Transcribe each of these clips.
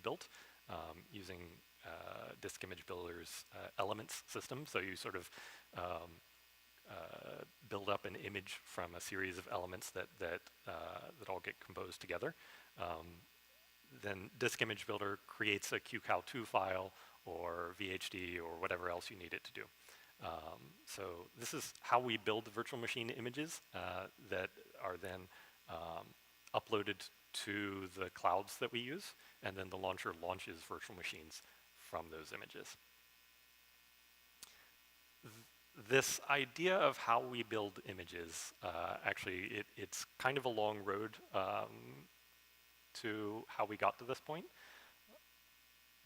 built using Disk Image Builder's elements system. So you sort of build up an image from a series of elements that all get composed together. Then Disk Image Builder creates a QCOW2 file or VHD or whatever else you need it to do. So this is how we build the virtual machine images that are then uploaded to the clouds that we use, and then the launcher launches virtual machines from those images. This idea of how we build images, actually, it's kind of a long road to how we got to this point.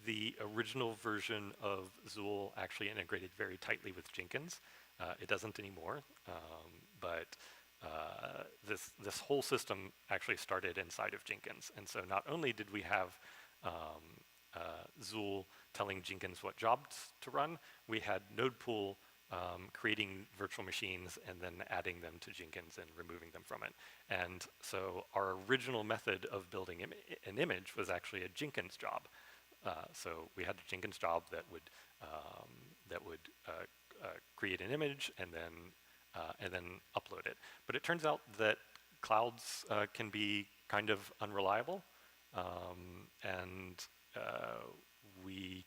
The original version of Zuul actually integrated very tightly with Jenkins. It doesn't anymore, but this whole system actually started inside of Jenkins. And so not only did we have Zuul telling Jenkins what jobs to run, we had Nodepool creating virtual machines and then adding them to Jenkins and removing them from it. And so our original method of building an image was actually a Jenkins job. So we had a Jenkins job that would create an image and then upload it. But it turns out that clouds can be kind of unreliable, and we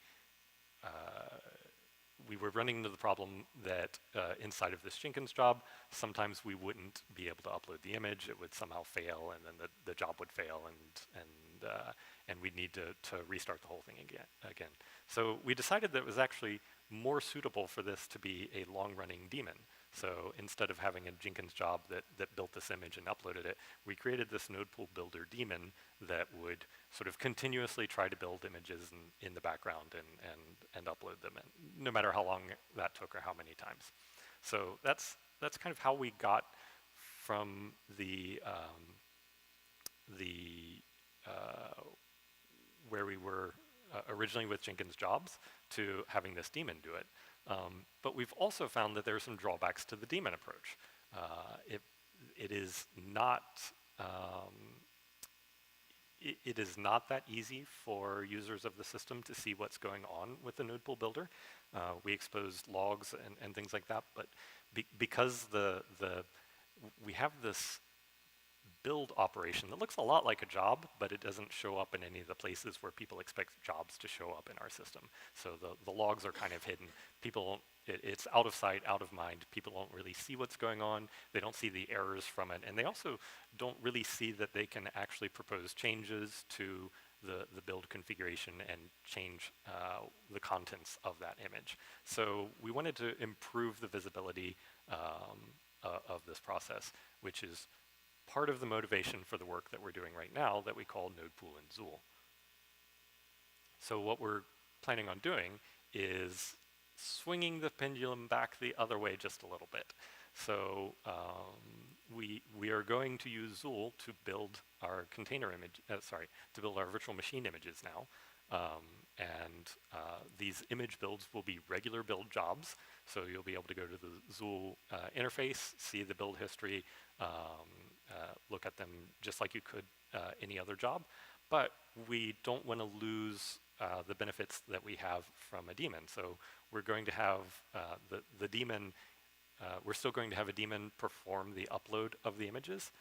were running into the problem that inside of this Jenkins job, sometimes we wouldn't be able to upload the image. It would somehow fail, and then the job would fail, and we'd need to restart the whole thing again. So we decided that it was actually more suitable for this to be a long-running daemon. So instead of having a Jenkins job that built this image and uploaded it, we created this Nodepool builder daemon that would sort of continuously try to build images in the background and upload them, and no matter how long that took or how many times. So that's kind of how we got from where we were originally with Jenkins jobs to having this daemon do it. But we've also found that there are some drawbacks to the daemon approach. It is not that easy for users of the system to see what's going on with the Nodepool builder. We expose logs and things like that, but because we have this build operation that looks a lot like a job, but it doesn't show up in any of the places where people expect jobs to show up in our system. So the logs are kind of hidden. It's out of sight, out of mind. People don't really see what's going on. They don't see the errors from it. And they also don't really see that they can actually propose changes to the build configuration and change the contents of that image. So we wanted to improve the visibility of this process, which is part of the motivation for the work that we're doing right now that we call Nodepool and Zuul. So what we're planning on doing is swinging the pendulum back the other way just a little bit. So we are going to use Zuul to build our container image, to build our virtual machine images now. And these image builds will be regular build jobs. So you'll be able to go to the Zuul interface, see the build history, look at them just like you could any other job. But we don't want to lose the benefits that we have from a daemon. So we're going to have the daemon, we're still going to have a daemon perform the upload of the images.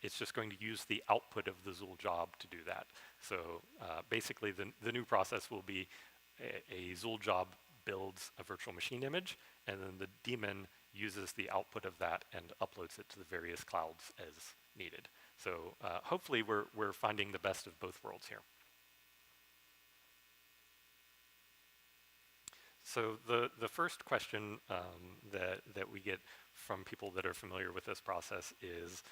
It's just going to use the output of the Zuul job to do that. So basically the new process will be a Zuul job builds a virtual machine image, and then the daemon uses the output of that and uploads it to the various clouds as needed. So hopefully we're finding the best of both worlds here. So the first question that we get from people that are familiar with this process is,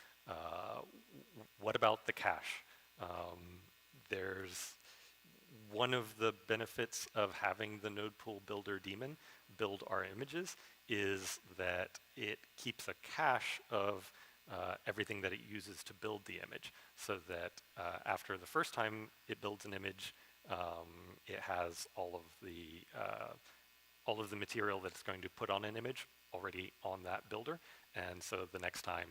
what about the cache? There's one of the benefits of having the Nodepool builder daemon build our images is that it keeps a cache of everything that it uses to build the image, so that after the first time it builds an image, it has all of the material that it's going to put on an image already on that builder, and so the next time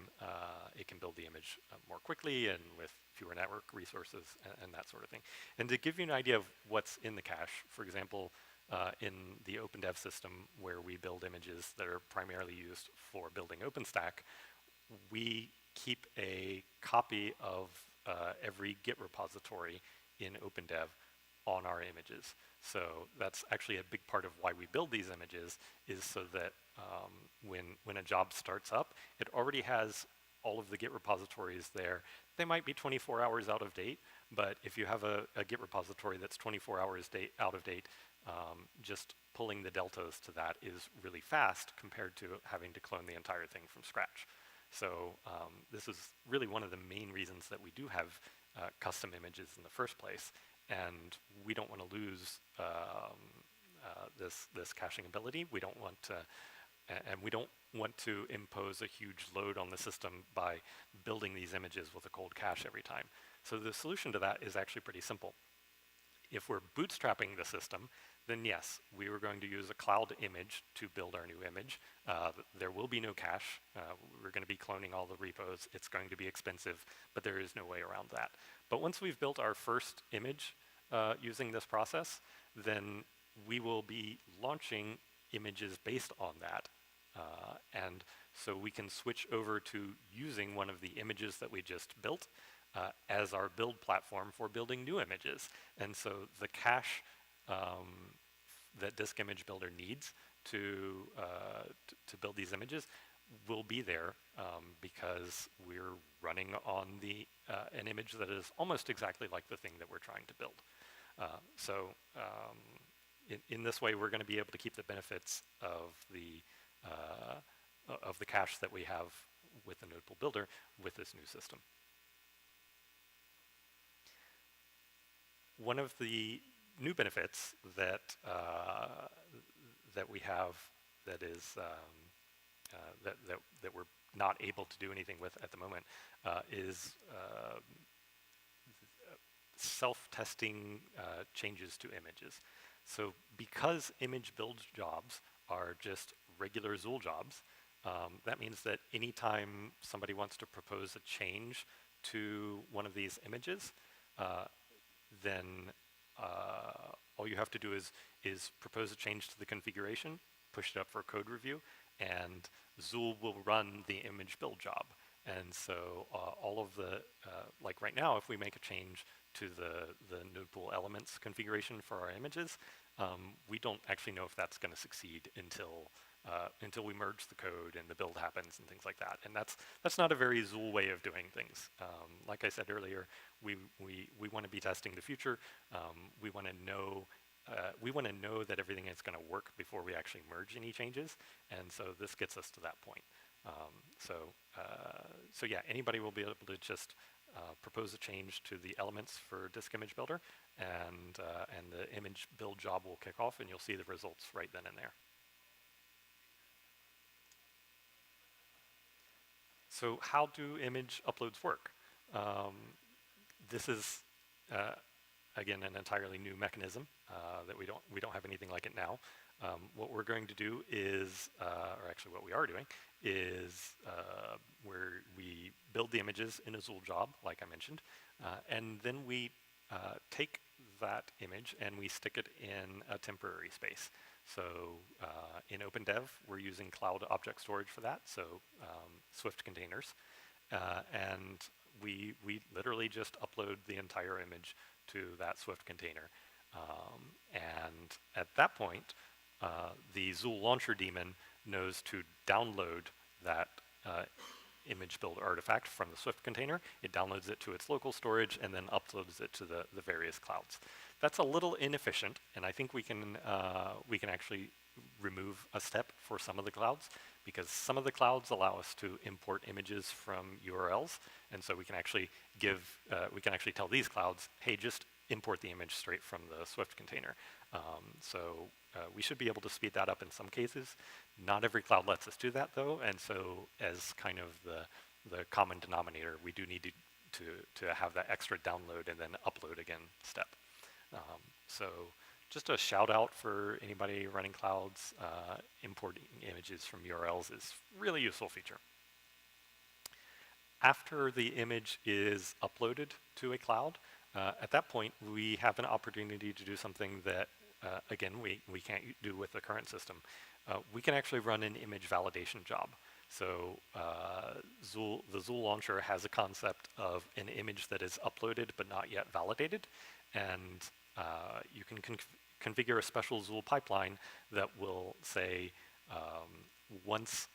it can build the image more quickly and with fewer network resources and that sort of thing. And to give you an idea of what's in the cache, for example, in the OpenDev system where we build images that are primarily used for building OpenStack, we keep a copy of every Git repository in OpenDev on our images. So that's actually a big part of why we build these images, is so that when a job starts up, it already has all of the Git repositories there. They might be 24 hours out of date, but if you have a Git repository that's 24 hours out of date, just pulling the deltas to that is really fast compared to having to clone the entire thing from scratch. So this is really one of the main reasons that we do have custom images in the first place, and we don't want to lose this caching ability. We don't want to, and we don't want to impose a huge load on the system by building these images with a cold cache every time. So the solution to that is actually pretty simple. If we're bootstrapping the system, then yes, we were going to use a cloud image to build our new image. There will be no cache. We're going to be cloning all the repos. It's going to be expensive, but there is no way around that. But once we've built our first image using this process, then we will be launching images based on that. And so we can switch over to using one of the images that we just built as our build platform for building new images. And so the cache that Disk Image Builder needs to build these images will be there because we're running on an image that is almost exactly like the thing that we're trying to build. In this way, we're going to be able to keep the benefits of the cache that we have with the Notable Builder with this new system. One of the new benefits that we have that is that we're not able to do anything with at the moment is self-testing changes to images. So because image build jobs are just regular Zuul jobs, that means that anytime somebody wants to propose a change to one of these images, then all you have to do is propose a change to the configuration, push it up for code review, and Zuul will run the image build job. And so all of the, like right now, if we make a change to the node-pool elements configuration for our images, we don't actually know if that's going to succeed until we merge the code and the build happens and things like that. And that's not a very Zuul way of doing things. Like I said earlier, we want to be testing the future. We want to know that everything is going to work before we actually merge any changes. And so this gets us to that point. So yeah, anybody will be able to just propose a change to the elements for Disk Image Builder, and the image build job will kick off, and you'll see the results right then and there. So how do image uploads work? This is again an entirely new mechanism that we don't have anything like it now. What we're going to do is, or actually what we are doing, is where we build the images in a Zuul job, like I mentioned, and then we take that image and we stick it in a temporary space. So in OpenDev, we're using cloud object storage for that, so Swift containers. And we literally just upload the entire image to that Swift container. And at that point, the Zuul launcher daemon knows to download that image build artifact from the Swift container. It downloads it to its local storage and then uploads it to the various clouds. That's a little inefficient, and I think we can actually remove a step for some of the clouds, because some of the clouds allow us to import images from URLs, and so we can actually tell these clouds, hey, just import the image straight from the Swift container. So we should be able to speed that up in some cases. Not every cloud lets us do that, though, and so as kind of the common denominator, we do need to have that extra download and then upload again step. So just a shout out for anybody running clouds, importing images from URLs is really useful feature. After the image is uploaded to a cloud, at that point, we have an opportunity to do something that, again, we can't do with the current system. We can actually run an image validation job. So the Zuul launcher has a concept of an image that is uploaded but not yet validated, and you can configure a special Zuul pipeline that will say once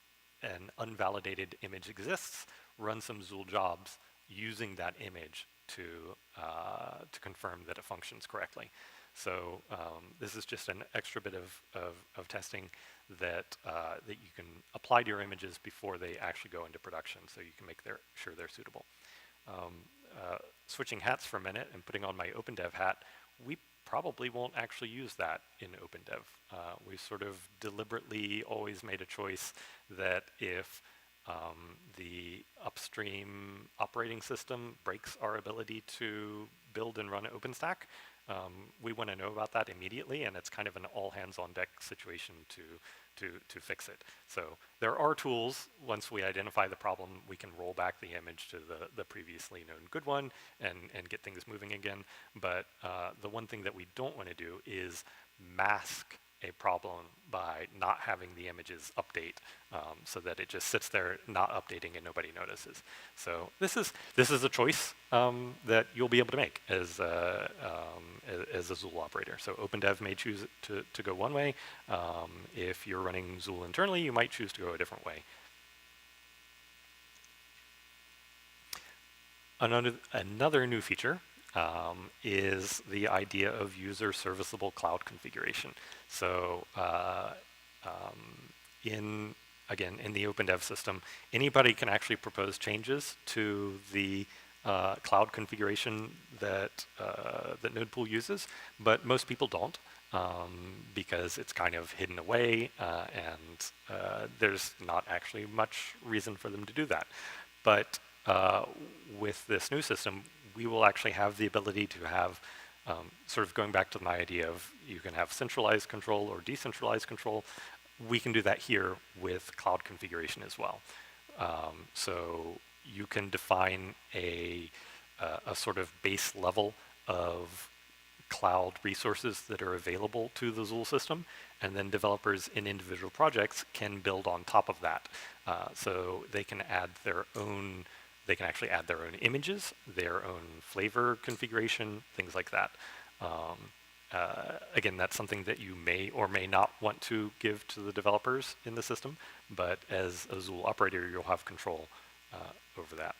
an unvalidated image exists, run some Zuul jobs using that image to confirm that it functions correctly. So this is just an extra bit of testing that that you can apply to your images before they actually go into production, so you can make sure they're suitable. Switching hats for a minute and putting on my OpenDev hat, we probably won't actually use that in OpenDev. We sort of deliberately always made a choice that if the upstream operating system breaks our ability to build and run OpenStack, we want to know about that immediately, and it's kind of an all-hands-on-deck situation to fix it. So there are tools. Once we identify the problem, we can roll back the image to the previously known good one and get things moving again. But the one thing that we don't want to do is mask a problem by not having the images update, so that it just sits there not updating and nobody notices. So this is a choice that you'll be able to make as a Zuul operator. So OpenDev may choose to go one way. If you're running Zuul internally, you might choose to go a different way. Another new feature is the idea of user serviceable cloud configuration. So in the OpenDev system, anybody can actually propose changes to the cloud configuration that Node Pool uses, but most people don't, because it's kind of hidden away, and there's not actually much reason for them to do that. But with this new system, we will actually have the ability to have, sort of going back to my idea of you can have centralized control or decentralized control. We can do that here with cloud configuration as well. So you can define a sort of base level of cloud resources that are available to the Zuul system, and then developers in individual projects can build on top of that. So they can add their own. They can actually add their own images, their own flavor configuration, things like that. Again, that's something that you may or may not want to give to the developers in the system, but as a Zuul operator, you'll have control over that.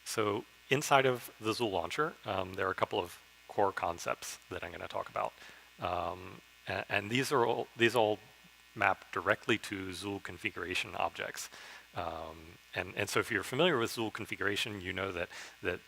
So inside of the Zuul launcher, there are a couple of core concepts that I'm going to talk about. And these all map directly to Zuul configuration objects. And so if you're familiar with Zuul configuration, you know that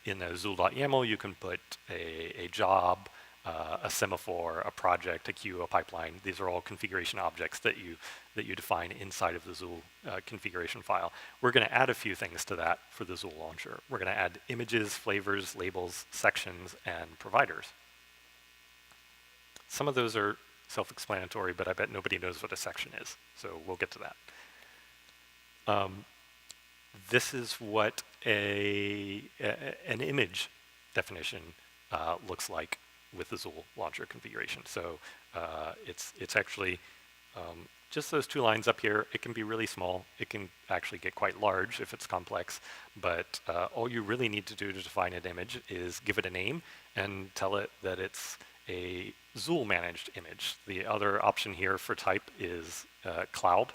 in a Zuul.yaml, you can put a job, a semaphore, a project, a queue, a pipeline. These are all configuration objects that you define inside of the Zuul configuration file. We're going to add a few things to that for the Zuul launcher. We're going to add images, flavors, labels, sections, and providers. Some of those are self-explanatory, but I bet nobody knows what a section is, so we'll get to that. This is what an image definition looks like with the Zuul launcher configuration. So it's actually just those two lines up here. It can be really small. It can actually get quite large if it's complex. But all you really need to do to define an image is give it a name and tell it that it's a Zuul managed image. The other option here for type is cloud.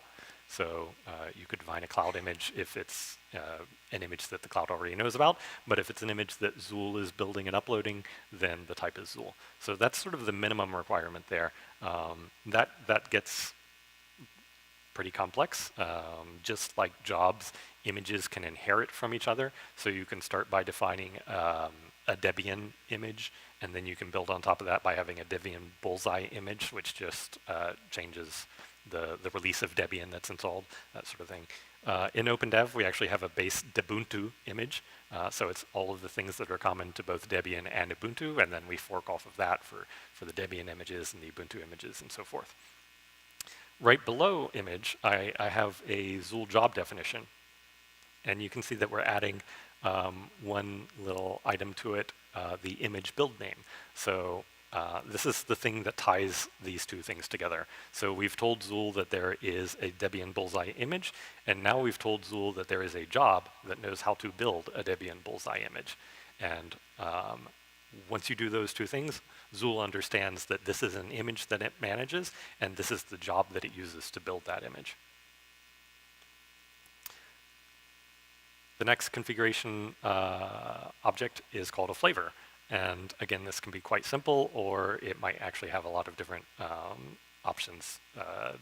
So you could define a cloud image if it's an image that the cloud already knows about, but if it's an image that Zuul is building and uploading, then the type is Zuul. So that's sort of the minimum requirement there. That gets pretty complex. Just like jobs, images can inherit from each other. So you can start by defining a Debian image, and then you can build on top of that by having a Debian bullseye image, which just changes the release of Debian that's installed, that sort of thing. In OpenDev, we actually have a base Ubuntu image. So it's all of the things that are common to both Debian and Ubuntu, and then we fork off of that for the Debian images and the Ubuntu images and so forth. Right below image, I have a Zuul job definition. And you can see that we're adding one little item to it, the image build name. So this is the thing that ties these two things together. So we've told Zuul that there is a Debian Bullseye image, and now we've told Zuul that there is a job that knows how to build a Debian Bullseye image. And once you do those two things, Zuul understands that this is an image that it manages, and this is the job that it uses to build that image. The next configuration object is called a flavor. And again, this can be quite simple, or it might actually have a lot of different options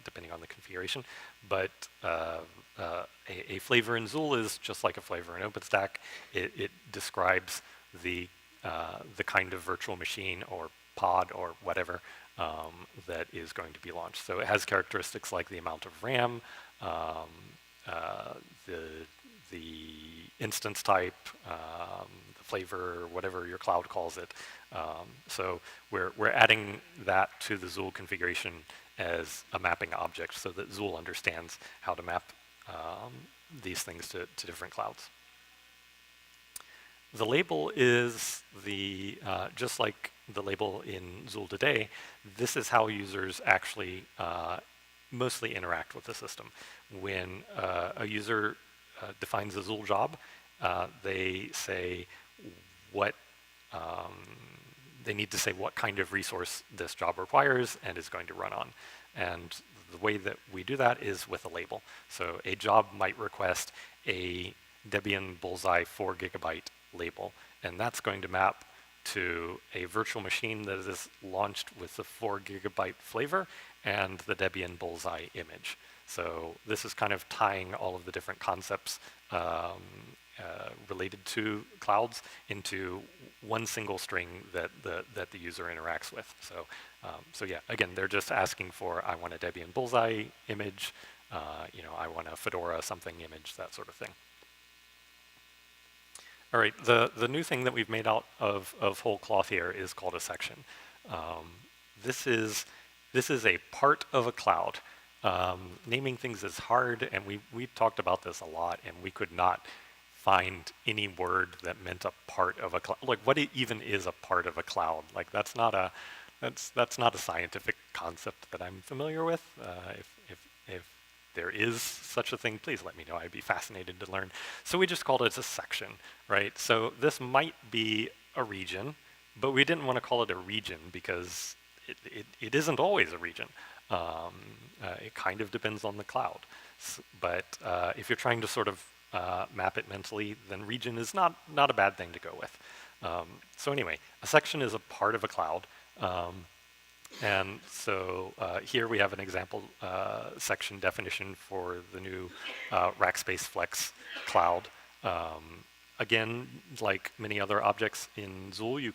depending on the configuration. But a flavor in Zuul is just like a flavor in OpenStack. It describes the kind of virtual machine or pod or whatever that is going to be launched. So it has characteristics like the amount of RAM, the instance type, the flavor, whatever your cloud calls it. So we're adding that to the Zuul configuration as a mapping object so that Zuul understands how to map these things to different clouds. The label is just like the label in Zuul today, this is how users actually mostly interact with the system. When a user defines a Zuul job, they say what they need to say what kind of resource this job requires and is going to run on. And the way that we do that is with a label. So a job might request a Debian Bullseye 4 GB label, and that's going to map to a virtual machine that is launched with the 4 GB flavor and the Debian Bullseye image. So this is kind of tying all of the different concepts related to clouds into one single string that the user interacts with. So yeah, again, they're just asking for, I want a Debian Bullseye image, I want a Fedora something image, that sort of thing. All right, the new thing that we've made out of whole cloth here is called a section. This is a part of a cloud. Naming things is hard, and we talked about this a lot, and we could not find any word that meant a part of a cloud. Like, what even is a part of a cloud? Like, that's not a scientific concept that I'm familiar with. If there is such a thing, please let me know. I'd be fascinated to learn. So we just called it a section, right? So this might be a region, but we didn't want to call it a region because it isn't always a region. It kind of depends on the cloud. But if you're trying to sort of map it mentally, then region is not a bad thing to go with. So anyway, a section is a part of a cloud. And so here we have an example section definition for the new Rackspace Flex cloud. Again, like many other objects in Zuul, you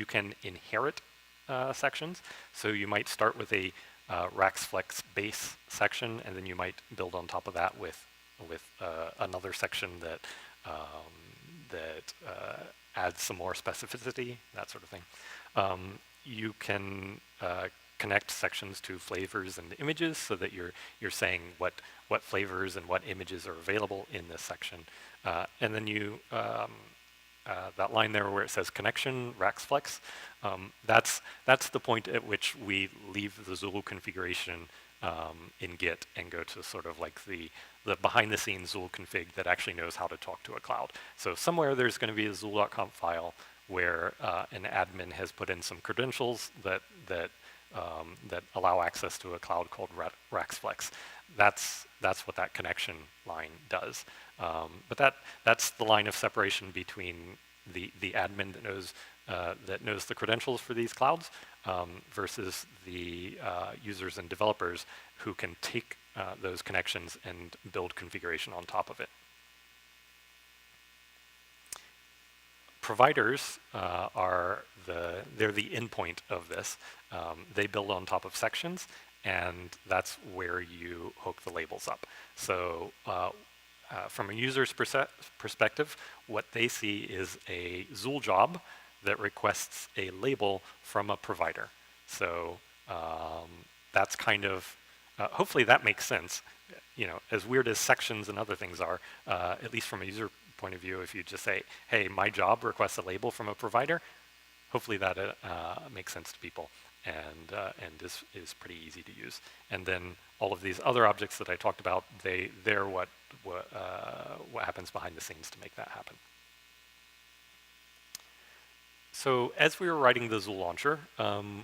can inherit sections. So you might start with a Racksflex base section, and then you might build on top of that with another section that adds some more specificity, that sort of thing. You can connect sections to flavors and images so that you're saying what flavors and what images are available in this section. And then you that line there where it says connection Racksflex, that's the point at which we leave the Zuul configuration in Git and go to sort of like the behind-the-scenes Zuul config that actually knows how to talk to a cloud. So somewhere there's going to be a Zuul.conf file where an admin has put in some credentials that allow access to a cloud called Racksflex. That's what that connection line does. But that's the line of separation between the admin that knows the credentials for these clouds versus the users and developers who can take those connections and build configuration on top of it. Providers they're the endpoint of this. They build on top of sections, and that's where you hook the labels up. So from a user's perspective, what they see is a Zuul job that requests a label from a provider. So that's kind of, hopefully that makes sense. You know, as weird as sections and other things are, at least from a user point of view, if you just say, hey, my job requests a label from a provider, hopefully that makes sense to people and is pretty easy to use. And then all of these other objects that I talked about, they're what happens behind the scenes to make that happen. So as we were writing the Zuul launcher,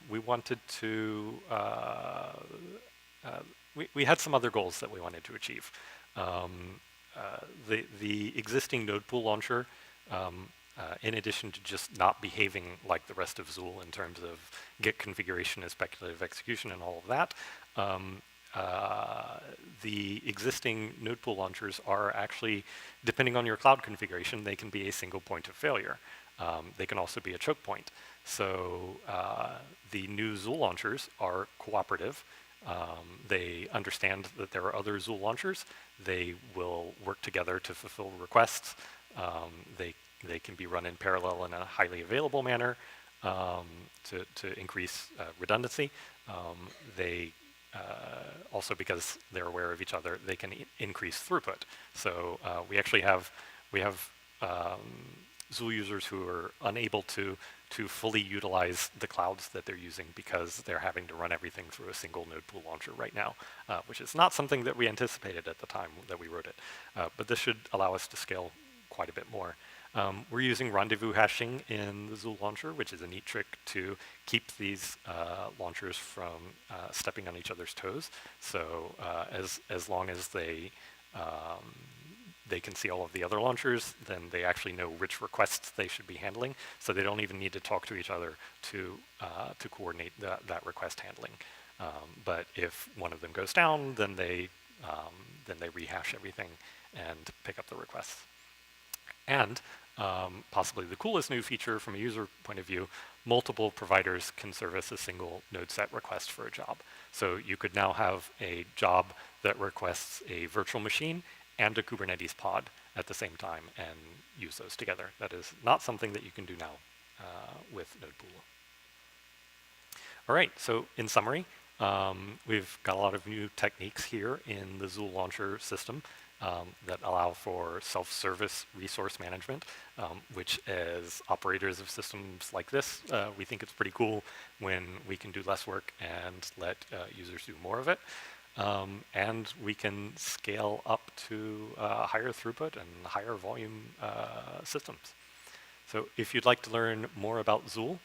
we wanted to, we had some other goals that we wanted to achieve. The existing node pool launcher, in addition to just not behaving like the rest of Zuul in terms of Git configuration and speculative execution and all of that, the existing node pool launchers are actually, depending on your cloud configuration, they can be a single point of failure. They can also be a choke point. So the new Zuul launchers are cooperative. They understand that there are other Zuul launchers. They will work together to fulfill requests. They can be run in parallel in a highly available manner to increase redundancy. They also, because they're aware of each other, they can increase throughput. So we actually have Zuul users who are unable to fully utilize the clouds that they're using because they're having to run everything through a single node pool launcher right now, which is not something that we anticipated at the time that we wrote it. But this should allow us to scale quite a bit more. We're using rendezvous hashing in the Zuul launcher, which is a neat trick to keep these launchers from stepping on each other's toes. So as long as they can see all of the other launchers, then they actually know which requests they should be handling. So they don't even need to talk to each other to coordinate that request handling. But if one of them goes down, then they rehash everything and pick up the requests. And possibly the coolest new feature from a user point of view, multiple providers can service a single node set request for a job. So you could now have a job that requests a virtual machine and a Kubernetes pod at the same time and use those together. That is not something that you can do now with Node Pool. All right, so in summary, we've got a lot of new techniques here in the Zuul launcher system that allow for self-service resource management, which as operators of systems like this, we think it's pretty cool when we can do less work and let users do more of it. And we can scale up to higher throughput and higher volume systems. So if you'd like to learn more about Zuul,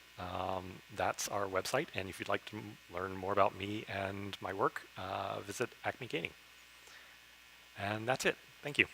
that's our website. And if you'd like to learn more about me and my work, visit Acme Gating. And that's it. Thank you.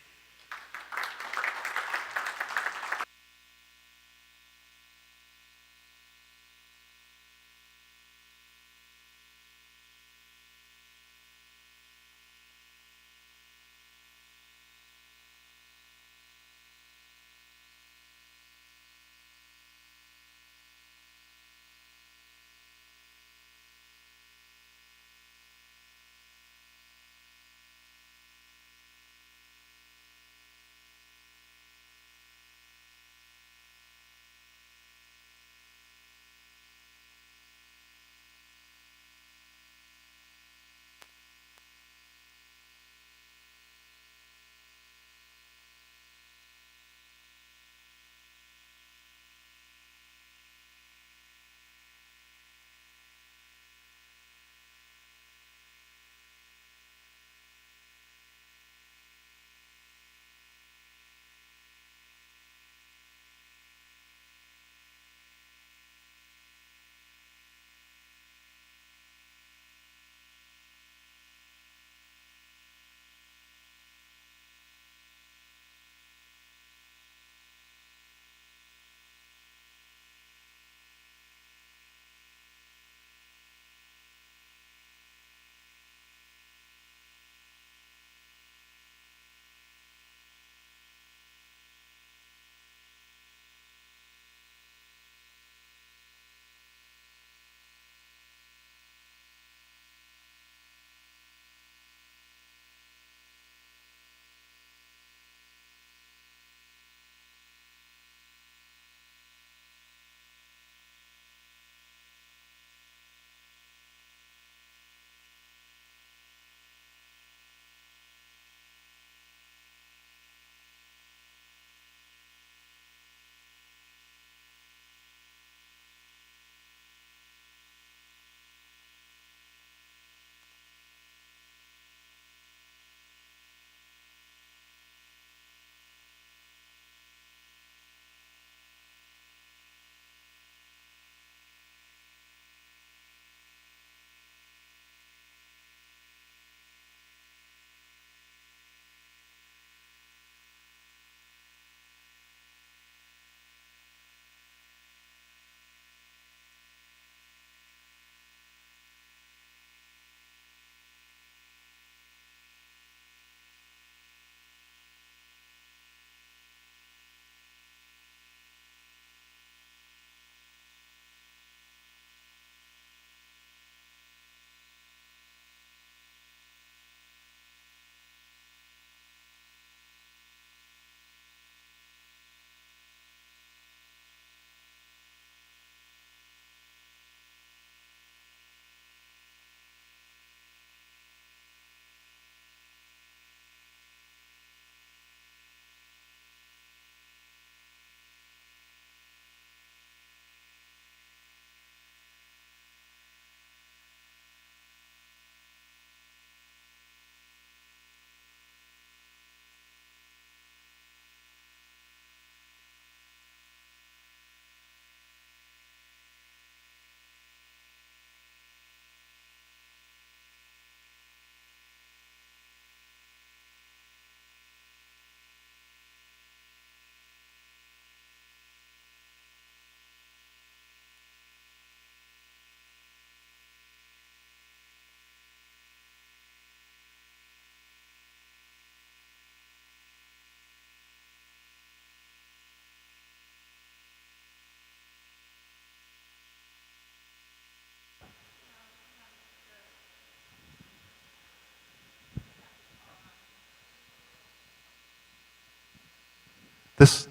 This,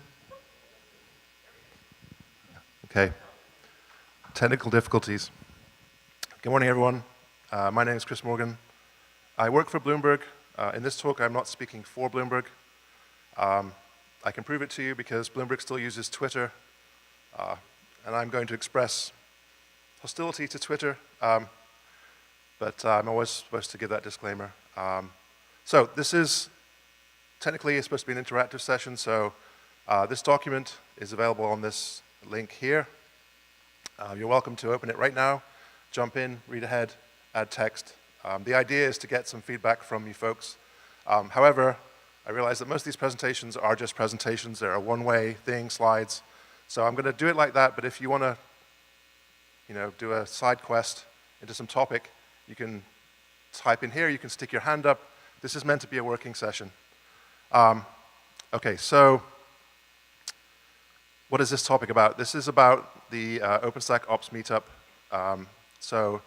okay, technical difficulties. Good morning, everyone. My name is Chris Morgan. I work for Bloomberg. In this talk, I'm not speaking for Bloomberg. I can prove it to you because Bloomberg still uses Twitter, and I'm going to express hostility to Twitter, but I'm always supposed to give that disclaimer. So this is, technically, it's supposed to be an interactive session, so this document is available on this link here. You're welcome to open it right now, jump in, read ahead, add text. The idea is to get some feedback from you folks. However, I realize that most of these presentations are just presentations. They're a one-way thing, slides. So I'm going to do it like that, but if you want to do a side quest into some topic, you can type in here, you can stick your hand up. This is meant to be a working session. Okay, so what is this topic about? This is about the OpenStack Ops meetup. So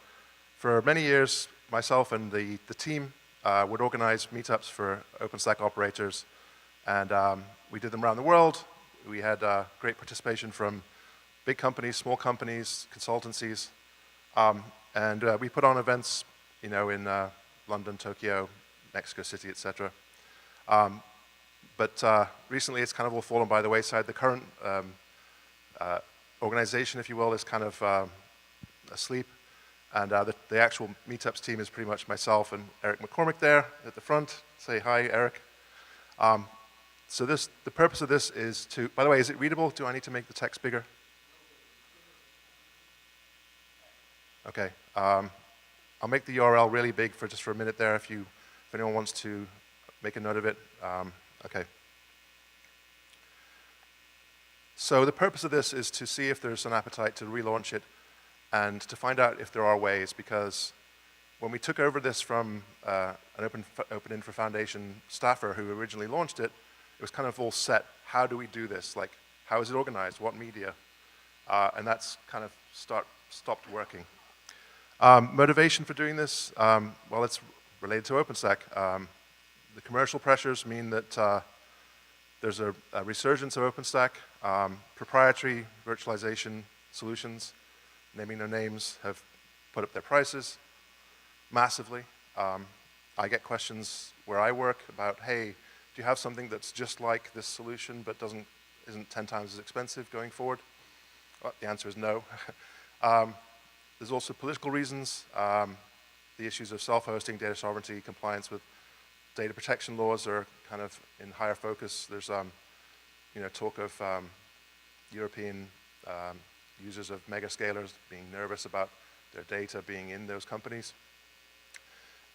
for many years, myself and the team would organize meetups for OpenStack operators, and we did them around the world. We had great participation from big companies, small companies, consultancies, and we put on events, in London, Tokyo, Mexico City, etc. But recently, it's kind of all fallen by the wayside. The current organization, if you will, is kind of asleep. And the actual meetups team is pretty much myself and Eric McCormick there at the front. Say hi, Eric. So the purpose of this is to, by the way, is it readable? Do I need to make the text bigger? Okay. I'll make the URL really big for just for a minute there if anyone wants to make a note of it. Okay. So the purpose of this is to see if there's an appetite to relaunch it and to find out if there are ways, because when we took over this from an OpenInfra Foundation staffer who originally launched it, it was kind of all set. How do we do this? Like, how is it organized? What media? And that's kind of stopped working. Motivation for doing this, well, it's related to OpenStack. The commercial pressures mean that there's a resurgence of OpenStack. Proprietary virtualization solutions, naming no names, have put up their prices massively. I get questions where I work about, hey, do you have something that's just like this solution but isn't 10 times as expensive going forward? Well, the answer is no. There's also political reasons. The issues of self-hosting, data sovereignty, compliance with data protection laws are kind of in higher focus. There's talk of European users of mega-scalers being nervous about their data being in those companies.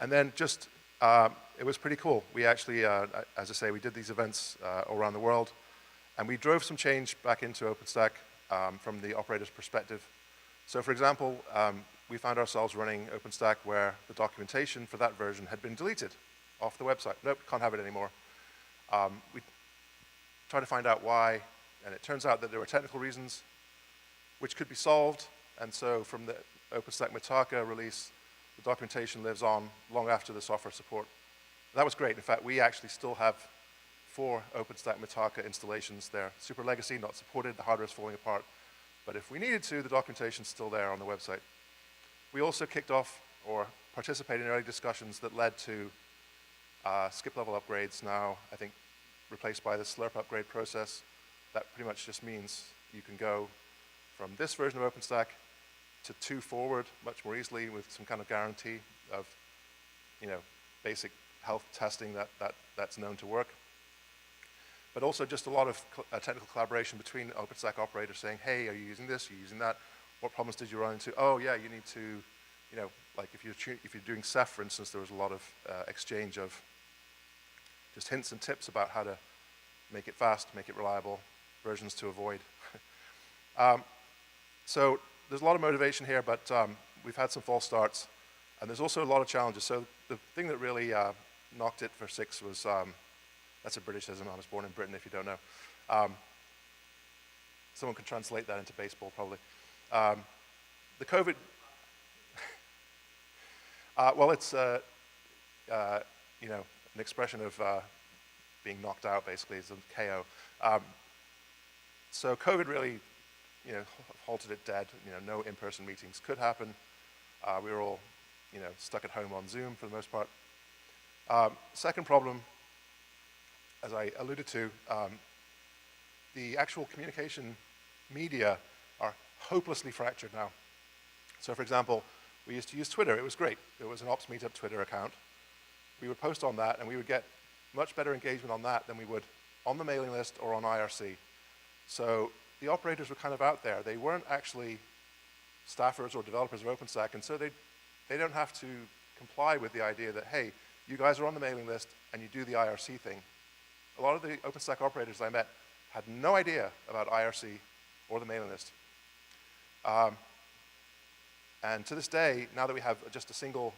And then just, it was pretty cool. We actually, as I say, we did these events all around the world, and we drove some change back into OpenStack from the operator's perspective. So for example, we found ourselves running OpenStack where the documentation for that version had been deleted off the website. Nope, can't have it anymore. We tried to find out why, and it turns out that there were technical reasons which could be solved, and so from the OpenStack Mitaka release, the documentation lives on long after the software support. That was great. In fact, we actually still have 4 OpenStack Mitaka installations there. Super legacy, not supported, the hardware is falling apart, but if we needed to, the documentation's still there on the website. We also kicked off or participated in early discussions that led to skip level upgrades now, I think, replaced by the slurp upgrade process. That pretty much just means you can go from this version of OpenStack to 2 forward much more easily with some kind of guarantee of, basic health testing that's known to work. But also just a lot of technical collaboration between OpenStack operators saying, hey, are you using this? Are you using that? What problems did you run into? Oh, yeah, you need to, like if you're doing Ceph, for instance, there was a lot of exchange of just hints and tips about how to make it fast, make it reliable, versions to avoid. So there's a lot of motivation here, but we've had some false starts, and there's also a lot of challenges. So the thing that really knocked it for 6 was, that's a Britishism, I was born in Britain if you don't know. Someone could translate that into baseball probably. The COVID, well, it's an expression of being knocked out, basically, as a KO. So COVID really, halted it dead. No in-person meetings could happen. We were all, stuck at home on Zoom for the most part. Second problem, as I alluded to, the actual communication media are hopelessly fractured now. So for example, we used to use Twitter. It was great. It was an Ops Meetup Twitter account. We would post on that, and we would get much better engagement on that than we would on the mailing list or on IRC. So the operators were kind of out there. They weren't actually staffers or developers of OpenStack, and so they don't have to comply with the idea that, hey, you guys are on the mailing list and you do the IRC thing. A lot of the OpenStack operators I met had no idea about IRC or the mailing list. And to this day, now that we have just a single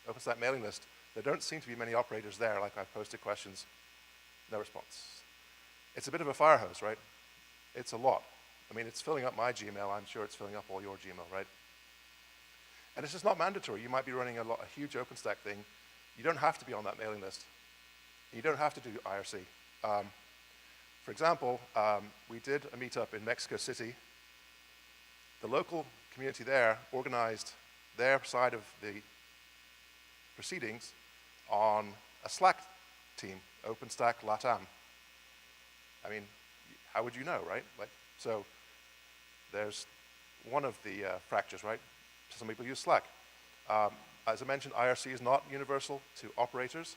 OpenStack mailing list, there don't seem to be many operators there. Like, I've posted questions, no response. It's a bit of a fire hose, right? It's a lot. I mean, it's filling up my Gmail. I'm sure it's filling up all your Gmail, right? And it's just not mandatory. You might be running a huge OpenStack thing. You don't have to be on that mailing list. You don't have to do IRC. For example, we did a meetup in Mexico City. The local community there organized their side of the proceedings on a Slack team, OpenStack LATAM. I mean, how would you know, right? So there's one of the fractures, right? Some people use Slack. As I mentioned, IRC is not universal to operators.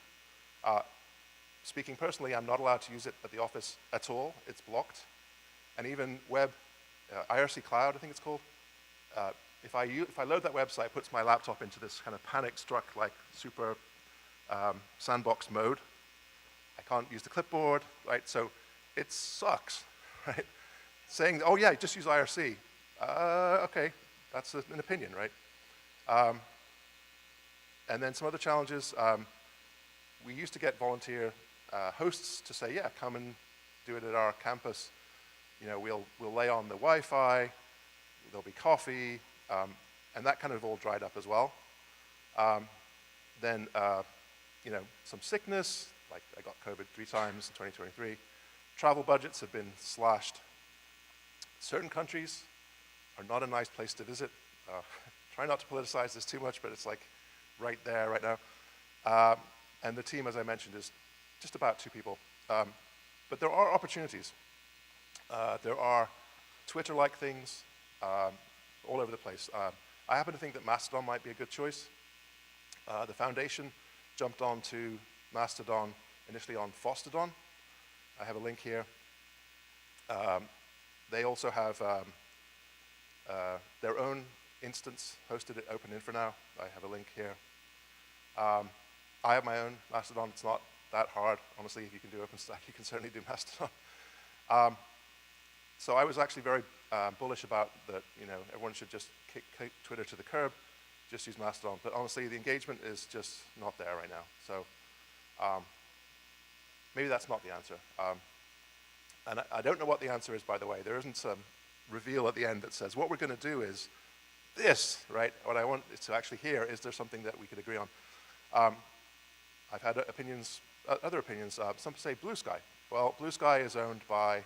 Speaking personally, I'm not allowed to use it at the office at all. It's blocked. And even web, IRC Cloud, I think it's called. If I load that website, it puts my laptop into this kind of panic-struck, like super sandbox mode. I can't use the clipboard, right? So it sucks, right? Saying, oh yeah, just use IRC. Okay, that's an opinion, right? And then some other challenges. We used to get volunteer hosts to say, yeah, come and do it at our campus. We'll lay on the Wi-Fi, there'll be coffee, and that kind of all dried up as well. Then, some sickness, like I got COVID 3 times in 2023. Travel budgets have been slashed. Certain countries are not a nice place to visit. Try not to politicize this too much, but it's like right there, right now. And the team, as I mentioned, is just about 2 people. But there are opportunities. There are Twitter-like things all over the place. I happen to think that Mastodon might be a good choice. The foundation jumped onto Mastodon initially on Fostodon. I have a link here. They also have their own instance hosted at OpenInfra now. I have a link here. I have my own Mastodon. It's not that hard. Honestly, if you can do OpenStack, you can certainly do Mastodon. So I was actually very bullish about that, everyone should just kick Twitter to the curb, just use Mastodon. But honestly, the engagement is just not there right now. So maybe that's not the answer. And I don't know what the answer is, by the way. There isn't some reveal at the end that says, what we're going to do is this, right? What I want to actually hear, is there something that we could agree on? I've had opinions, other opinions. Some say Blue Sky. Well, Blue Sky is owned by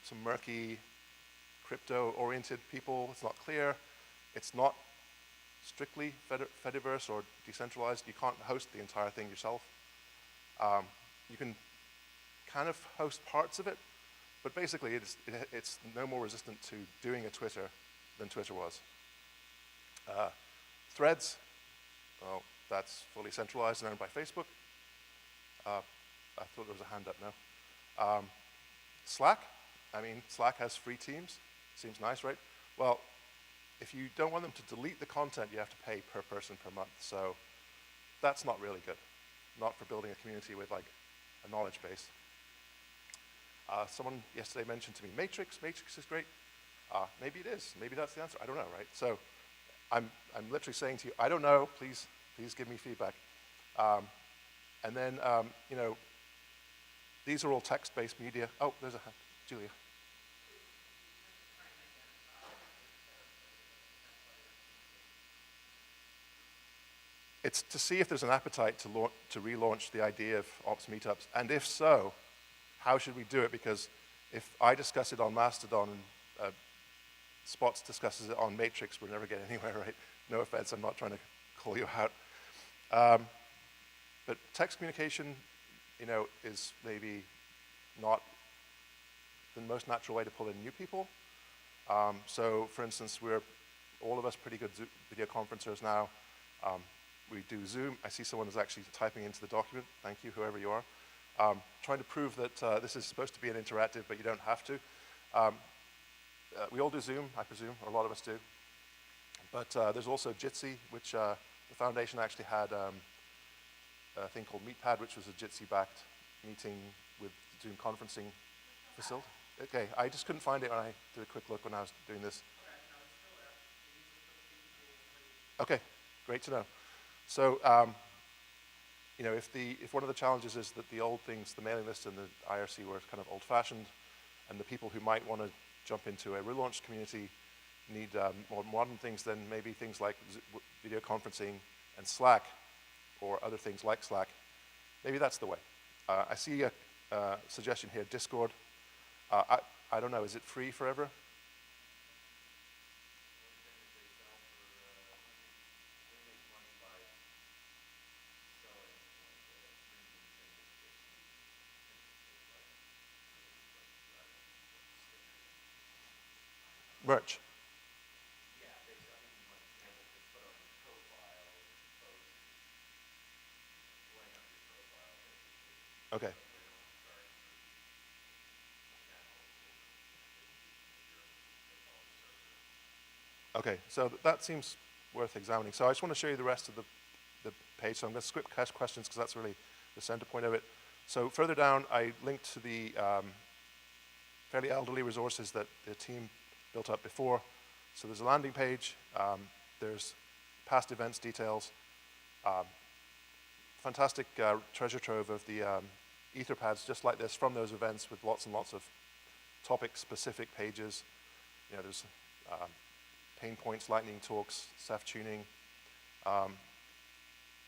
some murky, crypto-oriented people. It's not clear. It's not strictly Fediverse or decentralized. You can't host the entire thing yourself. You can kind of host parts of it, but basically it's no more resistant to doing a Twitter than Twitter was. Threads, well, that's fully centralized and owned by Facebook. I thought there was a hand up now. Slack, Slack has free teams. Seems nice, right? Well, if you don't want them to delete the content, you have to pay per person per month. So that's not really good. Not for building a community with like a knowledge base. Someone yesterday mentioned to me Matrix. Matrix is great. Maybe it is. Maybe that's the answer. I don't know, right? So I'm literally saying to you, I don't know. Please give me feedback. And then, these are all text-based media. Oh, there's a hand. Julia. it's to see if there's an appetite to relaunch the idea of ops meetups, and if so, how should we do it? Because if I discuss it on Mastodon and Spots discusses it on Matrix, we'll never get anywhere, right? No offense, I'm not trying to call you out. But text communication, is maybe not the most natural way to pull in new people. So, for instance, we're all of us pretty good video conferencers now. We do Zoom. I see someone is actually typing into the document. Thank you, whoever you are. Trying to prove that this is supposed to be an interactive, but you don't have to. We all do Zoom, I presume, or a lot of us do. But there's also Jitsi, which the foundation actually had a thing called MeetPad, which was a Jitsi-backed meeting with Zoom conferencing facility. Okay, I just couldn't find it when I did a quick look when I was doing this. Okay, great to know. So, if one of the challenges is that the old things, the mailing list and the IRC were kind of old-fashioned, and the people who might want to jump into a relaunched community need more modern things, then maybe things like video conferencing and Slack, or other things like Slack, maybe that's the way. I see a suggestion here, Discord. I don't know, is it free forever? Merch. Okay. Okay, so that seems worth examining. So I just want to show you the rest of the page. So I'm going to skip questions because that's really the center point of it. So further down, I linked to the fairly elderly resources that the team built up before. So there's a landing page. There's past events details. Fantastic treasure trove of the Etherpads just like this from those events with lots and lots of topic-specific pages. There's pain points, lightning talks, Ceph tuning,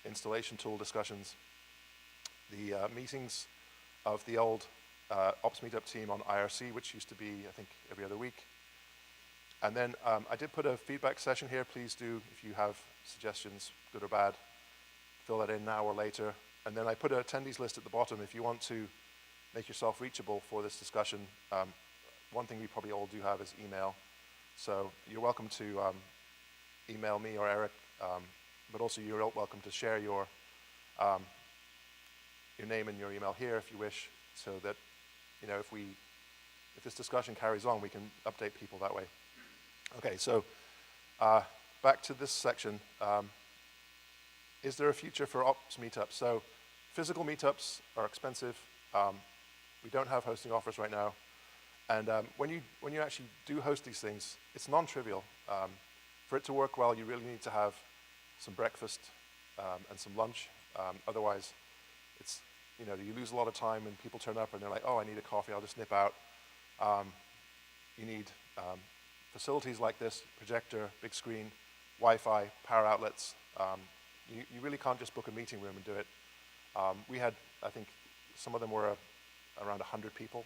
installation tool discussions, the meetings of the old Ops Meetup team on IRC, which used to be, I think, every other week. And then I did put a feedback session here. Please do, if you have suggestions, good or bad, fill that in now or later. And then I put an attendees list at the bottom if you want to make yourself reachable for this discussion. One thing we probably all do have is email. So you're welcome to email me or Eric, but also you're welcome to share your name and your email here if you wish, so that if this discussion carries on, we can update people that way. Okay, so back to this section. Is there a future for ops meetups? So physical meetups are expensive. We don't have hosting offers right now. And when you actually do host these things, it's non-trivial. For it to work well, you really need to have some breakfast and some lunch. Otherwise, it's you lose a lot of time when people turn up and they're like, oh, I need a coffee, I'll just nip out. You need facilities like this, projector, big screen, Wi-Fi, power outlets. You really can't just book a meeting room and do it. We had, I think, some of them were around 100 people.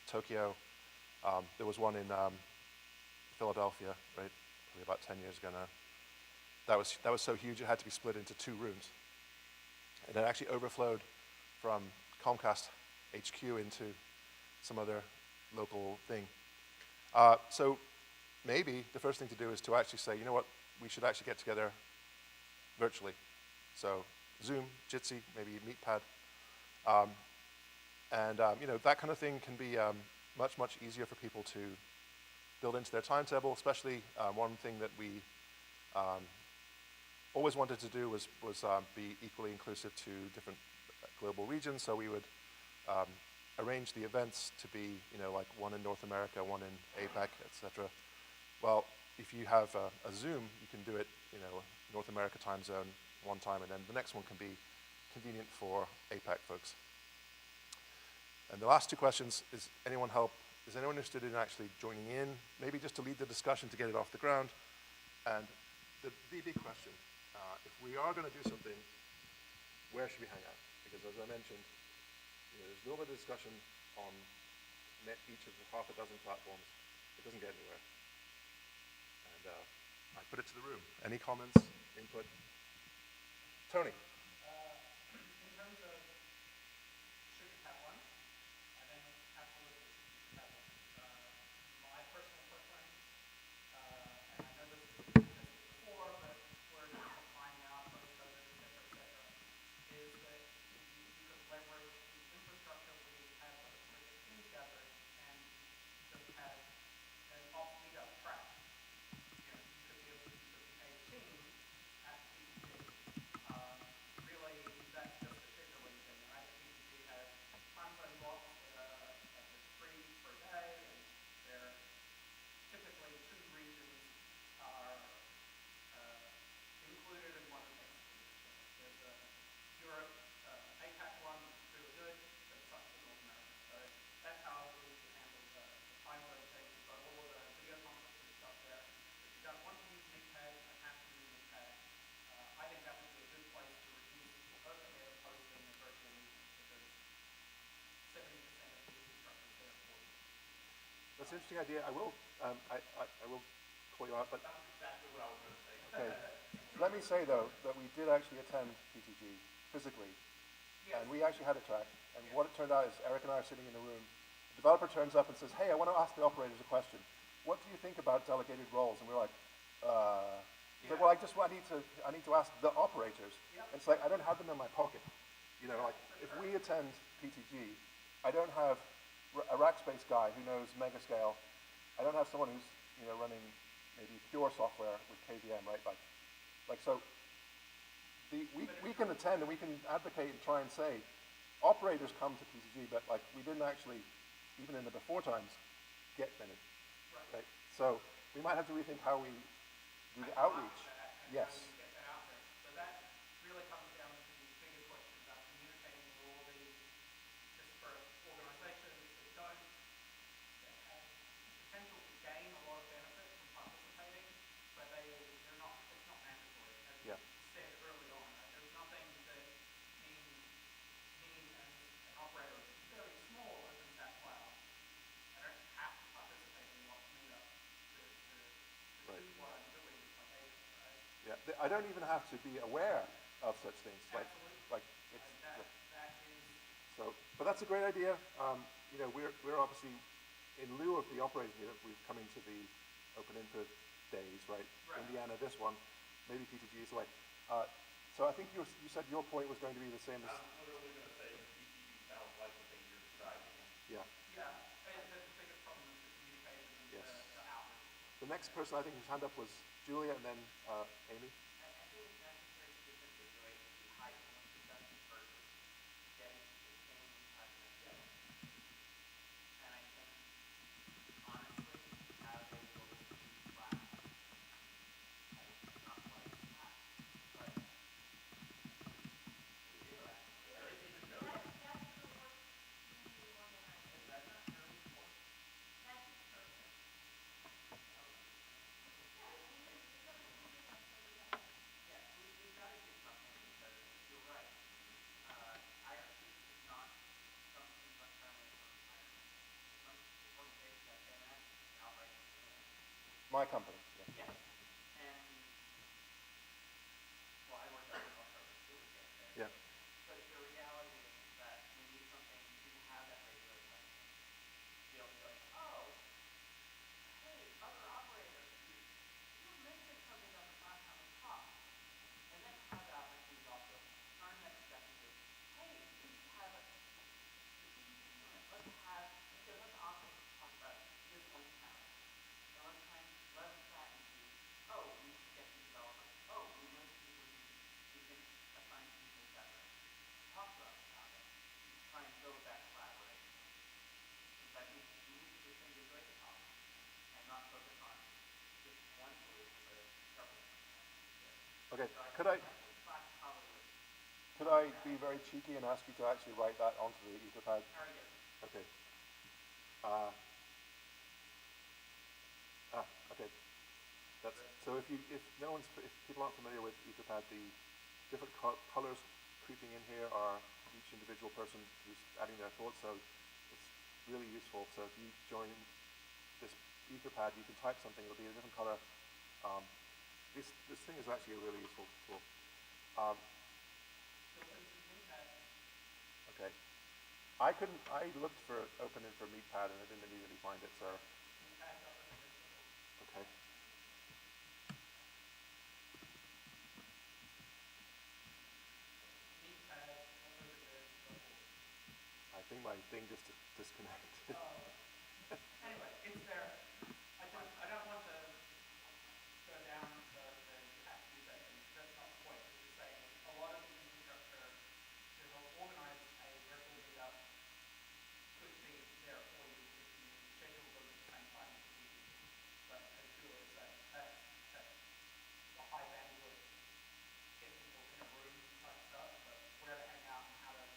Tokyo, there was one in Philadelphia, right, probably about 10 years ago now. That was so huge it had to be split into 2 rooms. And it actually overflowed from Comcast HQ into some other local thing. So maybe the first thing to do is to actually say, you know what, we should actually get together virtually. So Zoom, Jitsi, maybe MeetPad. And that kind of thing can be much, much easier for people to build into their timetable, especially one thing that we always wanted to do was be equally inclusive to different global regions. So we would arrange the events to be, like one in North America, one in APAC, etc. Well, if you have a Zoom, you can do it, North America time zone one time, and then the next one can be convenient for APAC folks. And the last 2 questions, is anyone interested in actually joining in, maybe just to lead the discussion to get it off the ground? And the big question, If we are going to do something, where should we hang out? Because as I mentioned, there's a little bit of discussion on each of the half a dozen platforms. It doesn't get anywhere. And I put it to the room. Any comments, input? Tony? In terms of should you have one, I think absolutely you should have one. My personal preference, and I know this was suggested before, but we're in a time now, post-COVID, et cetera, is that you could leverage the infrastructure where you have sort of rigid teams gathering and just have an off meetup track. You could be a team at PTG. Really, that's just a scheduling thing, right? The PTG has time zone blocks that are free per day, and they're typically 2 regions are included and one excluded. There's a Europe APAC one, which is really good, but it sucks for North America. So that's how I believe you handle the time zone thing. You've got all of the video conferencing stuff there. If you don't want to use Meetup and have to use Meetup, I think that would be a good place to reduce the overhead of hosting a virtual meeting, because 70% of the infrastructure is there for you. That's an interesting idea. I will call you out, but That's exactly what I was going to say. okay. Let me say, though, that we did actually attend PTG physically, Yes. and we actually had a track. And what it turned out is Eric and I are sitting in a room. The developer turns up and says, hey, I want to ask the operators a question. What do you think about delegated roles? And we're like, he's like, well, I need to ask the operators. Yep. And it's like, I don't have them in my pocket. Like if we attend PTG, I don't have a Rackspace guy who knows Megascale. I don't have someone who's running maybe pure software with KVM, right? So we can attend and we can advocate and try and say, operators come to PTG, but we didn't actually, even in the before times, get many. Right? So we might have to rethink how we do the outreach. Yes. How you get that out there. So that really comes down to these bigger questions about communicating with all these disparate organizations that have potential to gain a lot of benefit from participating, but it's not mandatory, as you said early on. Right? There's nothing that me as an operator of a very small OpenStack cloud, I don't have to participate in lots of meetups to do what I'm doing with my data, right? Yeah, I don't even have to be aware of such things. Absolutely. But that's a great idea. We're obviously, in lieu of the operators meetup, we're coming to the OpenInfra days, right? Indiana, this one, maybe PTG is the way. So I think you said your point was going to be the same as. I'm literally going to say PTG sounds like the thing you're describing. Yeah. Yeah, the biggest problem is the communication and the outreach. The next person I think whose hand up was Julia, and then Amy. I think it's necessary to disambiguate the high point perception versus getting the same cognition. And I think, honestly, have a local team class. I do not like that, but we do that. Very easy to go. That's the worst community organizer. Is that not very important? That's just perfect. Yeah, it's a community that's really bad. Yeah, we've got to do something because you're right. IRC is not something primarily for environment. Some organizations like KMS operate for human. My company. Yeah. Yes. And, well, I work on health service too, we get there. Yeah. But the reality is that we need something to have that regular testing. To be able to be like, oh, hey, other operators, you mentioned something about the last time we talked. And then have the opportunity to also turn that step into, hey, we should have a let's also talk about this one challenge. And let's try and leverage that into, oh, we should get some developers. Oh, we know some people who can assign people separate. Talk to us about it. Try and build that collaboration. Because I think we need to disambiguate the problem and not focus on just one solution, but several different solutions. Okay. So Could I class probably would could I be very cheeky and ask you to actually write that onto the Etherpad? already get it. Okay. Okay. So if people aren't familiar with Etherpad, the different colors creeping in here are each individual person who's adding their thoughts. So it's really useful. So if you join this Etherpad, you can type something. It'll be a different color. This thing is actually a really useful tool. Okay. I looked for OpenInfra meetpad and I didn't immediately find it, so. Okay. I think my thing just disconnected. Anyway, it's there. I don't want to go down the you have to do that thing. That's not the point. It's just saying a lot of the infrastructure to help organize a virtual meetup could be there for you if you schedule them at the same time as the meeting. But as Zuul is saying, that's the high bandwidth, get people in a room type stuff, but where to hang out and how to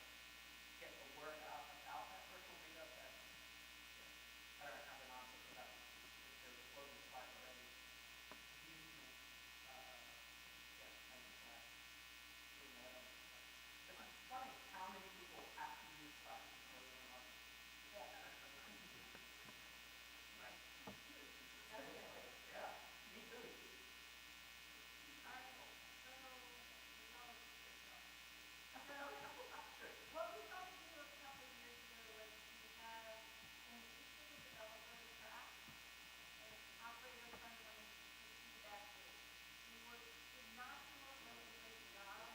get the word out about that virtual meetup, that's, I don't have an answer for that one. If there's a floating site already, using it, maybe Slack, doing that. It's funny how many people have to use Slack more than another. Yeah, me too. Alright, so what we tried to do a couple of years ago was to have in each of the developer tracks an operator friendly feedback loop. We did not do a really great job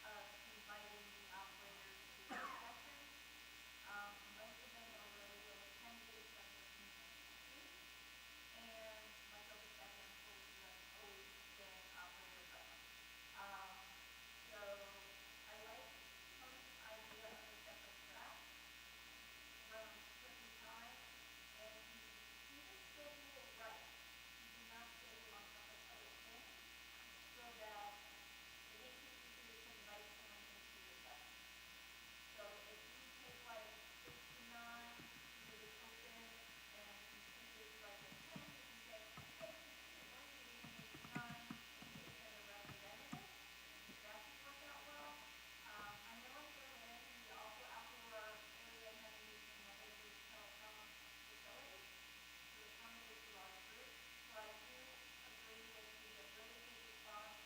of inviting the operators to the sessions. Most of them are really well attended, except for PM PST. And like OpenStack and OpenInfra, that's always been operator friendly. So I like Tony's idea of a separate track around certain times, and you do the schedule right. You do not schedule on top of other things, so that it makes it easier to invite someone into your session. So if you take like 6 to 9, leave it open, and you see it's like at 10, you can say, hey, we're meeting 8 to 9, we could send a representative. That could work out well. I know in Berlin, we also outdoor area have a meeting that they use telecom facilities to accommodate large groups. So I do agree that you get really good response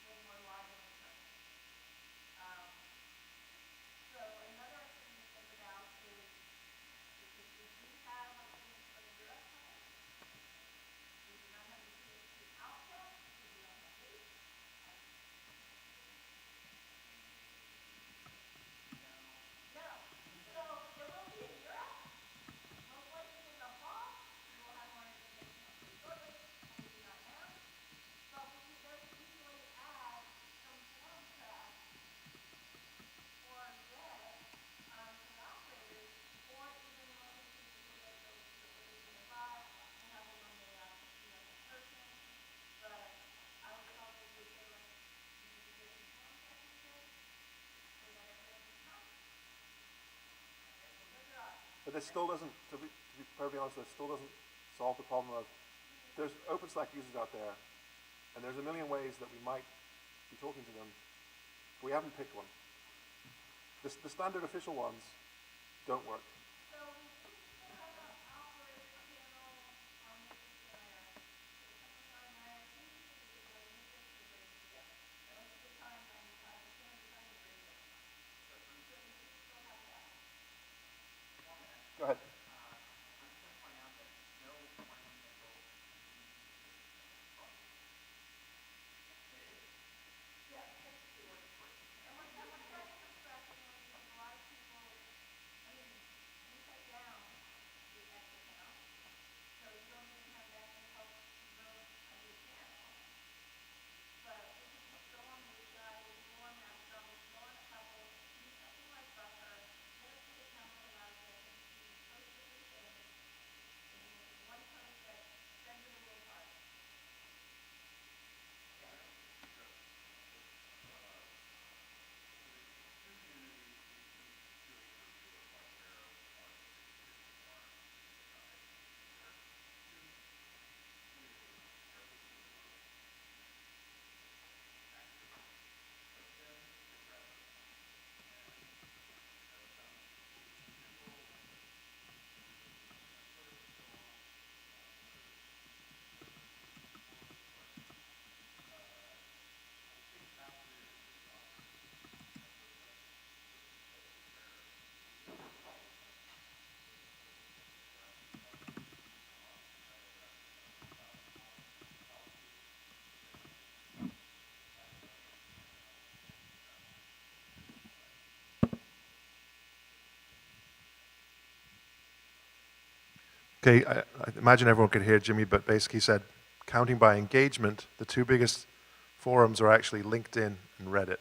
when we're live and in person. So another thing to think about is because we do have OpenInfra Europe coming, we do not have the PST out yet, because we don't have leads. No. So it will be in Europe, most likely in the fall. We will have more information hopefully shortly, maybe not now. But we can very easily add some forum tracks or red to the operators, or even one or two people that go to the original live and have a one-day out to see us in person. But I would probably say like maybe get some forum tracks in there so that everyone can come. Okay, so those are options. But this still doesn't, to be perfectly honest, this still doesn't solve the problem of, there's OpenStack users out there, and there's a million ways that we might be talking to them. We haven't picked one. The standard official ones don't work. So we do have an operator channel on Maker Center. So some of our IRCs use it to make us the great together. Most of the time, 95% of the time, the great together. So we do still have that. Go ahead. I'm just going to point out that no one single project. It is. Yeah, that's true. And we're starting from scratch, and we're using a lot of people. I mean, Okay, I imagine everyone could hear Jimmy, but basically he said, counting by engagement, the two biggest forums are actually LinkedIn and Reddit,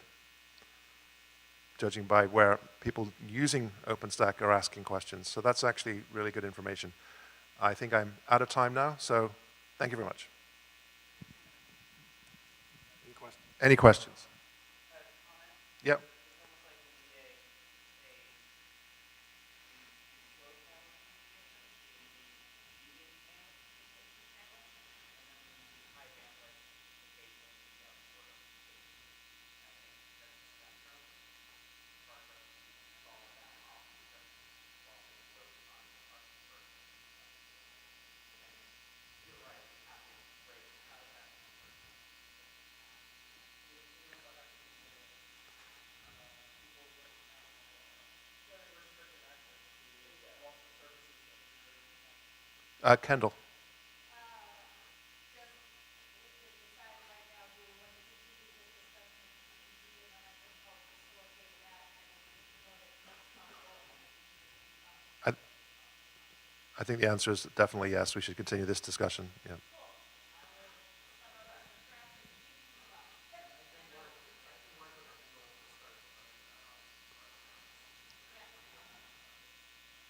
judging by where people using OpenStack are asking questions. So that's actually really good information. I think I'm out of time now, so thank you very much. Any questions? Yep. Kendall. Just if you're deciding right now, do we want to continue this discussion with CPG, and then I can help facilitate that, and then we can promote it next month, or we can continue this I, I think the answer is definitely yes. We should continue this discussion. Yeah.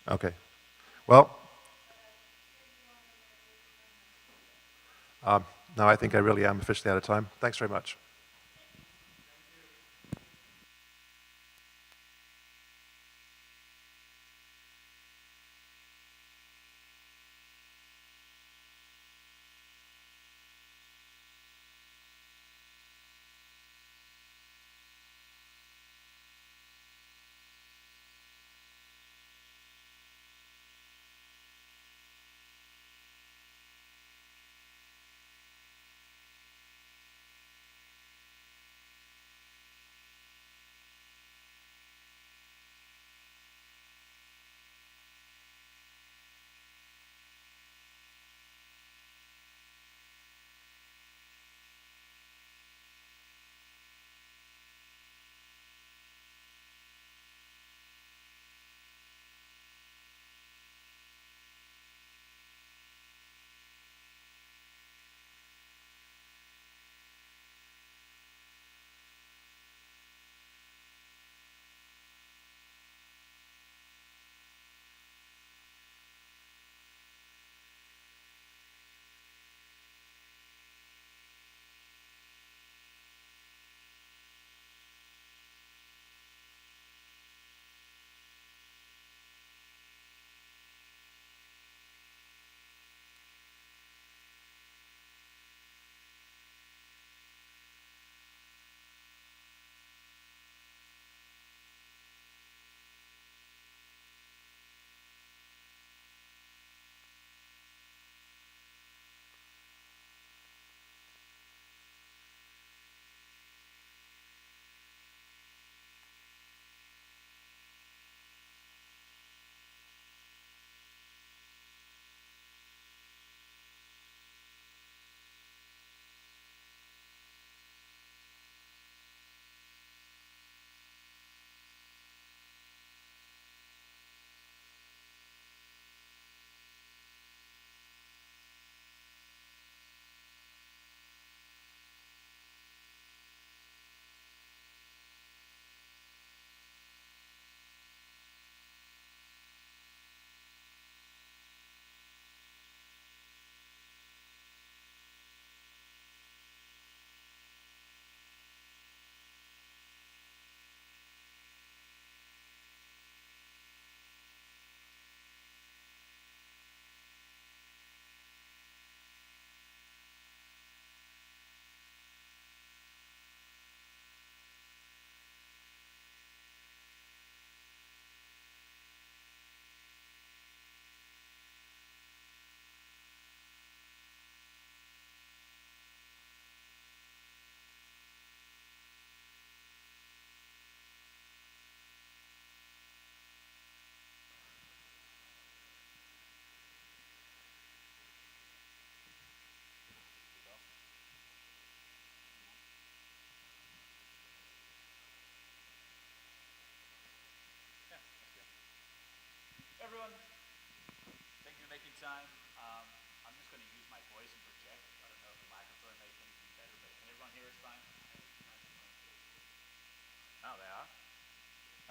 Okay. Well, now I think I really am officially out of time. Thanks very much.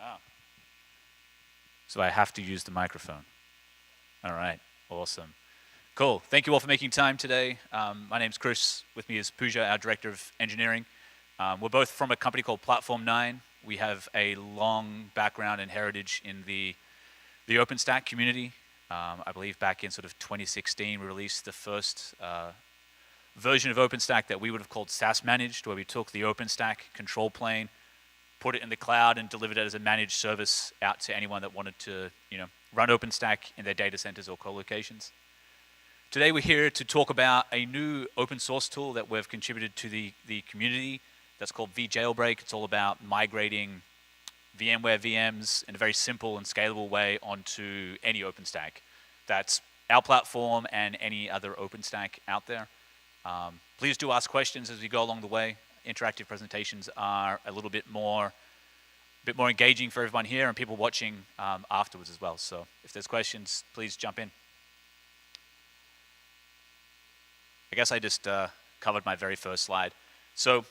Ah. So I have to use the microphone. All right, awesome. Cool, thank you all for making time today. My name's Chris, with me is Pooja, our Director of Engineering. We're both from a company called Platform 9. We have a long background and heritage in the OpenStack community. I believe back in sort of 2016, we released the first version of OpenStack that we would have called SaaS managed, where we took the OpenStack control plane, put it in the cloud, and delivered it as a managed service out to anyone that wanted to, run OpenStack in their data centers or co-locations. Today we're here to talk about a new open source tool that we've contributed to the community that's called vJailbreak. It's all about migrating VMware VMs in a very simple and scalable way onto any OpenStack. That's our platform and any other OpenStack out there. Please do ask questions as we go along the way. Interactive presentations are a little bit more engaging for everyone here and people watching afterwards as well. So if there's questions, please jump in. I guess I just covered my very first slide. So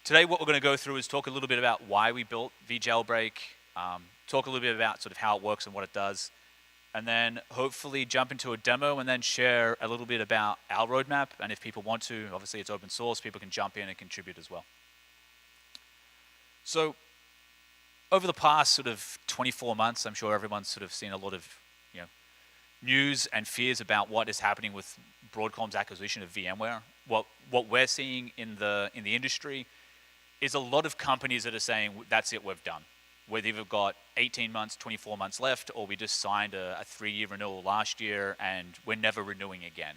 today what we're going to go through is talk a little bit about why we built vJailbreak, talk a little bit about sort of how it works and what it does, and then hopefully jump into a demo and then share a little bit about our roadmap. And if people want to, obviously it's open source, people can jump in and contribute as well. So over the past sort of 24 months, I'm sure everyone's sort of seen a lot of news and fears about what is happening with Broadcom's acquisition of VMware. What we're seeing in the industry is a lot of companies that are saying, that's it, we've done. We've either got 18 months, 24 months left, or we just signed a 3-year renewal last year and we're never renewing again.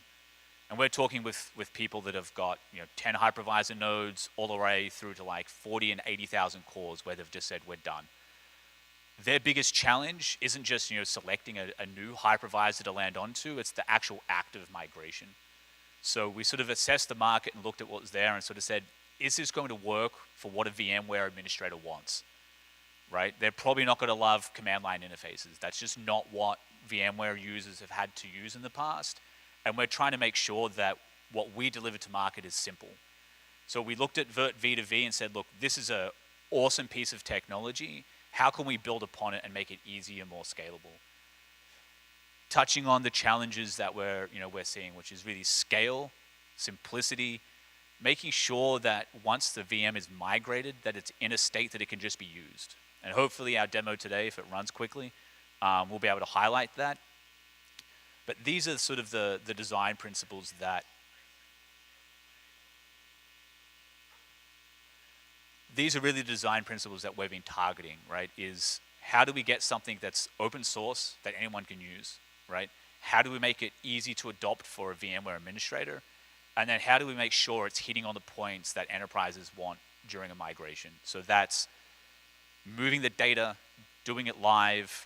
And we're talking with people that have got 10 hypervisor nodes all the way through to like 40 and 80,000 cores where they've just said, we're done. Their biggest challenge isn't just selecting a new hypervisor to land onto, it's the actual act of migration. So we sort of assessed the market and looked at what was there and sort of said, is this going to work for what a VMware administrator wants? Right? They're probably not going to love command line interfaces. That's just not what VMware users have had to use in the past. And we're trying to make sure that what we deliver to market is simple. So we looked at Virt V2V and said, look, this is an awesome piece of technology. How can we build upon it and make it easier and more scalable? Touching on the challenges that we're seeing, which is really scale, simplicity, making sure that once the VM is migrated, that it's in a state that it can just be used. And hopefully our demo today, if it runs quickly, we'll be able to highlight that. But these are sort of the design principles that these are really the design principles that we've been targeting, right? Is how do we get something that's open source that anyone can use, right? How do we make it easy to adopt for a VMware administrator? And then how do we make sure it's hitting on the points that enterprises want during a migration? So that's moving the data, doing it live,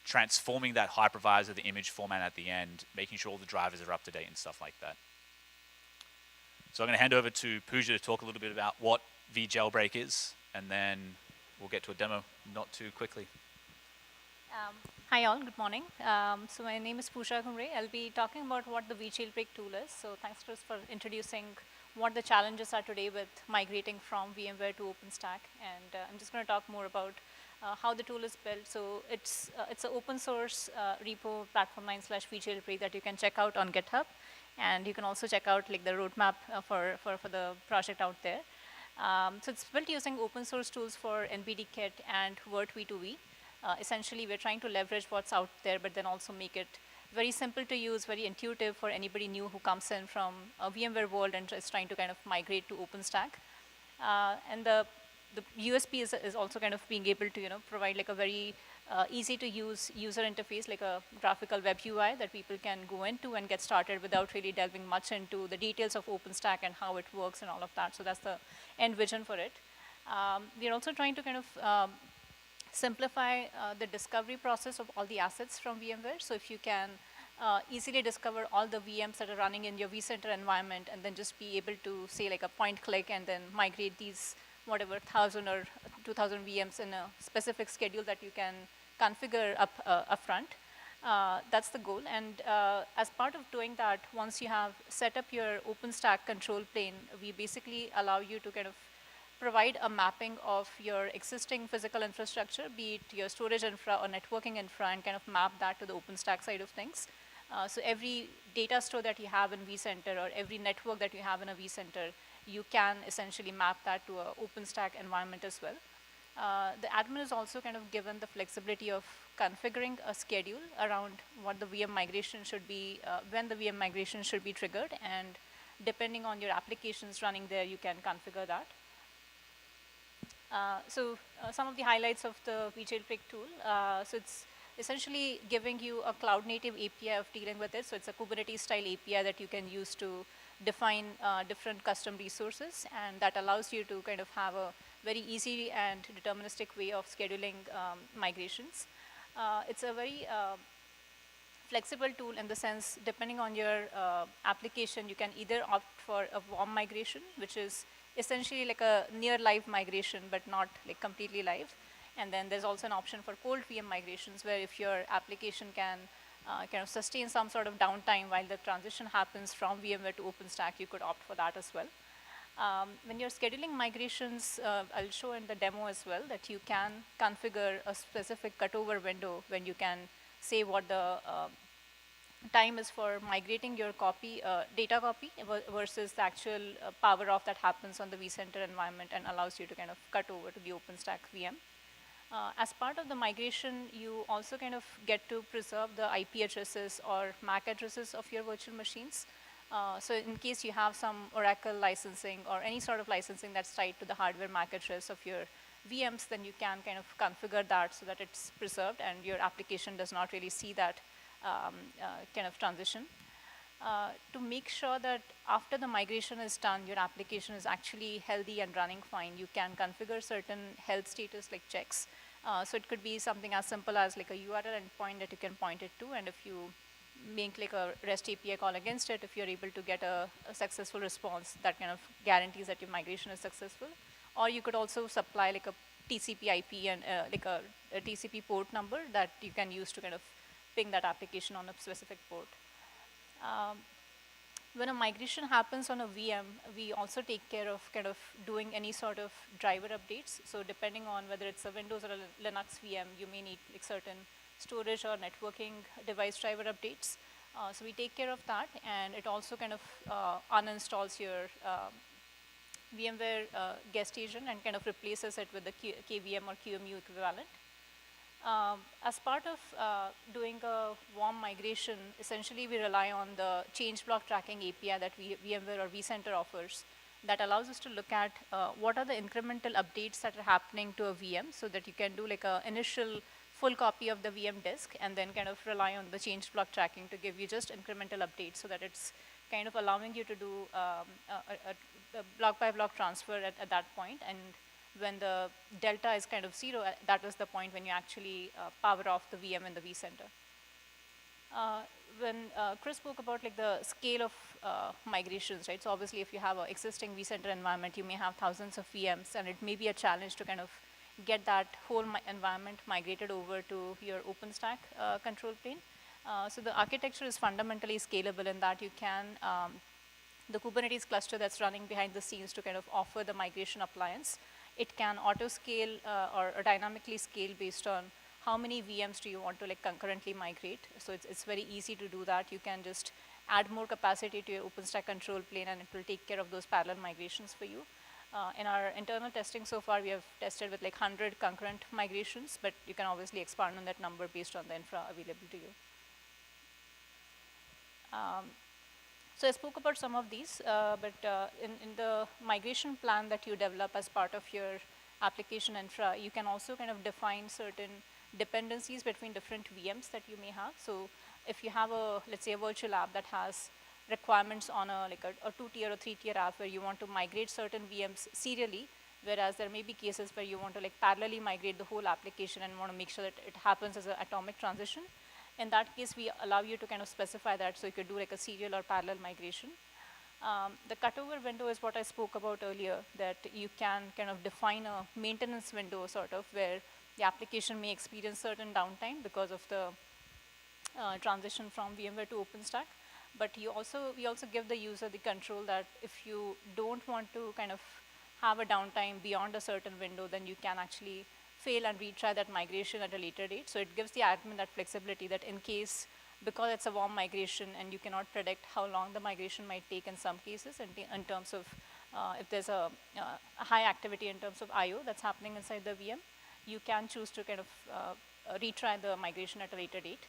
transforming that hypervisor, the image format at the end, making sure all the drivers are up to date and stuff like that. So I'm going to hand over to Pooja to talk a little bit about what vJailbreak is, and then we'll get to a demo not too quickly. Hi all, good morning. So my name is Pooja Kumre. I'll be talking about what the vJailbreak tool is. So thanks Chris for introducing what the challenges are today with migrating from VMware to OpenStack. And I'm just going to talk more about how the tool is built. So it's an open source repo, platform 9/vJailbreak that you can check out on GitHub. And you can also check out like the roadmap for the project out there. So it's built using open source tools for NBDKit and Virt V2V. Essentially, we're trying to leverage what's out there, but then also make it very simple to use, very intuitive for anybody new who comes in from a VMware world and is trying to kind of migrate to OpenStack. And the USP is also kind of being able to provide like a very easy to use user interface, like a graphical web UI that people can go into and get started without really delving much into the details of OpenStack and how it works and all of that. So that's the end vision for it. We're also trying to kind of simplify the discovery process of all the assets from VMware. So if you can easily discover all the VMs that are running in your vCenter environment and then just be able to say like a point click and then migrate these whatever 1,000 or 2,000 VMs in a specific schedule that you can configure upfront. That's the goal. And as part of doing that, once you have set up your OpenStack control plane, we basically allow you to kind of provide a mapping of your existing physical infrastructure, be it your storage infra or networking infra, and kind of map that to the OpenStack side of things. So every data store that you have in vCenter or every network that you have in a vCenter, you can essentially map that to an OpenStack environment as well. The admin is also kind of given the flexibility of configuring a schedule around what the VM migration should be, when the VM migration should be triggered, and depending on your applications running there, you can configure that. Some of the highlights of the vJailbreak tool. So it's essentially giving you a cloud-native API of dealing with it. So it's a Kubernetes-style API that you can use to define different custom resources, and that allows you to kind of have a very easy and deterministic way of scheduling migrations. It's a very flexible tool in the sense, depending on your application, you can either opt for a warm migration, which is essentially like a near live migration, but not like completely live. And then there's also an option for cold VM migrations, where if your application can kind of sustain some sort of downtime while the transition happens from VMware to OpenStack, you could opt for that as well. When you're scheduling migrations, I'll show in the demo as well that you can configure a specific cutover window when you can say what the time is for migrating your copy, data copy versus the actual power off that happens on the vCenter environment, and allows you to kind of cut over to the OpenStack VM. As part of the migration, you also kind of get to preserve the IP addresses or MAC addresses of your virtual machines. So in case you have some Oracle licensing or any sort of licensing that's tied to the hardware MAC address of your VMs, then you can kind of configure that so that it's preserved and your application does not really see that kind of transition. To make sure that after the migration is done, your application is actually healthy and running fine, you can configure certain health status like checks. So it could be something as simple as like a URL endpoint that you can point it to, and if you make like a REST API call against it, if you're able to get a successful response, that kind of guarantees that your migration is successful. Or you could also supply like a TCP IP and like a TCP port number that you can use to kind of ping that application on a specific port. When a migration happens on a VM, we also take care of kind of doing any sort of driver updates. So depending on whether it's a Windows or a Linux VM, you may need like certain storage or networking device driver updates. So we take care of that, and it also kind of uninstalls your VMware guest agent and kind of replaces it with the KVM or QEMU equivalent. As part of doing a warm migration, essentially we rely on the change block tracking API that VMware or vCenter offers, that allows us to look at what are the incremental updates that are happening to a VM, so that you can do like an initial full copy of the VM disk and then kind of rely on the change block tracking to give you just incremental updates, so that it's kind of allowing you to do a block by block transfer at that point. And when the delta is kind of 0, that is the point when you actually power off the VM in the vCenter. When Chris spoke about like the scale of migrations, right? So obviously if you have an existing vCenter environment, you may have thousands of VMs, and it may be a challenge to kind of get that whole environment migrated over to your OpenStack control plane. So the architecture is fundamentally scalable in that you can, the Kubernetes cluster that's running behind the scenes to kind of offer the migration appliance, it can auto-scale or dynamically scale based on how many VMs do you want to like concurrently migrate. So it's very easy to do that. You can just add more capacity to your OpenStack control plane, and it will take care of those parallel migrations for you. In our internal testing so far, we have tested with like 100 concurrent migrations, but you can obviously expand on that number based on the infra available to you. So I spoke about some of these, but in the migration plan that you develop as part of your application infra, you can also kind of define certain dependencies between different VMs that you may have. So if you have a, let's say, a virtual app that has requirements on a 2-tier or 3-tier app where you want to migrate certain VMs serially, whereas there may be cases where you want to like parallelly migrate the whole application and want to make sure that it happens as an atomic transition. In that case, we allow you to kind of specify that, so you could do like a serial or parallel migration. The cutover window is what I spoke about earlier, that you can kind of define a maintenance window sort of where the application may experience certain downtime because of the transition from VMware to OpenStack. But we also give the user the control that if you don't want to kind of have a downtime beyond a certain window, then you can actually fail and retry that migration at a later date. So it gives the admin that flexibility that in case, because it's a warm migration and you cannot predict how long the migration might take in some cases in terms of if there's a high activity in terms of I/O that's happening inside the VM, you can choose to kind of retry the migration at a later date.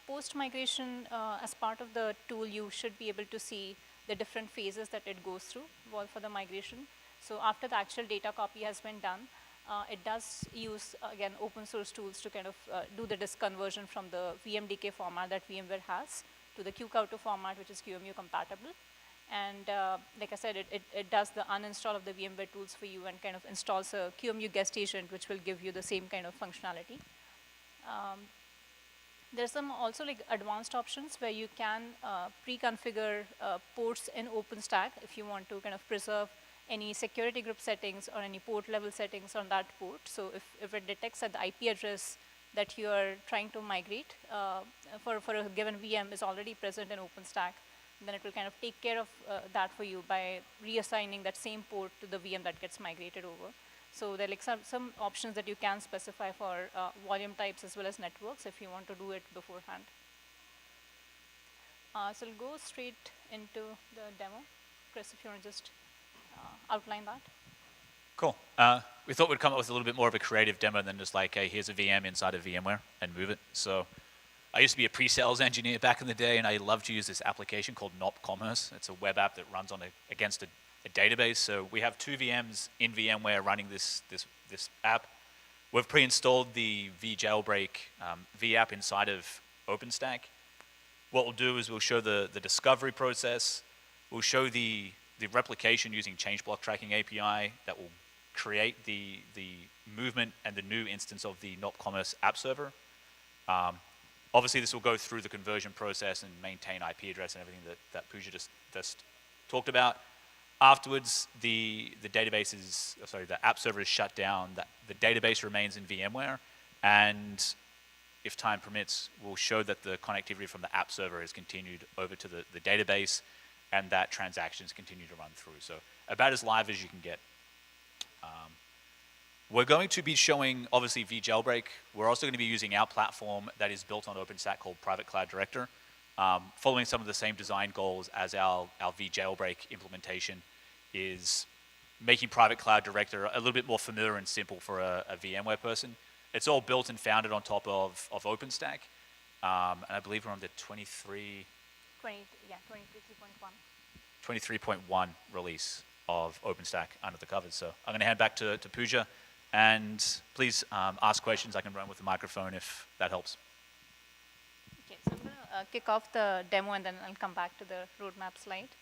Post-migration, as part of the tool, you should be able to see the different phases that it goes through for the migration. So after the actual data copy has been done, it does use, again, open source tools to kind of do the disk conversion from the VMDK format that VMware has to the QCOW2 format, which is QEMU compatible. And like I said, it does the uninstall of the VMware tools for you and kind of installs a QEMU guest agent, which will give you the same kind of functionality. There's some also like advanced options where you can pre-configure ports in OpenStack if you want to kind of preserve any security group settings or any port level settings on that port. So if it detects that the IP address that you are trying to migrate for a given VM is already present in OpenStack, then it will kind of take care of that for you by reassigning that same port to the VM that gets migrated over. So there are like some options that you can specify for volume types as well as networks if you want to do it beforehand. So we'll go straight into the demo. Chris, if you want to just outline that. Cool. We thought we'd come up with a little bit more of a creative demo than just like, hey, here's a VM inside of VMware and move it. So I used to be a pre-sales engineer back in the day, and I loved to use this application called NOP Commerce. It's a web app that runs on against a database. So we have 2 VMs in VMware running this app. We've pre-installed the vJailbreak vApp inside of OpenStack. What we'll do is we'll show the discovery process. We'll show the replication using change block tracking API that will create the movement and the new instance of the NOP Commerce app server. Obviously, this will go through the conversion process and maintain IP address and everything that Pooja just talked about. Afterwards, the app server is shut down. The database remains in VMware, and if time permits, we'll show that the connectivity from the app server has continued over to the database, and that transactions continue to run through. So about as live as you can get. We're going to be showing, obviously, vJailbreak. We're also going to be using our platform that is built on OpenStack called Private Cloud Director, following some of the same design goals as our vJailbreak implementation is making Private Cloud Director a little bit more familiar and simple for a VMware person. It's all built and founded on top of OpenStack, and I believe we're on the 23.1 release of OpenStack under the covers. So I'm going to hand back to Pooja, and please ask questions. I can run with the microphone if that helps. Okay, so I'm going to kick off the demo, and then I'll come back to the roadmap slide.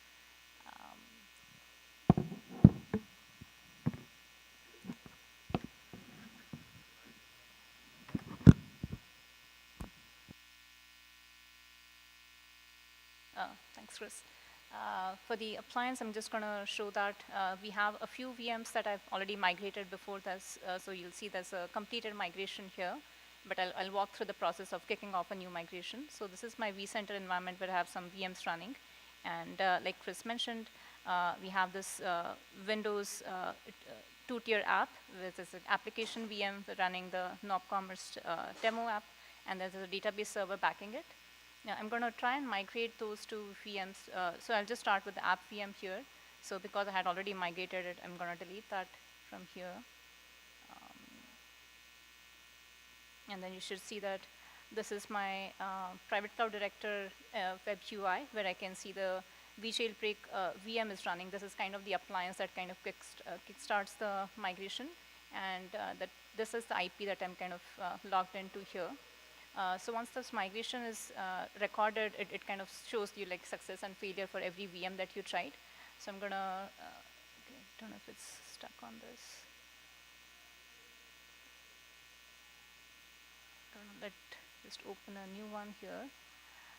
Thanks, Chris. For the appliance, I'm just going to show that we have a few VMs that I've already migrated before this. So you'll see there's a completed migration here, but I'll walk through the process of kicking off a new migration. So this is my vCenter environment where I have some VMs running. And like Chris mentioned, we have this Windows 2-tier app with this application VM running the NOP Commerce demo app, and there's a database server backing it. Now I'm going to try and migrate those 2 VMs. So I'll just start with the app VM here. So because I had already migrated it, I'm going to delete that from here. And then you should see that this is my Private Cloud Director web UI, where I can see the vJailbreak VM is running. This is kind of the appliance that kind of kickstarts the migration. And this is the IP that I'm kind of logged into here. So once this migration is recorded, it kind of shows you like success and failure for every VM that you tried. So I'm going to, I don't know if it's stuck on this. Let's just open a new one here.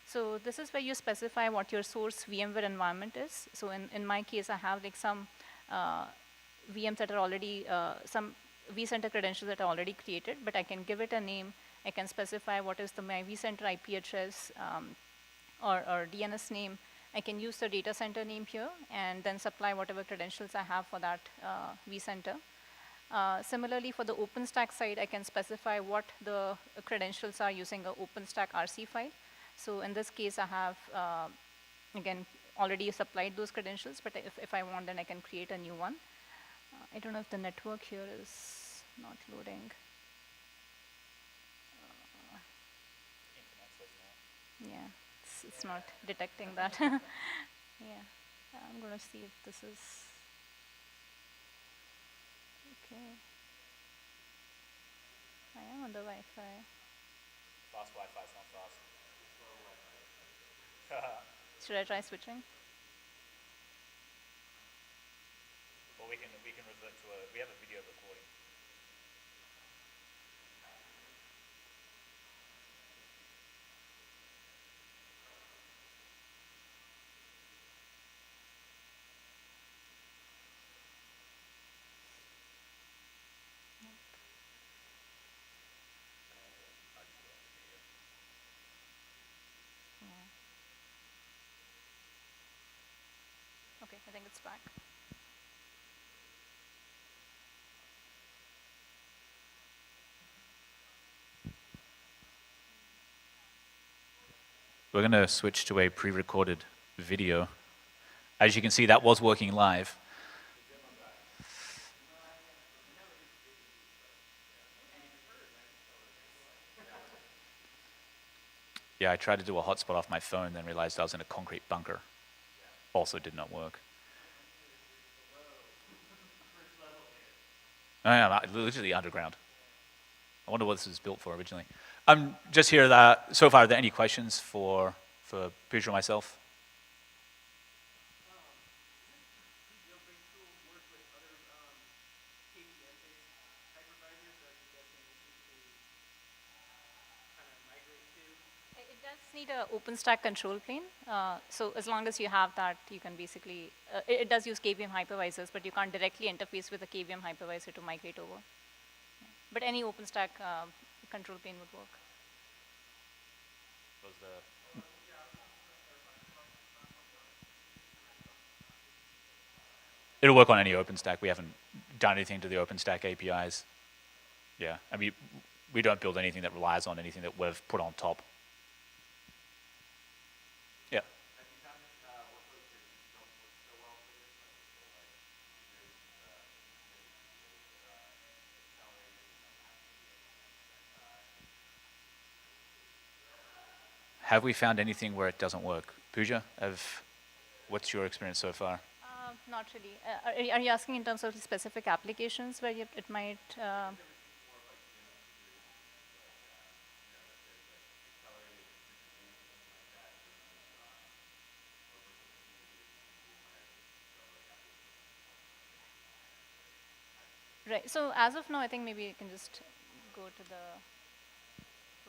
So this is where you specify what your source VMware environment is. So in my case, I have like some VMs that are already, some vCenter credentials that are already created, but I can give it a name. I can specify what is my vCenter IP address or DNS name, I can use the data center name here and then supply whatever credentials I have for that vCenter. Similarly, for the OpenStack side, I can specify what the credentials are using an OpenStack RC file. So in this case, I have, again, already supplied those credentials, but if I want, then I can create a new one. I don't know if the network here is not loading. Yeah, it's not detecting that. Yeah, I'm going to see if this is okay. I am on the Wi-Fi. Fast Wi-Fi is not fast. Should I try switching? Or we can revert to we have a video recording. Okay, I think it's back. We're going to switch to a pre-recorded video. As you can see, that was working live. Yeah, I tried to do a hotspot off my phone, then realized I was in a concrete bunker. Also did not work. Oh, yeah, literally underground. I wonder what this was built for originally. I'm just here that, so far, are there any questions for Pooja or myself? VJailbreak tool work with other KVM-based hypervisors that you guys may need to kind of migrate to? It does need an OpenStack control plane. So as long as you have that, you can basically, it does use KVM hypervisors, but you can't directly interface with a KVM hypervisor to migrate over. Yeah. But any OpenStack control plane would work. It'll work on any OpenStack. We haven't done anything to the OpenStack APIs. Yeah, I mean, we don't build anything that relies on anything that we've put on top. Yeah. Have you found workloads that don't work so well for this? Like, Have we found anything where it doesn't work? Pooja, what's your experience so far? Not really. Are you asking in terms of specific applications where it might? Right. So as of now, I think maybe you can just go to the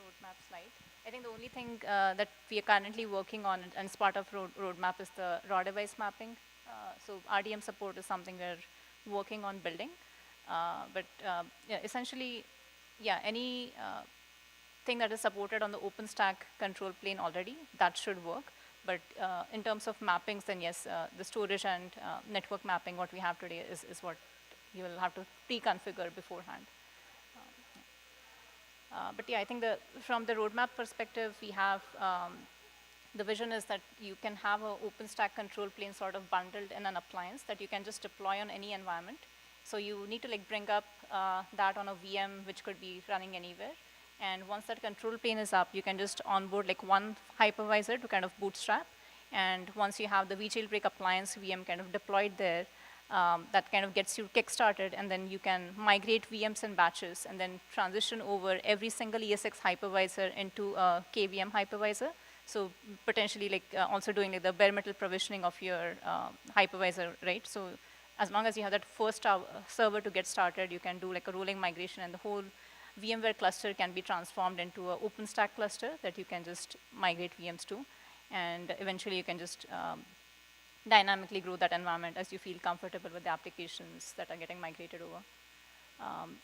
roadmap slide. I think the only thing that we are currently working on, and as part of roadmap, is the raw device mapping. So RDM support is something we're working on building. Yeah, essentially, yeah, any thing that is supported on the OpenStack control plane already, that should work. But in terms of mappings, then yes, the storage and network mapping, what we have today is what you will have to pre-configure beforehand. But yeah, I think from the roadmap perspective, we have the vision is that you can have an OpenStack control plane sort of bundled in an appliance that you can just deploy on any environment. So you need to like bring up that on a VM, which could be running anywhere. And once that control plane is up, you can just onboard like one hypervisor to kind of bootstrap. And once you have the vJailbreak appliance VM kind of deployed there, that kind of gets you kick-started, and then you can migrate VMs in batches and then transition over every single ESX hypervisor into a KVM hypervisor. So potentially like also doing like the bare metal provisioning of your hypervisor, right? So as long as you have that first server to get started, you can do like a rolling migration, and the whole VMware cluster can be transformed into an OpenStack cluster that you can just migrate VMs to. And eventually you can just dynamically grow that environment as you feel comfortable with the applications that are getting migrated over.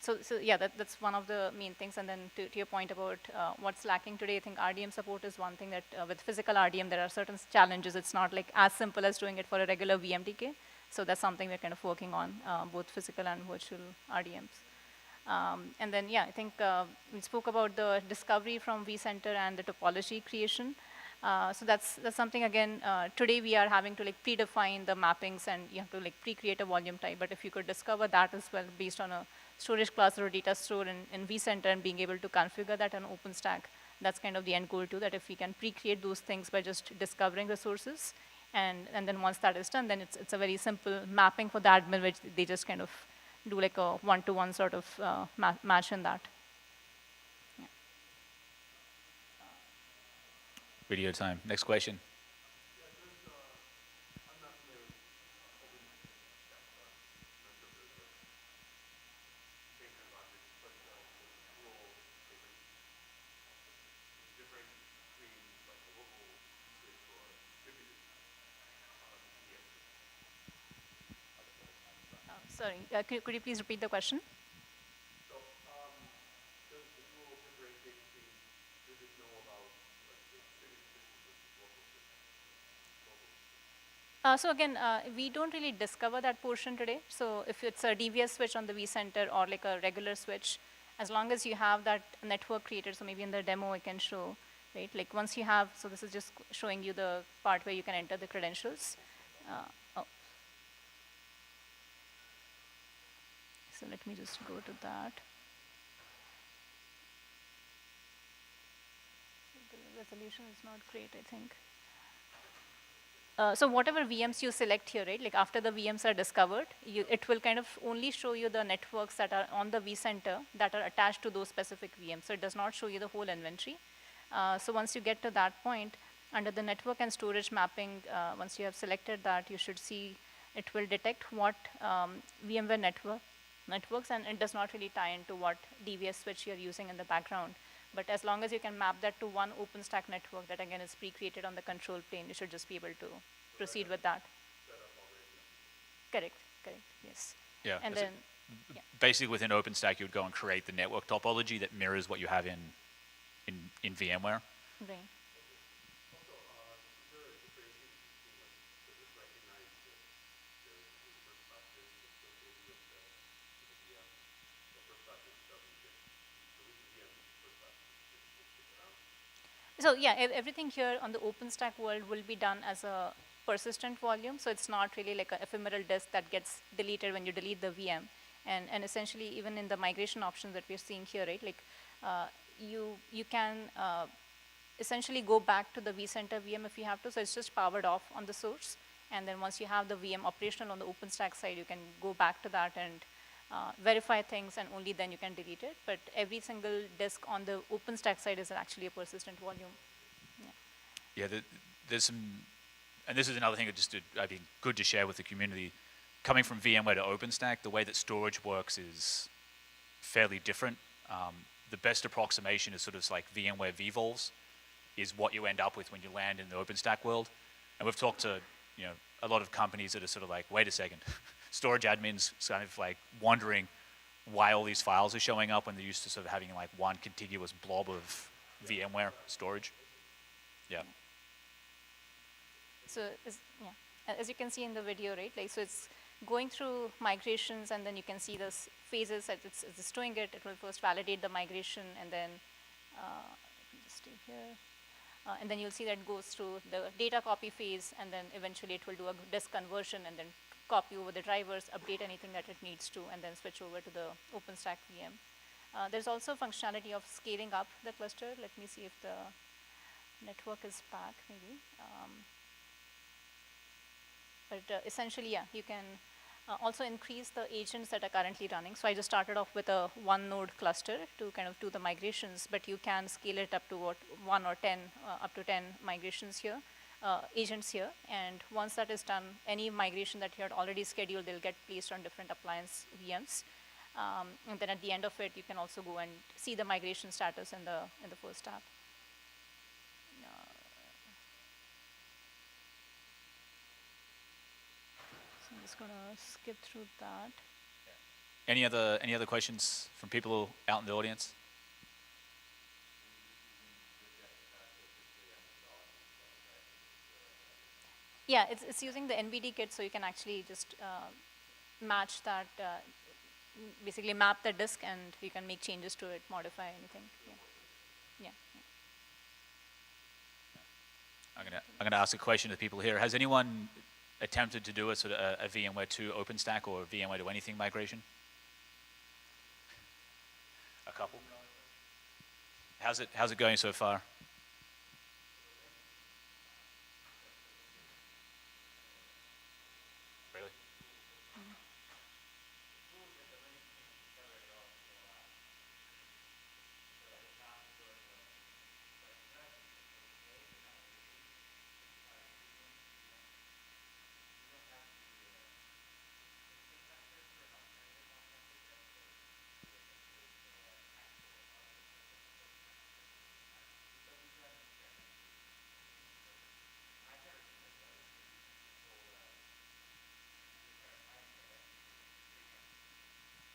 So yeah, that's one of the main things. And then to your point about what's lacking today, I think RDM support is one thing that with physical RDM, there are certain challenges. It's not like as simple as doing it for a regular VMDK. So that's something we're kind of working on, both physical and virtual RDMs. And then, yeah, I think we spoke about the discovery from vCenter and the topology creation. So that's something, again, today we are having to like predefine the mappings and you have to like pre-create a volume type. But if you could discover that as well based on a storage cluster or data store in vCenter and being able to configure that on OpenStack, that's kind of the end goal too, that if we can pre-create those things by just discovering resources, and then once that is done, then it's a very simple mapping for the admin, which they just kind of do like a one-to-one sort of match in that. Yeah. Video time. Next question. Sorry, could you please repeat the question? So again, we don't really discover that portion today. So if it's a DVS switch on the vCenter or like a regular switch, as long as you have that network created, so maybe in the demo I can show, right? Like once you have, so this is just showing you the part where you can enter the credentials. Oh. So let me just go to that. The resolution is not great, I think. So whatever VMs you select here, right, like after the VMs are discovered, it will kind of only show you the networks that are on the vCenter that are attached to those specific VMs. So it does not show you the whole inventory. So once you get to that point, under the network and storage mapping, once you have selected that, you should see it will detect what VMware networks, and it does not really tie into what DVS switch you're using in the background. But as long as you can map that to one OpenStack network that again is pre-created on the control plane, you should just be able to proceed with that. Correct, yes. Yeah. And then, yeah. Basically within OpenStack, you would go and create the network topology that mirrors what you have in VMware. Right. So yeah, everything here on the OpenStack world will be done as a persistent volume. So it's not really like an ephemeral disk that gets deleted when you delete the VM. And essentially, even in the migration options that we're seeing here, right, like you can essentially go back to the vCenter VM if you have to. So it's just powered off on the source. And then once you have the VM operational on the OpenStack side, you can go back to that and verify things, and only then you can delete it. But every single disk on the OpenStack side is actually a persistent volume. Yeah, there's some, and this is another thing that I'd be good to share with the community. Coming from VMware to OpenStack, the way that storage works is fairly different. The best approximation is sort of like VMware vVols is what you end up with when you land in the OpenStack world. And we've talked to a lot of companies that are sort of like, wait a second, storage admins kind of like wondering why all these files are showing up when they're used to sort of having like one contiguous blob of VMware storage. Yeah. So as you can see in the video, right, like so it's going through migrations, and then you can see the phases that it's doing it. It will first validate the migration, and then let me just stay here. And then you'll see that it goes through the data copy phase, and then eventually it will do a disk conversion, and then copy over the drivers, update anything that it needs to, and then switch over to the OpenStack VM. There's also functionality of scaling up the cluster. Let me see if the network is back, maybe. But essentially, yeah, you can also increase the agents that are currently running. So I just started off with a one node cluster to kind of do the migrations, but you can scale it up to what 1 or 10, up to 10 migrations here, agents here. And once that is done, any migration that you had already scheduled, they'll get placed on different appliance VMs. And then at the end of it, you can also go and see the migration status in the first tab. So I'm just going to skip through that. Any other questions from people out in the audience? Yeah, it's using the NBD kit, so you can actually just match that, basically map the disk, and you can make changes to it, modify anything. Yeah. Yeah. I'm gonna ask a question to the people here. Has anyone attempted to do a sort of a VMware to OpenStack or a VMware to anything migration? A couple. How's it going so far? Really?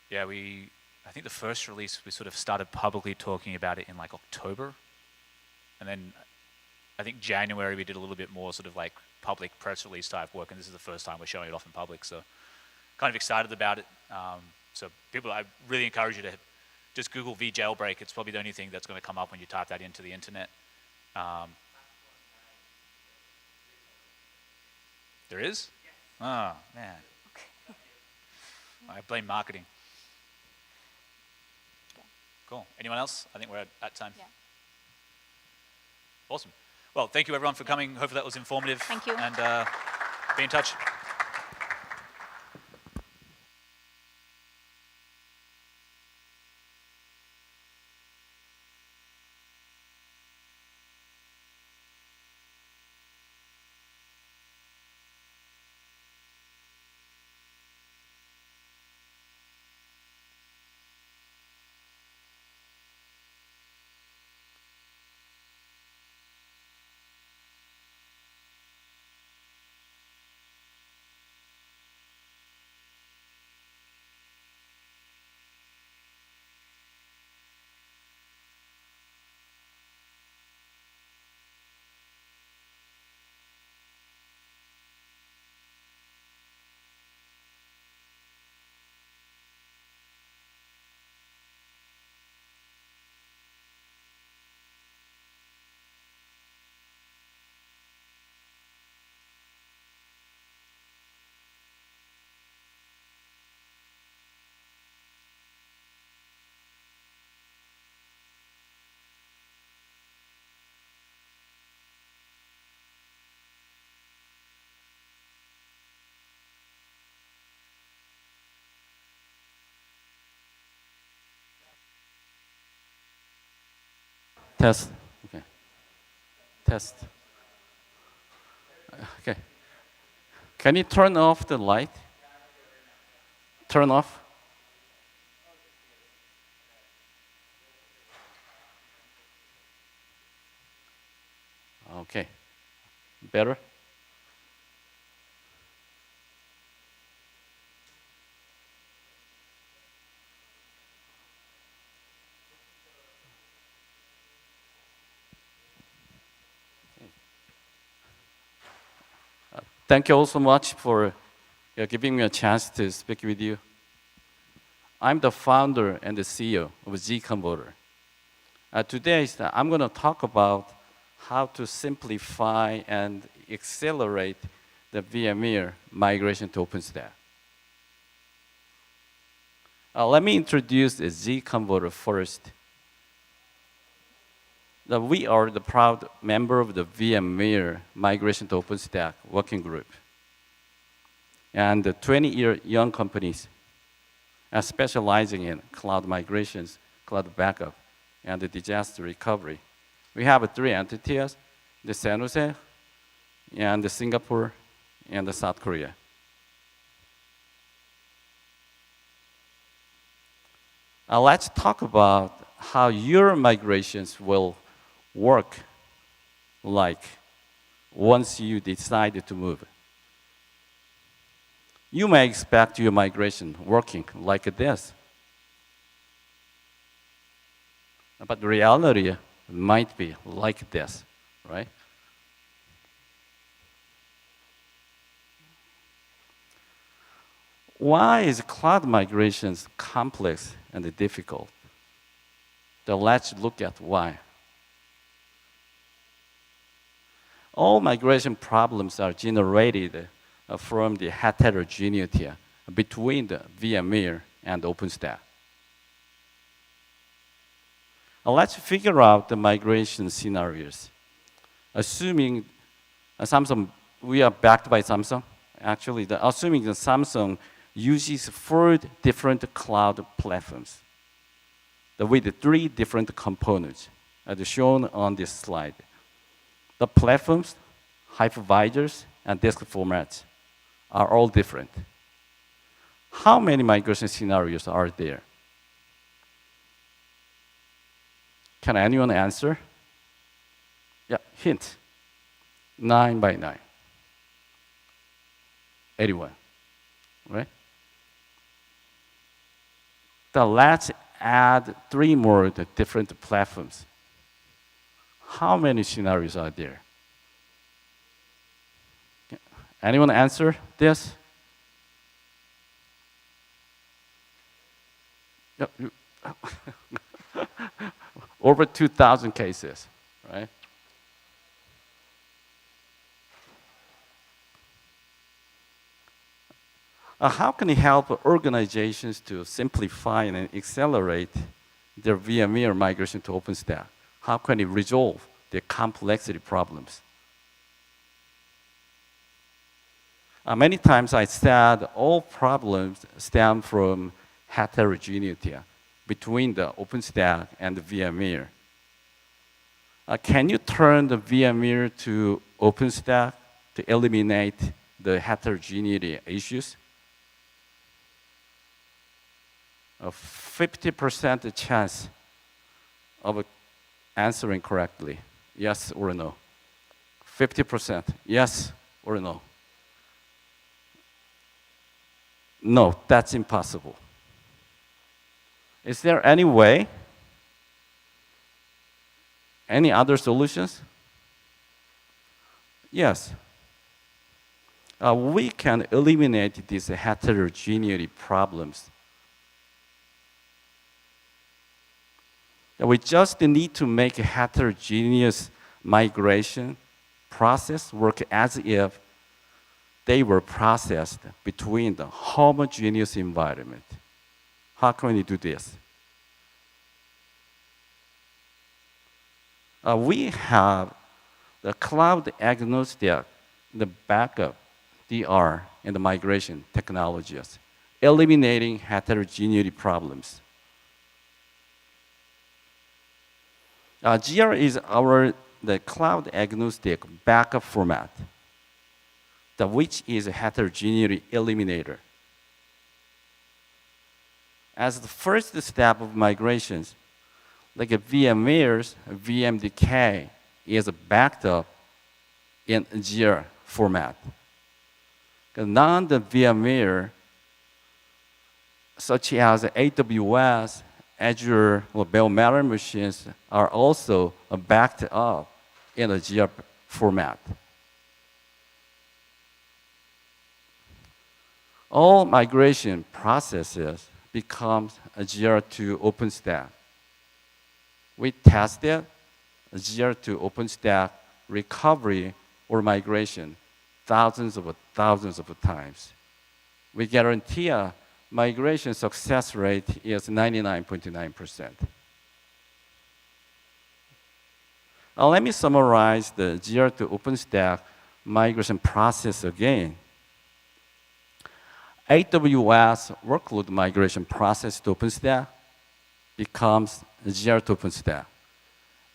Yeah, I think the first release, we sort of started publicly talking about it in like October. And then I think January we did a little bit more sort of like public press release type work, and this is the first time we're showing it off in public, so kind of excited about it. So people, I really encourage you to just Google vJailbreak. It's probably the only thing that's going to come up when you type that into the internet. There is? Oh, man. I blame marketing. Cool. Anyone else? I think we're at time. Yeah. Awesome. Well, thank you everyone for coming. Hopefully that was informative. Thank you. And be in touch. Test. Okay. Test. Okay. Can you turn off the light? Turn off. Okay. Better? Thank you all so much for giving me a chance to speak with you. I'm the founder and the CEO of zConverter. Today, I'm going to talk about how to simplify and accelerate the VMware migration to OpenStack. Let me introduce the zConverter first. We are the proud member of the VMware Migration to OpenStack working group. And the 20-year young companies are specializing in cloud migrations, cloud backup, and the disaster recovery. We have 3 entities, the San Jose, and the Singapore, and the South Korea. Let's talk about how your migrations will work like once you decide to move. You may expect your migration working like this. But the reality might be like this, right? Why is cloud migrations complex and difficult? So let's look at why. All migration problems are generated from the heterogeneity between the VMware and OpenStack. Let's figure out the migration scenarios. Assuming Samsung, we are backed by Samsung. Actually, assuming that Samsung uses 4 different cloud platforms with 3 different components, as shown on this slide. The platforms, hypervisors, and disk formats are all different. How many migration scenarios are there? Can anyone answer? Yeah, hint. 9 by 9. 81, right? Now let's add 3 more different platforms. How many scenarios are there? Anyone answer this? Yep. Over 2,000 cases, right? How can you help organizations to simplify and accelerate their VMware migration to OpenStack? How can you resolve the complexity problems? Many times I said all problems stem from heterogeneity between the OpenStack and the VMware. Can you turn the VMware to OpenStack to eliminate the heterogeneity issues? A 50% chance of answering correctly, yes or no. 50%, yes or no. No, that's impossible. Is there any way? Any other solutions? Yes. We can eliminate these heterogeneity problems. We just need to make a heterogeneous migration process work as if they were processed between the homogeneous environment. How can we do this? We have the cloud agnostic, the backup, DR, and the migration technologies, eliminating heterogeneity problems. GR is the cloud agnostic backup format, which is a heterogeneity eliminator. As the first step of migrations, like a VMware's VMDK is backed up in GR format. Non-VMware, such as AWS, Azure, or bare metal machines are also backed up in a GR format. All migration processes become a GR to OpenStack. We tested a GR to OpenStack recovery or migration thousands of times. We guarantee a migration success rate is 99.9%. Now let me summarize the GR to OpenStack migration process again. AWS workload migration process to OpenStack becomes GR to OpenStack.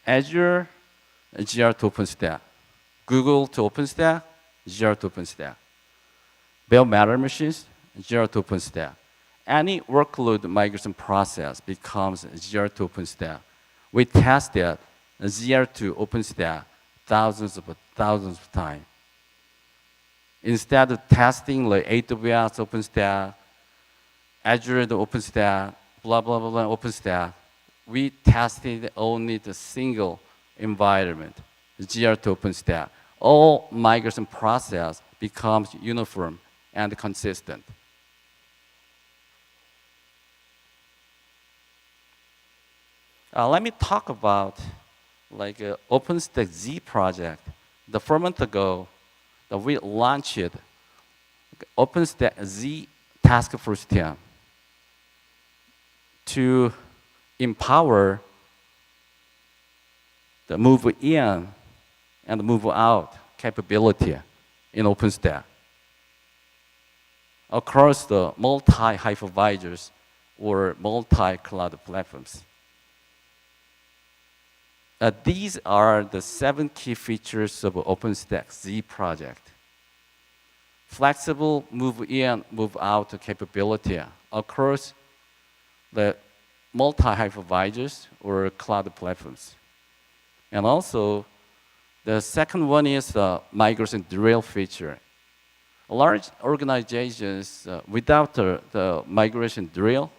Azure, GR to OpenStack. Google to OpenStack, GR to OpenStack. Bare metal machines, GR to OpenStack. Any workload migration process becomes GR to OpenStack. We tested GR to OpenStack thousands of times. Instead of testing like AWS OpenStack, Azure the OpenStack, blah, blah, blah, blah, OpenStack, we tested only the single environment, GR to OpenStack. All migration process becomes uniform and consistent. Let me talk about like OpenStack Z project. The 4 months ago, we launched OpenStack Z task force team to empower the move in and move out capability in OpenStack across the multi-hypervisors or multi-cloud platforms. These are the 7 key features of OpenStack Z project. Flexible move in, move out capability across the multi-hypervisors or cloud platforms. And also, the second one is the migration drill feature. Large organizations, without the migration drill,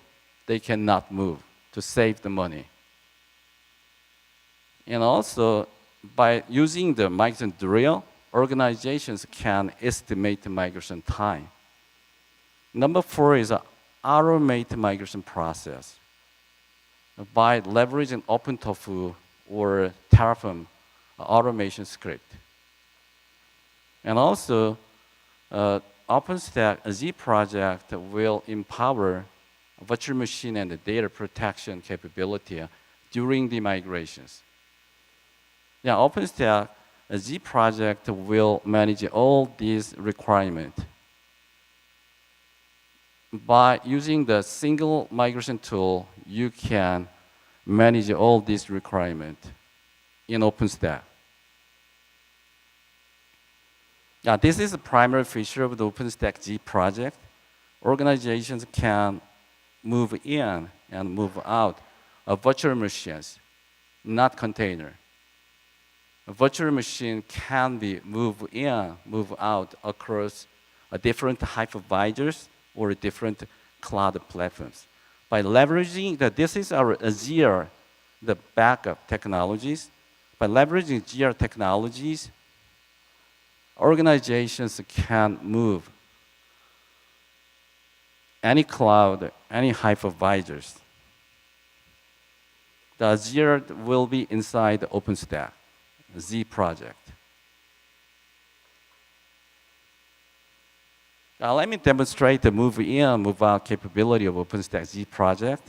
they cannot move to save the money. And also, by using the migration drill, organizations can estimate the migration time. Number 4 is automate migration process. By leveraging OpenTofu or Terraform automation script. And also, OpenStack Z project will empower virtual machine and the data protection capability during the migrations. Yeah, OpenStack Z project will manage all these requirements. By using the single migration tool, you can manage all these requirements in OpenStack. Now, this is the primary feature of the OpenStack Z project. Organizations can move in and move out of virtual machines, not container. A virtual machine can be moved in, move out across different hypervisors or different cloud platforms. By leveraging this is our Azure, the backup technologies. By leveraging Azure technologies, organizations can move any cloud, any hypervisors. The Azure will be inside the OpenStack Z project. Now let me demonstrate the move in, move out capability of OpenStack Z project.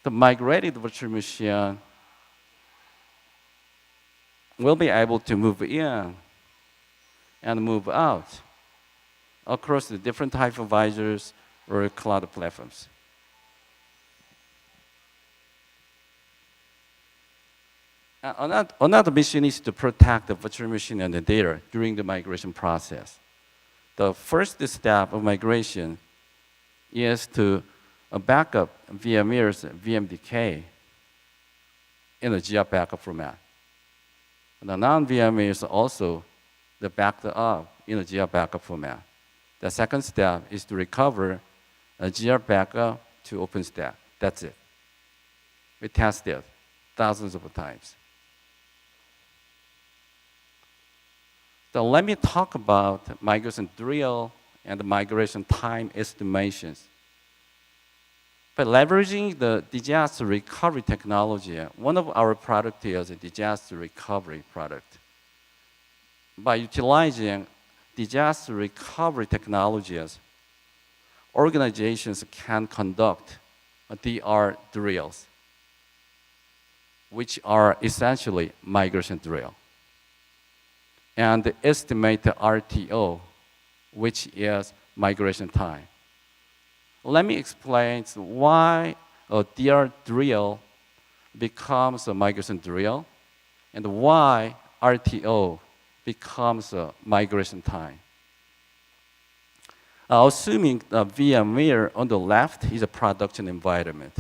The migrated virtual machine will be able to move in and move out across the different hypervisors or cloud platforms. Another mission is to protect the virtual machine and the data during the migration process. The first step of migration is to backup VMware's VMDK in a GR backup format. The non-VMware is also the backed up in a GR backup format. The second step is to recover a GR backup to OpenStack. That's it. We tested thousands of times. So let me talk about migration drill and the migration time estimations. By leveraging the disaster recovery technology, one of our products is a disaster recovery product. By utilizing disaster recovery technologies, organizations can conduct DR drills, which are essentially migration drill, and estimate the RTO, which is migration time. Let me explain why a DR drill becomes a migration drill and why RTO becomes a migration time. Assuming the VMware on the left is a production environment.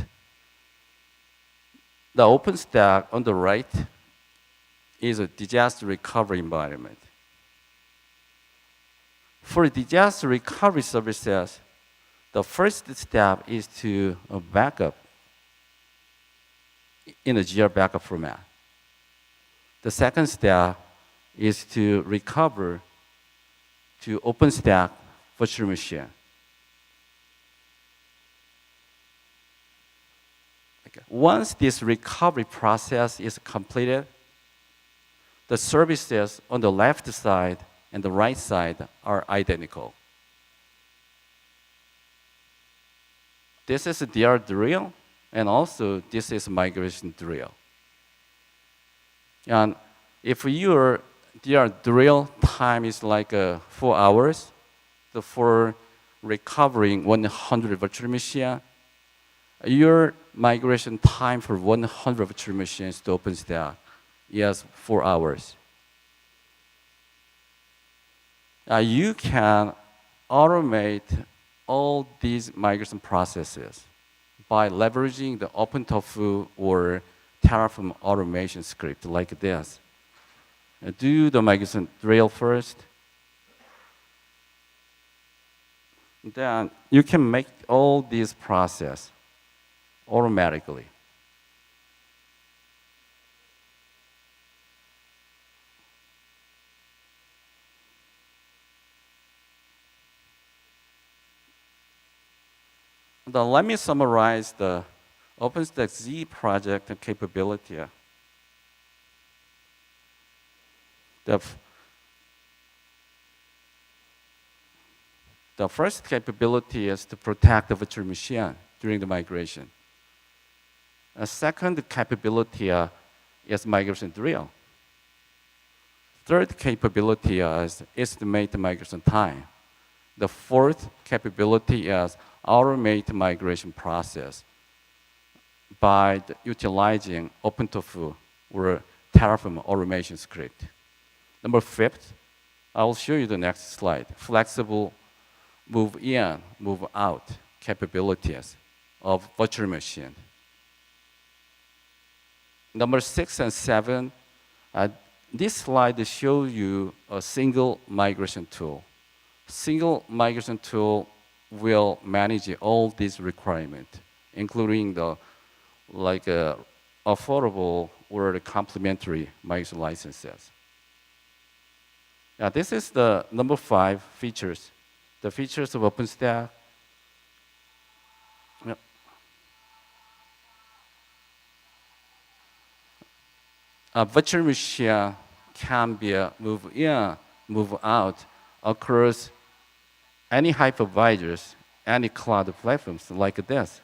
The OpenStack on the right is a disaster recovery environment. For disaster recovery services, the first step is to backup in a GR backup format. The second step is to recover to OpenStack virtual machine. Okay. Once this recovery process is completed, the services on the left side and the right side are identical. This is a DR drill, and also this is migration drill. And if your DR drill time is like 4 hours, so for recovering 100 virtual machines, your migration time for 100 virtual machines to OpenStack is 4 hours. You can automate all these migration processes by leveraging the OpenTofu or Terraform automation script like this. Do the migration drill first. Then you can make all these processes automatically. Then let me summarize the OpenStack Z project and capability. The first capability is to protect the virtual machine during the migration. A second capability is migration drill. Third capability is estimate the migration time. The fourth capability is automate the migration process by utilizing OpenTofu or Terraform automation script. Number 5, I will show you the next slide. Flexible move in, move out capabilities of virtual machine. Number 6 and 7, this slide shows you a single migration tool. Single migration tool will manage all these requirements, including the affordable or the complementary migration licenses. Now, this is the number 5 features. The features of OpenStack. Yep. A virtual machine can be move in, move out across any hypervisors, any cloud platforms like this.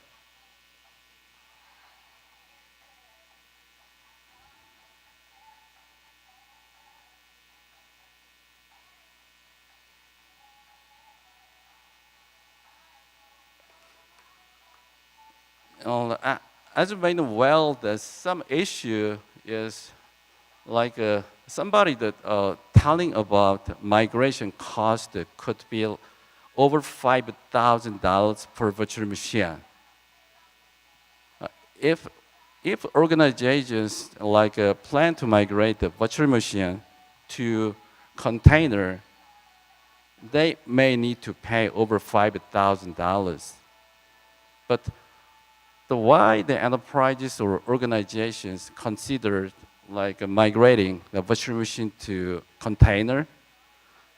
As you may know well, there's some issue is like somebody that telling about migration cost could be over $5,000 per virtual machine. If organizations plan to migrate the virtual machine to container, they may need to pay over $5,000. But why the enterprises or organizations consider migrating the virtual machine to container?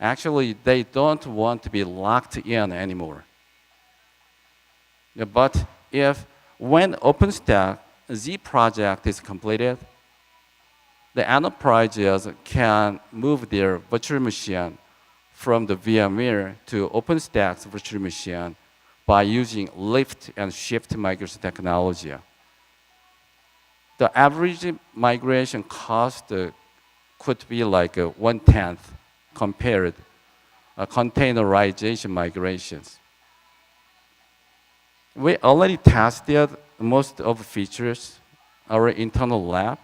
Actually, they don't want to be locked in anymore. But when OpenStack Z project is completed, the enterprises can move their virtual machine from the VMware to OpenStack's virtual machine by using lift and shift migration technology. The average migration cost could be like 1/10 compared containerization migrations. We already tested most of the features our internal lab.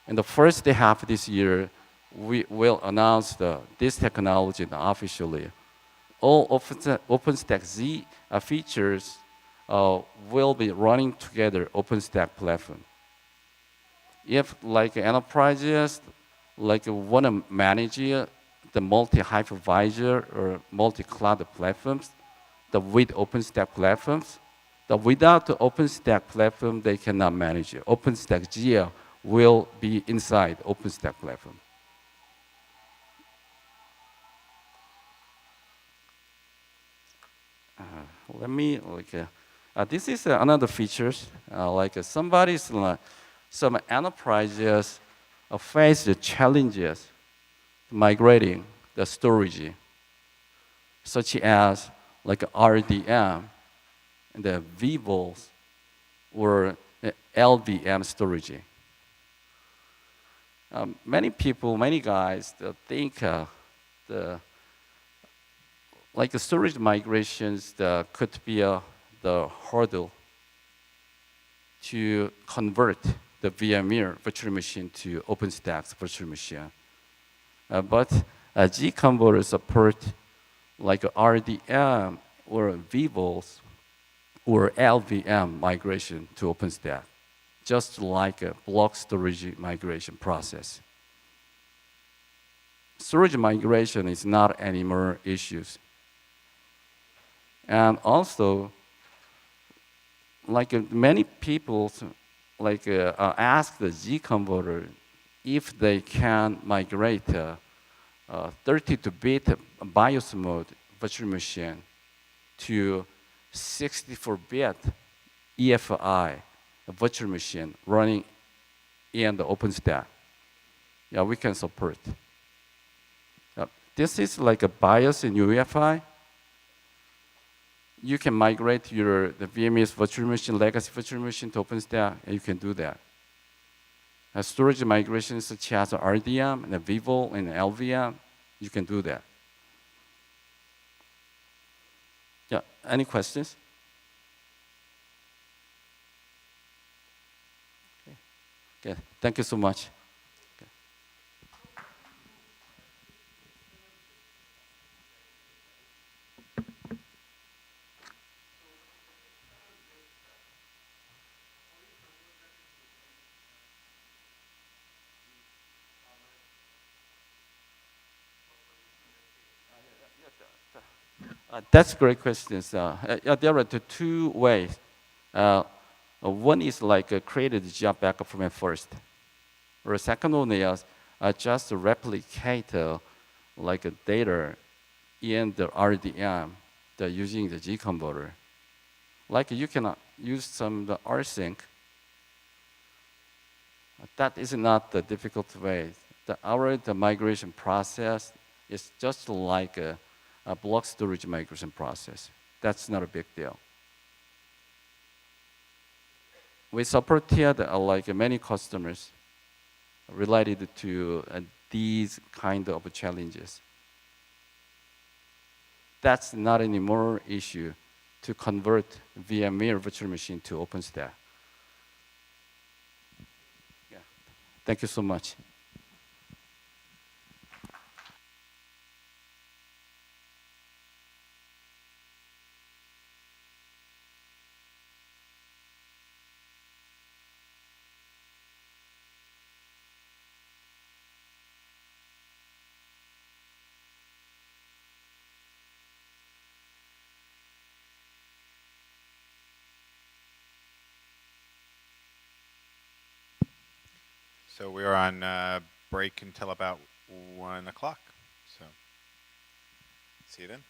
In the first half of this year, we will announce this technology officially. All OpenStack Z features will be running together OpenStack platform. if like enterprises like want to manage the multi-hypervisor or multi-cloud platforms, the with OpenStack platforms, the without the OpenStack platform, they cannot manage it. OpenStack GL will be inside OpenStack platform. Let me this is another features some enterprises face the challenges migrating the storage, such as like RDM, the VVols, or LVM storage. Many guys think the storage migrations could be the hurdle to convert the VMware virtual machine to OpenStack's virtual machine. But G-Converter support like RDM or VVols or LVM migration to OpenStack, just like a block storage migration process. Storage migration is not any more issues. And also, many people ask the G-Converter if they can migrate 32-bit BIOS mode virtual machine to 64-bit EFI virtual machine running in the OpenStack. Yeah, we can support. This is like a BIOS in UEFI. You can migrate the VMware's virtual machine, legacy virtual machine to OpenStack, and you can do that. Storage migrations such as RDM and VVol and LVM, you can do that. Yeah, any questions? Okay, thank you so much. That's a great question. There are two ways. One is create a job backup from at first. Or the second one is just replicate data in the RDM using the G-Converter. You can use some the rsync. That is not the difficult way. The migration process is just like a block storage migration process. That's not a big deal. We supported many customers related to these kind of challenges. That's not any more issue to convert VMware virtual machine to OpenStack. Yeah. Thank you so much. So we're on break until about 1 o'clock. So see you then.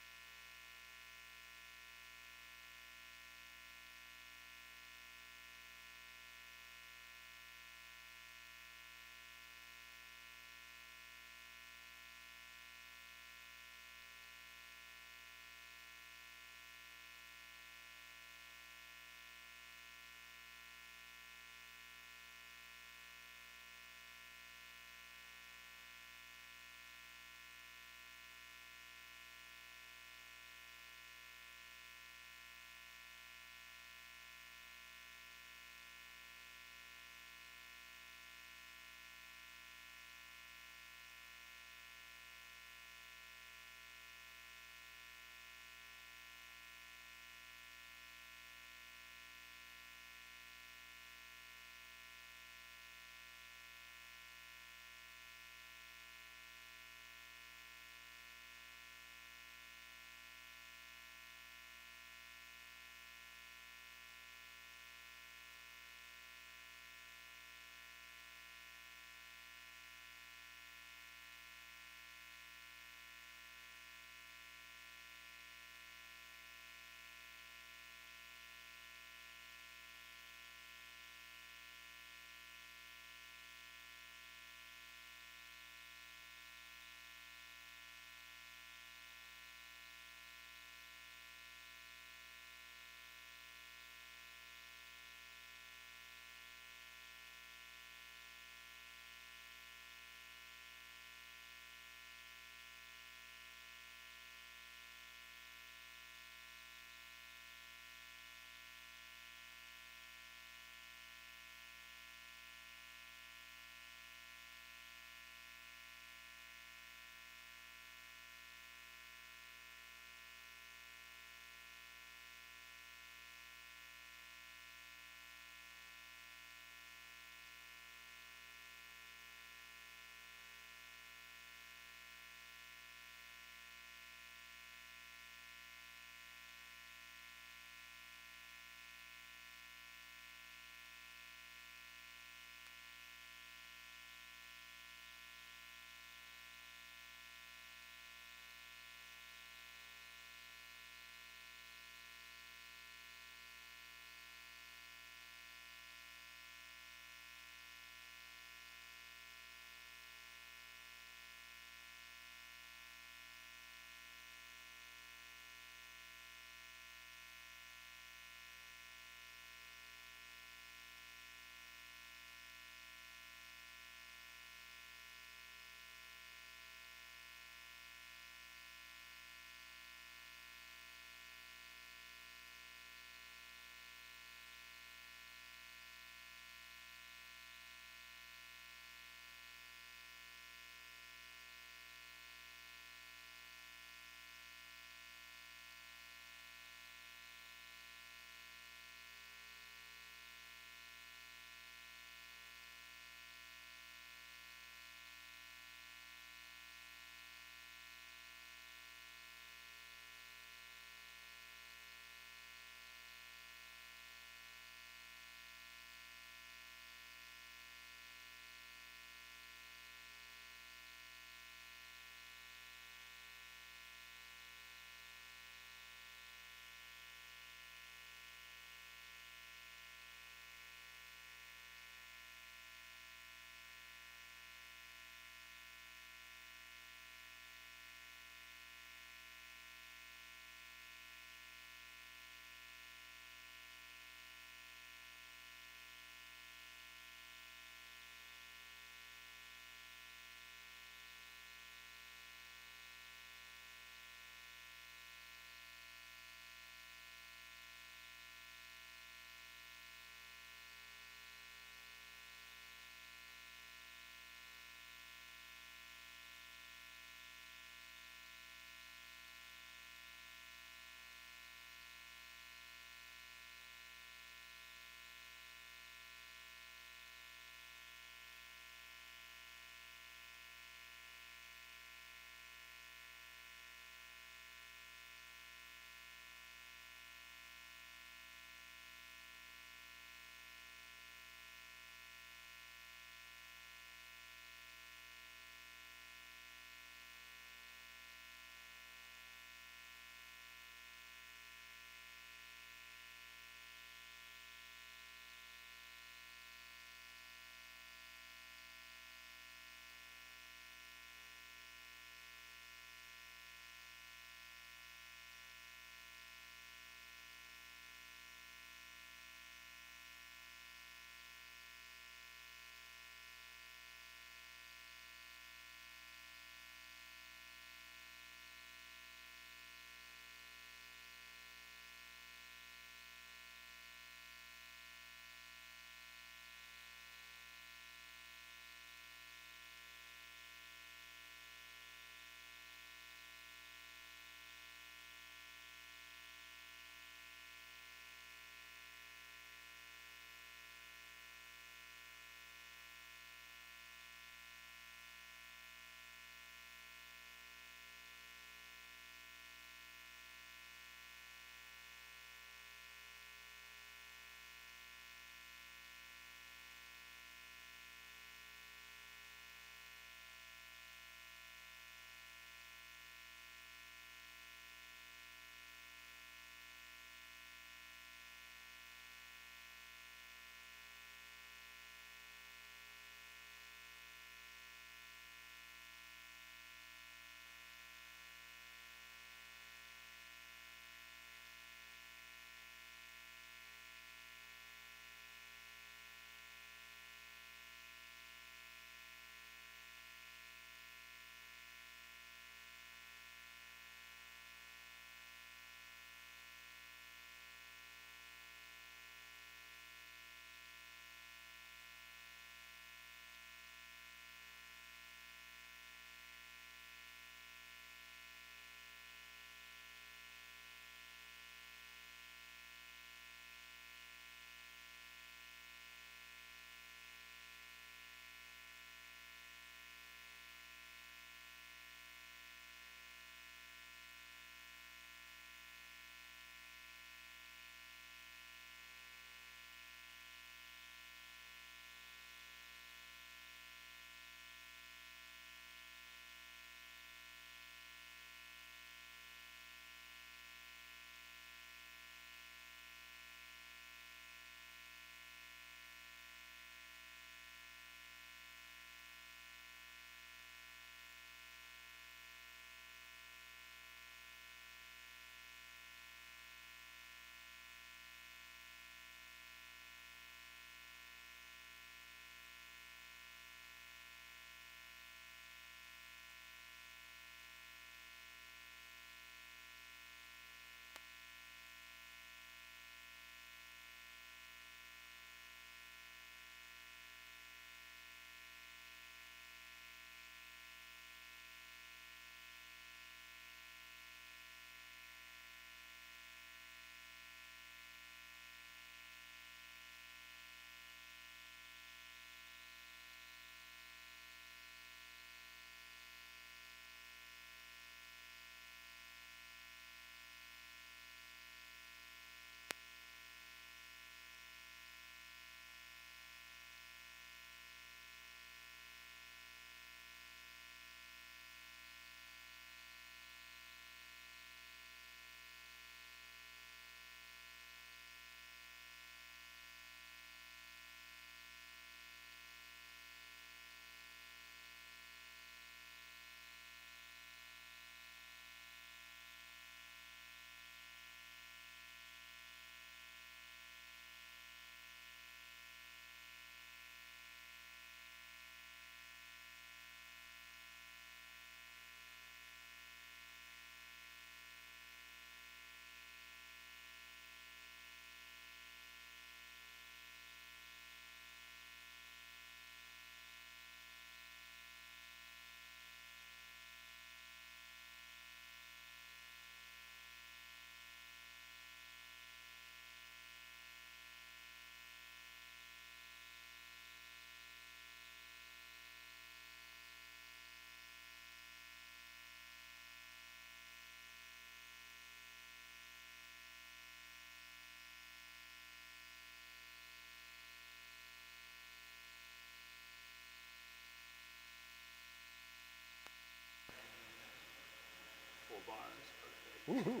Woohoo.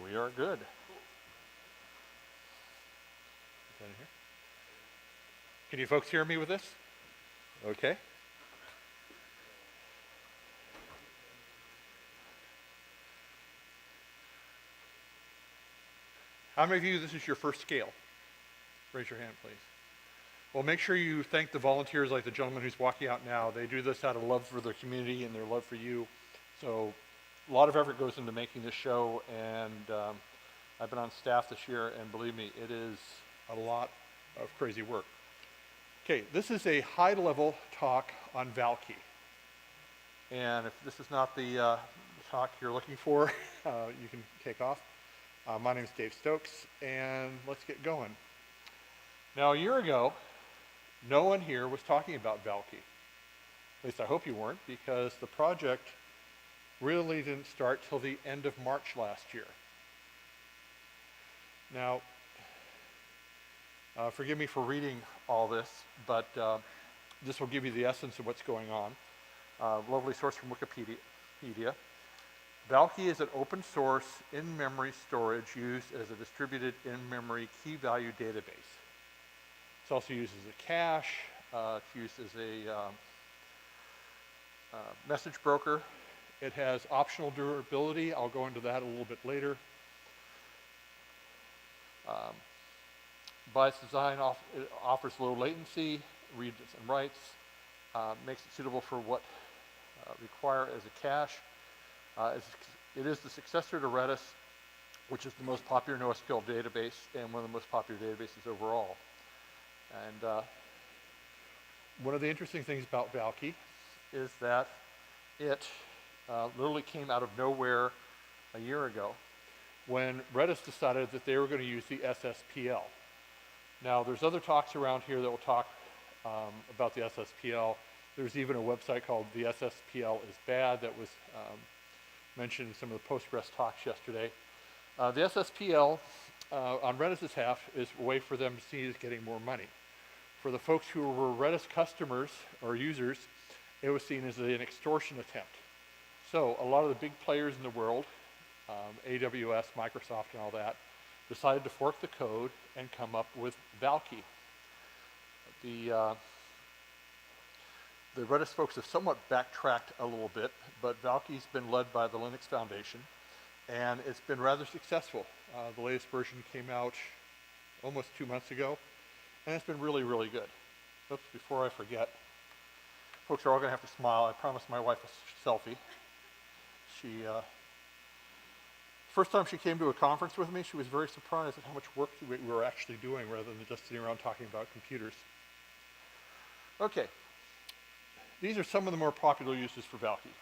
We are good. Is that in here? Can you folks hear me with this? Okay. How many of you, this is your first SCaLE? Raise your hand, please. Well, make sure you thank the volunteers like the gentleman who's walking out now. They do this out of love for their community and their love for you. So a lot of effort goes into making this show, and I've been on staff this year, and believe me, it is a lot of crazy work. Okay, this is a high-level talk on VALKEY. And if this is not the talk you're looking for, you can take off. My name is Dave Stokes, and let's get going. Now, a year ago, no one here was talking about VALKEY. At least I hope you weren't, because the project really didn't start till the end of March last year. Now, forgive me for reading all this, but this will give you the essence of what's going on. Lovely source from Wikipedia. VALKEY is an open source in-memory storage used as a distributed in-memory key value database. It's also used as a cache. It's used as a message broker. It has optional durability. I'll go into that a little bit later. By its design, it offers low latency, reads and writes, makes it suitable for what require as a cache. It is the successor to Redis, which is the most popular NoSQL database and one of the most popular databases overall. And one of the interesting things about VALKEY is that it literally came out of nowhere a year ago when Redis decided that they were going to use the SSPL. Now, there's other talks around here that will talk about the SSPL. There's even a website called The SSPL is Bad that was mentioned in some of the Postgres talks yesterday. The SSPL, on Redis's half, is a way for them to see as getting more money. For the folks who were Redis customers or users, it was seen as an extortion attempt. So a lot of the big players in the world, AWS, Microsoft, and all that, decided to fork the code and come up with VALKEY. The Redis folks have somewhat backtracked a little bit, but VALKEY's been led by the Linux Foundation, and it's been rather successful. The latest version came out almost 2 months ago, and it's been really, really good. Oops, before I forget, folks are all going to have to smile. I promised my wife a selfie. First time she came to a conference with me, she was very surprised at how much work we were actually doing rather than just sitting around talking about computers. Okay, these are some of the more popular uses for VALKEY.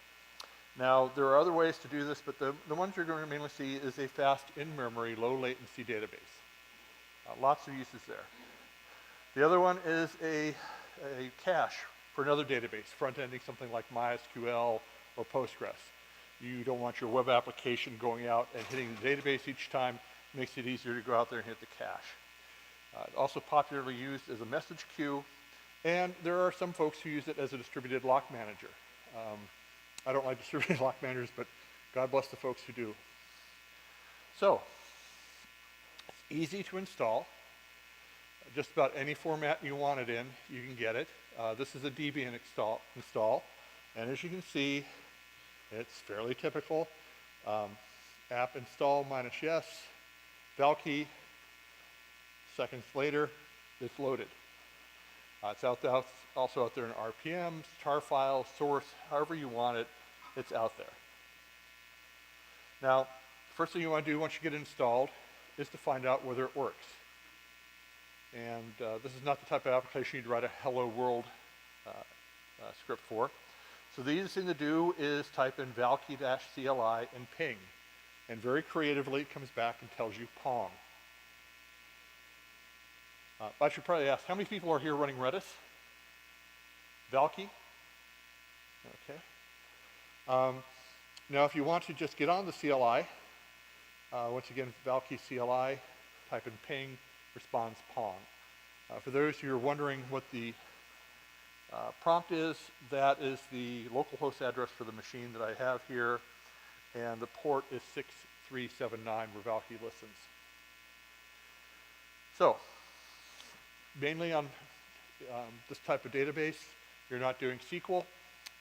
Now, there are other ways to do this, but the ones you're going to mainly see is a fast in-memory, low-latency database. Lots of uses there. The other one is a cache for another database, front-ending something like MySQL or Postgres. You don't want your web application going out and hitting the database each time. It makes it easier to go out there and hit the cache. Also popularly used as a message queue, and there are some folks who use it as a distributed lock manager. I don't like distributed lock managers, but God bless the folks who do. So, it's easy to install. Just about any format you want it in, you can get it. This is a Debian install, and as you can see, it's fairly typical. App install -yes, VALKEY, seconds later, it's loaded. It's also out there in RPMs, tar files, source, however you want it, it's out there. Now, first thing you want to do once you get it installed is to find out whether it works. And this is not the type of application you'd write a hello world script for. So the easiest thing to do is type in VALKEY-CLI and ping. And very creatively, it comes back and tells you Pong. I should probably ask, how many people are here running Redis? VALKEY? Okay. Now, if you want to just get on the CLI, once again, VALKEY-CLI, type in ping, responds Pong. For those who are wondering what the prompt is, that is the localhost address for the machine that I have here. and the port is 6379 where VALKEY listens. So, mainly on this type of database, you're not doing SQL.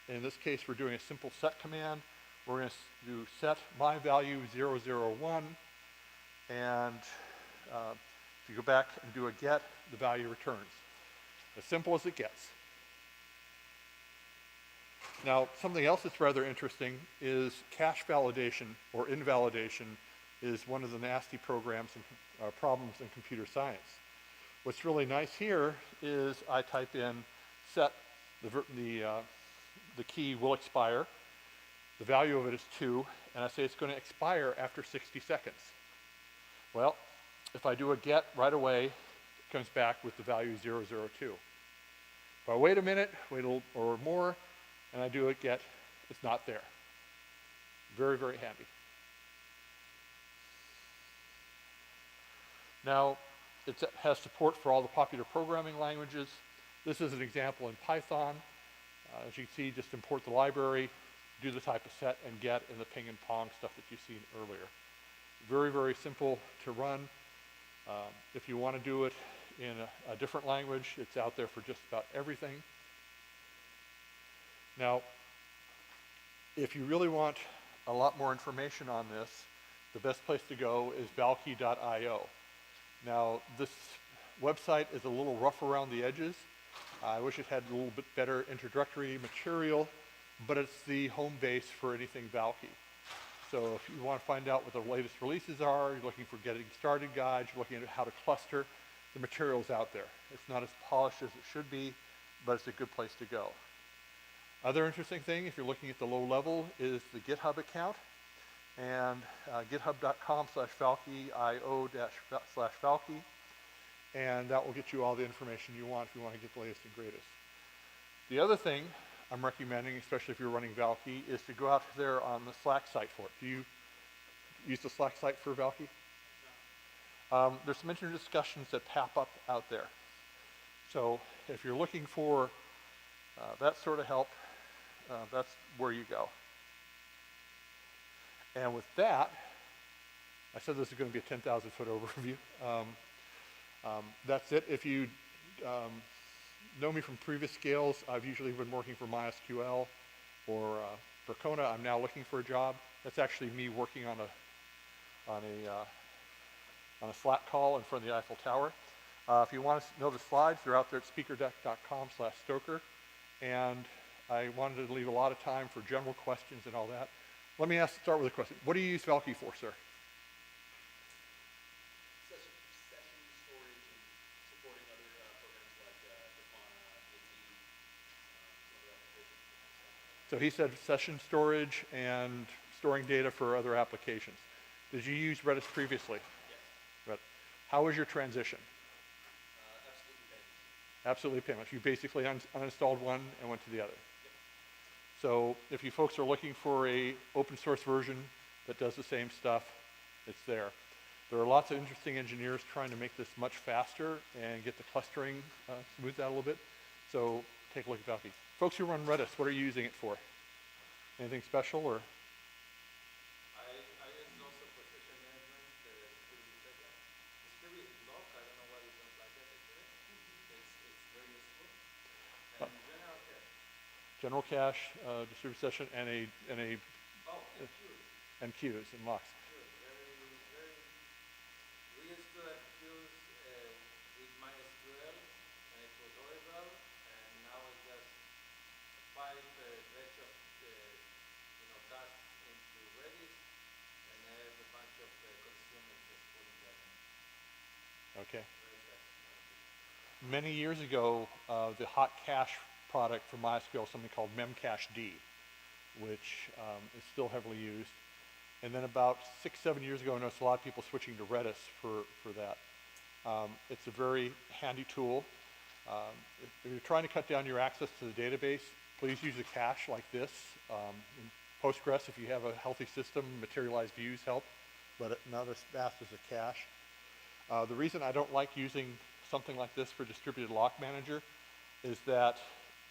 In this case, we're doing a simple set command. We're going to do set my value 001, and if you go back and do a get, the value returns. As simple as it gets. Now, something else that's rather interesting is cache validation or invalidation is one of the nasty programs and problems in computer science. What's really nice here is I type in set, the key will expire, the value of it is 2, and I say it's going to expire after 60 seconds. Well, if I do a get right away, it comes back with the value 002. If I wait a minute, or more, and I do a get, it's not there. Very, very handy. Now, it has support for all the popular programming languages. This is an example in Python. As you can see, just import the library, do the type of set and get and the ping and pong stuff that you've seen earlier. Very, very simple to run. If you want to do it in a different language, it's out there for just about everything. Now, if you really want a lot more information on this, the best place to go is valkey.io. Now, this website is a little rough around the edges. I wish it had a little bit better introductory material, but it's the home base for anything VALKEY. So if you want to find out what the latest releases are, you're looking for getting started guides, you're looking at how to cluster, the material's out there. It's not as polished as it should be, but it's a good place to go. Other interesting thing, if you're looking at the low level, is the GitHub account, and github.com/valkey.io/valkey, and that will get you all the information you want if you want to get the latest and greatest. The other thing I'm recommending, especially if you're running VALKEY, is to go out there on the Slack site for it. Do you use the Slack site for VALKEY? No. There's some interesting discussions that pop up out there. So if you're looking for that sort of help, that's where you go. And with that, I said this is going to be a 10,000 foot overview. That's it. If you know me from previous SCaLEs, I've usually been working for MySQL or for Kona. I'm now looking for a job. That's actually me working on a Slack call in front of the Eiffel Tower. If you want to know the slides, they're out there at speakerdeck.com/Stoker. And I wanted to leave a lot of time for general questions and all that. Let me start with a question. What do you use VALKEY for, sir? Session storage and supporting other programs like Grafana, some other applications. So he said session storage and storing data for other applications. Did you use Redis previously? Yes. How was your transition? Absolutely painless. You basically uninstalled one and went to the other. Yep. So if you folks are looking for a open source version that does the same stuff, it's there. There are lots of interesting engineers trying to make this much faster and get the clustering smoothed out a little bit. So take a look at VALKEY. Folks who run Redis, what are you using it for? Anything special or? I use also for session management, distributed. Distributed block, I don't know why you don't like that actually. It's very useful. And general cache. General cache, distributed session, and and queues and locks. We used to have queues with MySQL, and it was horrible. And now it's just pipe batch of tasks into Redis, and I have a bunch of consumers just putting that in. Okay. Very fast. Many years ago, the hot cache product for MySQL, something called memcached, which is still heavily used. And then about 6-7 years ago, I noticed a lot of people switching to Redis for that. It's a very handy tool. If you're trying to cut down your access to the database, please use a cache like this. In Postgres, if you have a healthy system, materialized views help, but not as fast as a cache. The reason I don't like using something like this for distributed lock manager is that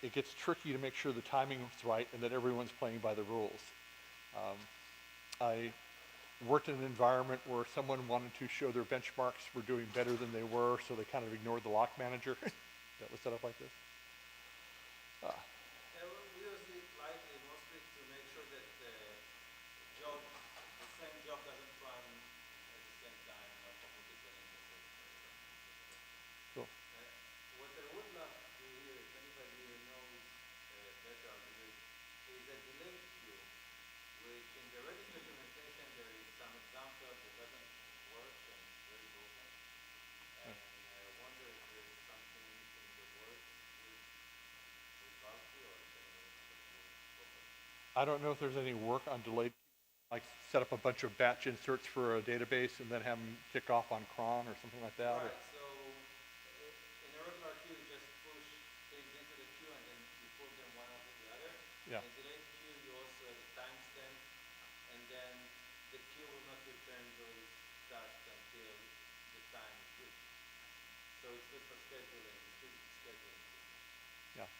it gets tricky to make sure the timing is right and that everyone's playing by the rules. I worked in an environment where someone wanted to show their benchmarks were doing better than they were, so they kind of ignored the lock manager that was set up like this. Yeah, we use it lightly, mostly to make sure that the same job doesn't run at the same time, from multiple instances. Cool. What I would love to hear, if anybody here knows better how to do it, is a delayed queue, which in the Redis documentation there is some example that doesn't work and it's very broken. And I wonder if there is something in the works with VALKEY or if anyone can work properly. I don't know if there's any work on delayed, like set up a bunch of batch inserts for a database and then have them kick off on cron or something like that. Right, so in a regular queue you just push things into the queue and then you pull them one after the other. Yeah. In delayed queue you also have a timestamp and then the queue will not return those tasks until the time is reached. So it's good for scheduling, distributed scheduling. Yeah.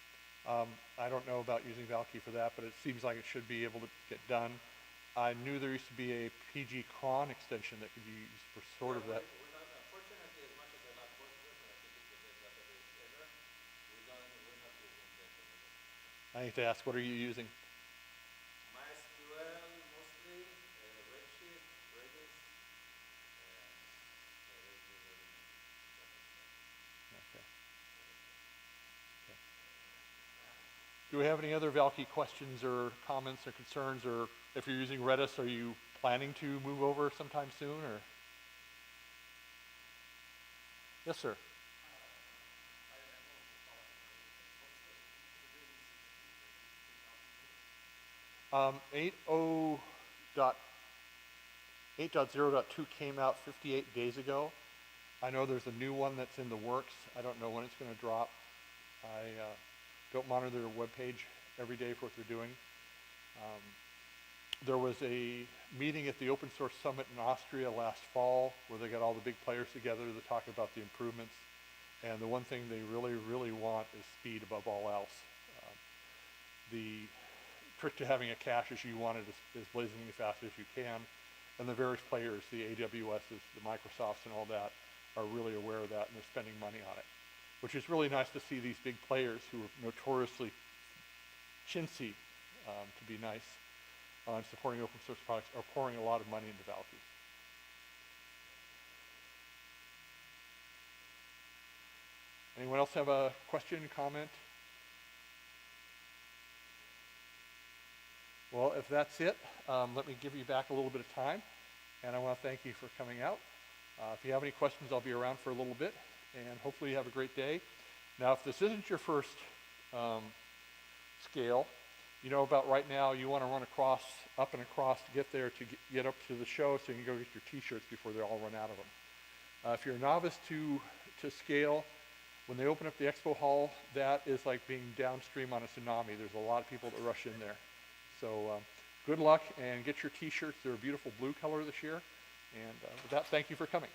I don't know about using VALKEY for that, but it seems like it should be able to get done. I knew there used to be a PG cron extension that could be used for sort of that. Unfortunately, as much as I love Postgres, and I think it's the best database ever, we're not using that anymore. I need to ask, what are you using? MySQL mostly, Redshift, Redis, Okay. Do we have any other VALKEY questions or comments or concerns, or if you're using Redis, are you planning to move over sometime soon, or? Yes, sir. 8.0.2 came out 58 days ago. I know there's a new one that's in the works. I don't know when it's going to drop. I don't monitor their webpage every day for what they're doing. There was a meeting at the Open Source Summit in Austria last fall where they got all the big players together to talk about the improvements. And the one thing they really, really want is speed above all else. The trick to having a cache is you want it as blazingly fast as you can. And the various players, the AWSs, the Microsofts and all that, are really aware of that and they're spending money on it. Which is really nice to see these big players who are notoriously chintzy, to be nice, on supporting open source products, are pouring a lot of money into VALKEY. Anyone else have a question, comment? Well, if that's it, let me give you back a little bit of time. And I want to thank you for coming out. If you have any questions, I'll be around for a little bit. And hopefully you have a great day. Now, if this isn't your first SCaLE, you know about right now you want to run across, up and across to get there to get up to the show so you can go get your t-shirts before they all run out of them. If you're a novice to SCaLE, when they open up the expo hall, that is like being downstream on a tsunami. There's a lot of people that rush in there. So good luck and get your t-shirts. They're a beautiful blue color this year. And with that, thank you for coming.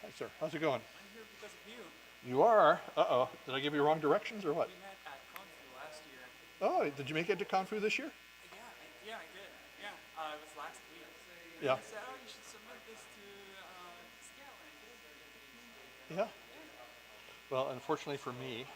Hi, sir. How's it going? I'm here because of you. You are? Uh-oh. Did I give you wrong directions or what? We met at Confu last year. Oh, did you make it to Confu this year? Yeah, I did. Yeah, it was last week. Yeah. And he said, oh, you should submit this to SCaLE. And I did. Yeah. Well, unfortunately for me,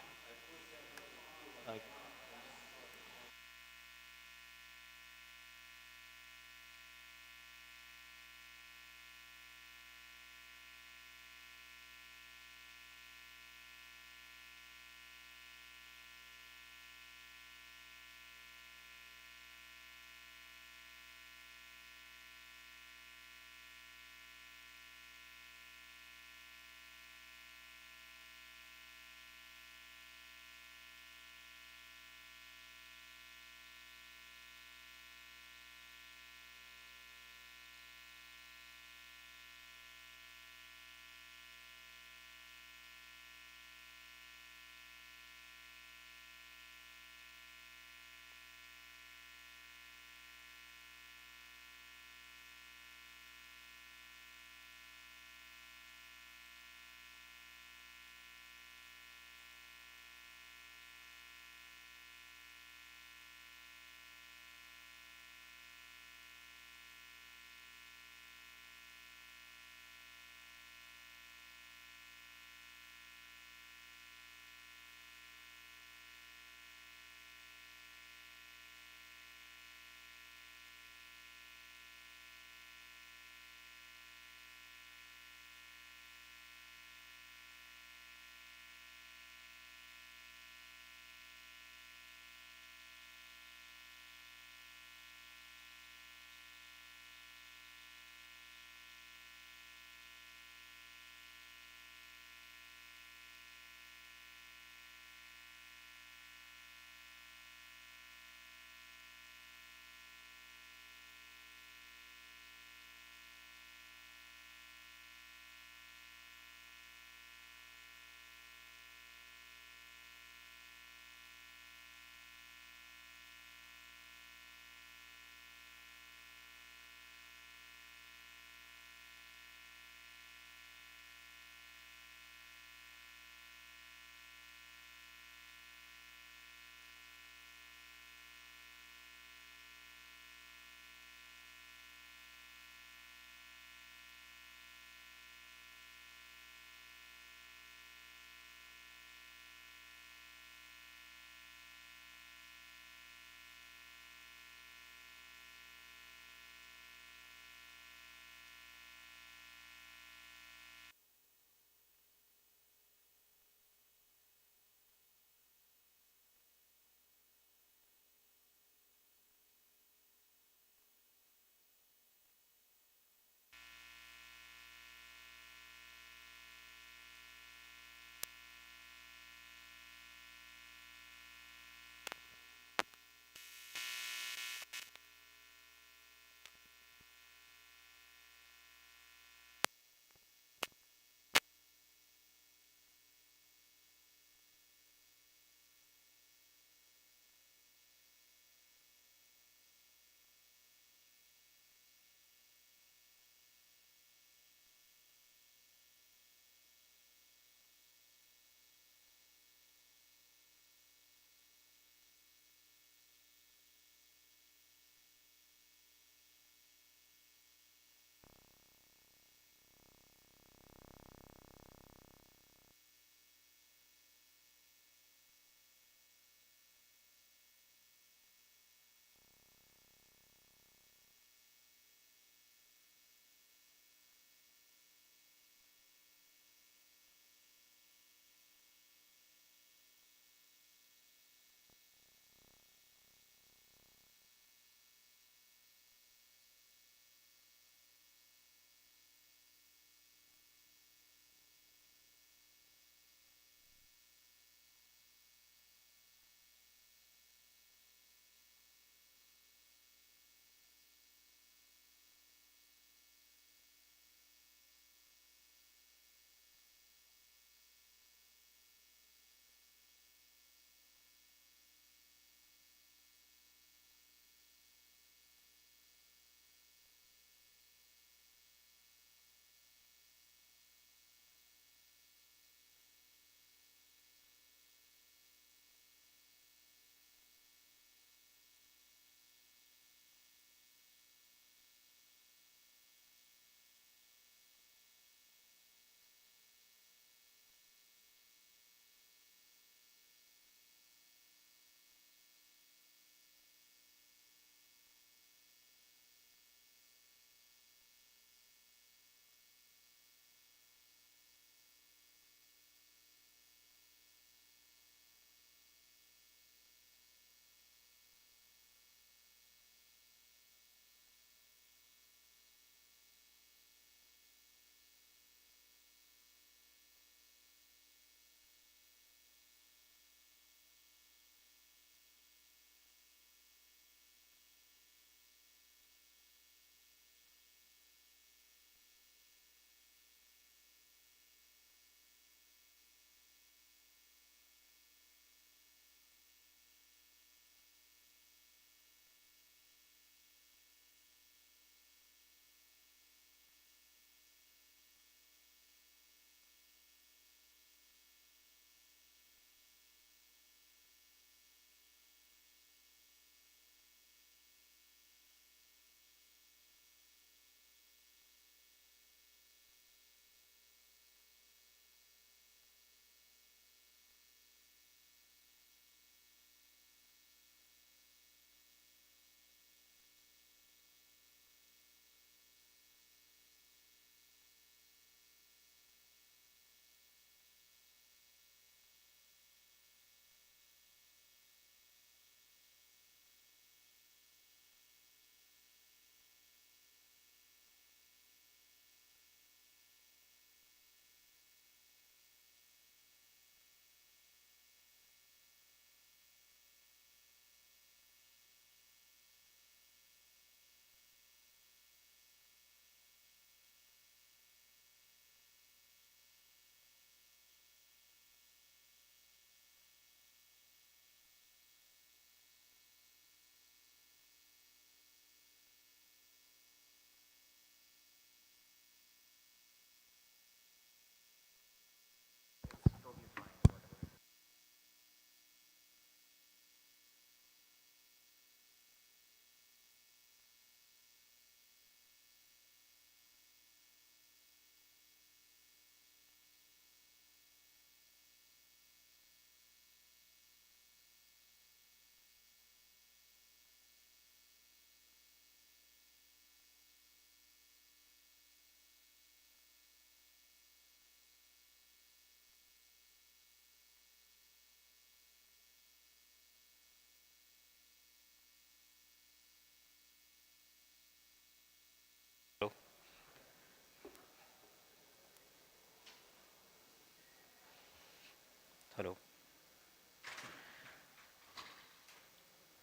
Hello.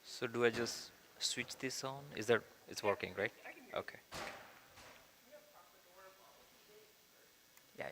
So do I just switch this on? Is that it's working, right? Okay. Yeah.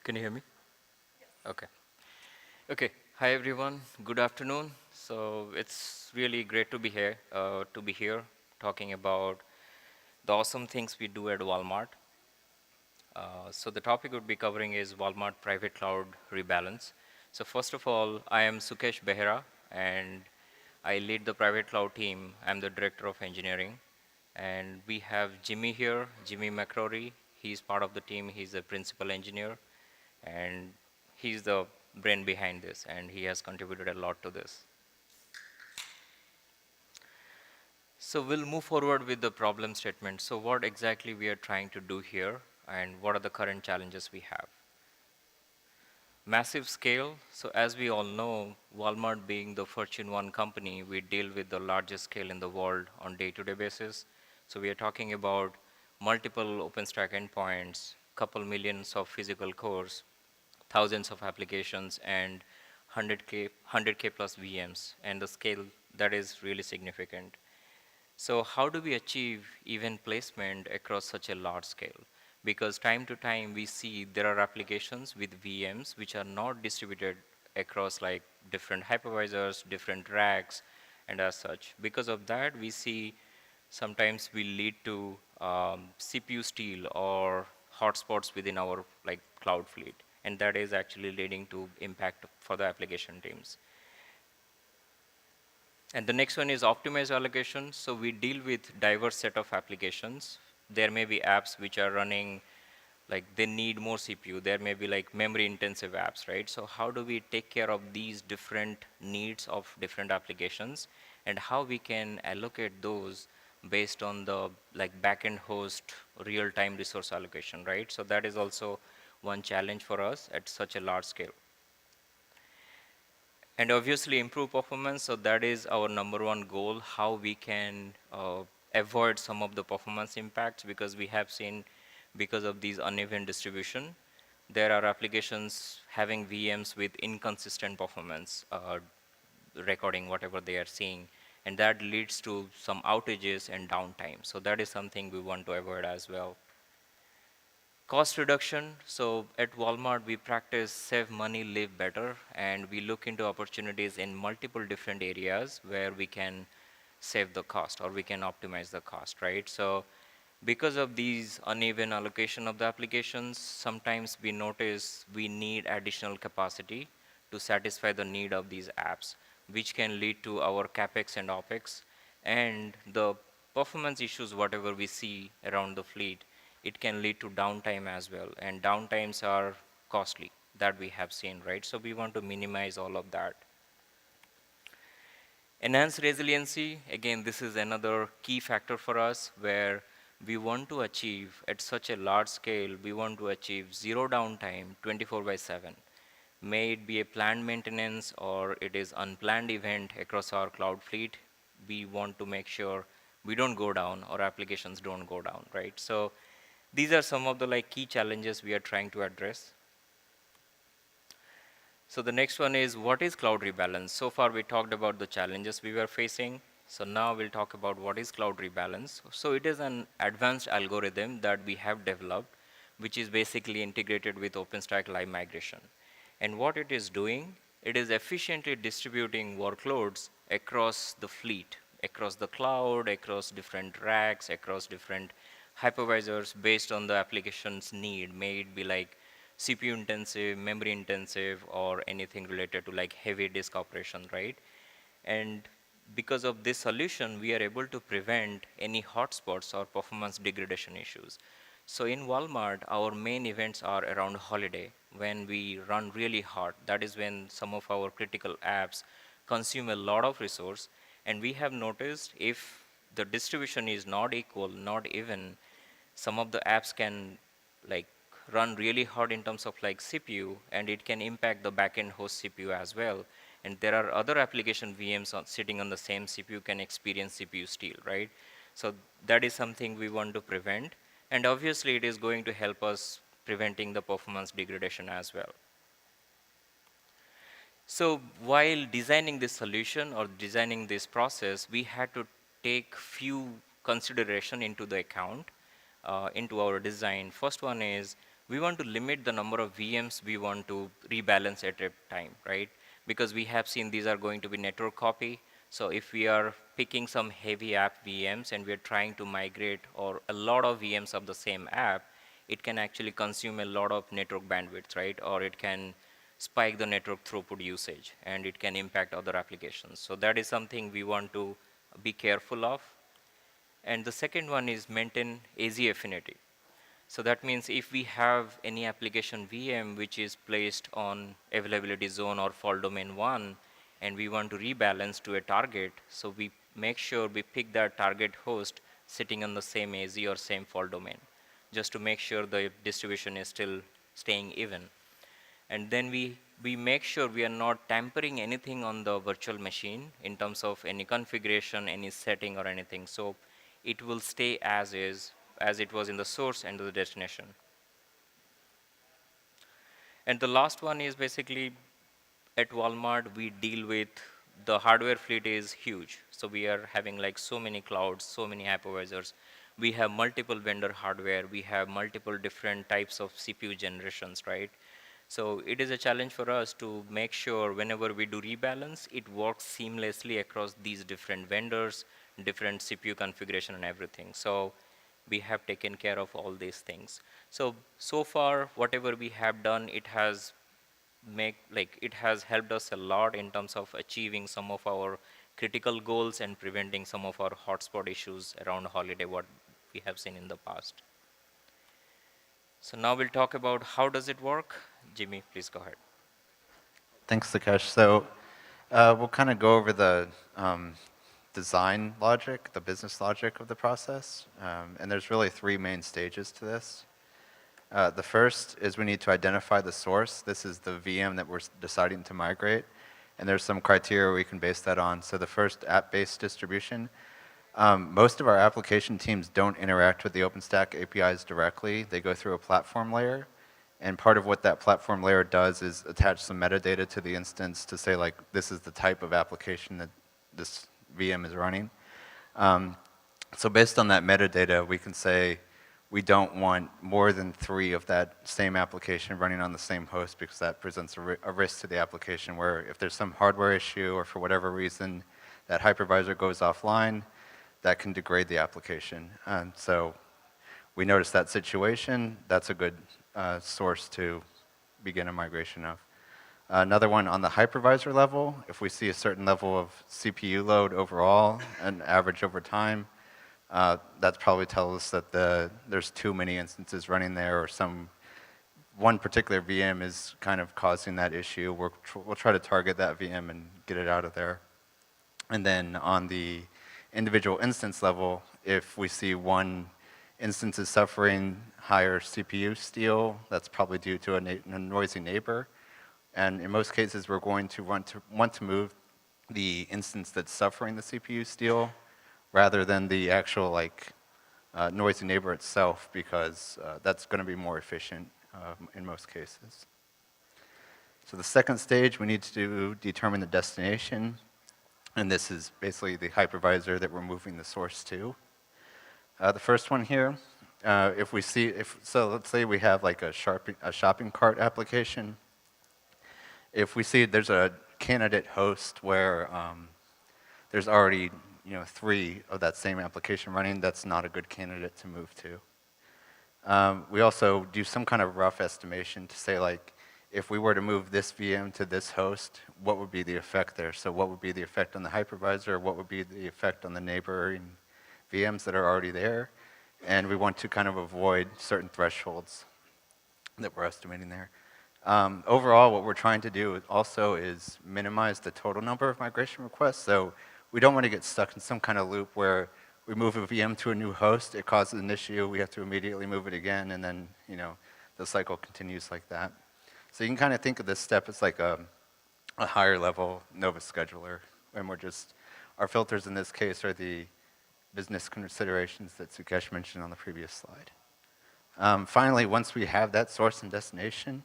Can you hear me? Okay. Okay. Hi everyone. Good afternoon. So it's really great to be here, talking about the awesome things we do at Walmart. So the topic we'll be covering is Walmart Private Cloud Rebalance. So first of all, I am Sukesh Behera, and I lead the private cloud team. I'm the director of engineering, and we have Jimmy here, Jimmy McCrory. He's part of the team. He's a principal engineer, and he's the brain behind this, and he has contributed a lot to this. So we'll move forward with the problem statement. So what exactly we are trying to do here, and what are the current challenges we have? Massive scale. So as we all know, Walmart being the Fortune 1 company, we deal with the largest scale in the world on day-to-day basis. So we are talking about multiple OpenStack endpoints, couple millions of physical cores, thousands of applications, and 100K plus VMs, and the scale that is really significant. So how do we achieve even placement across such a large scale? Because time to time we see there are applications with VMs which are not distributed across like different hypervisors, different racks, and as such. Because of that, we see sometimes we lead to CPU steal or hotspots within our like cloud fleet, and that is actually leading to impact for the application teams. And the next one is optimized allocation. So we deal with diverse set of applications. There may be apps which are running, like they need more CPU. There may be like memory intensive apps, right? So how do we take care of these different needs of different applications, and how we can allocate those based on the like backend host real-time resource allocation, right? So that is also one challenge for us at such a large scale. And obviously improve performance, so that is our number one goal, how we can avoid some of the performance impacts, because we have seen because of these uneven distribution, there are applications having VMs with inconsistent performance, recording whatever they are seeing, and that leads to some outages and downtime. So that is something we want to avoid as well. Cost reduction. So at Walmart, we practice save money, live better, and we look into opportunities in multiple different areas where we can save the cost or we can optimize the cost, right? So because of these uneven allocation of the applications, sometimes we notice we need additional capacity to satisfy the need of these apps, which can lead to our CapEx and OpEx, and the performance issues, whatever we see around the fleet, it can lead to downtime as well, and downtimes are costly, that we have seen, right? So we want to minimize all of that. Enhance resiliency, again, this is another key factor for us, where we want to achieve at such a large scale, we want to achieve zero downtime 24/7. May it be a planned maintenance or it is unplanned event across our cloud fleet, we want to make sure we don't go down or applications don't go down, right? So these are some of the like key challenges we are trying to address. So the next one is, what is cloud rebalance? So far we talked about the challenges we were facing. So now we'll talk about what is cloud rebalance. So it is an advanced algorithm that we have developed, which is basically integrated with OpenStack Live Migration. And what it is doing, it is efficiently distributing workloads across the fleet, across the cloud, across different racks, across different hypervisors based on the application's need. May it be like CPU intensive, memory intensive, or anything related to like heavy disk operation, right? And because of this solution, we are able to prevent any hotspots or performance degradation issues. So in Walmart, our main events are around holiday, when we run really hard. That is when some of our critical apps consume a lot of resource. And we have noticed if the distribution is not equal, not even, some of the apps can like run really hard in terms of like CPU, and it can impact the backend host CPU as well. And there are other application VMs sitting on the same CPU can experience CPU steal, right? So that is something we want to prevent. And obviously it is going to help us preventing the performance degradation as well. So while designing this solution or designing this process, we had to take few consideration into the account, into our design. First one is, we want to limit the number of VMs we want to rebalance at a time, right? Because we have seen these are going to be network copy. So if we are picking some heavy app VMs and we are trying to migrate or a lot of VMs of the same app, it can actually consume a lot of network bandwidth, right? Or it can spike the network throughput usage and it can impact other applications. So that is something we want to be careful of. And the second one is maintain AZ affinity. So that means if we have any application VM which is placed on availability zone or fault domain 1 and we want to rebalance to a target, so we make sure we pick that target host sitting on the same AZ or same fault domain, just to make sure the distribution is still staying even. And then we make sure we are not tampering anything on the virtual machine in terms of any configuration, any setting or anything. So it will stay as is, as it was in the source and the destination. And the last one is basically at Walmart, we deal with the hardware fleet is huge. So we are having like so many clouds, so many hypervisors. We have multiple vendor hardware. We have multiple different types of CPU generations, right? So it is a challenge for us to make sure whenever we do rebalance, it works seamlessly across these different vendors, different CPU configuration and everything. So we have taken care of all these things. So far, whatever we have done, it has helped us a lot in terms of achieving some of our critical goals and preventing some of our hotspot issues around holiday, what we have seen in the past. So now we'll talk about how does it work. Jimmy, please go ahead. Thanks, Sukesh. So we'll kind of go over the design logic, the business logic of the process. And there's really three main stages to this. The first is we need to identify the source. This is the VM that we're deciding to migrate. And there's some criteria we can base that on. So the first, app-based distribution. Most of our application teams don't interact with the OpenStack APIs directly. They go through a platform layer. And part of what that platform layer does is attach some metadata to the instance to say, like, this is the type of application that this VM is running. So based on that metadata, we can say we don't want more than 3 of that same application running on the same host because that presents a risk to the application where if there's some hardware issue or for whatever reason that hypervisor goes offline, that can degrade the application. So we notice that situation. That's a good source to begin a migration of. Another one on the hypervisor level, if we see a certain level of CPU load overall and average over time, that's probably tells us that there's too many instances running there or one particular VM is kind of causing that issue. We'll try to target that VM and get it out of there. And then on the individual instance level, if we see one instance is suffering higher CPU steal, that's probably due to a noisy neighbor. And in most cases, we're going to want to move the instance that's suffering the CPU steal rather than the actual noisy neighbor itself, because that's going to be more efficient in most cases. So the second stage, we need to determine the destination. And this is basically the hypervisor that we're moving the source to. The first one here, so let's say we have like a shopping cart application. If we see there's a candidate host where there's already 3 of that same application running, that's not a good candidate to move to. We also do some kind of rough estimation to say, like, if we were to move this VM to this host, what would be the effect there? So what would be the effect on the hypervisor? What would be the effect on the neighboring VMs that are already there? And we want to kind of avoid certain thresholds that we're estimating there. Overall, what we're trying to do also is minimize the total number of migration requests. So we don't want to get stuck in some kind of loop where we move a VM to a new host, it causes an issue, we have to immediately move it again, and then the cycle continues like that. So you can kind of think of this step as like a higher level Nova scheduler, and our filters in this case are the business considerations that Sukesh mentioned on the previous slide. Finally, once we have that source and destination,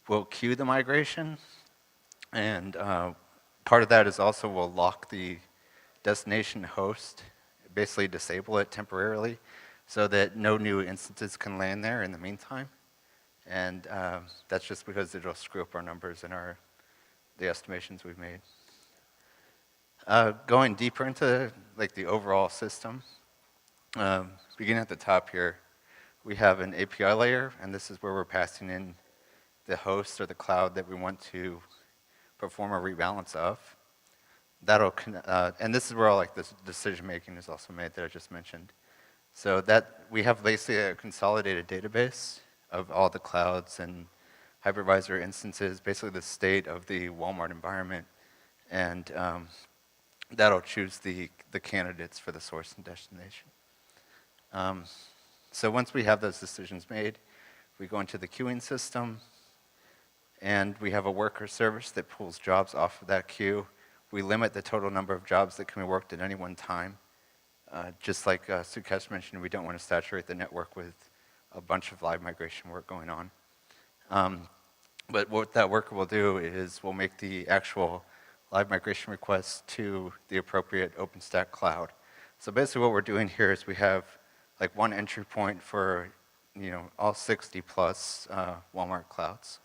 we'll queue the migration, and part of that is also we'll lock the destination host, basically disable it temporarily so that no new instances can land there in the meantime. And that's just because it'll screw up our numbers and the estimations we've made. Going deeper into like the overall system, beginning at the top here, we have an API layer, and this is where we're passing in the host or the cloud that we want to perform a rebalance of. And this is where all like this decision making is also made that I just mentioned. So that we have basically a consolidated database of all the clouds and hypervisor instances, basically the state of the Walmart environment, and that'll choose the candidates for the source and destination. So once we have those decisions made, we go into the queuing system, and we have a worker service that pulls jobs off of that queue. We limit the total number of jobs that can be worked at any one time. Just like Sukesh mentioned, we don't want to saturate the network with a bunch of live migration work going on. But what that worker will do is we'll make the actual live migration requests to the appropriate OpenStack cloud. So basically what we're doing here is we have like one entry point for all 60 plus Walmart clouds.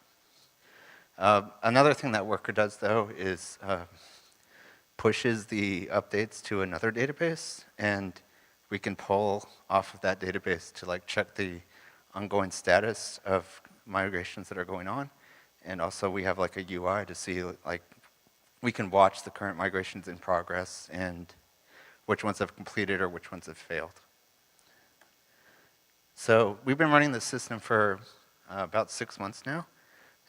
Another thing that worker does though is pushes the updates to another database, and we can pull off of that database to like check the ongoing status of migrations that are going on. And also we have like a UI to see like we can watch the current migrations in progress and which ones have completed or which ones have failed. So we've been running this system for about 6 months now,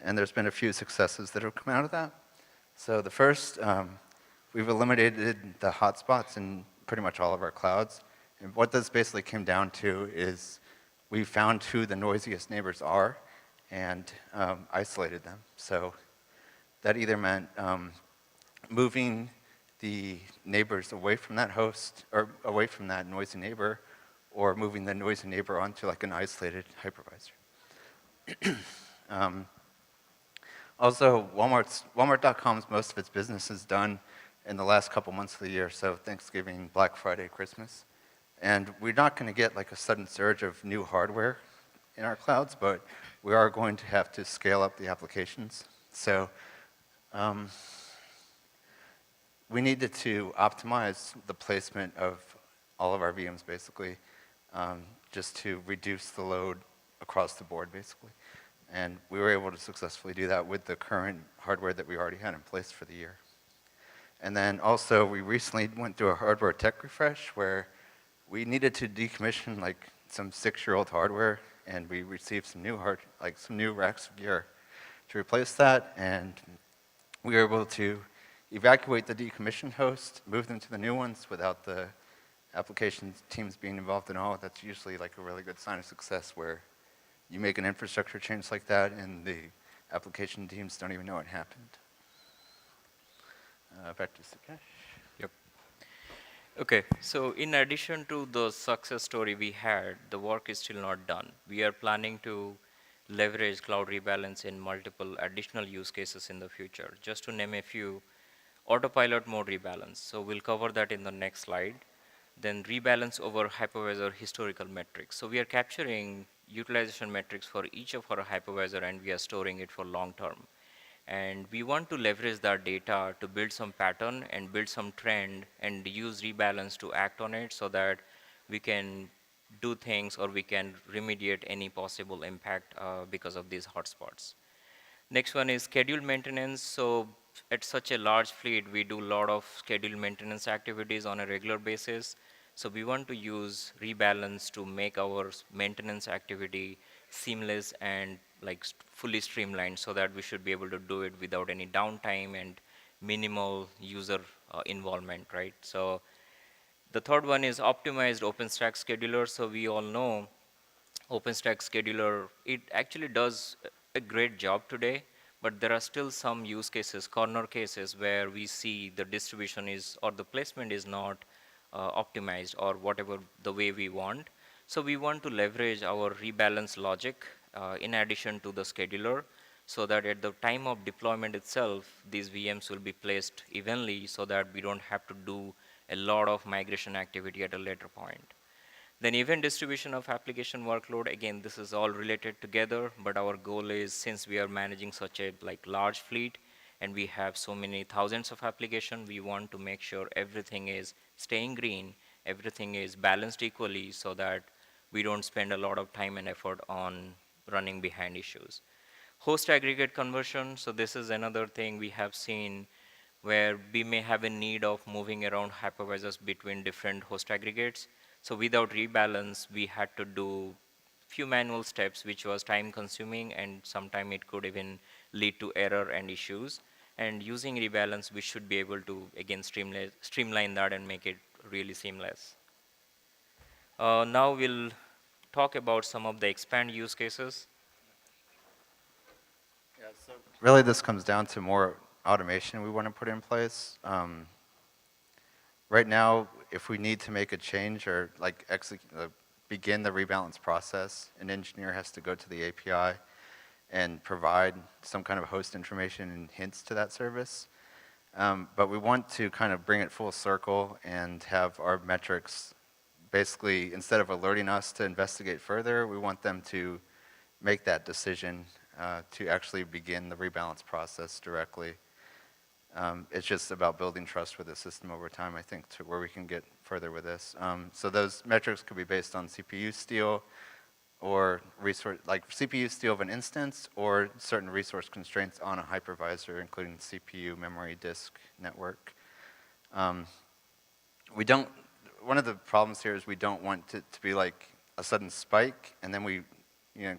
and there's been a few successes that have come out of that. So the first, we've eliminated the hotspots in pretty much all of our clouds. And what this basically came down to is we found who the noisiest neighbors are and isolated them. So that either meant moving the neighbors away from that host, or away from that noisy neighbor, or moving the noisy neighbor onto like an isolated hypervisor. Also, Walmart.com's most of its business is done in the last couple months of the year, so Thanksgiving, Black Friday, Christmas. And we're not going to get like a sudden surge of new hardware in our clouds, but we are going to have to scale up the applications. So we needed to optimize the placement of all of our VMs, basically, just to reduce the load across the board, basically. And we were able to successfully do that with the current hardware that we already had in place for the year. And then also, we recently went through a hardware tech refresh where we needed to decommission like some 6-year-old hardware, and we received some new racks of gear to replace that. And we were able to evacuate the decommissioned host, move them to the new ones without the application teams being involved at all. That's usually like a really good sign of success, where you make an infrastructure change like that and the application teams don't even know it happened. Back to Sukesh. Yep. Okay, so in addition to the success story we had, the work is still not done. We are planning to leverage cloud rebalance in multiple additional use cases in the future. Just to name a few, autopilot mode rebalance. So we'll cover that in the next slide. Then rebalance over hypervisor historical metrics. So we are capturing utilization metrics for each of our hypervisor, and we are storing it for long term. And we want to leverage that data to build some pattern and build some trend and use rebalance to act on it so that we can do things or we can remediate any possible impact because of these hotspots. Next one is scheduled maintenance. So at such a large fleet, we do a lot of scheduled maintenance activities on a regular basis. So we want to use rebalance to make our maintenance activity seamless and like fully streamlined, so that we should be able to do it without any downtime and minimal user involvement, right? So the third one is optimized OpenStack scheduler. So we all know OpenStack scheduler, it actually does a great job today, but there are still some use cases, corner cases, where we see the distribution is, or the placement is not optimized or whatever the way we want. So we want to leverage our rebalance logic in addition to the scheduler, so that at the time of deployment itself, these VMs will be placed evenly so that we don't have to do a lot of migration activity at a later point. Then event distribution of application workload, again, this is all related together, but our goal is, since we are managing such a large fleet and we have so many thousands of applications, we want to make sure everything is staying green, everything is balanced equally so that we don't spend a lot of time and effort on running behind issues. Host aggregate conversion, so this is another thing we have seen where we may have a need of moving around hypervisors between different host aggregates. So without rebalance, we had to do few manual steps, which was time consuming, and sometime it could even lead to error and issues. And using rebalance, we should be able to, again, streamline that and make it really seamless. Now we'll talk about some of the expand use cases. Yeah, so really this comes down to more automation we want to put in place. Right now, if we need to make a change or begin the rebalance process, an engineer has to go to the API and provide some kind of host information and hints to that service. But we want to kind of bring it full circle and have our metrics basically, instead of alerting us to investigate further, we want them to make that decision to actually begin the rebalance process directly. It's just about building trust with the system over time, I think, to where we can get further with this. So those metrics could be based on CPU steal or CPU steal of an instance or certain resource constraints on a hypervisor, including CPU, memory, disk, network. One of the problems here is we don't want it to be like a sudden spike and then we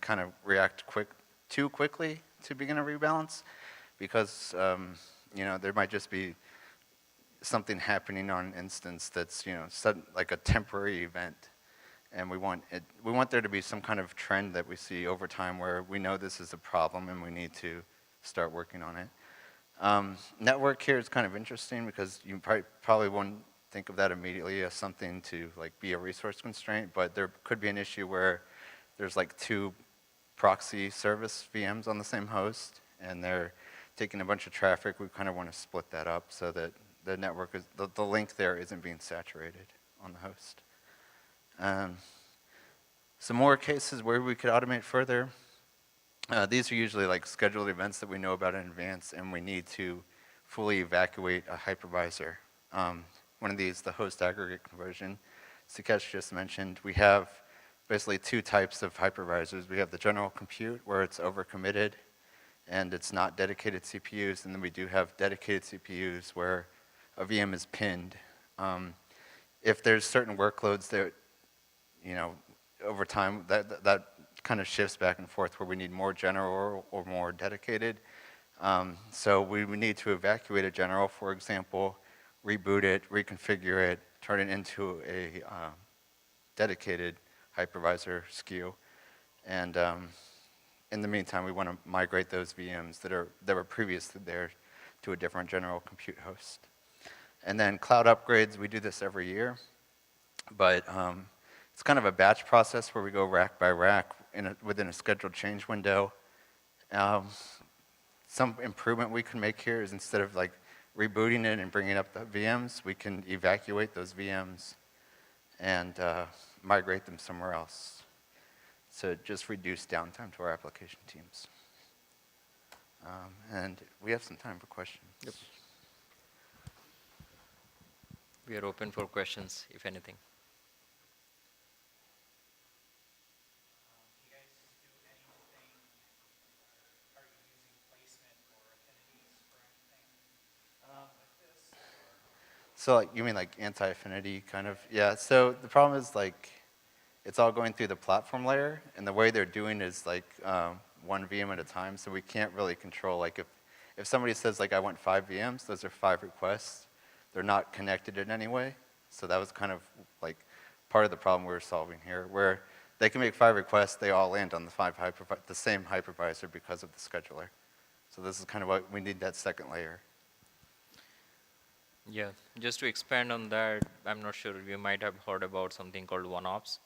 kind of react too quickly to begin a rebalance because there might just be something happening on an instance that's like a temporary event, and we want there to be some kind of trend that we see over time where we know this is a problem and we need to start working on it. Network here is kind of interesting because you probably won't think of that immediately as something to be a resource constraint, but there could be an issue where there's two proxy service VMs on the same host and they're taking a bunch of traffic. We kind of want to split that up so that the network the link there isn't being saturated on the host. Some more cases where we could automate further. These are usually scheduled events that we know about in advance and we need to fully evacuate a hypervisor. One of these, the host aggregate conversion, Sukesh just mentioned, we have basically two types of hypervisors. We have the general compute where it's overcommitted and it's not dedicated CPUs, and then we do have dedicated CPUs where a VM is pinned. If there's certain workloads that, over time, that kind of shifts back and forth where we need more general or more dedicated. So we need to evacuate a general, for example, reboot it, reconfigure it, turn it into a dedicated hypervisor SKU. And in the meantime, we want to migrate those VMs that were previously there to a different general compute host. And then cloud upgrades, we do this every year. But it's kind of a batch process where we go rack by rack within a scheduled change window. Some improvement we can make here is instead of rebooting it and bringing up the VMs, we can evacuate those VMs and migrate them somewhere else. So just reduce downtime to our application teams. And we have some time for questions. Yep. We are open for questions, if anything. Do you guys do anything, are you using placement or affinities for anything like this? So you mean anti-affinity kind of? Yeah, so the problem is it's all going through the platform layer, and the way they're doing is one VM at a time, so we can't really control, if somebody says I want 5 VMs, those are 5 requests. They're not connected in any way. So that was kind of part of the problem we were solving here, where they can make 5 requests, they all land on the same hypervisor because of the scheduler. So this is kind of what we need, that second layer. Yeah, just to expand on that, I'm not sure you might have heard about something called OneOps.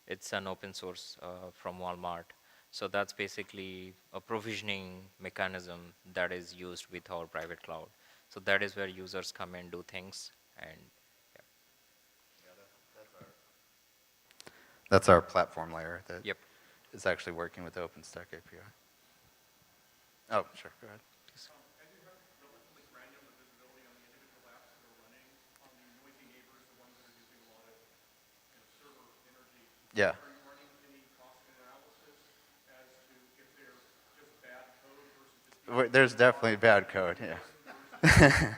It's an open source from Walmart. So that's basically a provisioning mechanism that is used with our private cloud. So that is where users come and do things. And That's our platform layer that Yep. is actually working with the OpenStack API. Oh, sure, go ahead. Yeah. There's definitely bad code, yeah.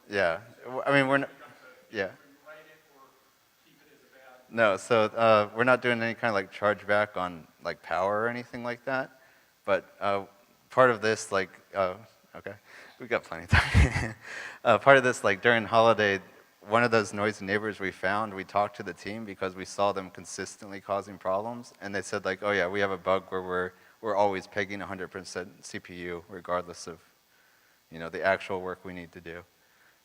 Yeah, I mean, we're not, yeah. No, so we're not doing any kind of like chargeback on like power or anything like that. But part of this, like, okay, we got plenty of time. Part of this, like during holiday, one of those noisy neighbors we found, we talked to the team because we saw them consistently causing problems, and they said like, oh yeah, we have a bug where we're always pegging 100% CPU regardless of, you know, the actual work we need to do,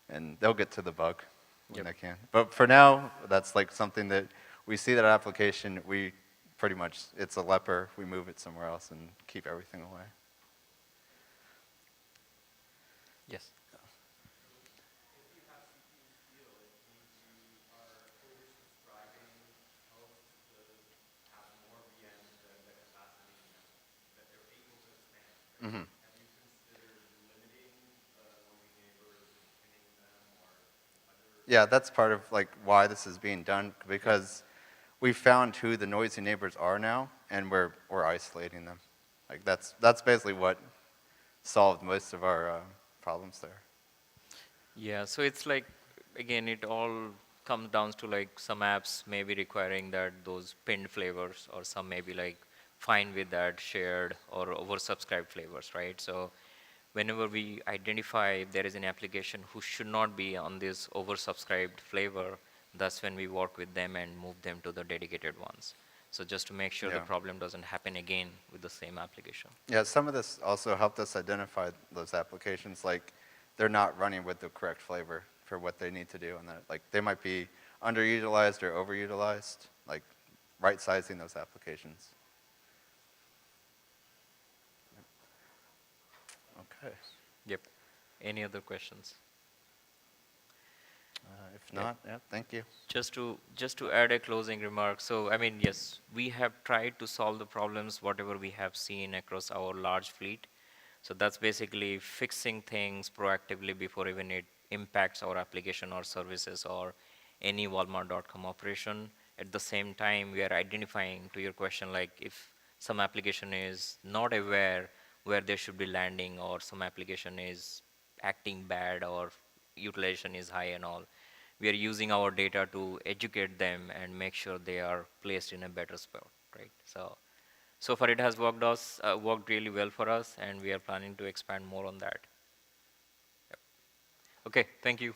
and they'll get to the bug when they can. But for now, that's like something that we see that application, we pretty much, it's a leper, we move it somewhere else and keep everything away. Yes. Mm-hmm. Yeah, that's part of like why this is being done, because we found who the noisy neighbors are now, and we're isolating them. Like that's basically what solved most of our problems there. Yeah, so it's like, again, it all comes down to like some apps may be requiring that those pinned flavors, or some may be like fine with that shared or oversubscribed flavors, right? So whenever we identify there is an application who should not be on this oversubscribed flavor, that's when we work with them and move them to the dedicated ones. So just to make sure the Yeah. problem doesn't happen again with the same application. Yeah, some of this also helped us identify those applications, like they're not running with the correct flavor for what they need to do, and that like they might be underutilized or overutilized, like right sizing those applications. Okay. Yep. Any other questions? If not, yeah, thank you. Just to add a closing remark. So I mean, yes, we have tried to solve the problems whatever we have seen across our large fleet. So that's basically fixing things proactively before even it impacts our application or services or any Walmart.com operation. At the same time, we are identifying, to your question, like if some application is not aware where they should be landing, or some application is acting bad, or utilization is high and all, we are using our data to educate them and make sure they are placed in a better spot, right? So far it has worked really well for us, and we are planning to expand more on that. Yep. Okay, thank you.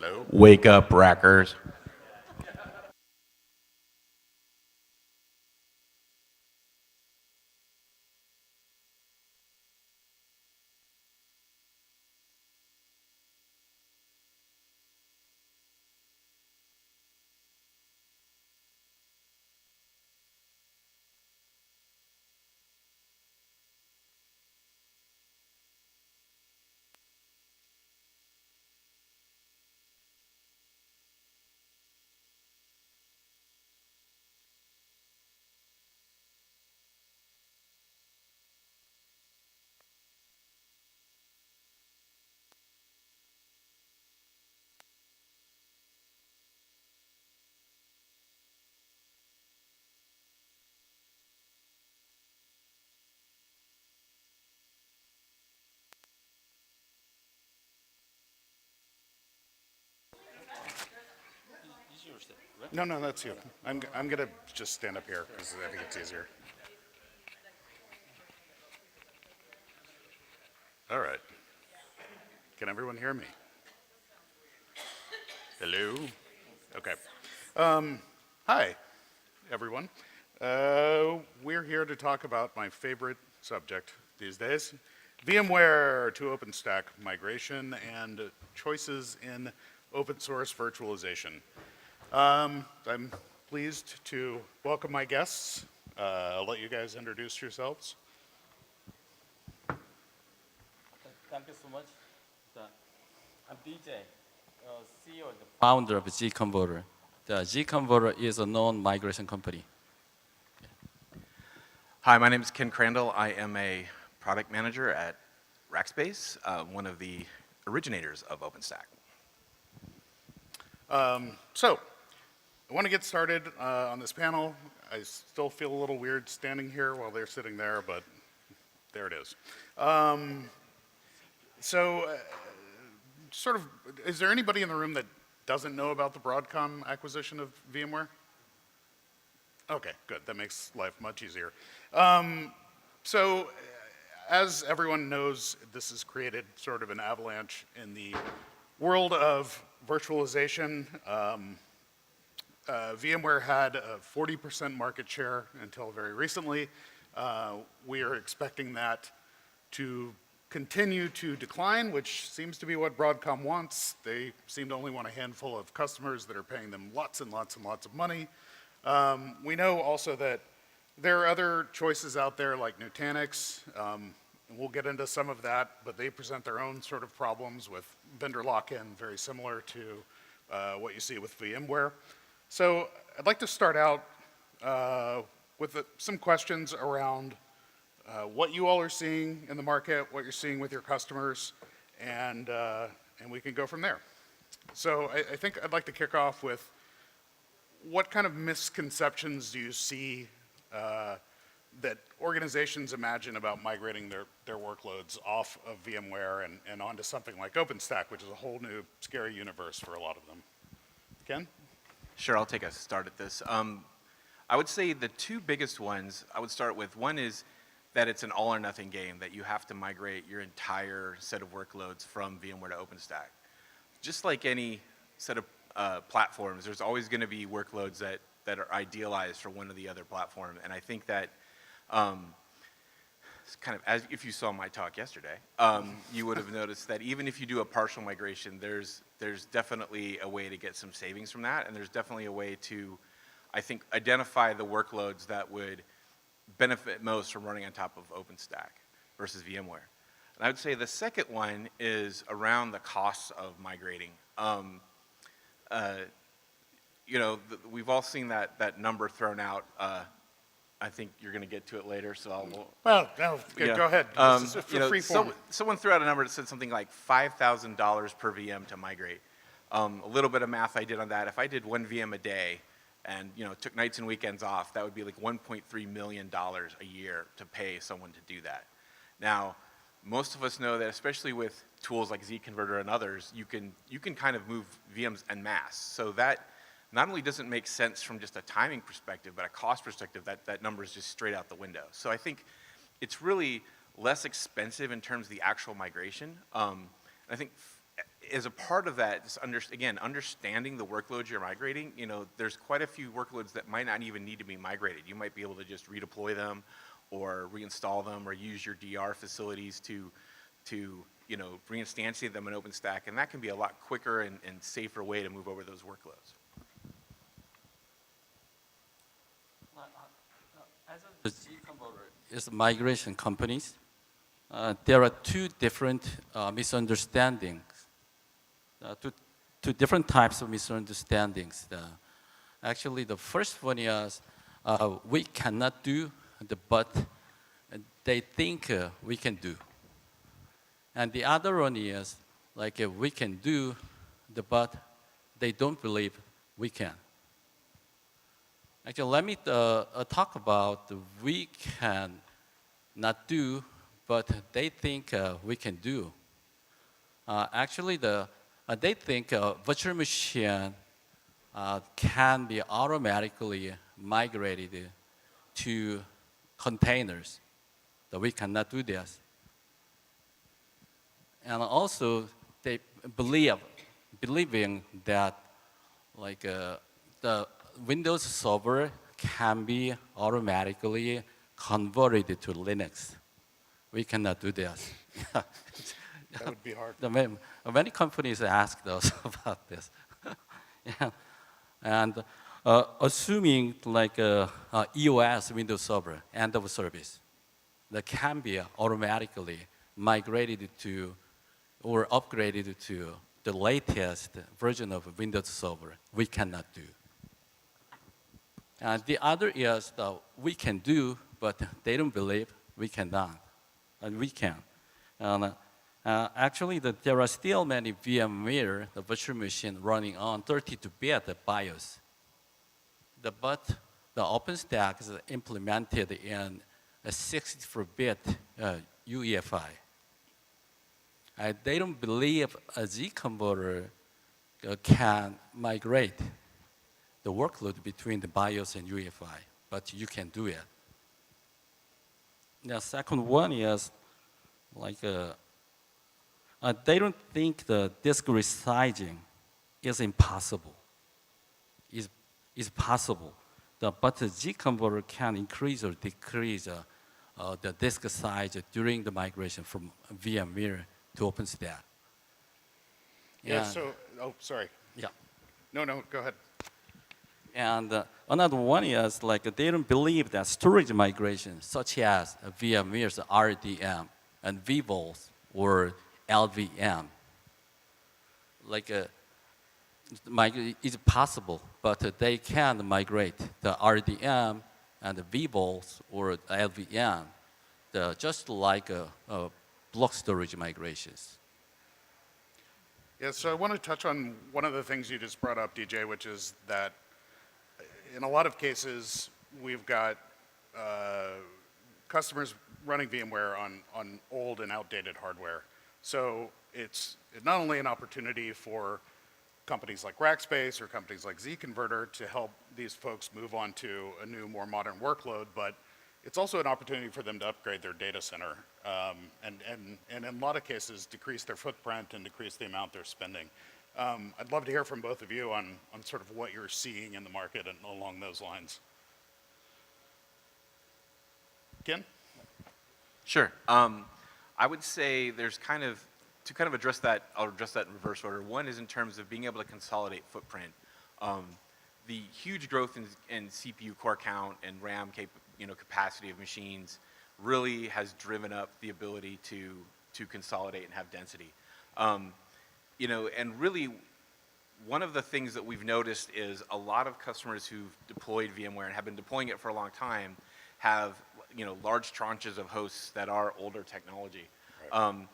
Hello? Wake up, rackers. No, no, that's you. I'm going to just stand up here because I think it's easier. All right. Can everyone hear me? Hello? Okay. Hi, everyone. We're here to talk about my favorite subject these days, VMware to OpenStack migration and choices in open source virtualization. I'm pleased to welcome my guests. I'll let you guys introduce yourselves. Thank you so much. I'm DJ, CEO and founder of gConverter. The gConverter is a known migration company. Hi, my name is Ken Crandall. I am a product manager at Rackspace, one of the originators of OpenStack. So, I want to get started on this panel. I still feel a little weird standing here while they're sitting there, but there it is. Sort of, is there anybody in the room that doesn't know about the Broadcom acquisition of VMware? Okay, good. That makes life much easier. As everyone knows, this has created sort of an avalanche in the world of virtualization. VMware had a 40% market share until very recently. We are expecting that to continue to decline, which seems to be what Broadcom wants. They seem to only want a handful of customers that are paying them lots and lots and lots of money. We know also that there are other choices out there like Nutanix. And we'll get into some of that, but they present their own sort of problems with vendor lock-in, very similar to what you see with VMware. So I'd like to start out with some questions around what you all are seeing in the market, what you're seeing with your customers, and we can go from there. So I think I'd like to kick off with what kind of misconceptions do you see that organizations imagine about migrating their workloads off of VMware and onto something like OpenStack, which is a whole new scary universe for a lot of them? Ken? Sure, I'll take a start at this. I would say the two biggest ones I would start with, one is that it's an all or nothing game, that you have to migrate your entire set of workloads from VMware to OpenStack. Just like any set of platforms, there's always going to be workloads that are idealized for one or the other platform. And I think that kind of, as if you saw my talk yesterday, you would have noticed that even if you do a partial migration, there's definitely a way to get some savings from that, and there's definitely a way to, I think, identify the workloads that would benefit most from running on top of OpenStack versus VMware. And I would say the second one is around the costs of migrating. You know, we've all seen that number thrown out. I think you're going to get to it later, so I'll. Well, no, go ahead. This is free form. Someone threw out a number that said something like $5,000 per VM to migrate. A little bit of math I did on that. If I did one VM a day, and took nights and weekends off, that would be like $1.3 million a year to pay someone to do that. Now, most of us know that, especially with tools like zConverter and others, you can kind of move VMs en masse. So that not only doesn't make sense from just a timing perspective, but a cost perspective, that number is just straight out the window. So I think it's really less expensive in terms of the actual migration. I think as a part of that, just again, understanding the workloads you're migrating, there's quite a few workloads that might not even need to be migrated. You might be able to just redeploy them or reinstall them or use your DR facilities to reinstantiate them in OpenStack, and that can be a lot quicker and safer way to move over those workloads. As a is migration companies, there are two different misunderstandings, two different types of misunderstandings. Actually, the first one is we cannot do, but they think we can do. And the other one is like we can do, but they don't believe we can. Actually, let me talk about we can not do, but they think we can do. Actually, they think virtual machine can be automatically migrated to containers. That we cannot do this. And also, they believing that like the Windows server can be automatically converted to Linux. We cannot do this. That would be hard. Many companies ask us about this. Yeah. And assuming like EOS Windows Server end of service that can be automatically migrated to or upgraded to the latest version of Windows Server, we cannot do. And the other is that we can do, but they don't believe we cannot, and we can. And actually, there are still many VMware, the virtual machine, running on 32-bit BIOS. But the OpenStack is implemented in a 64-bit UEFI. They don't believe a Z converter can migrate the workload between the BIOS and UEFI, but you can do it. The second one is like they don't think the disk resizing is impossible. It's possible, but the Z converter can increase or decrease the disk size during the migration from VMware to OpenStack. Yeah, sorry. Yeah. No, go ahead. And another one is like they don't believe that storage migration, such as VMware's RDM and vVols or LVM, like is possible, but they can migrate the RDM and the vVols or LVM, just like block storage migrations. Yeah, so I want to touch on one of the things you just brought up, DJ, which is that in a lot of cases, we've got customers running VMware on old and outdated hardware. So it's not only an opportunity for companies like Rackspace or companies like ZConverter to help these folks move on to a new, more modern workload, but it's also an opportunity for them to upgrade their data center and in a lot of cases decrease their footprint and decrease the amount they're spending. I'd love to hear from both of you on sort of what you're seeing in the market and along those lines. Ken? Sure. I would say there's to address that, I'll address that in reverse order. One is in terms of being able to consolidate footprint. The huge growth in CPU core count and RAM capacity of machines really has driven up the ability to consolidate and have density. And really, one of the things that we've noticed is a lot of customers who've deployed VMware and have been deploying it for a long time have large tranches of hosts that are older technology. Right.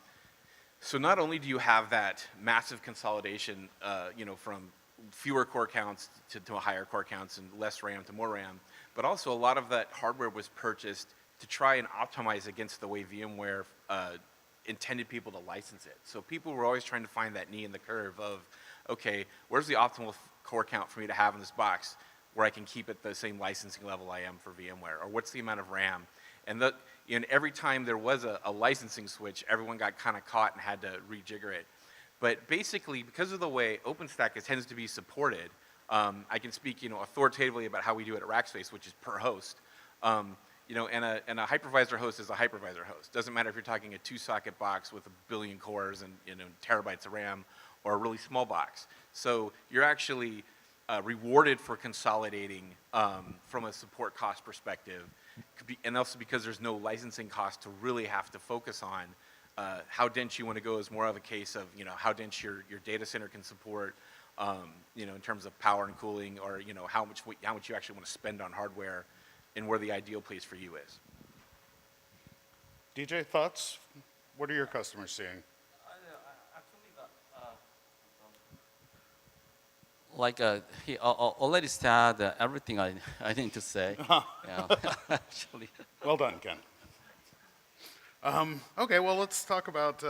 So not only do you have that massive consolidation, from fewer core counts to higher core counts and less RAM to more RAM, but also a lot of that hardware was purchased to try and optimize against the way VMware intended people to license it. So people were always trying to find that knee in the curve of, okay, where's the optimal core count for me to have in this box where I can keep it the same licensing level I am for VMware, or what's the amount of RAM? And every time there was a licensing switch, everyone got kind of caught and had to rejigger it. But basically, because of the way OpenStack tends to be supported, I can speak, authoritatively about how we do it at Rackspace, which is per host. And a hypervisor host is a hypervisor host. Doesn't matter if you're talking a 2-socket box with 1 billion cores and terabytes of RAM, or a really small box. So you're actually rewarded for consolidating from a support cost perspective, and also because there's no licensing cost to really have to focus on. How dense you want to go is more of a case of how dense your data center can support, in terms of power and cooling, or how much you actually want to spend on hardware, and where the ideal place for you is. DJ, thoughts? What are your customers seeing? He already said everything I need to say. Actually. Well done, Ken. Okay, well, let's talk about,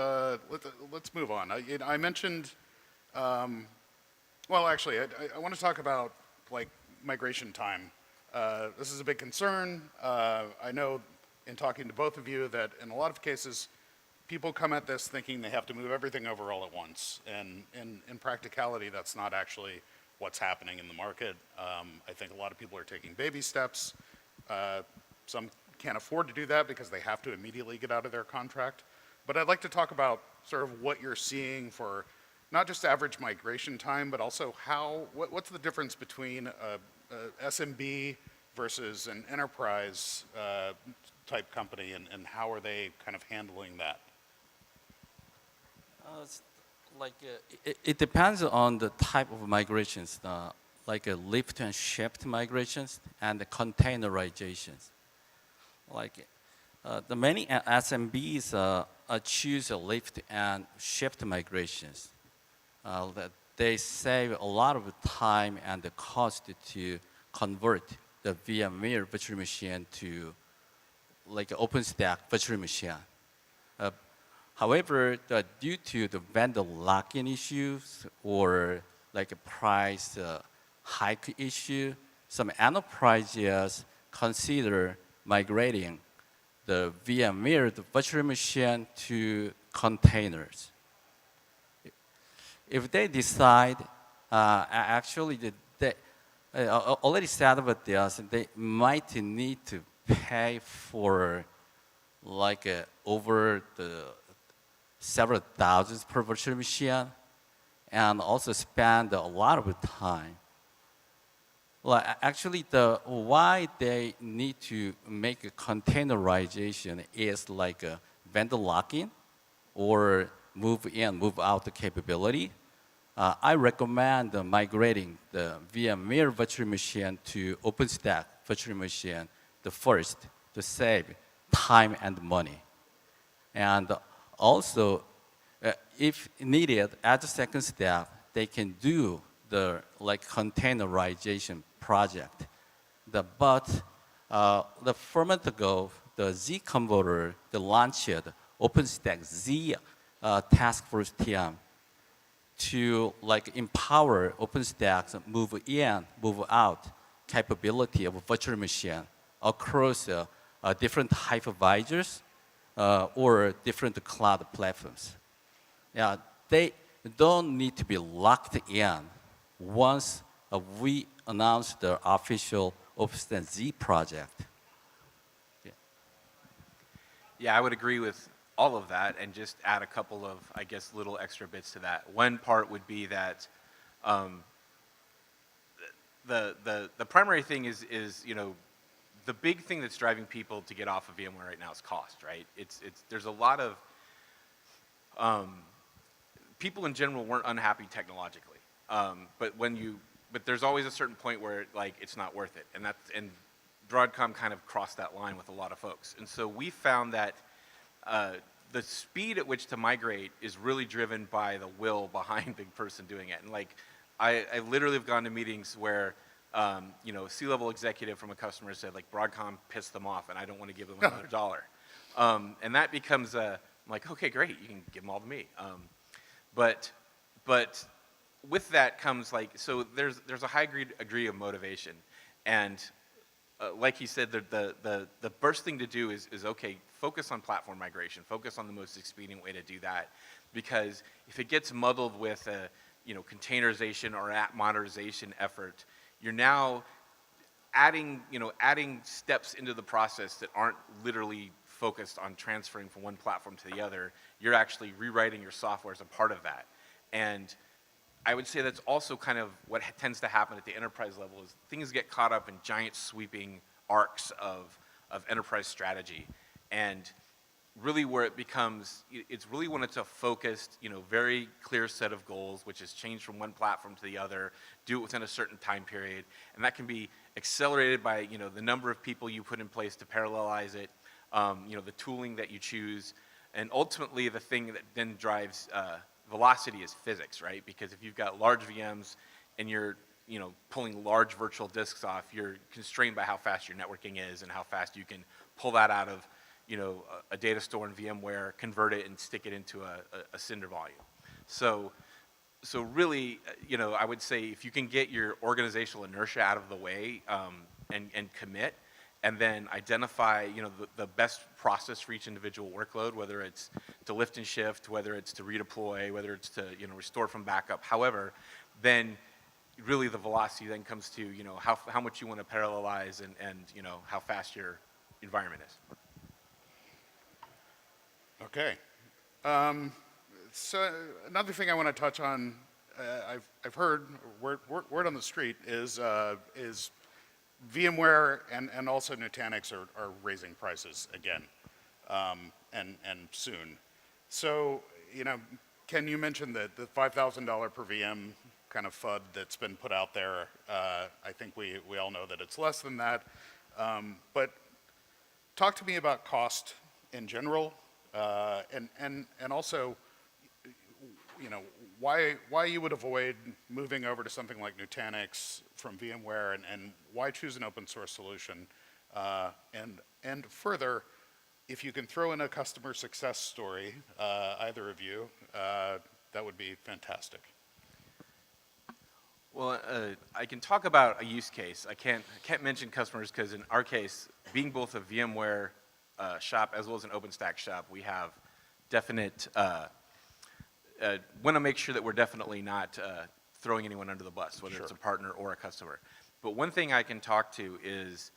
let's move on. I mentioned, well, actually, I want to talk about, migration time. This is a big concern. I know in talking to both of you that in a lot of cases, people come at this thinking they have to move everything over all at once. And in practicality, that's not actually what's happening in the market. I think a lot of people are taking baby steps. Some can't afford to do that because they have to immediately get out of their contract. But I'd like to talk about sort of what you're seeing for not just average migration time, but also what's the difference between a SMB versus an enterprise type company, and how are they kind of handling that? It depends on the type of migrations, like a lift and shift migrations and the containerizations. The many SMBs choose a lift and shift migrations. That they save a lot of time and the cost to convert the VMware virtual machine to like an OpenStack virtual machine. However, due to the vendor lock-in issues or like a price hike issue, some enterprises consider migrating the VMware virtual machine to containers. If they decide, actually, they already said about this, they might need to pay for over the several thousands per virtual machine, and also spend a lot of time. Actually, why they need to make a containerization is like a vendor lock-in or move in, move out the capability. I recommend migrating the VMware virtual machine to OpenStack virtual machine the first to save time and money. And also, if needed, at the second step, they can do the containerization project. But the 4 months ago, the Z Converter launched OpenStack Z task force team to empower OpenStack's move in, move out capability of a virtual machine across different hypervisors or different cloud platforms. Yeah, they don't need to be locked in once we announce the official OpenStack Z project. Yeah, I would agree with all of that, and just add a couple of, I guess, little extra bits to that. One part would be that the primary thing is the big thing that's driving people to get off of VMware right now is cost, right? There's a lot of people in general weren't unhappy technologically, but there's always a certain point where it's not worth it, and Broadcom kind of crossed that line with a lot of folks, and so we found that the speed at which to migrate is really driven by the will behind the person doing it, and I literally have gone to meetings where a C-level executive from a customer said Broadcom pissed them off and I don't want to give them another dollar. And that becomes I'm like, okay, great, you can give them all to me. But with that comes so there's a high degree of motivation. And like he said, the first thing to do is okay, focus on platform migration, focus on the most expedient way to do that. because if it gets muddled with a containerization or app modernization effort, you're now adding steps into the process that aren't literally focused on transferring from one platform to the other. You're actually rewriting your software as a part of that. And I would say that's also kind of what tends to happen at the enterprise level is things get caught up in giant sweeping arcs of enterprise strategy. And really where it becomes, it's really when it's a focused, very clear set of goals, which is change from one platform to the other, do it within a certain time period. And that can be accelerated by, the number of people you put in place to parallelize it, the tooling that you choose. And ultimately the thing that then drives velocity is physics, right? Because if you've got large VMs and you're pulling large virtual disks off, you're constrained by how fast your networking is and how fast you can pull that out of a data store in VMware, convert it and stick it into a Cinder volume. So really, I would say if you can get your organizational inertia out of the way and commit, and then identify the best process for each individual workload, whether it's to lift and shift, whether it's to redeploy, whether it's to restore from backup, however, then really the velocity then comes to how much you want to parallelize and how fast your environment is. Okay. So another thing I want to touch on, I've heard word on the street is VMware and also Nutanix are raising prices again, and soon. So Ken, you mentioned that the $5,000 per VM kind of FUD that's been put out there. I think we all know that it's less than that. But talk to me about cost in general, and also, why you would avoid moving over to something like Nutanix from VMware, and why choose an open source solution, and further, if you can throw in a customer success story, either of you, that would be fantastic. Well, I can talk about a use case. I can't mention customers because in our case, being both a VMware shop as well as an OpenStack shop, we have definite, want to make sure that we're definitely not throwing anyone under the bus, whether it's a partner or a customer. But one thing I can talk to is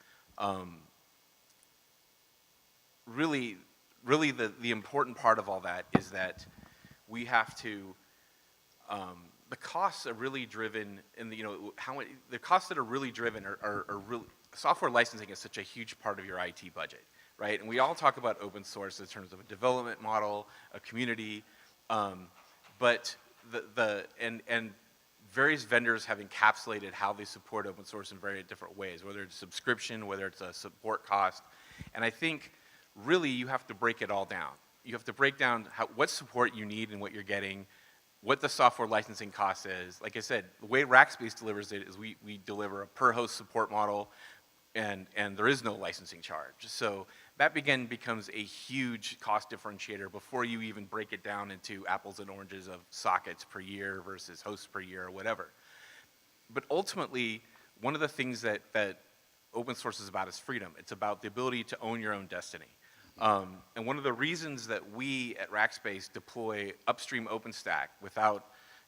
really the important part of all that is that we have to, the costs are really driven in the costs that are really driven are really, software licensing is such a huge part of your IT budget, right? And we all talk about open source in terms of a development model, a community, but and various vendors have encapsulated how they support open source in very different ways, whether it's subscription, whether it's a support cost. And I think really you have to break it all down. You have to break down what support you need and what you're getting, what the software licensing cost is. Like I said, the way Rackspace delivers it is we deliver a per host support model, and there is no licensing charge. So that becomes a huge cost differentiator before you even break it down into apples and oranges of sockets per year versus hosts per year or whatever. But ultimately, one of the things that open source is about is freedom. It's about the ability to own your own destiny. And one of the reasons that we at Rackspace deploy upstream OpenStack without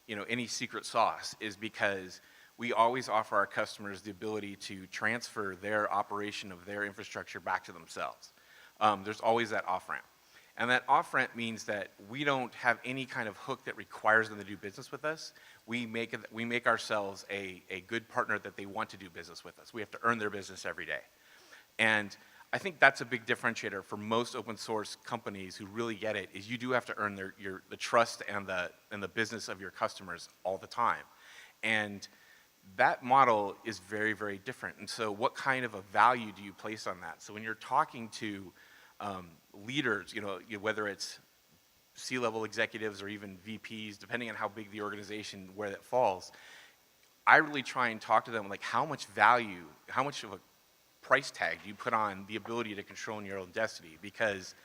any secret sauce is because we always offer our customers the ability to transfer their operation of their infrastructure back to themselves. There's always that off-ramp. And that off-ramp means that we don't have any kind of hook that requires them to do business with us. We make ourselves a good partner that they want to do business with us. We have to earn their business every day. And I think that's a big differentiator for most open source companies who really get it, is you do have to earn the trust and the business of your customers all the time. And that model is very, very different. And so what kind of a value do you place on that? So when you're talking to leaders, whether it's C-level executives or even VPs, depending on how big the organization, where that falls, I really try and talk to them like how much value, how much of a price tag do you put on the ability to control your own destiny? Because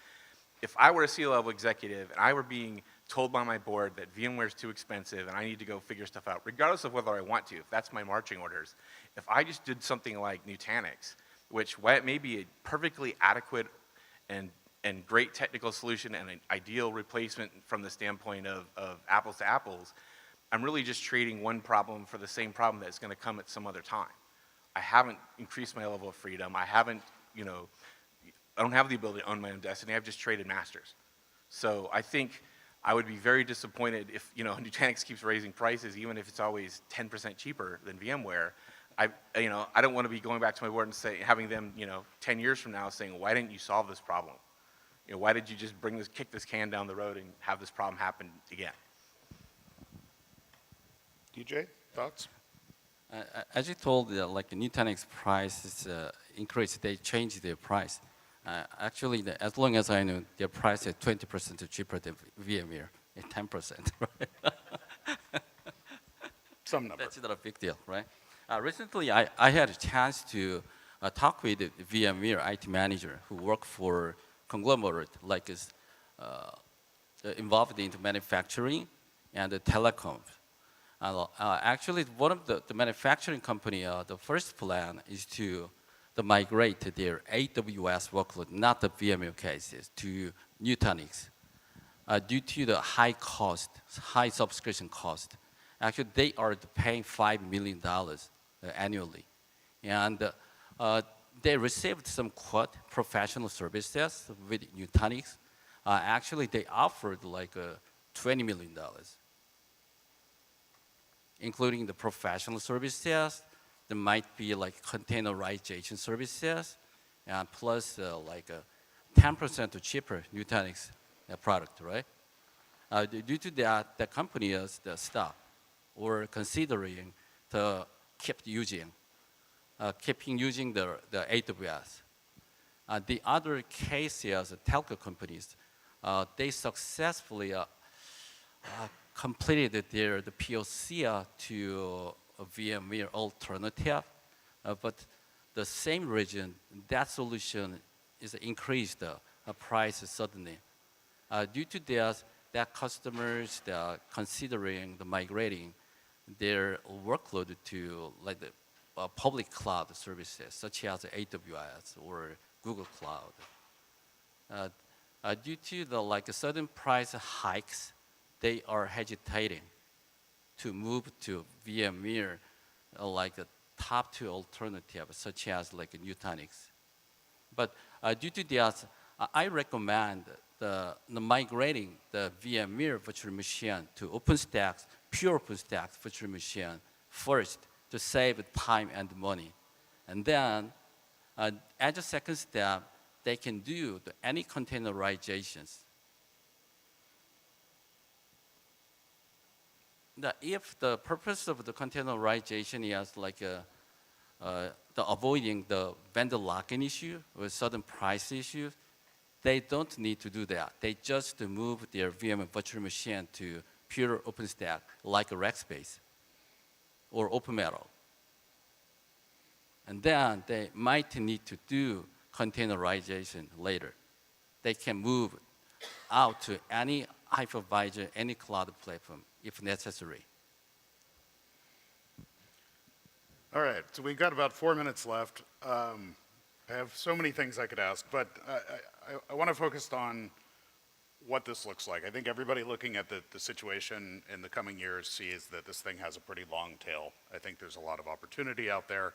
if I were a C-level executive and I were being told by my board that VMware is too expensive and I need to go figure stuff out, regardless of whether I want to, if that's my marching orders, if I just did something like Nutanix, which may be a perfectly adequate and and great technical solution and an ideal replacement from the standpoint of apples to apples, I'm really just trading one problem for the same problem that's going to come at some other time. I haven't increased my level of freedom. I haven't, you know, I don't have the ability to own my own destiny. I've just traded masters. So I think I would be very disappointed if, you know, Nutanix keeps raising prices, even if it's always 10% cheaper than VMware. I don't want to be going back to my board and having them, you know, 10 years from now saying, why didn't you solve this problem? You know, why did you just kick this can down the road and have this problem happen again? DJ, thoughts? As you told, like Nutanix price is increased, they changed their price. Actually, as long as I know, their price is 20% cheaper than VMware, 10%, right? Some number. That's not a big deal, right? Recently, I had a chance to talk with the VMware IT manager who worked for conglomerate, like is involved into manufacturing and the telecom. Actually, one of the manufacturing company, the first plan is to migrate their AWS workload, not the VMware cases, to Nutanix. Due to the high cost, high subscription cost, actually they are paying $5 million annually. And they received some quote professional services with Nutanix. Actually, they offered like $20 million. Including the professional services, there might be like containerization services, and plus like 10% cheaper Nutanix product, right? Due to that, the company is the stop or considering to keeping using the AWS. The other case is telco companies. They successfully completed the POC to a VMware alternative, but the same region, that solution is increased price suddenly. Due to this, that customers that are considering the migrating their workload to like the public cloud services, such as AWS or Google Cloud. Due to the like a sudden price hikes, they are hesitating to move to VMware like a top two alternative, such as like Nutanix. But due to this, I recommend the migrating the VMware virtual machine to OpenStack, pure OpenStack virtual machine first to save time and money. And then, as a second step, they can do any containerizations. If the purpose of the containerization is like the avoiding the vendor lock-in issue or sudden price issues, they don't need to do that. They just move their VMware virtual machine to pure OpenStack, like a Rackspace or OpenMetal. And then they might need to do containerization later. They can move out to any hypervisor, any cloud platform, if necessary. All right, so we've got about 4 minutes left. I have so many things I could ask, but I want to focus on what this looks like. I think everybody looking at the situation in the coming years sees that this thing has a pretty long tail. I think there's a lot of opportunity out there.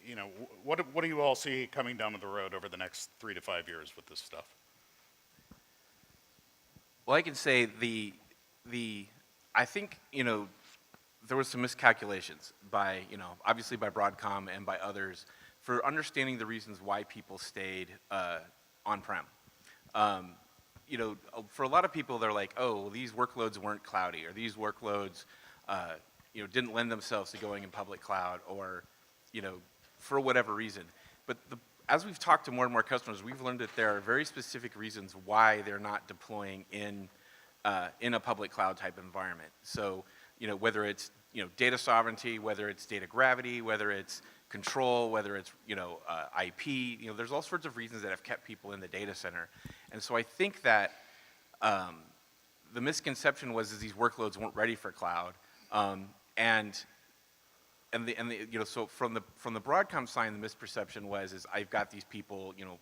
You know, what do you all see coming down the road over the next 3 to 5 years with this stuff? Well, I can say I think, you know, there was some miscalculations by, you know, obviously by Broadcom and by others for understanding the reasons why people stayed on-prem. You know, for a lot of people, they're like, oh, well, these workloads weren't cloudy, or these workloads, you know, didn't lend themselves to going in public cloud, or, you know, for whatever reason. But as we've talked to more and more customers, we've learned that there are very specific reasons why they're not deploying in a public cloud type environment. So, you know, whether it's, you know, data sovereignty, whether it's data gravity, whether it's control, whether it's, you know, IP, you know, there's all sorts of reasons that have kept people in the data center. And so I think that the misconception was that these workloads weren't ready for cloud. And the you know, so from the Broadcom side, the misperception was I've got these people, you know,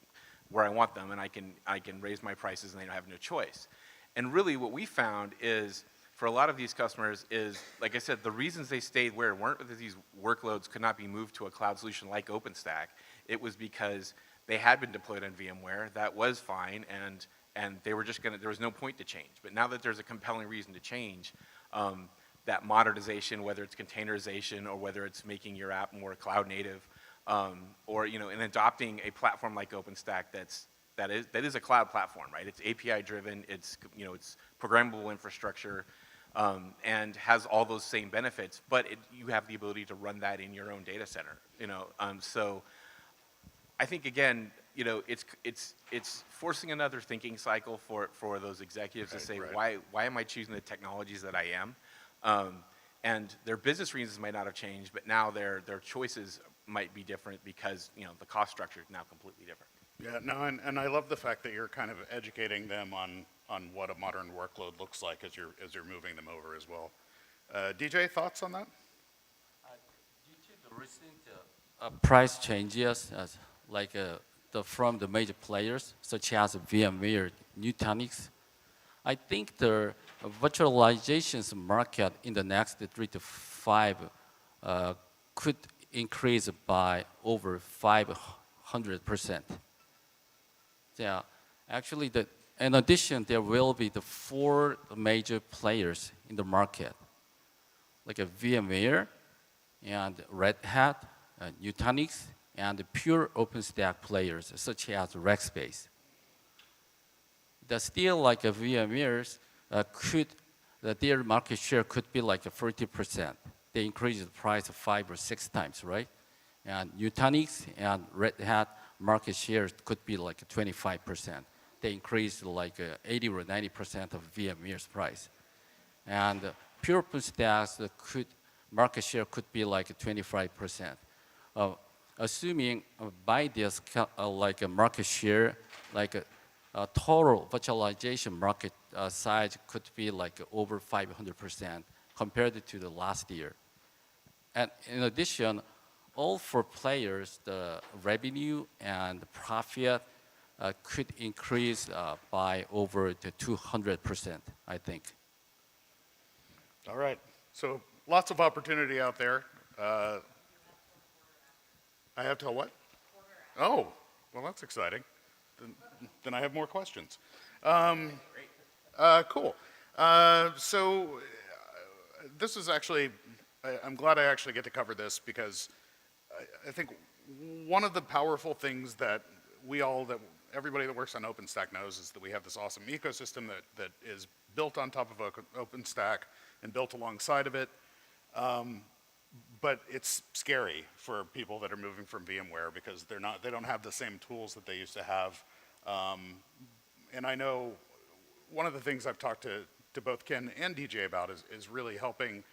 where I want them, and I can raise my prices, and they have no choice. And really, what we found is, for a lot of these customers, is like I said, the reasons they stayed where it weren't because these workloads could not be moved to a cloud solution like OpenStack. It was because they had been deployed on VMware. That was fine, and they were just gonna. There was no point to change. But now that there's a compelling reason to change, that modernization, whether it's containerization or whether it's making your app more cloud native, or and adopting a platform like OpenStack that is a cloud platform, right? It's API driven. It's it's programmable infrastructure, and has all those same benefits. But you have the ability to run that in your own data center. So I think again, it's forcing another thinking cycle for those executives to say, right. why am I choosing the technologies that I am? And their business reasons might not have changed, but now their choices might be different because the cost structure is now completely different. Yeah, no, and I love the fact that you're kind of educating them on what a modern workload looks like as you're moving them over as well. DJ, thoughts on that? Due to the recent price changes, from the major players such as VMware, Nutanix, I think the virtualization market in the next 3 to 5 could increase by over 500%. Yeah, actually, in addition, there will be the 4 major players in the market, like a VMware and Red Hat, Nutanix, and the pure OpenStack players such as Rackspace. Still like a VMware's their market share could be like a 40%. They increase the price 5 or 6 times, right? And Nutanix and Red Hat market share could be like 25%. They increase like 80 or 90% of VMware's price. And pure OpenStack's market share could be like 25%. Assuming by this like a market share, like a total virtualization market size could be like over 500% compared to the last year. And in addition, all 4 players, the revenue and the profit could increase by over the 200%, I think. All right, so lots of opportunity out there. I have till what? Oh, well, that's exciting. Then I have more questions. Cool. So this is actually, I'm glad I actually get to cover this because I think one of the powerful things that everybody that works on OpenStack knows is that we have this awesome ecosystem that is built on top of OpenStack and built alongside of it. But it's scary for people that are moving from VMware because they don't have the same tools that they used to have. And I know one of the things I've talked to both Ken and DJ about is really helping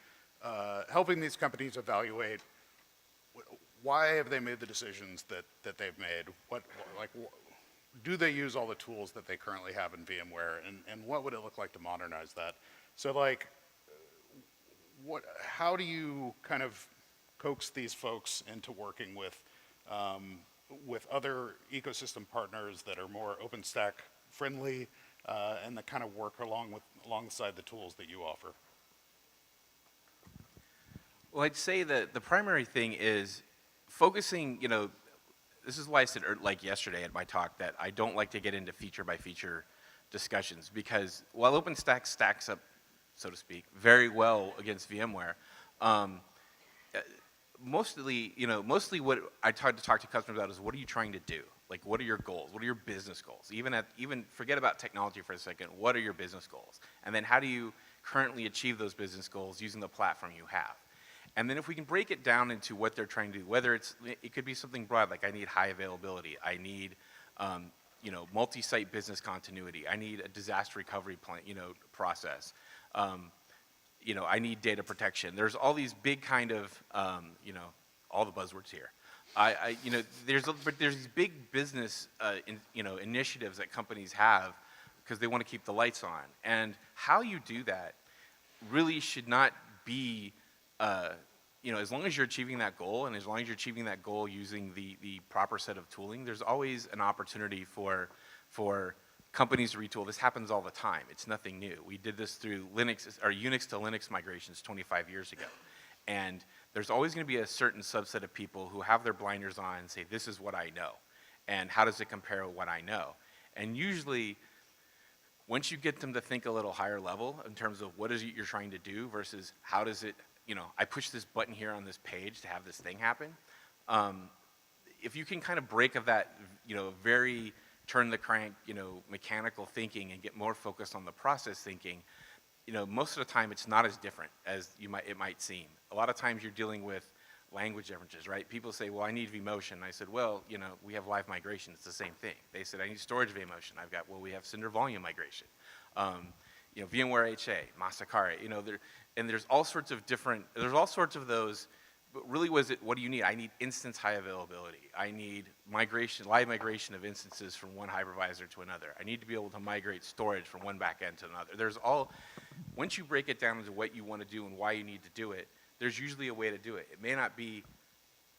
these companies evaluate why have they made the decisions that they've made? Do they use all the tools that they currently have in VMware, and what would it look like to modernize that? So how do you kind of coax these folks into working with other ecosystem partners that are more OpenStack friendly and that kind of work alongside the tools that you offer? Well, I'd say that the primary thing is focusing, this is why I said like yesterday at my talk that I don't like to get into feature by feature discussions because while OpenStack stacks up, so to speak, very well against VMware, mostly what I try to talk to customers about is what are you trying to do? Like, what are your goals? What are your business goals? Even forget about technology for a second. What are your business goals? And then how do you currently achieve those business goals using the platform you have? And then if we can break it down into what they're trying to do, whether it could be something broad, like I need high availability, I need multi-site business continuity, I need a disaster recovery plan, process, I need data protection. There's all these big kind of, all the buzzwords here. There's these big business, initiatives that companies have because they want to keep the lights on. And how you do that really should not be as long as you're achieving that goal, and as long as you're achieving that goal using the proper set of tooling, there's always an opportunity for companies to retool. This happens all the time. It's nothing new. We did this through Linux or Unix to Linux migrations 25 years ago. And there's always going to be a certain subset of people who have their blinders on and say, this is what I know. And how does it compare with what I know? And usually, once you get them to think a little higher level in terms of what is it you're trying to do versus how does it, I push this button here on this page to have this thing happen. If you can kind of break of that, very turn the crank, mechanical thinking and get more focused on the process thinking, most of the time it's not as different as it might seem. A lot of times you're dealing with language differences, right? People say, well, I need vMotion. I said, well, we have live migration. It's the same thing. They said, I need storage vMotion. We have Cinder volume migration. VMware HA, Masakari, and there's all sorts of those, but really what do you need? I need instance high availability. I need live migration of instances from one hypervisor to another. I need to be able to migrate storage from one backend to another. Once you break it down into what you want to do and why you need to do it, there's usually a way to do it. It may not be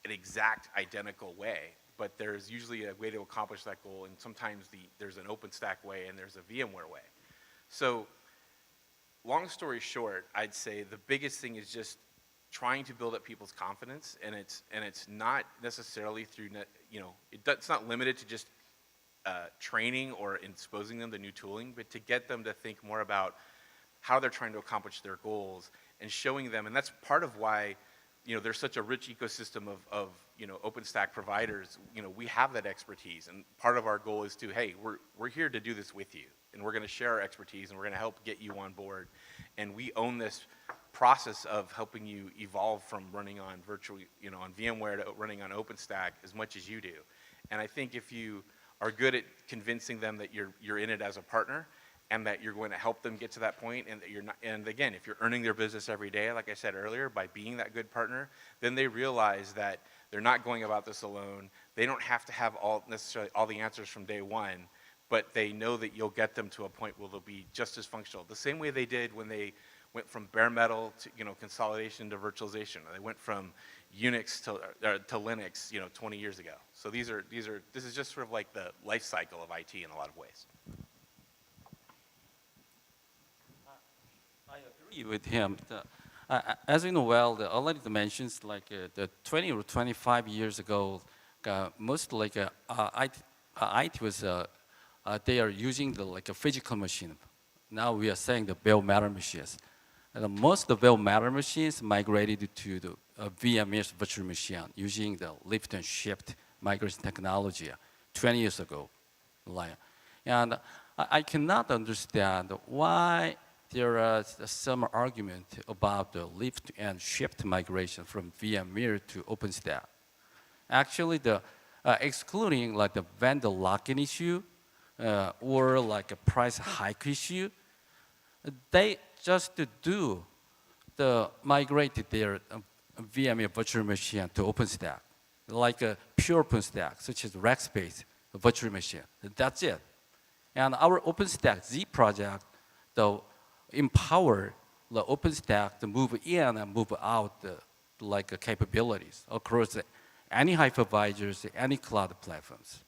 an exact identical way, but there's usually a way to accomplish that goal, and sometimes there's an OpenStack way and there's a VMware way. So, long story short, I'd say the biggest thing is just trying to build up people's confidence, and it's not necessarily through, it's not limited to just training or exposing them to new tooling, but to get them to think more about how they're trying to accomplish their goals and showing them, and that's part of why, there's such a rich ecosystem of OpenStack providers. We have that expertise, and part of our goal is to, hey, we're here to do this with you, and we're going to share our expertise, and we're going to help get you on board, and we own this process of helping you evolve from running on on VMware to running on OpenStack as much as you do. And I think if you are good at convincing them that you're in it as a partner, and that you're going to help them get to that point, and that you're not, and again, if you're earning their business every day, like I said earlier, by being that good partner, then they realize that they're not going about this alone. They don't have to have necessarily all the answers from day one, but they know that you'll get them to a point where they'll be just as functional. The same way they did when they went from bare metal to consolidation to virtualization. Or they went from Unix to Linux 20 years ago. So this is just sort of like the life cycle of IT in a lot of ways. I agree with him. As you know well, the early dimensions, the 20 or 25 years ago, most IT was, they are using a physical machine. Now we are saying the bare metal machines. And most of the bare metal machines migrated to the VMware's virtual machine using the lift and shift migration technology 20 years ago. And I cannot understand why there is some argument about the lift and shift migration from VMware to OpenStack. Actually, excluding the vendor lock-in issue or a price hike issue, they just migrated their VMware virtual machine to OpenStack, like a pure OpenStack, such as Rackspace virtual machine. That's it. And our OpenStack Z project, empower the OpenStack to move in and move out capabilities across any hypervisors, any cloud platforms.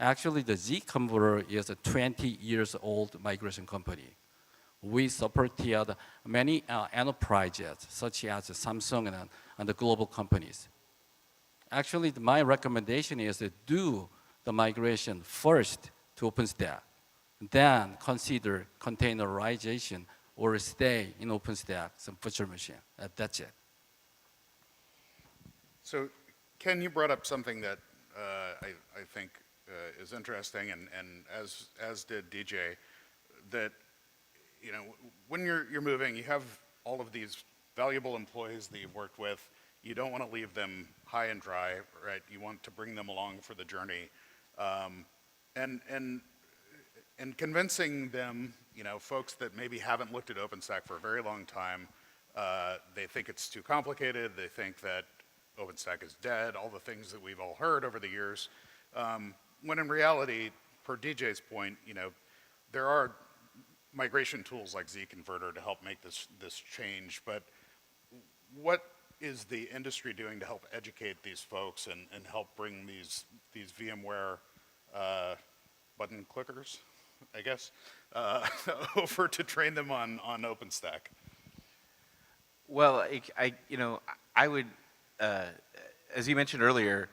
Actually, the Z Converter is a 20 years old migration company. We supported many enterprises, such as Samsung and the global companies. Actually, my recommendation is to do the migration first to OpenStack, then consider containerization or stay in OpenStack, some virtual machine. That's it. So, Ken, you brought up something that I think is interesting, and as did DJ, that when you're moving, you have all of these valuable employees that you've worked with. You don't want to leave them high and dry, right? You want to bring them along for the journey, and convincing them, folks that maybe haven't looked at OpenStack for a very long time, they think it's too complicated. They think that OpenStack is dead. All the things that we've all heard over the years, when in reality, per DJ's point, there are migration tools like Z Converter to help make this change. But what is the industry doing to help educate these folks and help bring these VMware button clickers, I guess, over to train them on OpenStack? Well, I would, as you mentioned earlier,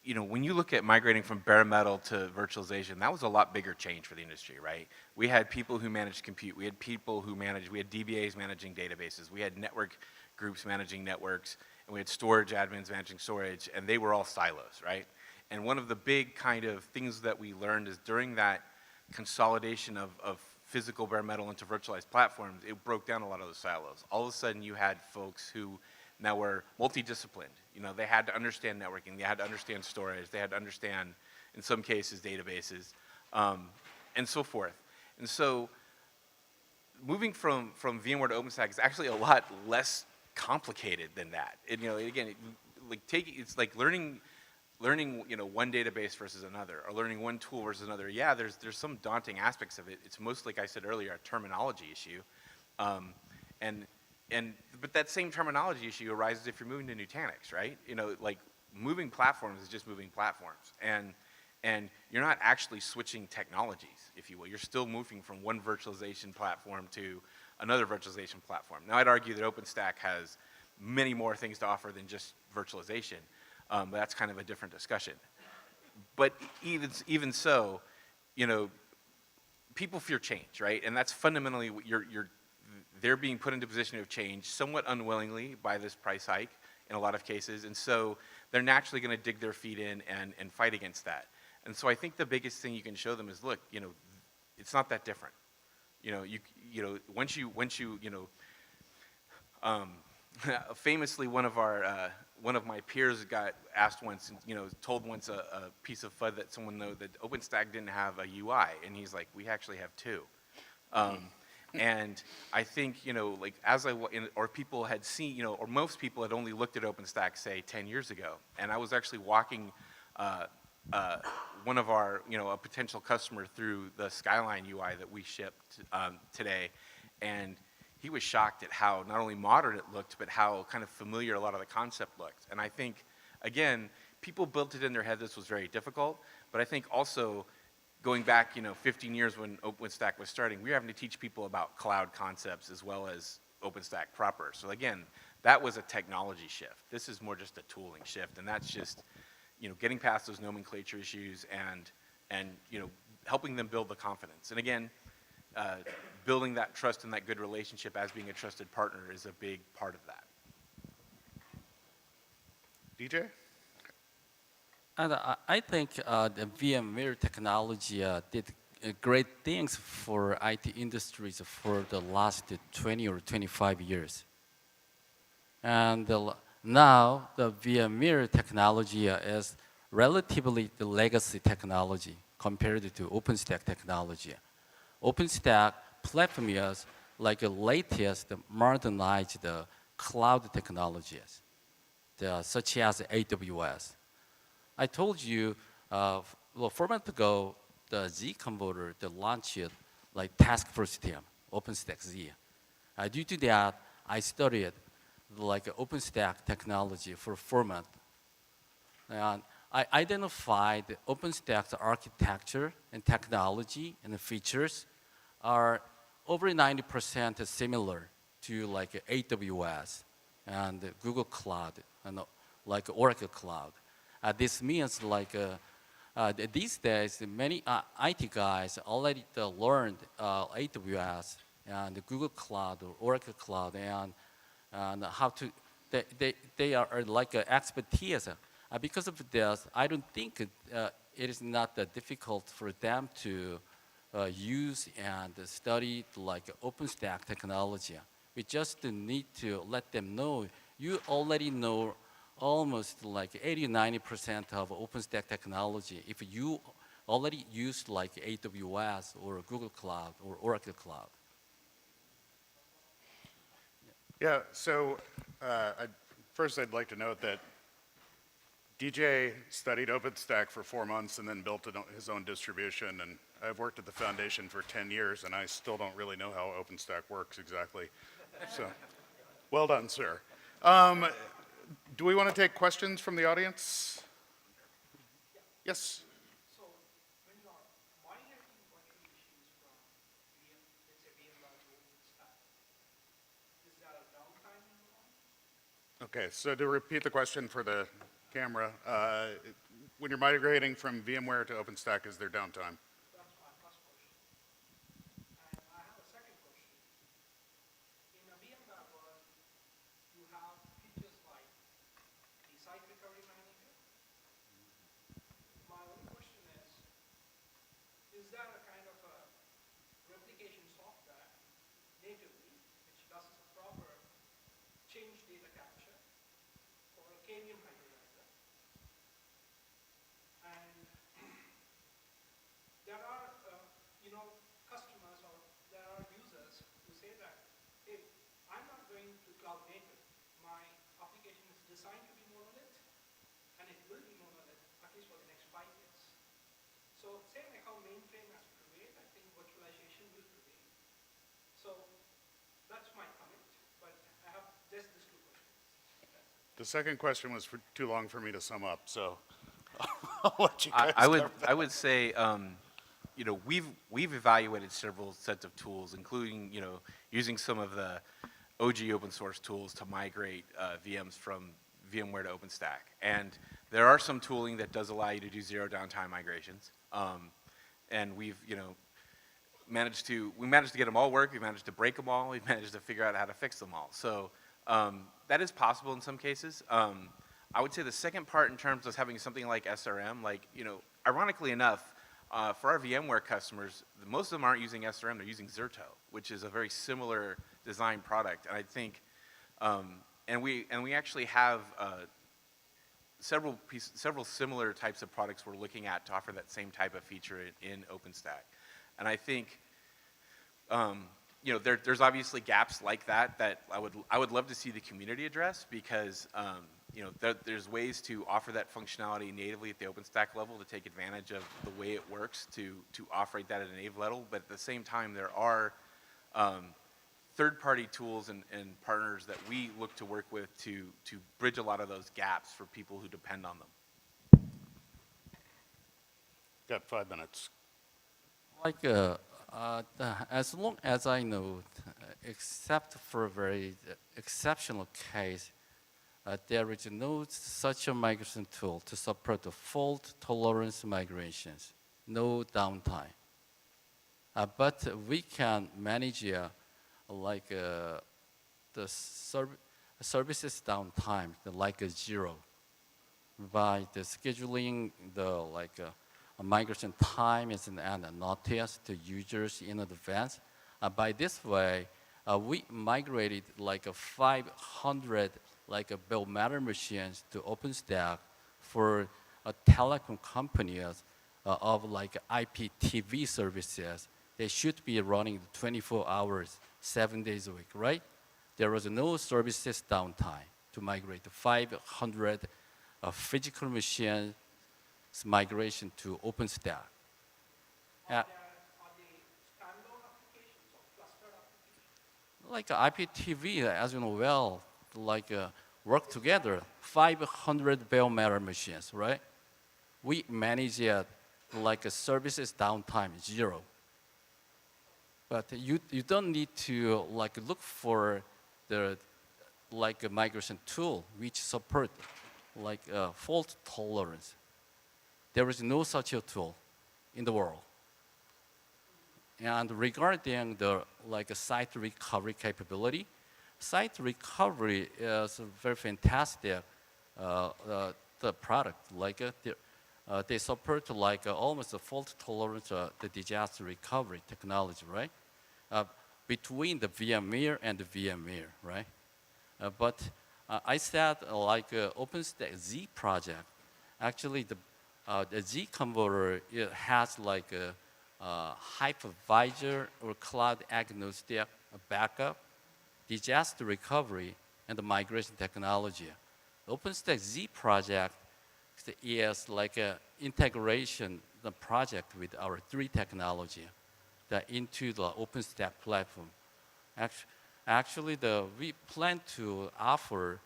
when you look at migrating from bare metal to virtualization, that was a lot bigger change for the industry, right? We had people who managed compute. We had people who managed, we had DBAs managing databases. We had network groups managing networks. And we had storage admins managing storage. And they were all silos, right? And one of the big kind of things that we learned is during that consolidation of physical bare metal into virtualized platforms, it broke down a lot of those silos. All of a sudden, you had folks who now were multidisciplined. They had to understand networking, they had to understand storage, they had to understand, in some cases, databases, and so forth. And so, moving from VMware to OpenStack is actually a lot less complicated than that. Again, it's like learning one database versus another, or learning one tool versus another. Yeah, there's some daunting aspects of it. It's mostly, like I said earlier, a terminology issue, but that same terminology issue arises if you're moving to Nutanix, right? Like moving platforms is just moving platforms, and you're not actually switching technologies, if you will. You're still moving from one virtualization platform to another virtualization platform. Now, I'd argue that OpenStack has many more things to offer than just virtualization, but that's kind of a different discussion. But even so, people fear change, right? And that's fundamentally what they're being put into a position of change somewhat unwillingly by this price hike in a lot of cases, and so they're naturally going to dig their feet in and fight against that. And so I think the biggest thing you can show them is, look, it's not that different. Famously, one of my peers got asked once, told once a piece of FUD that someone knew that OpenStack didn't have a UI, and he's like, we actually have two. And I think, or people had seen, or most people had only looked at OpenStack, say, 10 years ago. And I was actually walking one of our, a potential customer through the Skyline UI that we shipped today. And he was shocked at how not only modern it looked, but how kind of familiar a lot of the concept looked. And I think, again, people built it in their head this was very difficult. But I think also, going back, 15 years when OpenStack was starting, we were having to teach people about cloud concepts as well as OpenStack proper. So again, that was a technology shift. This is more just a tooling shift, and that's just, getting past those nomenclature issues and helping them build the confidence. And again, building that trust and that good relationship as being a trusted partner is a big part of that. DJ? And I think the VMware technology did great things for IT industries for the last 20 or 25 years. And now the VMware technology is relatively the legacy technology compared to OpenStack technology. OpenStack platform is like the latest modernized cloud technologies, such as AWS. I told you, 4 months ago, the Z converter, they launched like task first team, OpenStack Z. Due to that, I studied like OpenStack technology for 4 months. And I identified OpenStack's architecture and technology and the features are over 90% similar to like AWS and Google Cloud and like Oracle Cloud. This means like these days, many IT guys already learned AWS and Google Cloud or Oracle Cloud and how to, they are like expertise. Because of this, I don't think it is not that difficult for them to use and study like OpenStack technology. We just need to let them know, you already know almost like 80–90% of OpenStack technology if you already use like AWS or Google Cloud or Oracle Cloud. Yeah, so first I'd like to note that DJ studied OpenStack for 4 months and then built his own distribution, and I've worked at the foundation for 10 years and I still don't really know how OpenStack works exactly. So, well done, sir. Do we want to take questions from the audience? Yes. So when you are migrating virtual machines from let's say VMware to OpenStack, is there a downtime involved? Okay, so to repeat the question for the camera, when you're migrating from VMware to OpenStack, is there downtime? That's my first question. And I have a second question. In a VMware world, you have features like the site recovery manager. My only question is there a kind of a replication software natively which does a proper change data capture for a KVM hypervisor? And there are, customers or there are users who say that, hey, I'm not going to cloud native. My application is designed to be monolith, and it will be monolith at least for the next 5 years. So same like how mainframe has prevailed, I think virtualization will prevail. So that's my comment, but I have just these two questions. The second question was too long for me to sum up, so I'll let you guys I would say, we've evaluated several sets of tools, including, using some of the OG open source tools to migrate VMs from VMware to OpenStack. And there are some tooling that does allow you to do zero downtime migrations. And we've, managed to get them all work. We've managed to break them all. We've managed to figure out how to fix them all. So that is possible in some cases. I would say the second part in terms of having something like SRM, ironically enough, for our VMware customers, most of them aren't using SRM, they're using Zerto, which is a very similar design product. And I think, and we actually have several similar types of products we're looking at to offer that same type of feature in OpenStack. And I think, there's obviously gaps like that I would love to see the community address, because there's ways to offer that functionality natively at the OpenStack level to take advantage of the way it works to operate that at a native level. But at the same time, there are third-party tools and partners that we look to work with to bridge a lot of those gaps for people who depend on them. Got 5 minutes. As long as I know, except for a very exceptional case, there is no such a migration tool to support the fault tolerance migrations, no downtime. But we can manage the services downtime, like a zero, by the scheduling a migration time is and a notice to users in advance. By this way, we migrated 500 bill matter machines to OpenStack for telecom companies of IPTV services. They should be running 24 hours, 7 days a week, right? There was no services downtime to migrate 500 physical machines migration to OpenStack. Are they standalone applications or clustered applications? IPTV, as you know well, work together, 500 bell matter machines, right? We manage it a services downtime, zero. But you don't need to look for the a migration tool which support fault tolerance. There is no such a tool in the world. And regarding the site recovery capability, site recovery is a very fantastic the product. They support almost a fault tolerance the disaster recovery technology, right? Between the VMware and the VMware, right? But I said OpenStack Z project. Actually, the Z converter, it has a hypervisor or cloud agnostic backup, disaster recovery, and the migration technology. OpenStack Z project is a integration the project with our 3 technology into the OpenStack platform. Actually, we plan to offer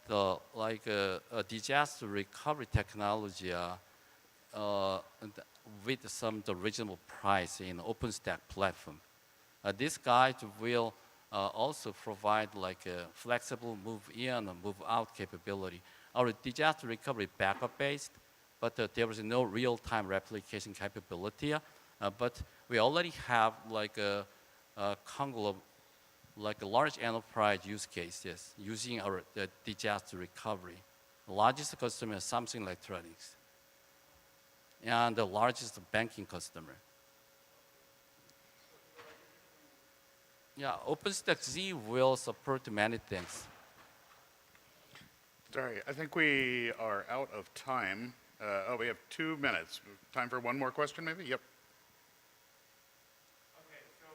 a disaster recovery technology with some the reasonable price in OpenStack platform. This guide will also provide like a flexible move in and move out capability. Our disaster recovery backup based, but there is no real-time replication capability. But we already have like a large enterprise use cases using our disaster recovery. The largest customer is Samsung Electronics, and the largest banking customer. Yeah, OpenStack Z will support many things. Sorry, I think we are out of time. We have 2 minutes. Time for one more question, maybe? Yep. Okay, so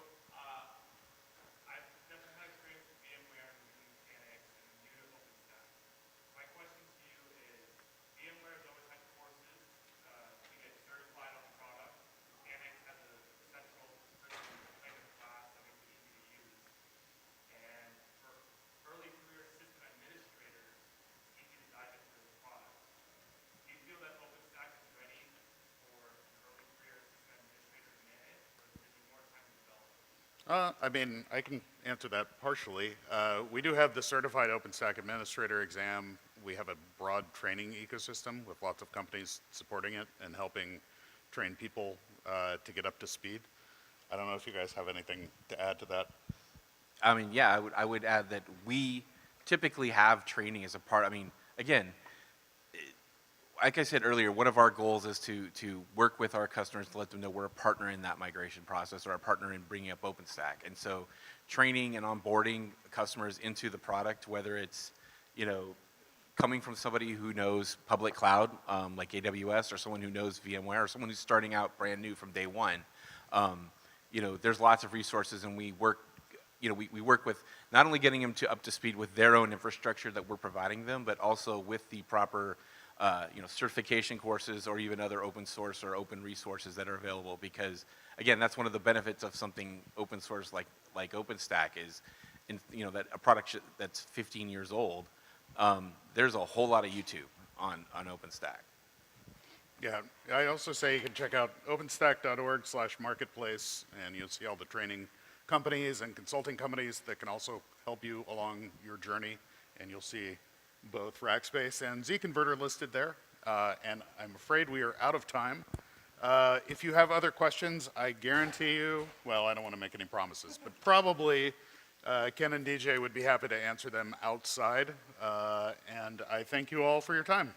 I've definitely had experience with VMware and mechanics and new to OpenStack. My question to you is, VMware has always had courses to get certified on the product. Mechanics has a central kind of class that makes it easy to use. And for early career system administrators, it's easy to dive into this product. Do you feel that OpenStack is ready for an early career system administrator to manage, or does it need more time to develop? I mean, I can answer that partially. We do have the Certified OpenStack Administrator exam. We have a broad training ecosystem with lots of companies supporting it and helping train people to get up to speed. I don't know if you guys have anything to add to that. I mean, yeah, I would add that we typically have training as a part. I mean, again, like I said earlier, one of our goals is to work with our customers to let them know we're a partner in that migration process or a partner in bringing up OpenStack. And so training and onboarding customers into the product, whether it's, coming from somebody who knows public cloud, like AWS, or someone who knows VMware, or someone who's starting out brand new from day one, there's lots of resources, and we work we work with not only getting them up to speed with their own infrastructure that we're providing them, but also with the proper certification courses or even other open source or open resources that are available. Because again, that's one of the benefits of something open source like OpenStack is, that a product that's 15 years old, there's a whole lot of YouTube on OpenStack. Yeah, I also say you can check out openstack.org/marketplace, and you'll see all the training companies and consulting companies that can also help you along your journey, and you'll see both Rackspace and zConverter listed there. And I'm afraid we are out of time. If you have other questions, I guarantee you, well, I don't want to make any promises, but probably Ken and DJ would be happy to answer them outside. And I thank you all for your time.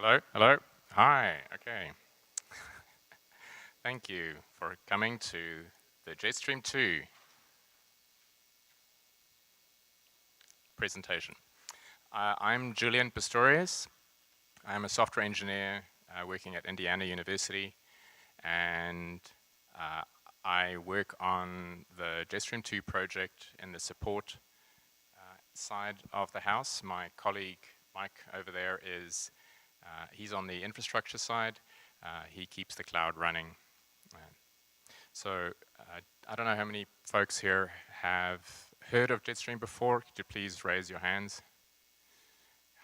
Hello, hello. Hi, okay. Thank you for coming to the Jetstream 2 presentation. I'm Julian Pistorius. I'm a software engineer working at Indiana University, and I work on the Jetstream 2 project in the support side of the house. My colleague Mike over there is, he's on the infrastructure side. He keeps the cloud running. So I don't know how many folks here have heard of Jetstream before. Could you please raise your hands?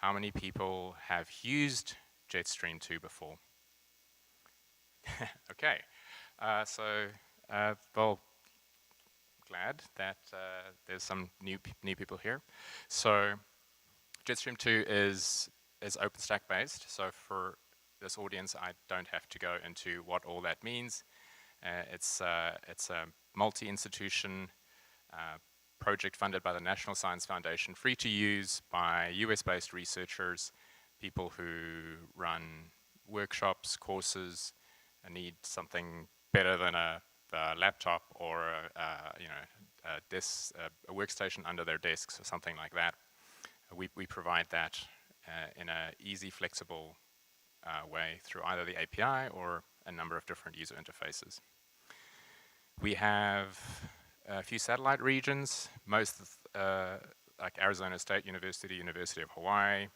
How many people have used Jetstream 2 before? Okay, well, glad that there's some new people here. So Jetstream 2 is OpenStack based. So for this audience, I don't have to go into what all that means. It's a multi-institution project funded by the National Science Foundation, free to use by US-based researchers, people who run workshops, courses, and need something better than a laptop or a workstation under their desks or something like that. We provide that in an easy, flexible way through either the API or a number of different user interfaces. We have a few satellite regions, most like Arizona State University, University of Hawaii,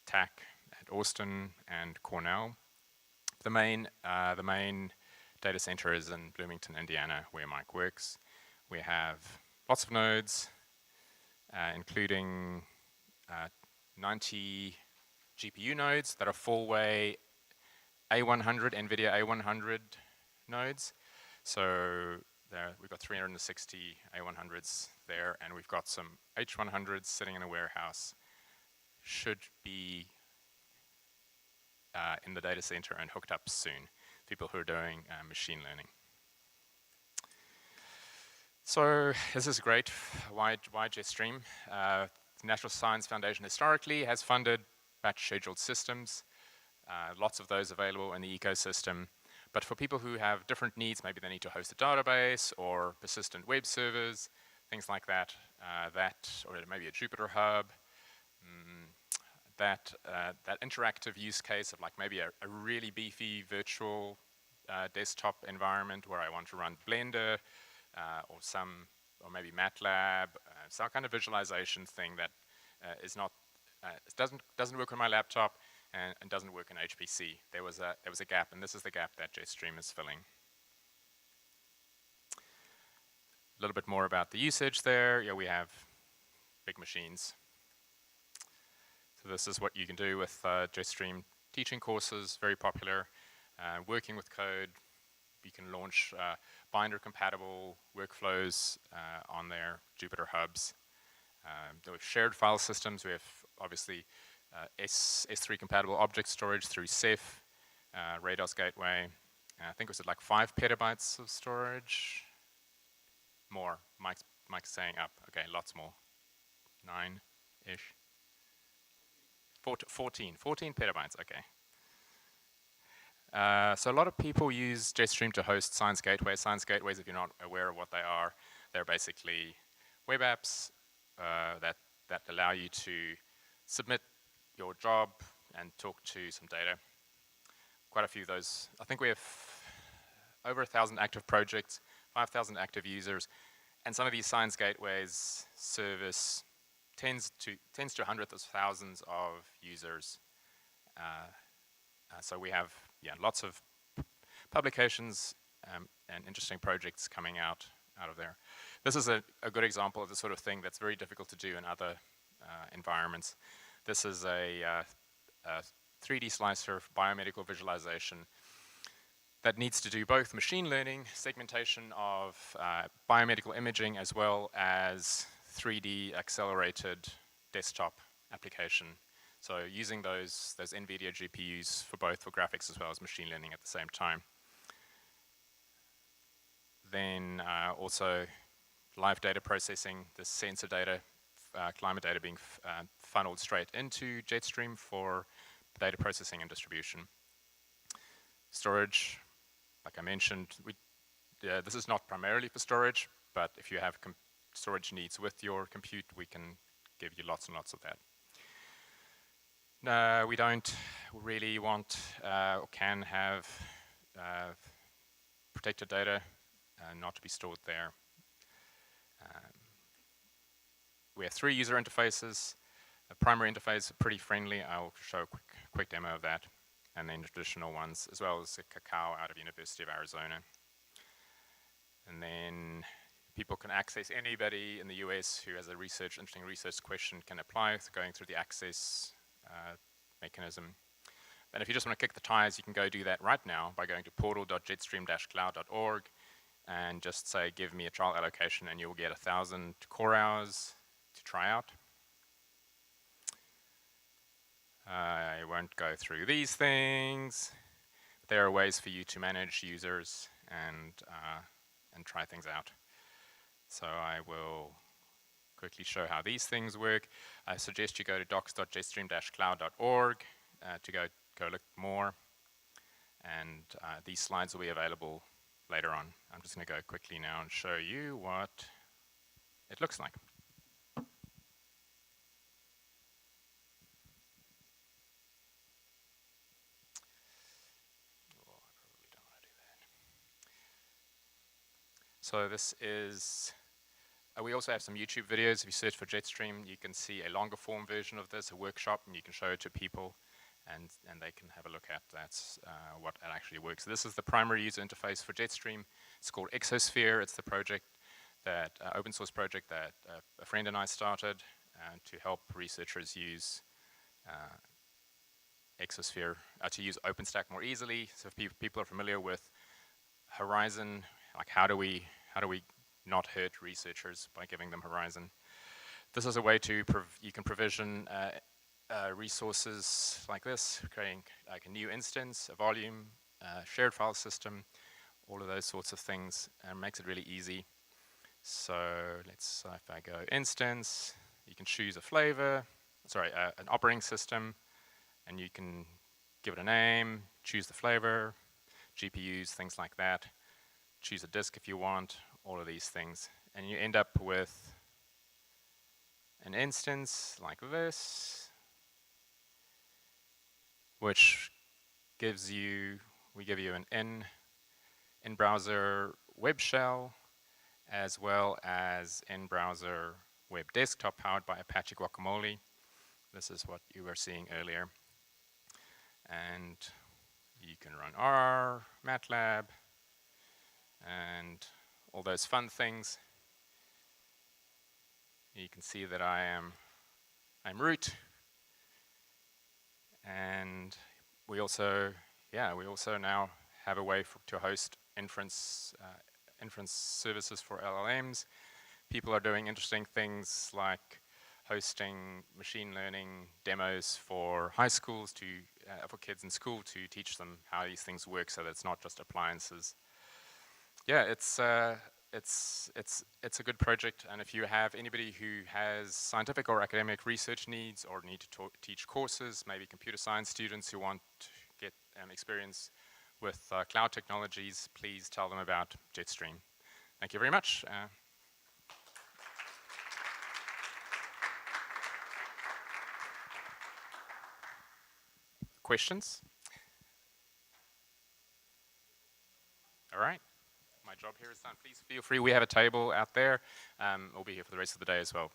TAC at Austin, and Cornell. The main data center is in Bloomington, Indiana, where Mike works. We have lots of nodes, including 90 GPU nodes that are full-way A100, NVIDIA A100 nodes. So we've got 360 A100s there, and we've got some H100s sitting in a warehouse. Should be in the data center and hooked up soon. People who are doing machine learning. So this is great. Why Jetstream? The National Science Foundation historically has funded batch scheduled systems. Lots of those available in the ecosystem. But for people who have different needs, maybe they need to host a database or persistent web servers, things like that, or maybe a Jupyter Hub, that interactive use case of like maybe a really beefy virtual desktop environment where I want to run Blender or maybe MATLAB, some kind of visualization thing that is not doesn't work on my laptop and doesn't work in HPC. There was a gap, and this is the gap that Jetstream is filling. A little bit more about the usage there. Yeah, we have big machines. So this is what you can do with Jetstream teaching courses, very popular. Working with code, you can launch binder-compatible workflows on their Jupyter Hubs. With shared file systems, we have obviously S3-compatible object storage through Ceph, Rados Gateway. I think it was like 5 petabytes of storage. More. Mike's saying up. Okay, lots more. 9-ish. 14 petabytes, okay. So a lot of people use Jetstream to host Science Gateways. Science Gateways, if you're not aware of what they are, they're basically web apps that allow you to submit your job and talk to some data. Quite a few of those. I think we have over 1,000 active projects, 5,000 active users, and some of these Science Gateways service tens to hundreds of thousands of users. So we have lots of publications and interesting projects coming out of there. This is a good example of the sort of thing that's very difficult to do in other environments. This is a 3D slicer for biomedical visualization that needs to do both machine learning, segmentation of biomedical imaging, as well as 3D accelerated desktop application. So using those NVIDIA GPUs for both for graphics as well as machine learning at the same time. Then also live data processing, the sensor data, climate data being funneled straight into Jetstream for data processing and distribution. Storage, like I mentioned, this is not primarily for storage, but if you have storage needs with your compute, we can give you lots and lots of that. No, we don't really want or can have protected data not to be stored there. We have 3 user interfaces. The primary interface is pretty friendly. I'll show a quick demo of that. And then traditional ones, as well as the Cacao out of University of Arizona. And then people can access, anybody in the US who has a interesting research question can apply going through the access mechanism. And if you just want to kick the tires, you can go do that right now by going to portal.jetstream-cloud.org and just say, give me a trial allocation, and you'll get 1,000 core hours to try out. I won't go through these things. There are ways for you to manage users and try things out. So I will quickly show how these things work. I suggest you go to docs.jetstream-cloud.org to go look more. And these slides will be available later on. I'm just going to go quickly now and show you what it looks like. So this is, we also have some YouTube videos. If you search for Jetstream, you can see a longer form version of this, a workshop, and you can show it to people, and they can have a look at that, what it actually works. This is the primary user interface for Jetstream. It's called Exosphere. It's the project that, open source project that a friend and I started to help researchers use Exosphere, to use OpenStack more easily. So if people are familiar with Horizon, like how do we not hurt researchers by giving them Horizon? This is a way to you can provision resources like this, creating like a new instance, a volume, shared file system, all of those sorts of things, and makes it really easy. So let's if I go instance, you can choose a flavor, an operating system, and you can give it a name, choose the flavor, GPUs, things like that. Choose a disk if you want, all of these things. And you end up with an instance like this, which gives you, we give you an in-browser web shell, as well as in-browser web desktop powered by Apache Guacamole. This is what you were seeing earlier. And you can run R, MATLAB, and all those fun things. You can see that I'm root, and we also now have a way to host inference services for LLMs. People are doing interesting things like hosting machine learning demos for high schools for kids in school to teach them how these things work, so that it's not just appliances. Yeah, it's a good project, and if you have anybody who has scientific or academic research needs or need to teach courses, maybe computer science students who want to get experience with cloud technologies, please tell them about Jetstream. Thank you very much. Questions? All right. My job here is done. Please feel free. We have a table out there. We'll be here for the rest of the day as well.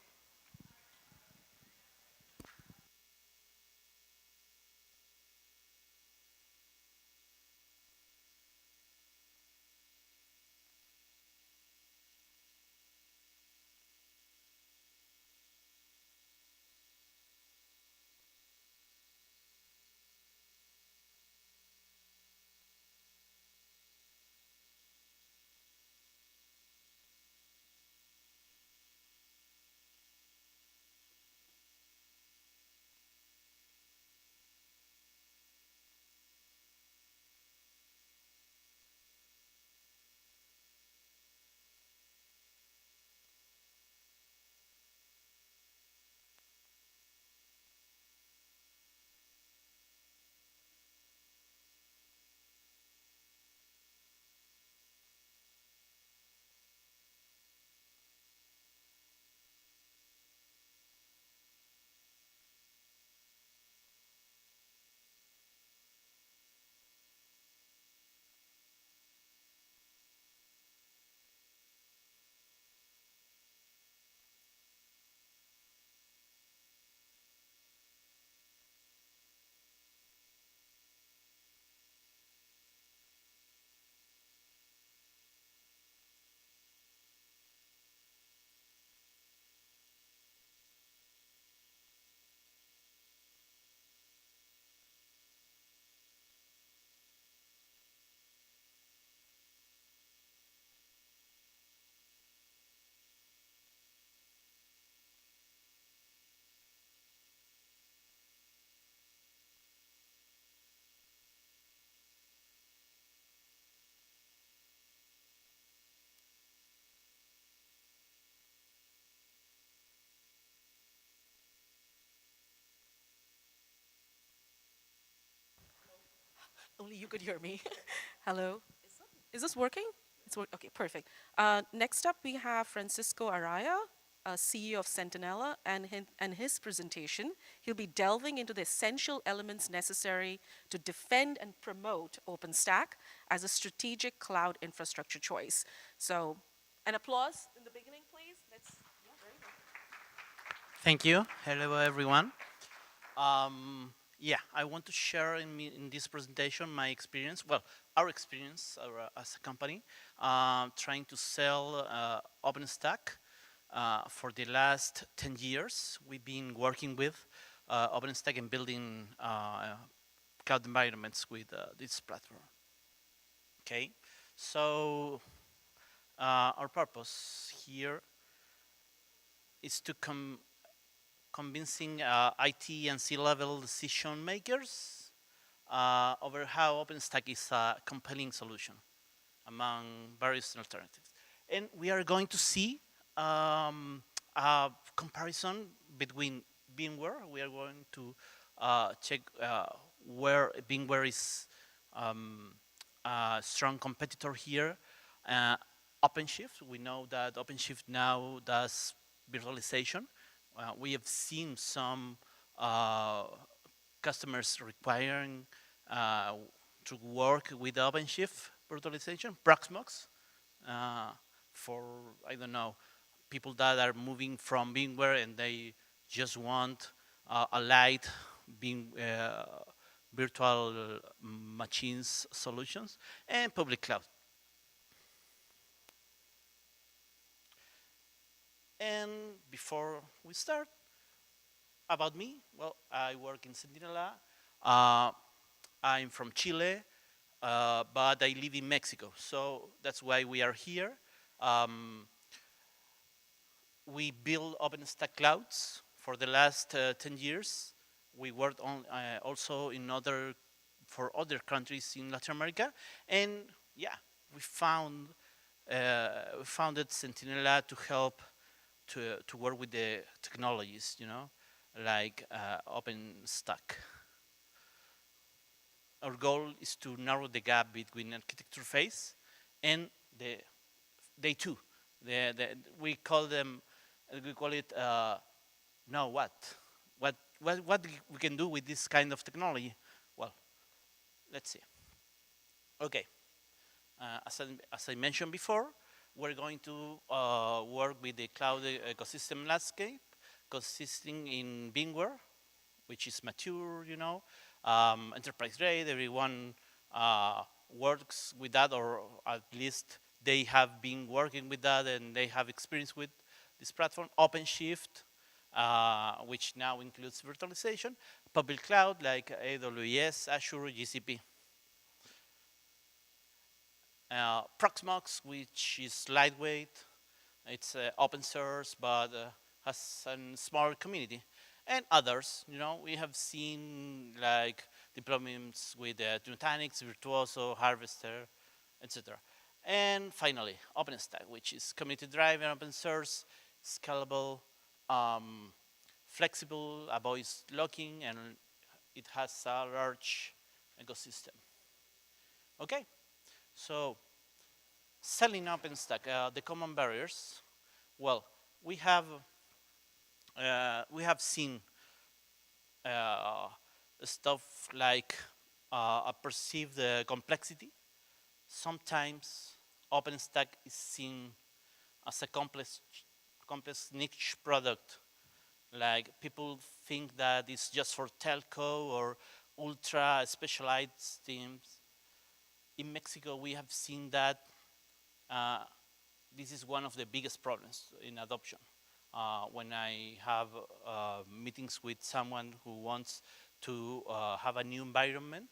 Only you could hear me. Hello. Is this working? It's okay, perfect. Next up, we have Francisco Araya, CEO of Centinela, and his presentation. He'll be delving into the essential elements necessary to defend and promote OpenStack as a strategic cloud infrastructure choice. So, an applause in the beginning, please. Yeah, very good. Thank you. Hello, everyone. Yeah, I want to share in this presentation my experience, well, our experience as a company, trying to sell OpenStack. For the last 10 years, we've been working with OpenStack and building cloud environments with this platform. Okay, so our purpose here is to convincing IT and C-level decision makers over how OpenStack is a compelling solution among various alternatives. And we are going to see a comparison between VMware. We are going to check where VMware is a strong competitor here. OpenShift, we know that OpenShift now does virtualization. We have seen some customers requiring to work with OpenShift virtualization, Proxmox, for, I don't know, people that are moving from VMware and they just want a light virtual machines solutions, and public cloud. And before we start, about me, well, I work in Centinela. I'm from Chile, but I live in Mexico, so that's why we are here. We build OpenStack clouds for the last 10 years. We worked on also in for other countries in Latin America, and yeah, we founded Centinela to help to work with the technologies, you know, like OpenStack. Our goal is to narrow the gap between architecture phase and the day two. We call it now what we can do with this kind of technology. Well, let's see. Okay, as I mentioned before, we're going to work with the cloud ecosystem landscape consisting in VMware, which is mature, you know, enterprise grade. Everyone works with that, or at least they have been working with that and they have experience with this platform. OpenShift, which now includes virtualization. Public cloud like AWS, Azure, GCP. Proxmox, which is lightweight. It's open source, but has a small community. And others, you know, we have seen like deployments with Nutanix, Virtuoso, Harvester, etc. And finally, OpenStack, which is community-driven, open source, scalable, flexible, avoids locking, and it has a large ecosystem. Okay, so selling OpenStack, the common barriers. Well, we have seen stuff like a perceived complexity. Sometimes OpenStack is seen as a complex niche product. Like people think that it's just for telco or ultra specialized teams. In Mexico, we have seen that this is one of the biggest problems in adoption. When I have meetings with someone who wants to have a new environment,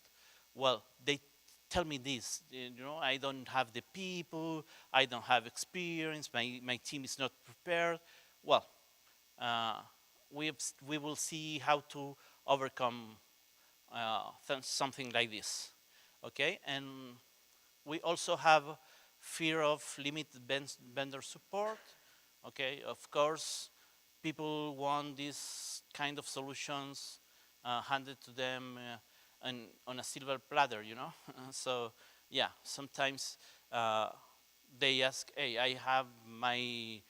well, they tell me this, you know, I don't have the people, I don't have experience, my team is not prepared. Well, we will see how to overcome something like this, okay? And we also have fear of limited vendor support. Okay, of course, people want these kind of solutions handed to them on a silver platter, you know. So yeah, sometimes they ask, hey, I have my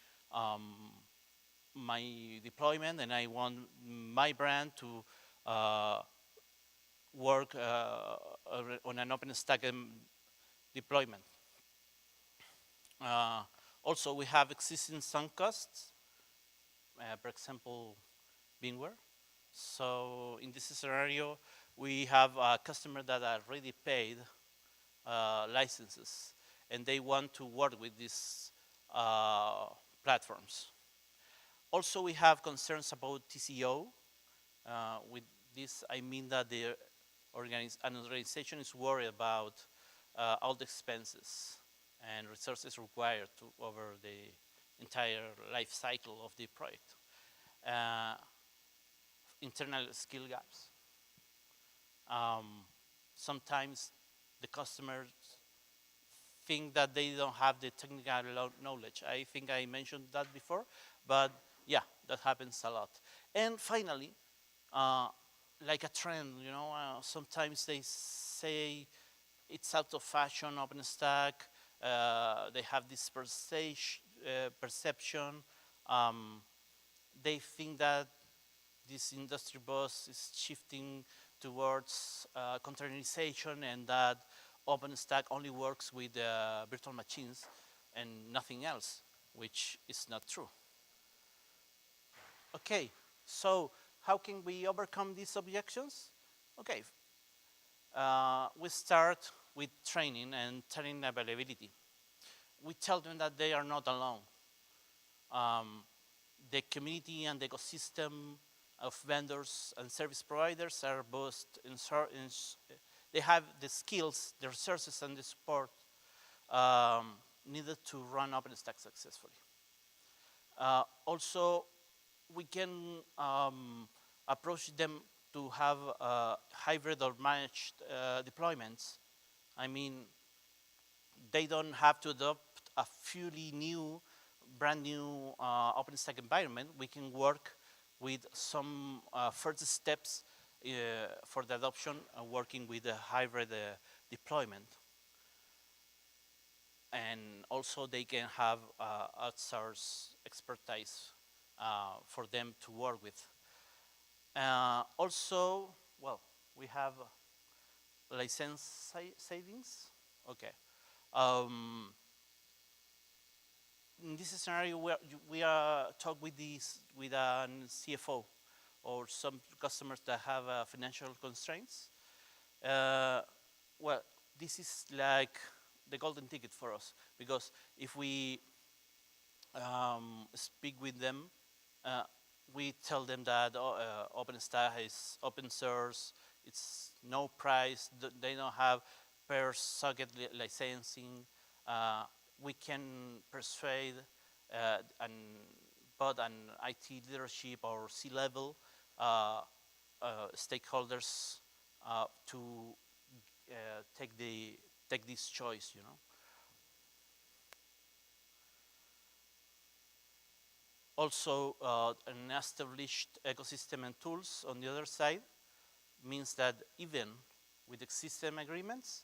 deployment and I want my brand to work on an OpenStack deployment. Also, we have existing sunk costs, for example, VMware. So in this scenario, we have a customer that already paid licenses, and they want to work with these platforms. Also, we have concerns about TCO. With this, I mean that an organization is worried about all the expenses and resources required over the entire life cycle of the project. Internal skill gaps. Sometimes the customers think that they don't have the technical knowledge. I think I mentioned that before, but yeah, that happens a lot. And finally, like a trend, you know, sometimes they say it's out of fashion, OpenStack. They have this perception. They think that this industry bus is shifting towards containerization and that OpenStack only works with virtual machines and nothing else, which is not true. Okay, so how can we overcome these objections? Okay, we start with training and training availability. We tell them that they are not alone. The community and the ecosystem of vendors and service providers are both they have the skills, the resources, and the support needed to run OpenStack successfully. Also, we can approach them to have hybrid or managed deployments. I mean, they don't have to adopt a fully new, brand new OpenStack environment. We can work with some first steps for the adoption, working with a hybrid deployment. And also they can have outsource expertise for them to work with. Also, well, we have license savings. Okay. In this scenario, we are talk with a CFO or some customers that have financial constraints. Well, this is like the golden ticket for us, because if we speak with them, we tell them that OpenStack is open source, it's no price, they don't have per socket licensing. We can persuade both an IT leadership or C-level stakeholders to take this choice, you know. Also, an established ecosystem and tools on the other side means that even with existing agreements,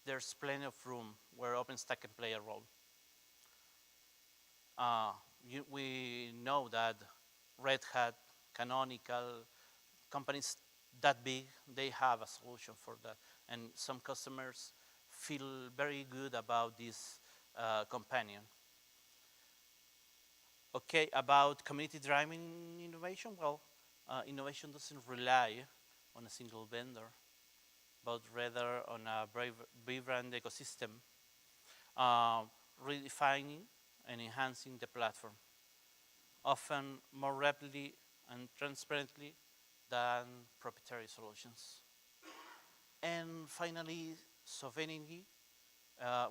there's plenty of room where OpenStack can play a role. We know that Red Hat, Canonical, companies that big, they have a solution for that. And some customers feel very good about this companion. Okay, about community-driven innovation, well, innovation doesn't rely on a single vendor, but rather on a vibrant ecosystem, redefining and enhancing the platform, often more rapidly and transparently than proprietary solutions. And finally, sovereignty.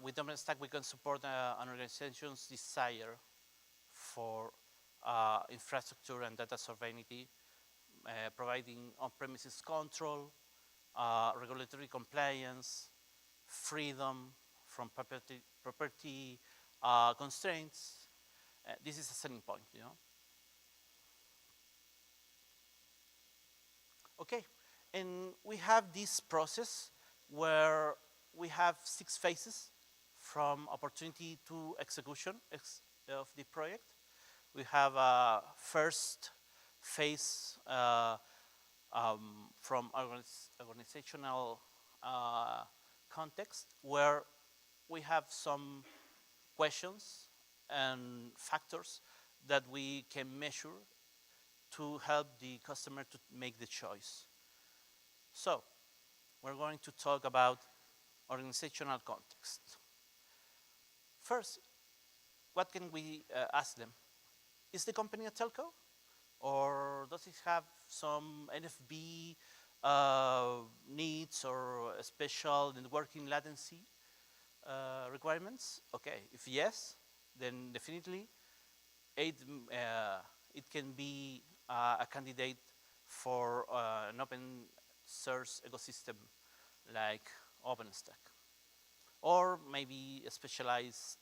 With OpenStack, we can support an organization's desire for infrastructure and data sovereignty, providing on-premises control, regulatory compliance, freedom from property constraints. This is a selling point, you know. Okay, And we have this process where we have 6 phases from opportunity to execution of the project. We have a first phase from organizational context where we have some questions and factors that we can measure to help the customer to make the choice. So, we're going to talk about organizational context. First, what can we ask them? Is the company a telco? Or does it have some NFB needs or special networking latency requirements? Okay, if yes, then definitely it can be a candidate for an open source ecosystem like OpenStack, or maybe specialized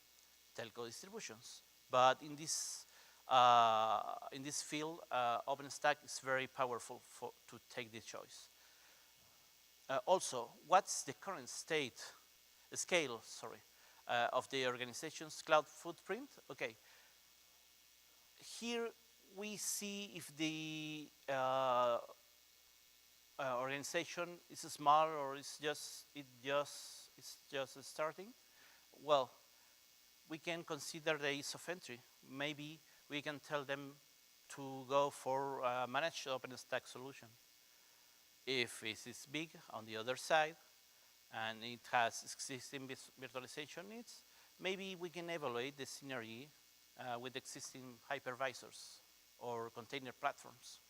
telco distributions. But in this field, OpenStack is very powerful to take the choice. Also, what's the current scale, of the organization's cloud footprint? Okay, here we see if the organization is small or it's just starting. Well, we can consider the ease of entry. Maybe we can tell them to go for a managed OpenStack solution. If it is big on the other side and it has existing virtualization needs, maybe we can evaluate the synergy with existing hypervisors or container platforms.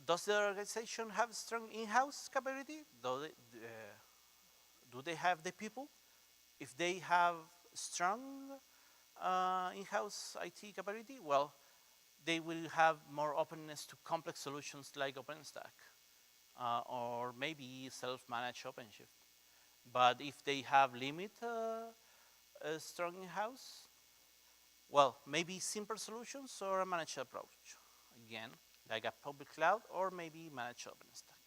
Does the organization have strong in-house capability? Do they have the people? If they have strong in-house IT capability, well, they will have more openness to complex solutions like OpenStack, or maybe self-managed OpenShift. But if they have strong in-house, well, maybe simple solutions or a managed approach. Again, like a public cloud or maybe managed OpenStack.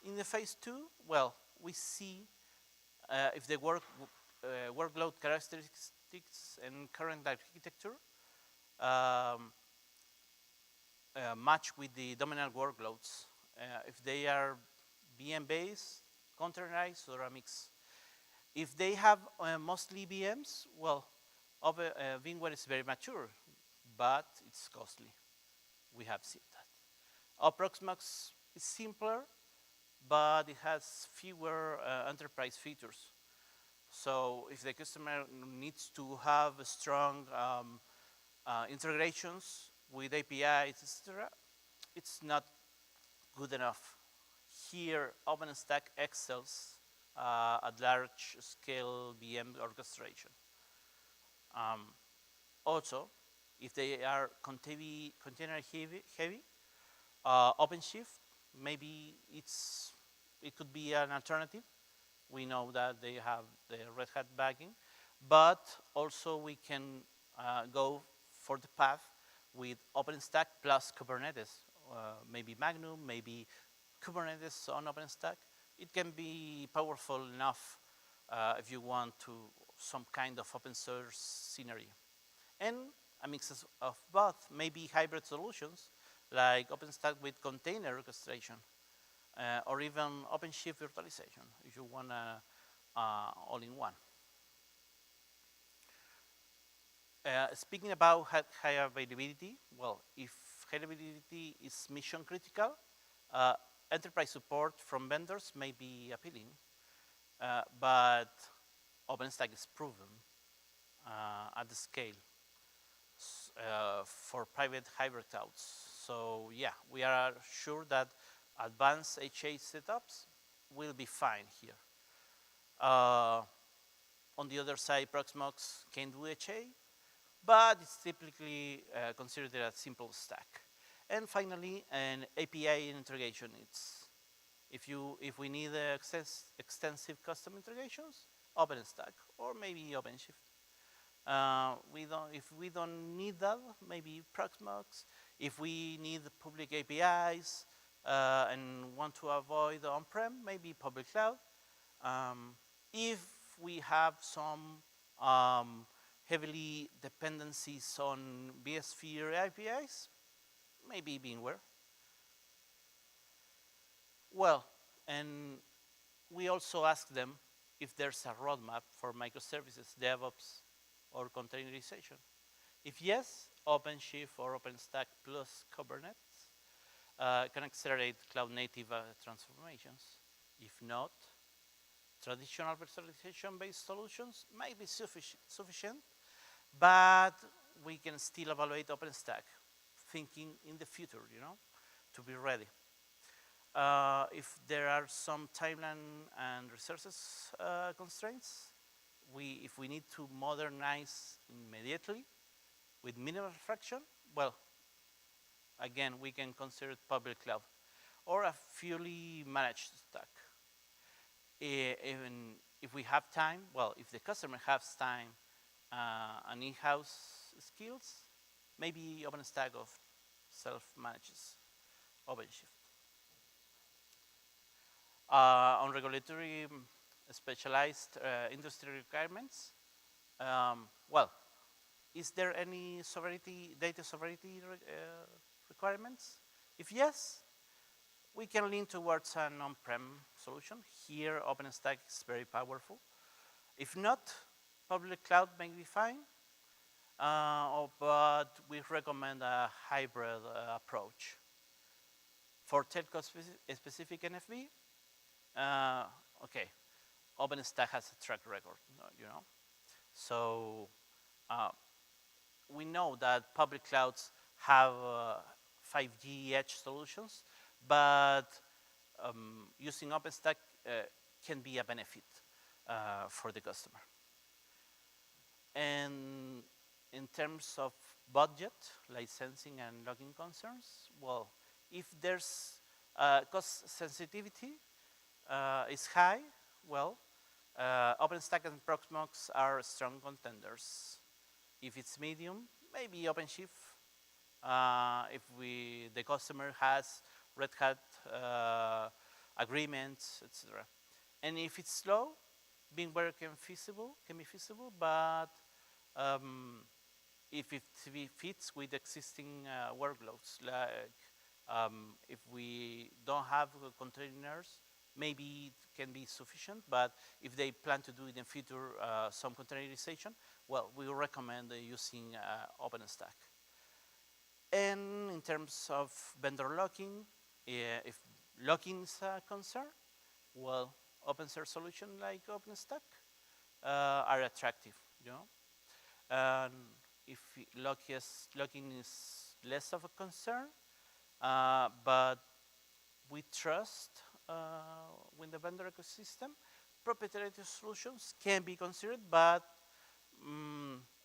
In the phase 2, well, we see if the workload characteristics and current architecture match with the dominant workloads. If they are VM-based, containerized, or a mix. If they have mostly VMs, well, VMware is very mature, but it's costly. We have seen that. Proxmox is simpler, but it has fewer enterprise features. So if the customer needs to have strong integrations with APIs, etc., it's not good enough. Here, OpenStack excels at large scale VM orchestration. Also, if they are container heavy, OpenShift, maybe it could be an alternative. We know that they have the Red Hat backing, but also we can go for the path with OpenStack plus Kubernetes, maybe Magnum, maybe Kubernetes on OpenStack. It can be powerful enough if you want to some kind of open source scenery. And a mix of both, maybe hybrid solutions like OpenStack with container orchestration, or even OpenShift virtualization if you want all-in-one. Speaking about high availability, well, if high availability is mission critical, enterprise support from vendors may be appealing, but OpenStack is proven at the scale for private hybrid clouds. So yeah, we are sure that advanced HA setups will be fine here. On the other side, Proxmox can do HA, but it's typically considered a simple stack. And finally, an API integration needs. If we need extensive custom integrations, OpenStack or maybe OpenShift. If we don't need that, maybe Proxmox. If we need public APIs and want to avoid on-prem, maybe public cloud. If we have some heavily dependencies on vSphere APIs, maybe VMware. Well, and we also ask them if there's a roadmap for microservices, DevOps, or containerization. If yes, OpenShift or OpenStack plus Kubernetes can accelerate cloud-native transformations. If not, traditional virtualization-based solutions might be sufficient, but we can still evaluate OpenStack, thinking in the future, to be ready. If there are some timeline and resources constraints, if we need to modernize immediately with minimal friction, well, again, we can consider public cloud or a fully managed stack. Even if we have time, well, if the customer has time and in-house skills, maybe OpenStack of self-manages OpenShift. On regulatory specialized industry requirements, well, is there any data sovereignty requirements? If yes, we can lean towards an on-prem solution. Here, OpenStack is very powerful. If not, public cloud may be fine, but we recommend a hybrid approach. For telco-specific NFV, okay, OpenStack has a track record, So we know that public clouds have 5G edge solutions, but using OpenStack can be a benefit for the customer. And in terms of budget, licensing and logging concerns, well, if there's cost sensitivity is high, well, OpenStack and Proxmox are strong contenders. If it's medium, maybe OpenShift. If the customer has Red Hat agreements, etc. And if it's low, VMware can be feasible, but if it fits with existing workloads, like if we don't have containers, maybe it can be sufficient, but if they plan to do in the future some containerization, well, we recommend using OpenStack. And in terms of vendor locking, if locking is a concern, well, open source solutions like OpenStack are attractive, And if locking is less of a concern, but we trust with the vendor ecosystem, proprietary solutions can be considered, but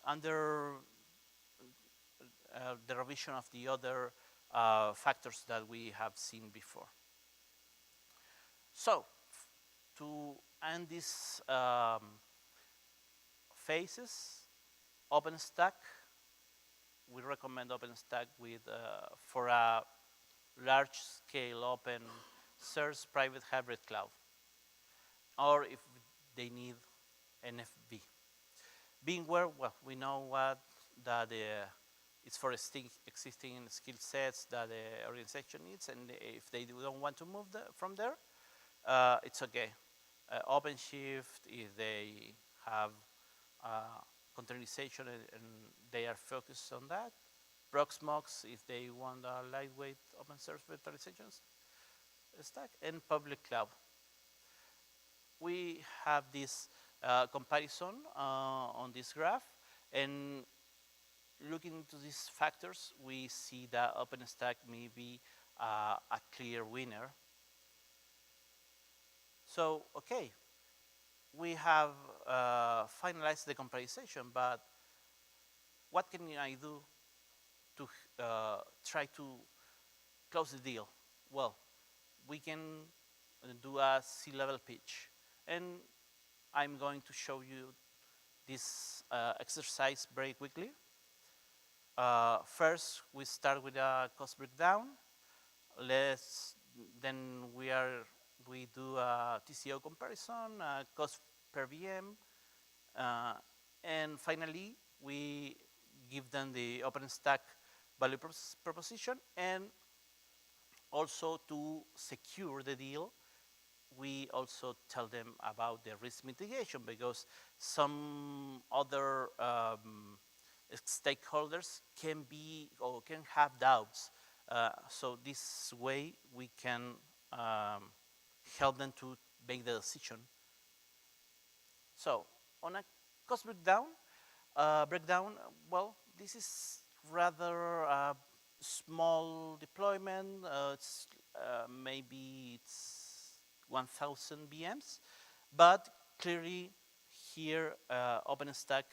under the revision of the other factors that we have seen before. So, to end these phases, OpenStack, we recommend OpenStack for a large-scale open source private hybrid cloud, or if they need NFV. VMware, well, we know that it's for existing skill sets that the organization needs, and if they don't want to move from there, it's okay. OpenShift, if they have containerization and they are focused on that. Proxmox, if they want a lightweight open source virtualization stack, and public cloud. We have this comparison on this graph, and looking into these factors, we see that OpenStack may be a clear winner. So, okay, we have finalized the comparison, but what can I do to try to close the deal? Well, we can do a C-level pitch, and I'm going to show you this exercise very quickly. First, we start with a cost breakdown. Then we do a TCO comparison, cost per VM, and finally we give them the OpenStack value proposition, and also to secure the deal, we also tell them about the risk mitigation, because some other stakeholders can be or can have doubts. So this way we can help them to make the decision. So on a cost breakdown, well, this is rather small deployment. Maybe it's 1,000 VMs, but clearly here OpenStack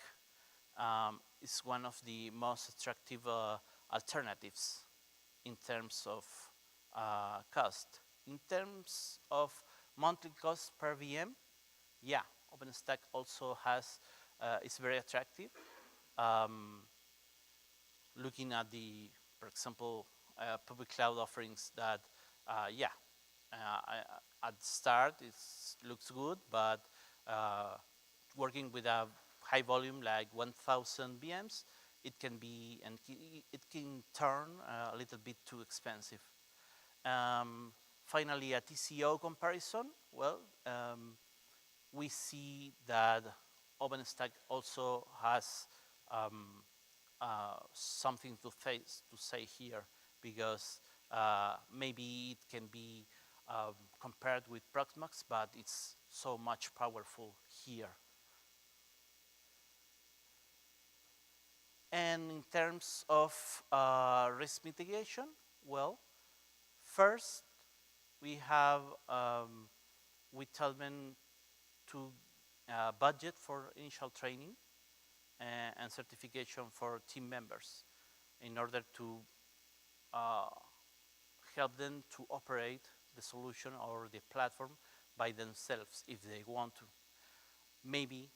is one of the most attractive alternatives in terms of cost. In terms of monthly cost per VM, yeah, OpenStack also is very attractive. Looking at the, for example, public cloud offerings that, at the start it looks good, but working with a high volume like 1,000 VMs, it can be, and it can turn a little bit too expensive. Finally, a TCO comparison. Well, we see that OpenStack also has something to say here, because maybe it can be compared with Proxmox, but it's so much powerful here. And in terms of risk mitigation, well, first we tell them to budget for initial training and certification for team members in order to help them to operate the solution or the platform by themselves if they want to. Maybe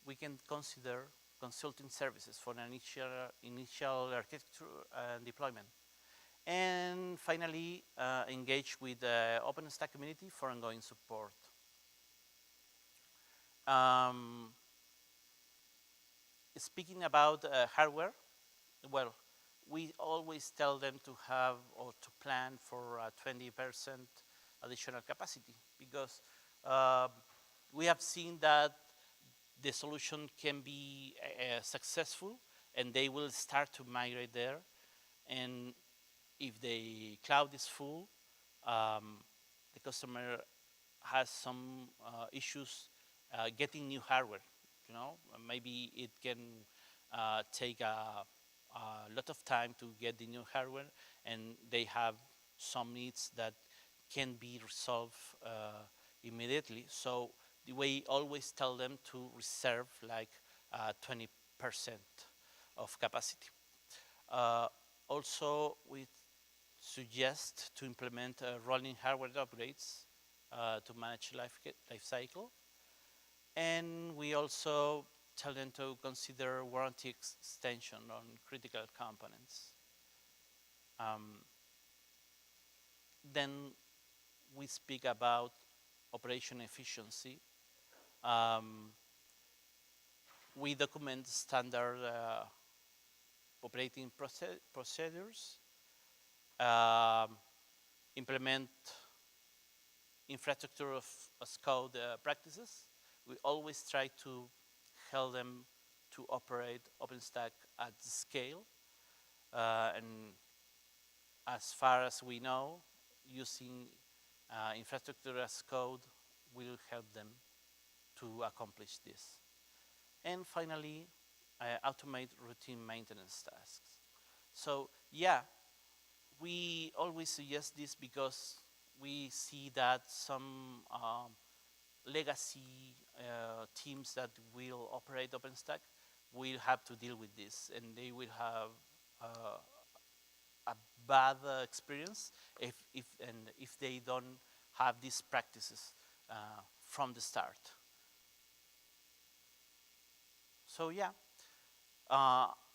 we can consider consulting services for an initial architecture and deployment. And finally, engage with the OpenStack community for ongoing support. Speaking about hardware, well, we always tell them to have or to plan for 20% additional capacity, because we have seen that the solution can be successful and they will start to migrate there. And if the cloud is full, the customer has some issues getting new hardware. You know, maybe it can take a lot of time to get the new hardware, and they have some needs that can be resolved immediately. So we always tell them to reserve like 20% of capacity. Also, we suggest to implement rolling hardware upgrades to manage life cycle. And we also tell them to consider warranty extension on critical components. Then we speak about operation efficiency. We document standard operating procedures, implement infrastructure as code practices. We always try to help them to operate OpenStack at scale. And as far as we know, using infrastructure as code will help them to accomplish this. And finally, automate routine maintenance tasks. So yeah, we always suggest this because we see that some legacy teams that will operate OpenStack will have to deal with this, and they will have a bad experience if they don't have these practices from the start. So yeah,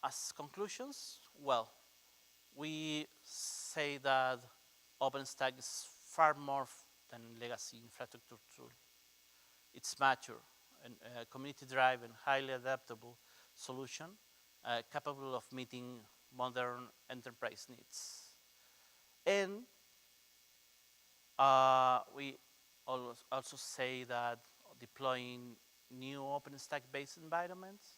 as conclusions, well, we say that OpenStack is far more than legacy infrastructure tool. It's mature and community-driven, highly adaptable solution capable of meeting modern enterprise needs. And we also say that deploying new OpenStack-based environments,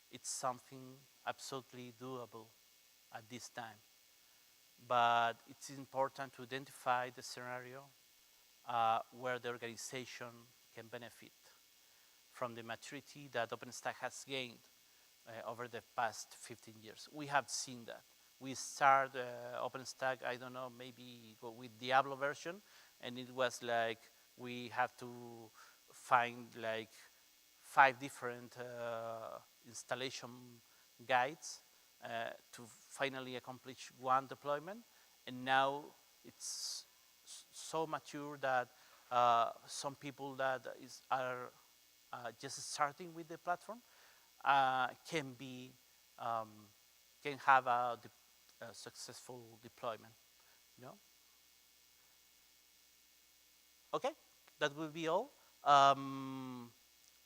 it's something absolutely doable at this time. But it's important to identify the scenario where the organization can benefit from the maturity that OpenStack has gained over the past 15 years. We have seen that. We started OpenStack, I don't know, maybe go with Diablo version, and it was like we have to find like 5 different installation guides to finally accomplish one deployment. And now it's so mature that some people that are just starting with the platform can have a successful deployment. You know? Okay, that will be all.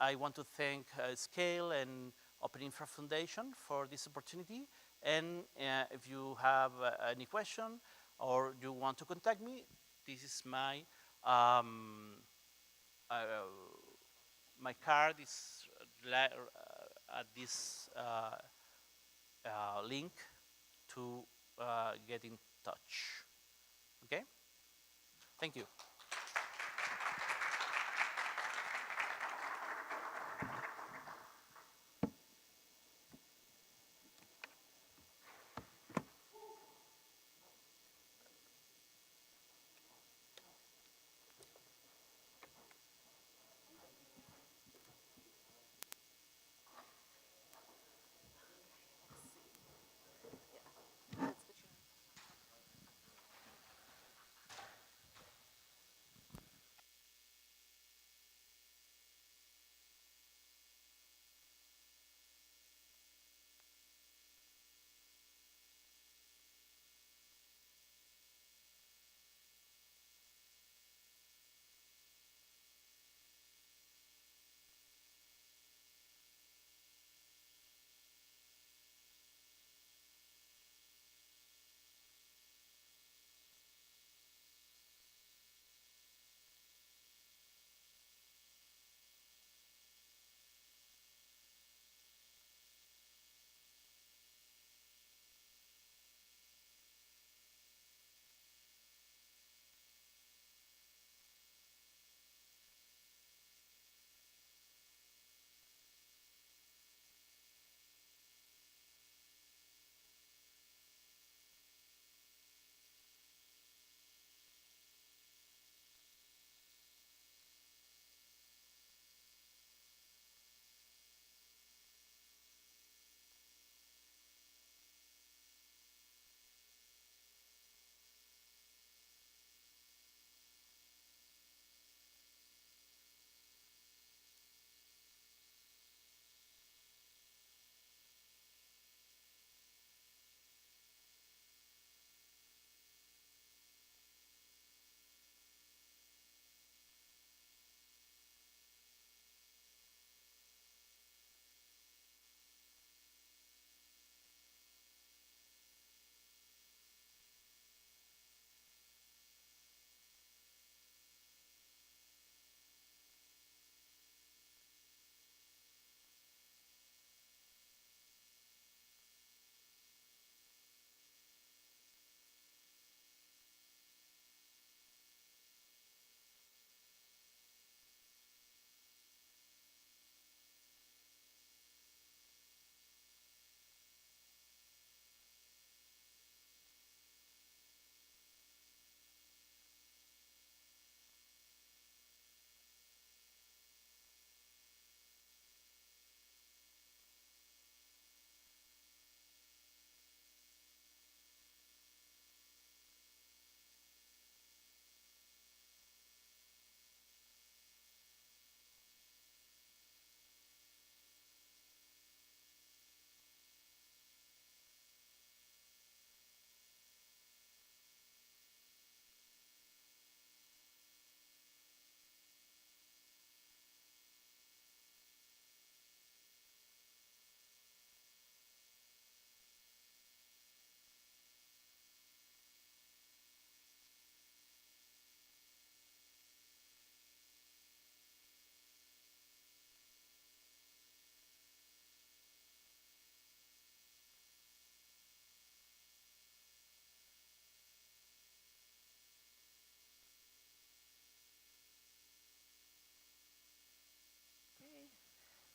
I want to thank SCaLE and OpenInfra Foundation for this opportunity. And if you have any question or you want to contact me, this is my my card is at this link to get in touch. Okay? Thank you.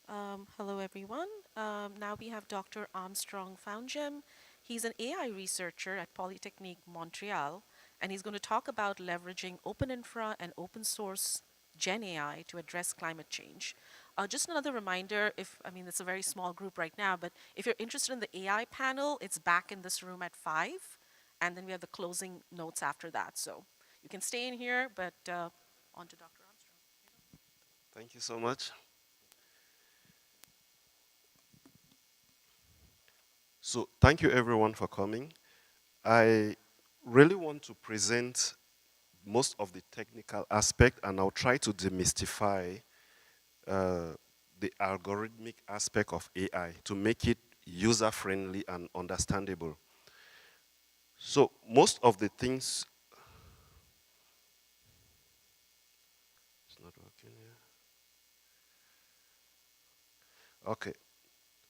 Hello, everyone. Now we have Dr. Armstrong Founjem. He's an AI researcher at Polytechnique Montreal, and he's going to talk about leveraging OpenInfra and open source GenAI to address climate change. Just another reminder, I mean, it's a very small group right now, but if you're interested in the AI panel, it's back in this room at 5, and then we have the closing notes after that. So you can stay in here, but on to Dr. Armstrong. Thank you so much. So thank you everyone for coming. I really want to present most of the technical aspect, and I'll try to demystify the algorithmic aspect of AI to make it user-friendly and understandable. So most of the things, it's not working here. Okay,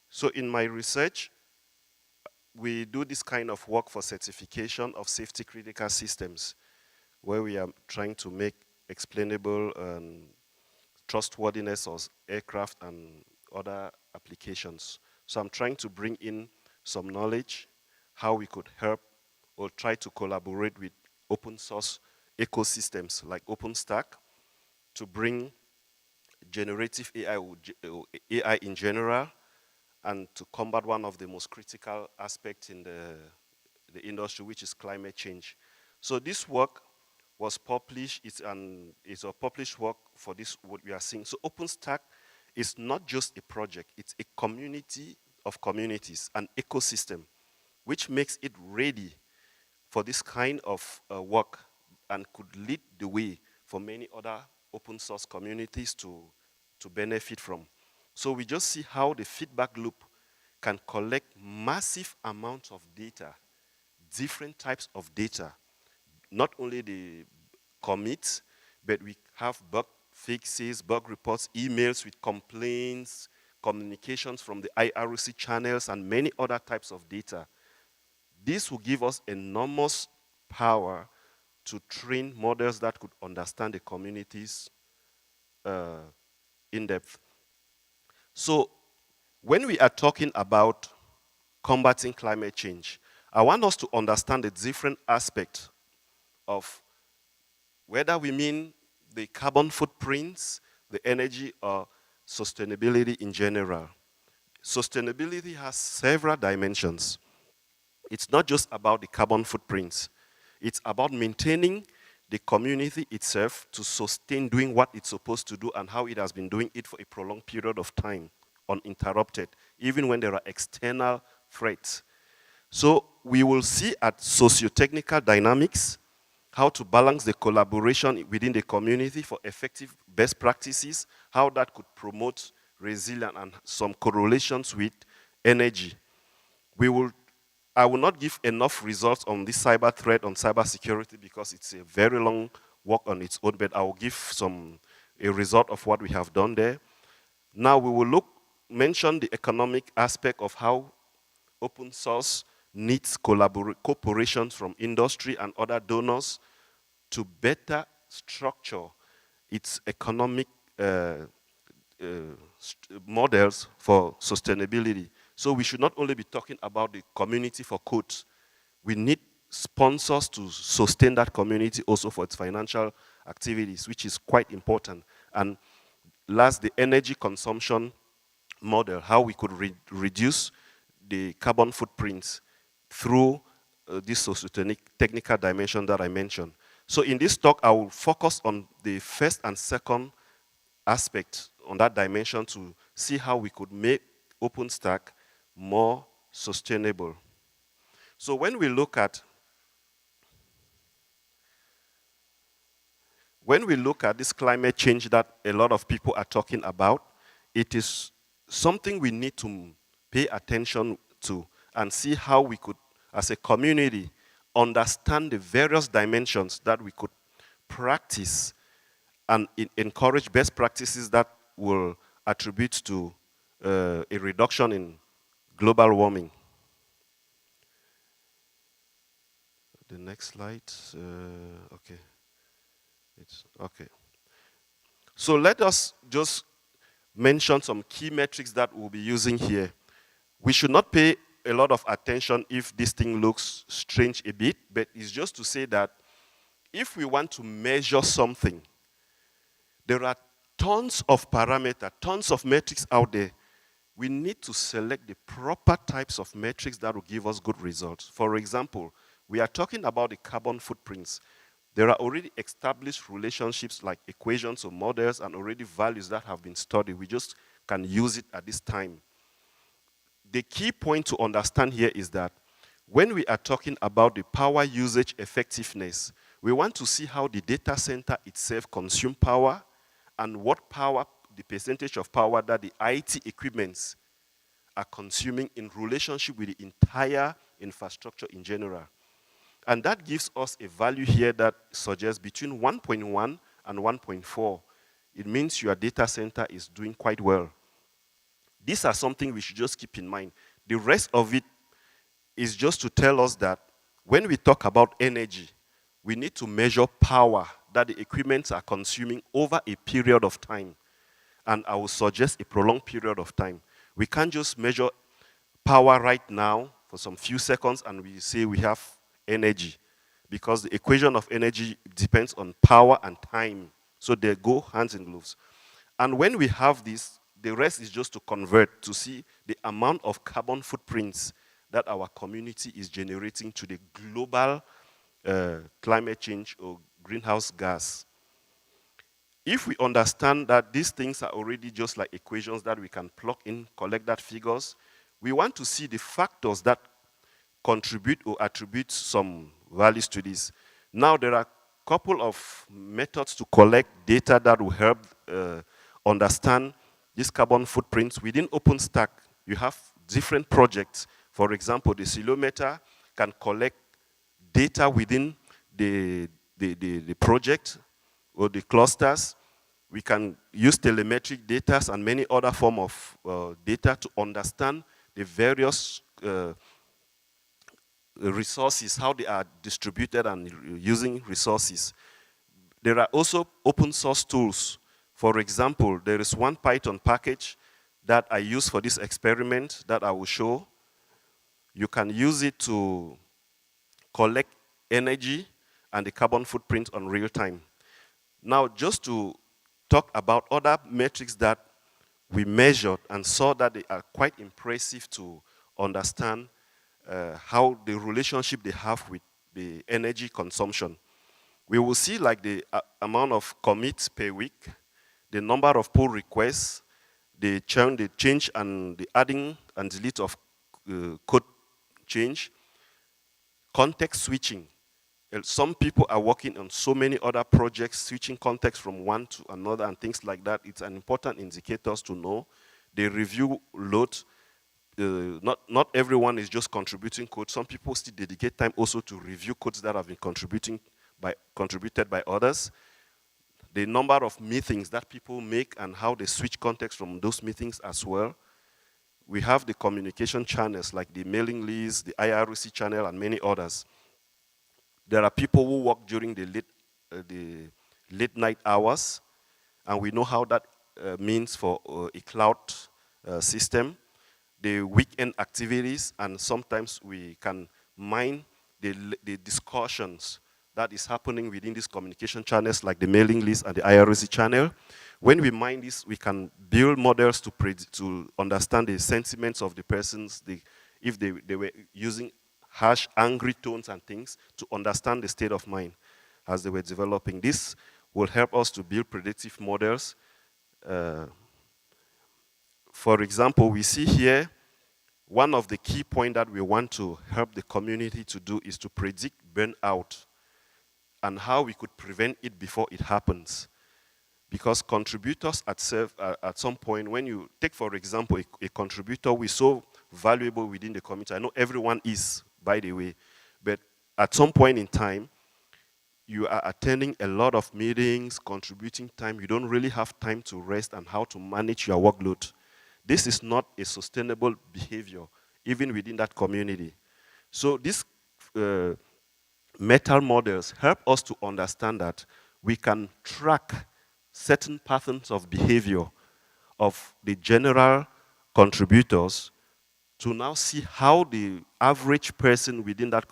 so in my research, we do this kind of work for certification of safety critical systems, where we are trying to make explainable trustworthiness of aircraft and other applications. So I'm trying to bring in some knowledge, how we could help or try to collaborate with open source ecosystems like OpenStack to bring generative AI or AI in general, and to combat one of the most critical aspects in the industry, which is climate change. So this work was published, it's a published work for this, what we are seeing. So OpenStack is not just a project, it's a community of communities, an ecosystem, which makes it ready for this kind of work and could lead the way for many other open source communities to benefit from. So we just see how the feedback loop can collect massive amounts of data, different types of data, not only the commits, but we have bug fixes, bug reports, emails with complaints, communications from the IRC channels, and many other types of data. This will give us enormous power to train models that could understand the communities in depth. So when we are talking about combating climate change, I want us to understand the different aspects of whether we mean the carbon footprints, the energy, or sustainability in general. Sustainability has several dimensions. It's not just about the carbon footprints. It's about maintaining the community itself to sustain doing what it's supposed to do and how it has been doing it for a prolonged period of time, uninterrupted, even when there are external threats. So we will see at socio-technical dynamics how to balance the collaboration within the community for effective best practices, how that could promote resilience and some correlations with energy. I will not give enough results on this cyber threat on cybersecurity because it's a very long work on its own, but I will give a result of what we have done there. Now we will mention the economic aspect of how open source needs cooperation from industry and other donors to better structure its economic models for sustainability. So we should not only be talking about the community for code. We need sponsors to sustain that community also for its financial activities, which is quite important. And last, the energy consumption model, how we could reduce the carbon footprints through this socio-technical dimension that I mentioned. So in this talk, I will focus on the first and second aspect on that dimension to see how we could make OpenStack more sustainable. So when we look at this climate change that a lot of people are talking about, it is something we need to pay attention to and see how we could, as a community, understand the various dimensions that we could practice and encourage best practices that will attribute to a reduction in global warming. The next slide, okay. Okay. So let us just mention some key metrics that we'll be using here. We should not pay a lot of attention if this thing looks strange a bit, but it's just to say that if we want to measure something, there are tons of parameters, tons of metrics out there. We need to select the proper types of metrics that will give us good results. For example, we are talking about the carbon footprints. There are already established relationships like equations or models and already values that have been studied. We just can use it at this time. The key point to understand here is that when we are talking about the power usage effectiveness, we want to see how the data center itself consumes power and what power, the percentage of power that the IT equipments are consuming in relationship with the entire infrastructure in general. And that gives us a value here that suggests between 1.1 and 1.4. It means your data center is doing quite well. These are something we should just keep in mind. The rest of it is just to tell us that when we talk about energy, we need to measure power that the equipments are consuming over a period of time. And I will suggest a prolonged period of time. We can't just measure power right now for some few seconds and we say we have energy, because the equation of energy depends on power and time. So they go hands in gloves. And when we have this, the rest is just to convert to see the amount of carbon footprints that our community is generating to the global climate change or greenhouse gas. If we understand that these things are already just like equations that we can plug in, collect that figures, we want to see the factors that contribute or attribute some values to this. Now there are a couple of methods to collect data that will help understand these carbon footprints. Within OpenStack, you have different projects. For example, the Ceilometer can collect data within the project or the clusters. We can use telemetric data and many other forms of data to understand the various resources, how they are distributed and using resources. There are also open source tools. For example, there is one Python package that I use for this experiment that I will show. You can use it to collect energy and the carbon footprint on real time. Now, just to talk about other metrics that we measured and saw that they are quite impressive to understand how the relationship they have with the energy consumption. We will see like the amount of commits per week, the number of pull requests, the change and the adding and delete of code change, context switching. Some people are working on so many other projects, switching context from one to another and things like that. It's an important indicator to know. They review load. Not everyone is just contributing code. Some people still dedicate time also to review codes that have been contributed by others. The number of meetings that people make and how they switch context from those meetings as well. We have the communication channels like the mailing list, the IRC channel, and many others. There are people who work during the late night hours, and we know how that means for a cloud system. The weekend activities, and sometimes we can mine the discussions that is happening within these communication channels like the mailing list and the IRC channel. When we mine this, we can build models to understand the sentiments of the persons, if they were using harsh, angry tones and things, to understand the state of mind as they were developing. This will help us to build predictive models. For example, we see here, one of the key points that we want to help the community to do is to predict burnout and how we could prevent it before it happens. Because contributors at some point, when you take, for example, a contributor who is so valuable within the community, I know everyone is, by the way, but at some point in time, you are attending a lot of meetings, contributing time, you don't really have time to rest and how to manage your workload. This is not a sustainable behavior, even within that community. So these metal models help us to understand that we can track certain patterns of behavior of the general contributors to now see how the average person within that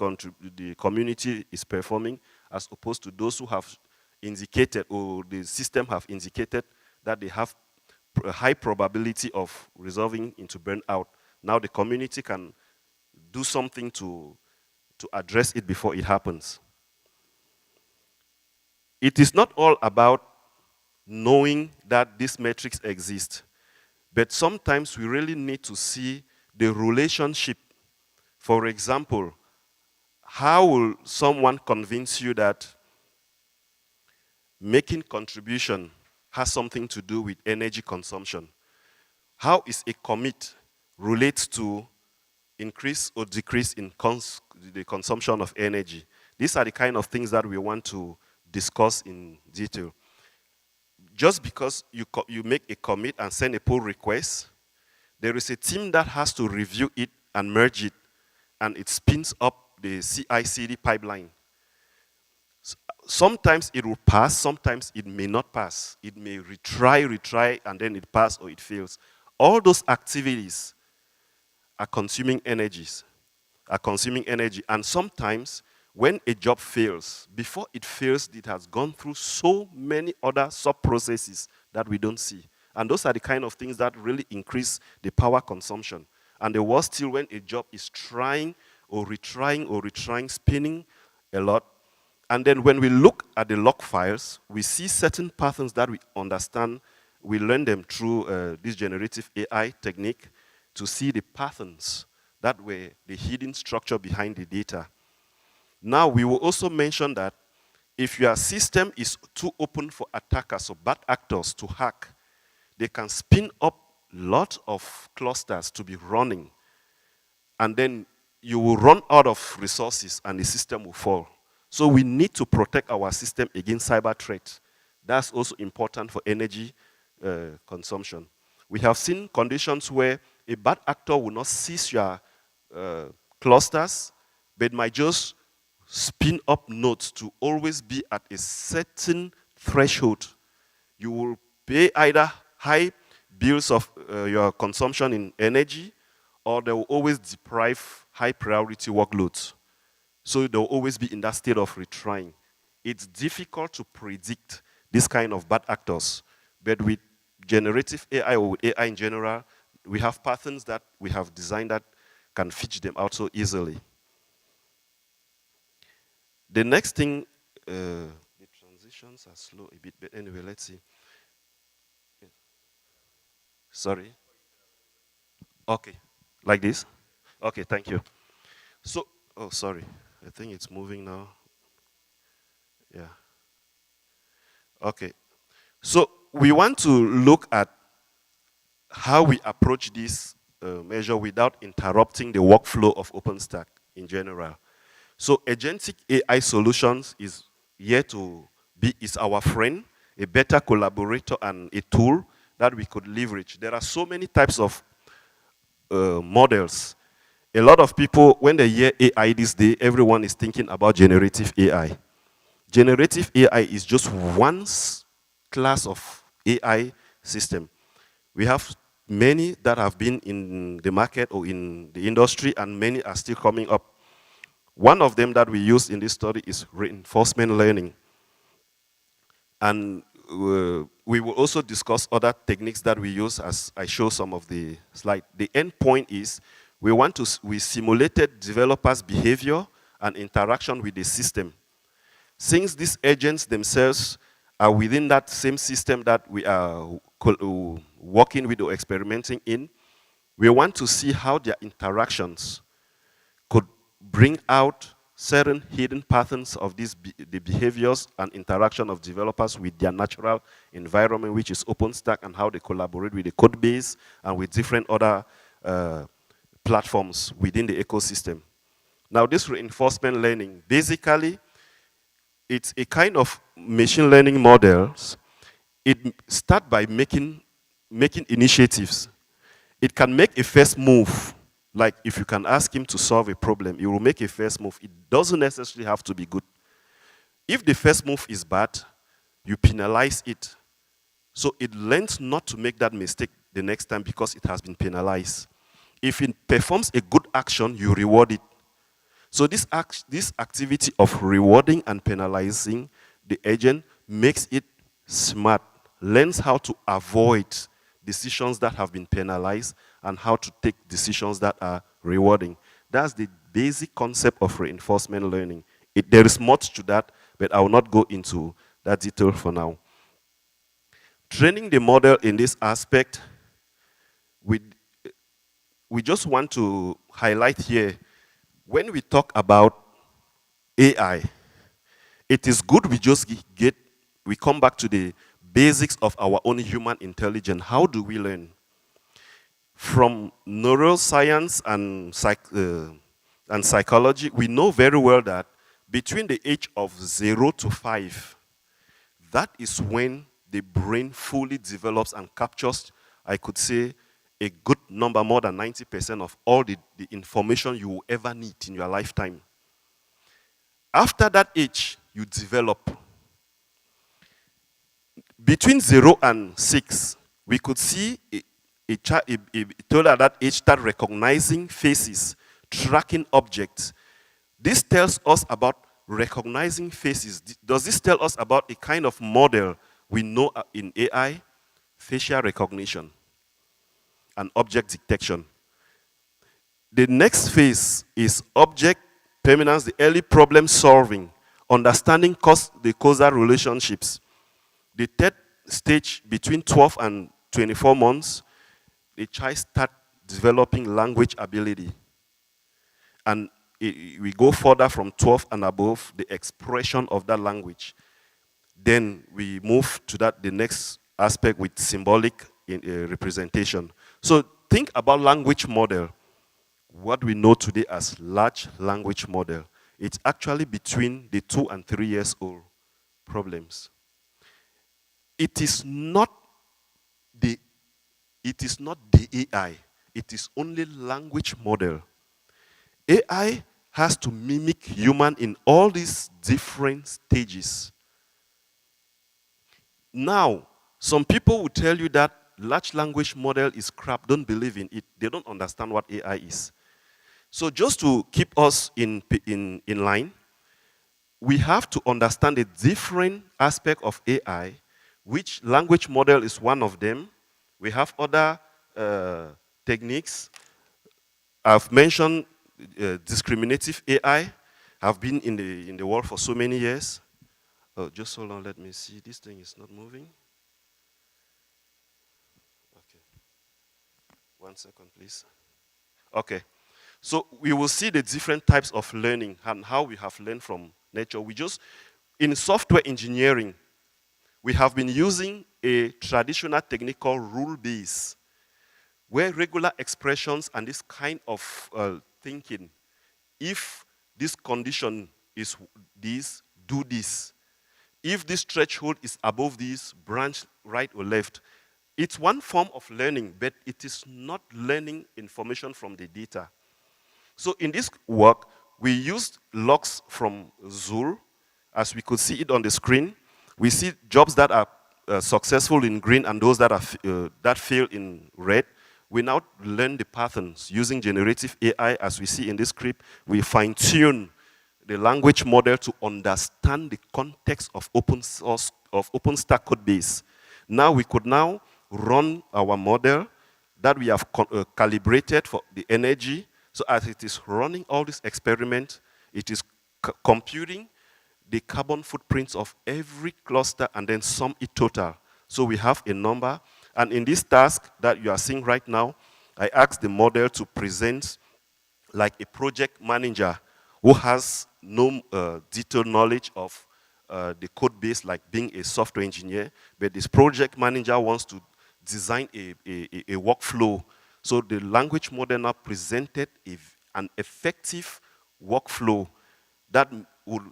the community is performing, as opposed to those who have indicated, or the system have indicated that they have a high probability of resolving into burnout. Now the community can do something to address it before it happens. It is not all about knowing that these metrics exist, but sometimes we really need to see the relationship. For example, how will someone convince you that making contribution has something to do with energy consumption? How is a commit relates to increase or decrease in the consumption of energy? These are the kind of things that we want to discuss in detail. Just because you make a commit and send a pull request, there is a team that has to review it and merge it, and it spins up the CI/CD pipeline. Sometimes it will pass, sometimes it may not pass. It may retry, and then it passes or it fails. All those activities are consuming energy, and sometimes when a job fails, before it fails, it has gone through so many other sub-processes that we don't see. And those are the kind of things that really increase the power consumption. And the worst still, when a job is trying or retrying, spinning a lot. And then when we look at the log files, we see certain patterns that we understand. We learn them through this generative AI technique to see the patterns that were the hidden structure behind the data. Now, we will also mention that if your system is too open for attackers or bad actors to hack, they can spin up lots of clusters to be running, and then you will run out of resources and the system will fall. So we need to protect our system against cyber threats. That's also important for energy consumption. We have seen conditions where a bad actor will not seize your clusters, but might just spin up nodes to always be at a certain threshold. You will pay either high bills of your consumption in energy, or they will always deprive high priority workloads. So they'll always be in that state of retrying. It's difficult to predict this kind of bad actors, but with generative AI or with AI in general, we have patterns that we have designed that can fetch them out so easily. The next thing, the transitions are slow a bit, but anyway, let's see. Sorry. Okay, like this? Okay, thank you. So, oh, sorry. I think it's moving now. Yeah. Okay. So we want to look at how we approach this measure without interrupting the workflow of OpenStack in general. So agentic AI solutions is here to be is our friend, a better collaborator and a tool that we could leverage. There are so many types of models. A lot of people, when they hear AI this day, everyone is thinking about generative AI. Generative AI is just one class of AI system. We have many that have been in the market or in the industry, and many are still coming up. One of them that we use in this study is reinforcement learning. And we will also discuss other techniques that we use as I show some of the slides. The end point is we simulated developers' behavior and interaction with the system. Since these agents themselves are within that same system that we are working with or experimenting in, we want to see how their interactions could bring out certain hidden patterns of the behaviors and interaction of developers with their natural environment, which is OpenStack, and how they collaborate with the code base and with different other platforms within the ecosystem. Now, this reinforcement learning, basically, it's a kind of machine learning models. It starts by making initiatives. It can make a first move. Like if you can ask him to solve a problem, he will make a first move. It doesn't necessarily have to be good. If the first move is bad, you penalize it. So it learns not to make that mistake the next time because it has been penalized. If it performs a good action, you reward it. So this activity of rewarding and penalizing the agent makes it smart, learns how to avoid decisions that have been penalized and how to take decisions that are rewarding. That's the basic concept of reinforcement learning. There is much to that, but I will not go into that detail for now. Training the model in this aspect, we just want to highlight here, when we talk about AI, it is good we come back to the basics of our own human intelligence. How do we learn? From neuroscience and psychology, we know very well that between the age of 0 to 5, that is when the brain fully develops and captures, I could say, a good number, more than 90% of all the information you will ever need in your lifetime. After that age, you develop. Between 0 and 6, we could see a child at that age start recognizing faces, tracking objects. This tells us about recognizing faces. Does this tell us about a kind of model we know in AI? Facial recognition and object detection. The next phase is object permanence, the early problem solving, understanding the causal relationships. The third stage, between 12 and 24 months, the child start developing language ability. And we go further from 12 and above, the expression of that language. Then we move to the next aspect with symbolic representation. So think about language model, what we know today as large language model. It's actually between the 2 and 3 years old problems. It is not the AI, it is only language model. AI has to mimic human in all these different stages. Now, some people will tell you that large language model is crap, don't believe in it. They don't understand what AI is. So just to keep us in line, we have to understand the different aspect of AI, which language model is one of them. We have other techniques. I've mentioned discriminative AI. I've been in the world for so many years. Oh, just hold on, let me see. This thing is not moving. Okay. 1 second, please. Okay. So we will see the different types of learning and how we have learned from nature. In software engineering, we have been using a traditional technical rule base, where regular expressions and this kind of thinking, if this condition is this, do this. If this threshold is above this, branch right or left. It's one form of learning, but it is not learning information from the data. So in this work, we used logs from Zuul, as we could see it on the screen. We see jobs that are successful in green and those that fail in red. We now learn the patterns using generative AI, as we see in this script. We fine-tune the language model to understand the context of OpenStack code base. Now we could now run our model that we have calibrated for the energy. So as it is running all these experiments, it is computing the carbon footprints of every cluster and then sum it total. So we have a number. And in this task that you are seeing right now, I asked the model to present like a project manager who has no detailed knowledge of the code base, like being a software engineer, but this project manager wants to design a workflow. So the language model now presented an effective workflow that would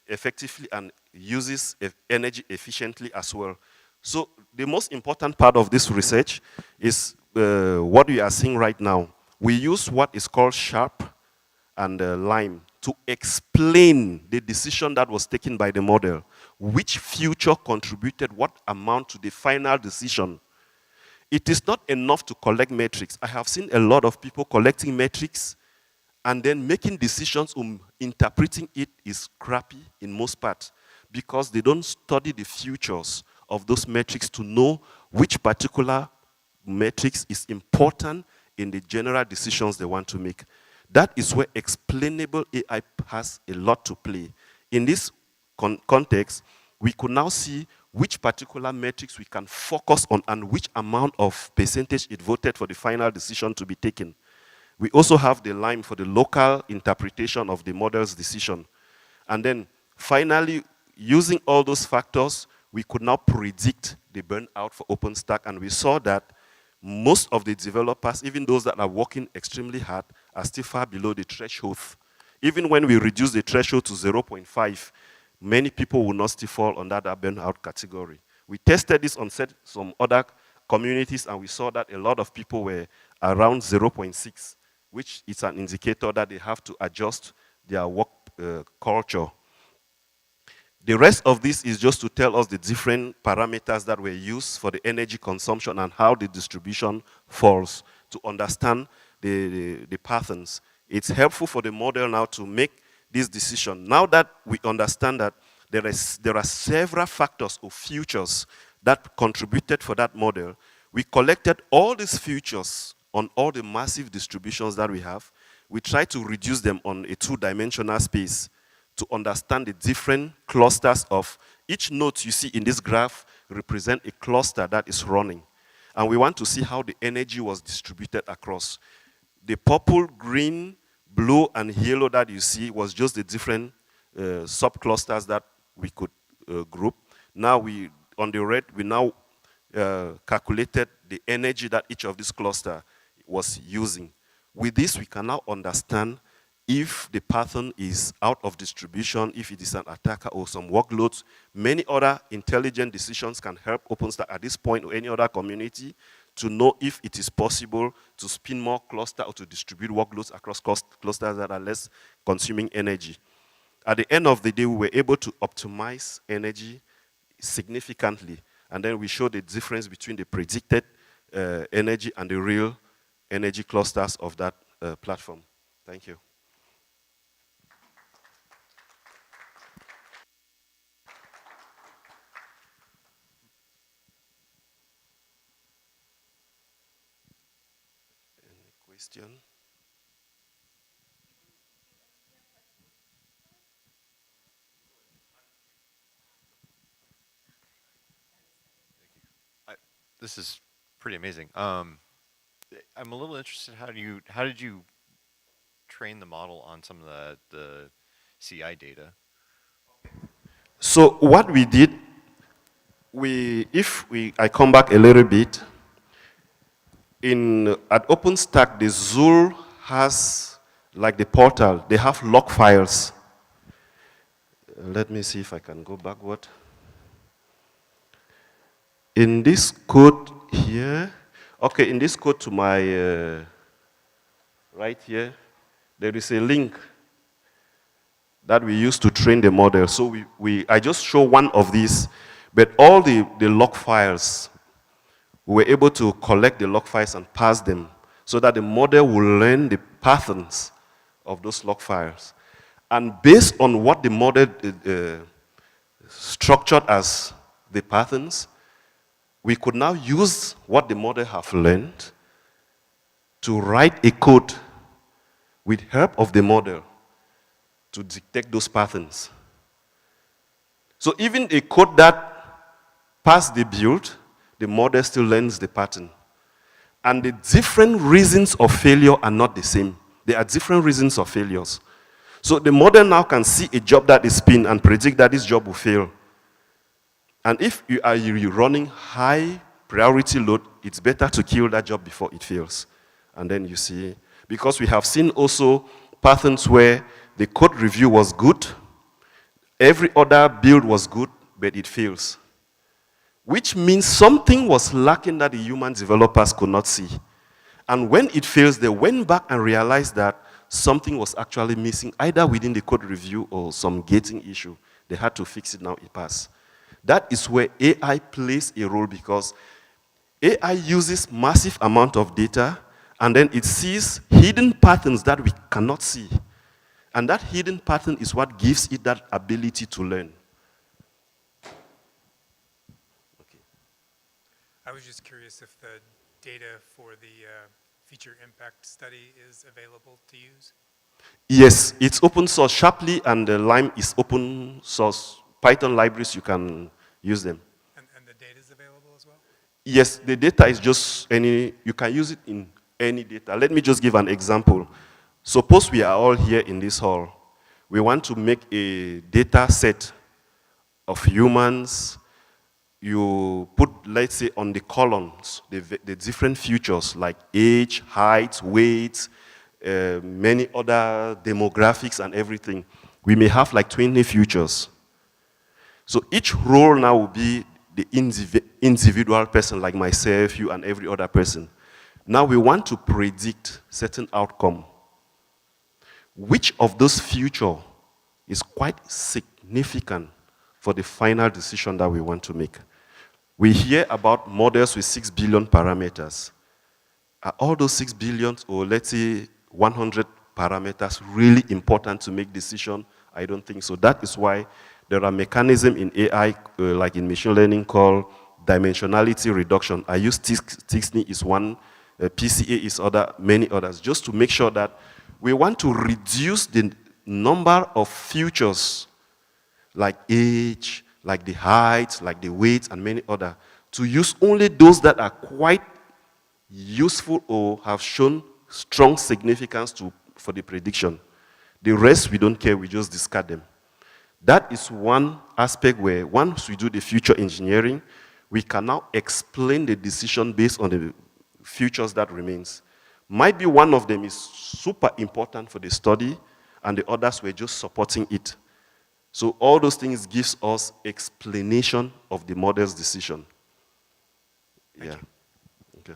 effectively and uses energy efficiently as well. So the most important part of this research is what we are seeing right now. We use what is called Sharp and Lime to explain the decision that was taken by the model. which feature contributed what amount to the final decision. It is not enough to collect metrics. I have seen a lot of people collecting metrics and then making decisions interpreting it is crappy in most parts because they don't study the futures of those metrics to know which particular metrics is important in the general decisions they want to make. That is where explainable AI has a lot to play. In this context, we could now see which particular metrics we can focus on and which amount of percentage it voted for the final decision to be taken. We also have the line for the local interpretation of the model's decision. And then finally, using all those factors, we could now predict the burnout for OpenStack, and we saw that most of the developers, even those that are working extremely hard, are still far below the threshold. Even when we reduce the threshold to 0.5, many people will not still fall under that burnout category. We tested this on some other communities, and we saw that a lot of people were around 0.6, which is an indicator that they have to adjust their work culture. The rest of this is just to tell us the different parameters that were used for the energy consumption and how the distribution falls to understand the patterns. It's helpful for the model now to make this decision. Now that we understand that there are several factors or features that contributed for that model, we collected all these features on all the massive distributions that we have. We try to reduce them on a two-dimensional space to understand the different clusters of each node you see in this graph represent a cluster that is running. And we want to see how the energy was distributed across. The purple, green, blue, and yellow that you see was just the different subclusters that we could group. Now on the red, we now calculated the energy that each of these clusters was using. With this, we can now understand if the pattern is out of distribution, if it is an attacker or some workloads. Many other intelligent decisions can help OpenStack at this point or any other community to know if it is possible to spin more cluster or to distribute workloads across clusters that are less consuming energy. At the end of the day, we were able to optimize energy significantly. And then we showed the difference between the predicted energy and the real energy clusters of that platform. Thank you. Question? This is pretty amazing. I'm a little interested. How did you train the model on some of the CI data? So what we did, I come back a little bit. At OpenStack, the Zuul has, like the portal, they have log files. Let me see if I can go backward. In this code here, okay, in this code to my right here, there is a link that we use to train the model. So I just show one of these, but all the log files, we were able to collect the log files and pass them so that the model will learn the patterns of those log files. And based on what the model structured as the patterns, we could now use what the model have learned to write a code with help of the model to detect those patterns. So even a code that passed the build, the model still learns the pattern. And the different reasons of failure are not the same. There are different reasons of failures. So the model now can see a job that is pinned and predict that this job will fail. And if you are running high priority load, it's better to kill that job before it fails. And then you see, because we have seen also patterns where the code review was good, every other build was good, but it fails. Which means something was lacking that the human developers could not see. And when it fails, they went back and realized that something was actually missing, either within the code review or some gating issue. They had to fix it, now it passed. That is where AI plays a role, because AI uses massive amount of data, and then it sees hidden patterns that we cannot see. And that hidden pattern is what gives it that ability to learn. I was just curious if the data for the feature impact study is available to use? Yes, it's open source. Sharply and Lime is open source. Python libraries, you can use them. And the data is available as well? Yes, the data is just any, you can use it in any data. Let me just give an example. Suppose we are all here in this hall. We want to make a data set of humans. You put, let's say, on the columns, the different features like age, height, weight, many other demographics and everything. We may have like 20 features. So each role now will be the individual person like myself, you, and every other person. Now we want to predict certain outcome. Which of those features is quite significant for the final decision that we want to make? We hear about models with 6 billion parameters. Are all those 6 billion, or let's say 100 parameters, really important to make decision? I don't think so. That is why there are mechanisms in AI, like in machine learning, called dimensionality reduction. I use TXNI is one, PCA is other, many others, just to make sure that we want to reduce the number of features like age, like the height, like the weight, and many other, to use only those that are quite useful or have shown strong significance for the prediction. The rest, we don't care, we just discard them. That is one aspect where once we do the future engineering, we can now explain the decision based on the features that remains. Might be one of them is super important for the study, and the others were just supporting it. So all those things gives us explanation of the model's decision. Yeah. Okay.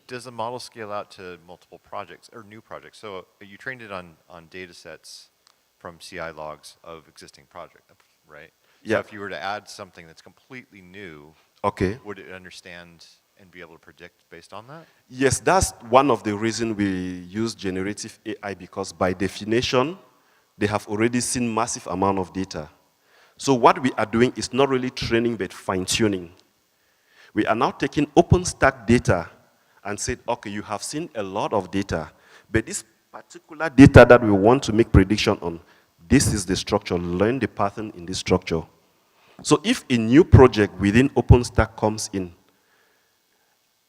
Does the model scale out to multiple projects or new projects? So you trained it on data sets from CI logs of existing projects, right? Yeah. So if you were to add something that's completely new, okay, would it understand and be able to predict based on that? Yes, that's one of the reasons we use generative AI, because by definition, they have already seen massive amount of data. So what we are doing is not really training, but fine-tuning. We are now taking OpenStack data and said, okay, you have seen a lot of data, but this particular data that we want to make prediction on, this is the structure, learn the pattern in this structure. So if a new project within OpenStack comes in,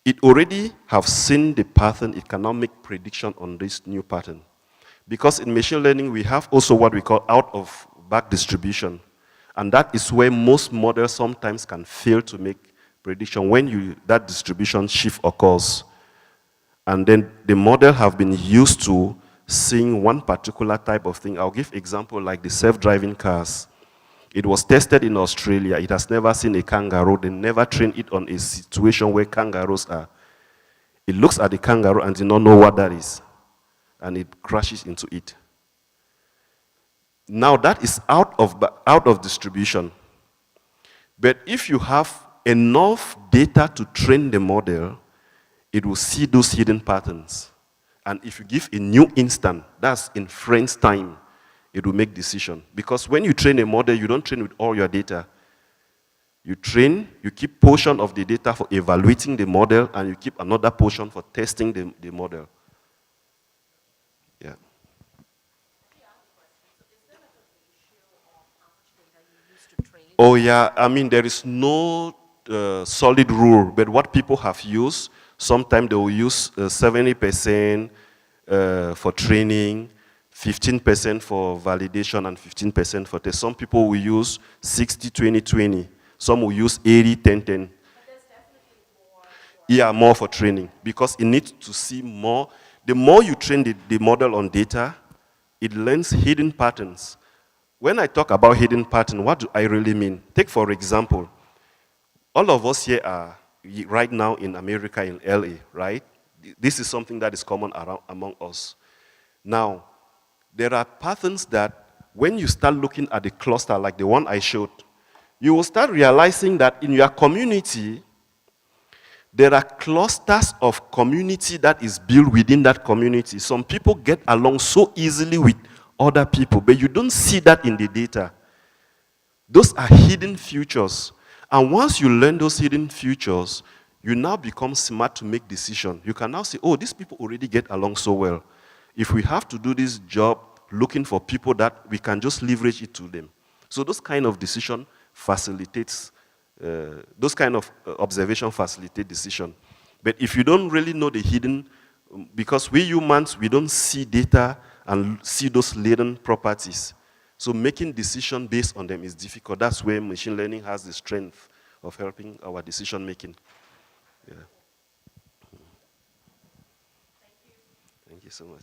it already have seen the pattern, it cannot make prediction on this new pattern. Because in machine learning, we have also what we call out-of-back distribution. And that is where most models sometimes can fail to make prediction when that distribution shift occurs. And then the model have been used to seeing one particular type of thing. I'll give example like the self-driving cars. It was tested in Australia. It has never seen a kangaroo. They never trained it on a situation where kangaroos are. It looks at the kangaroo and does not know what that is. And it crashes into it. Now that is out of distribution. But if you have enough data to train the model, it will see those hidden patterns. And if you give a new instant, that's in frames time, it will make decision. Because when you train a model, you don't train with all your data. You train, you keep portion of the data for evaluating the model, and you keep another portion for testing the model. Yeah. Oh yeah, I mean, there is no solid rule, but what people have used, sometimes they will use 70% for training, 15% for validation, and 15% for test. Some people will use 60, 20, 20. Some will use 80, 10, 10. Yeah, more for training, because it needs to see more. The more you train the model on data, it learns hidden patterns. When I talk about hidden pattern, what do I really mean? Take, for example, all of us here are right now in America, in LA, right? this is something that is common around, among us. Now, there are patterns that when you start looking at the cluster like the one I showed, you will start realizing that in your community, there are clusters of community that is built within that community. Some people get along so easily with other people, but you don't see that in the data. Those are hidden features. And once you learn those hidden features, you now become smart to make decisions. You can now say, oh, these people already get along so well. If we have to do this job looking for people that we can just leverage it to them. So those kind of decision facilitates, those kind of observation facilitate decision. But if you don't really know the hidden, because we humans, we don't see data and see those latent properties. So making decision based on them is difficult. That's where machine learning has the strength of helping our decision making. Yeah. Thank you so much.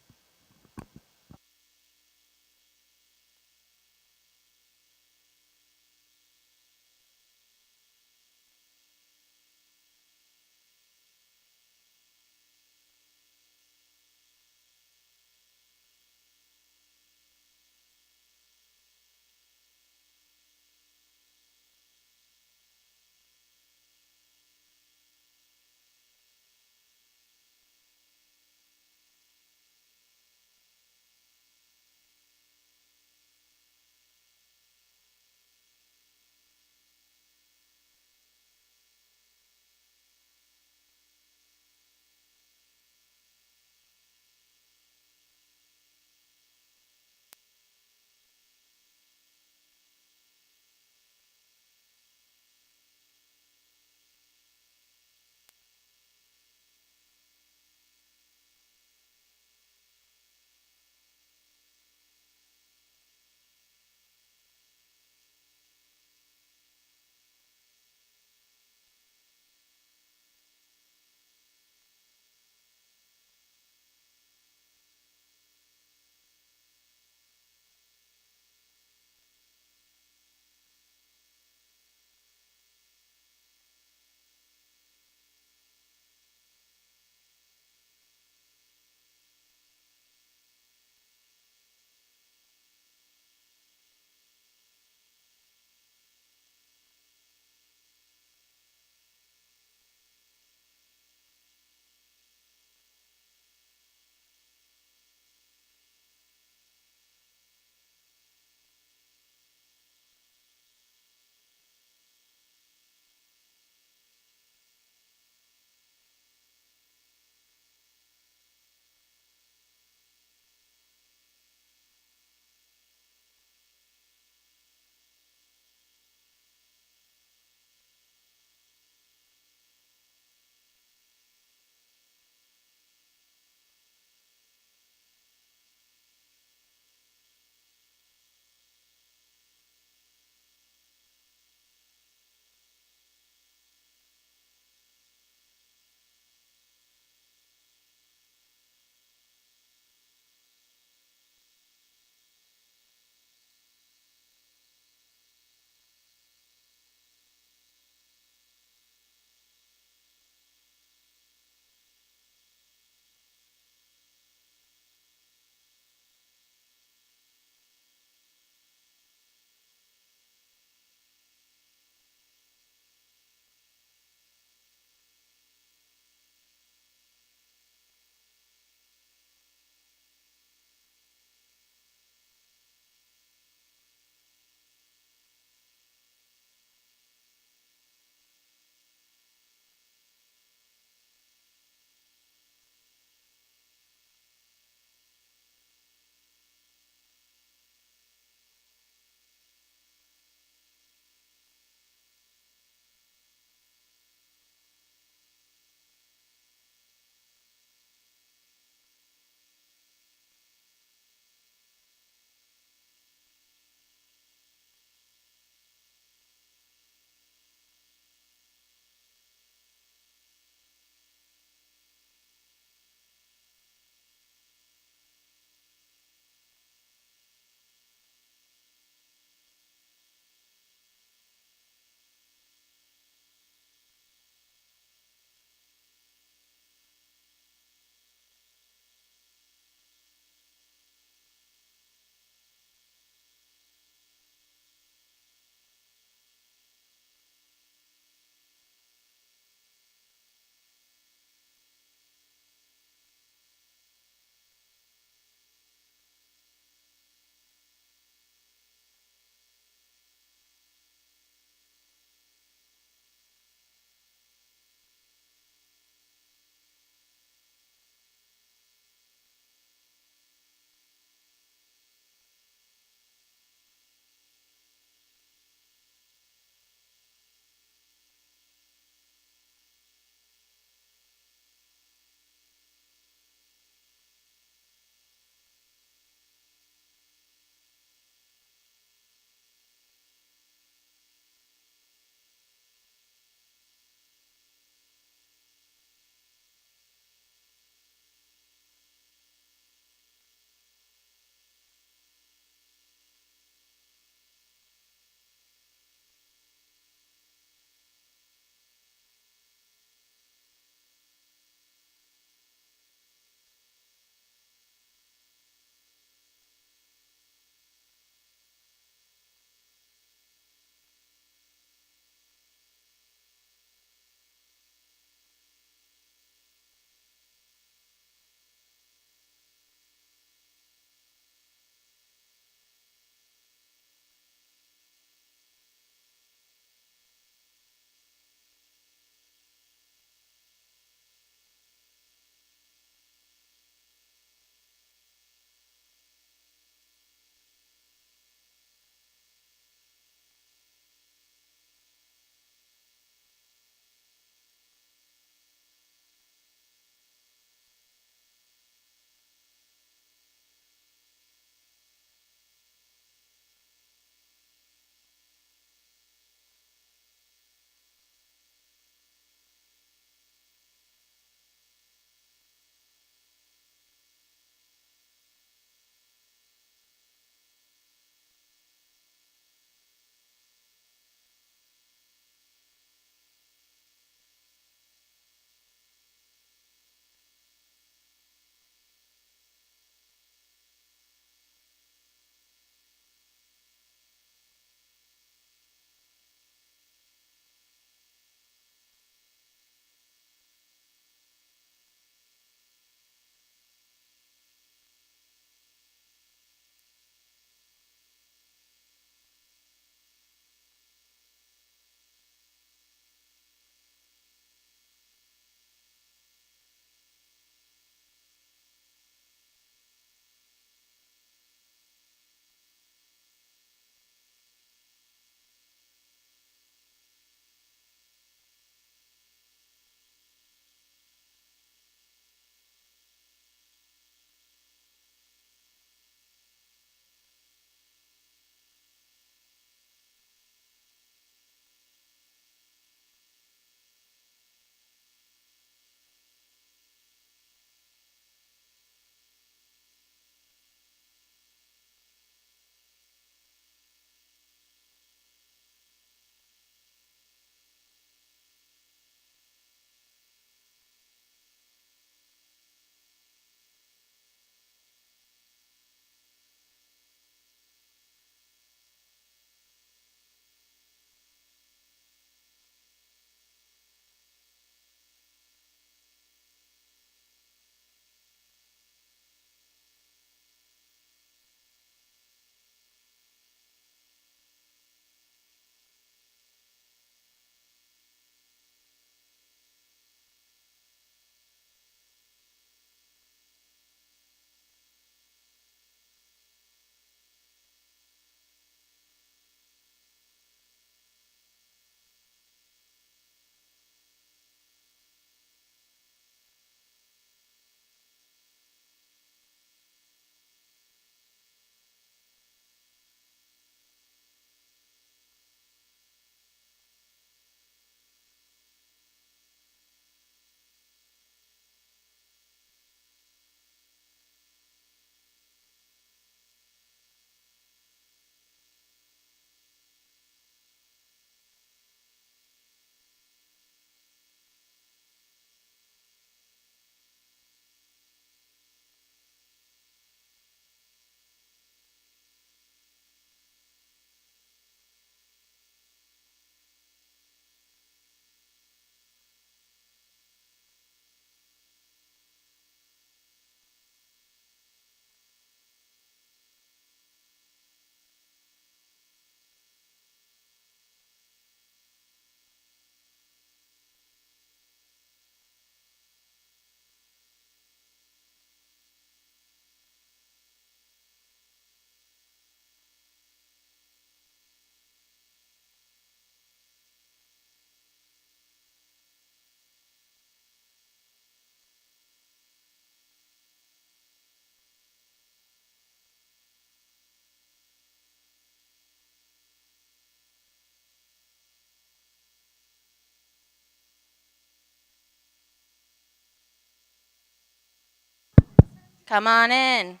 Come on in.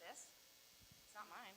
This? It's not mine.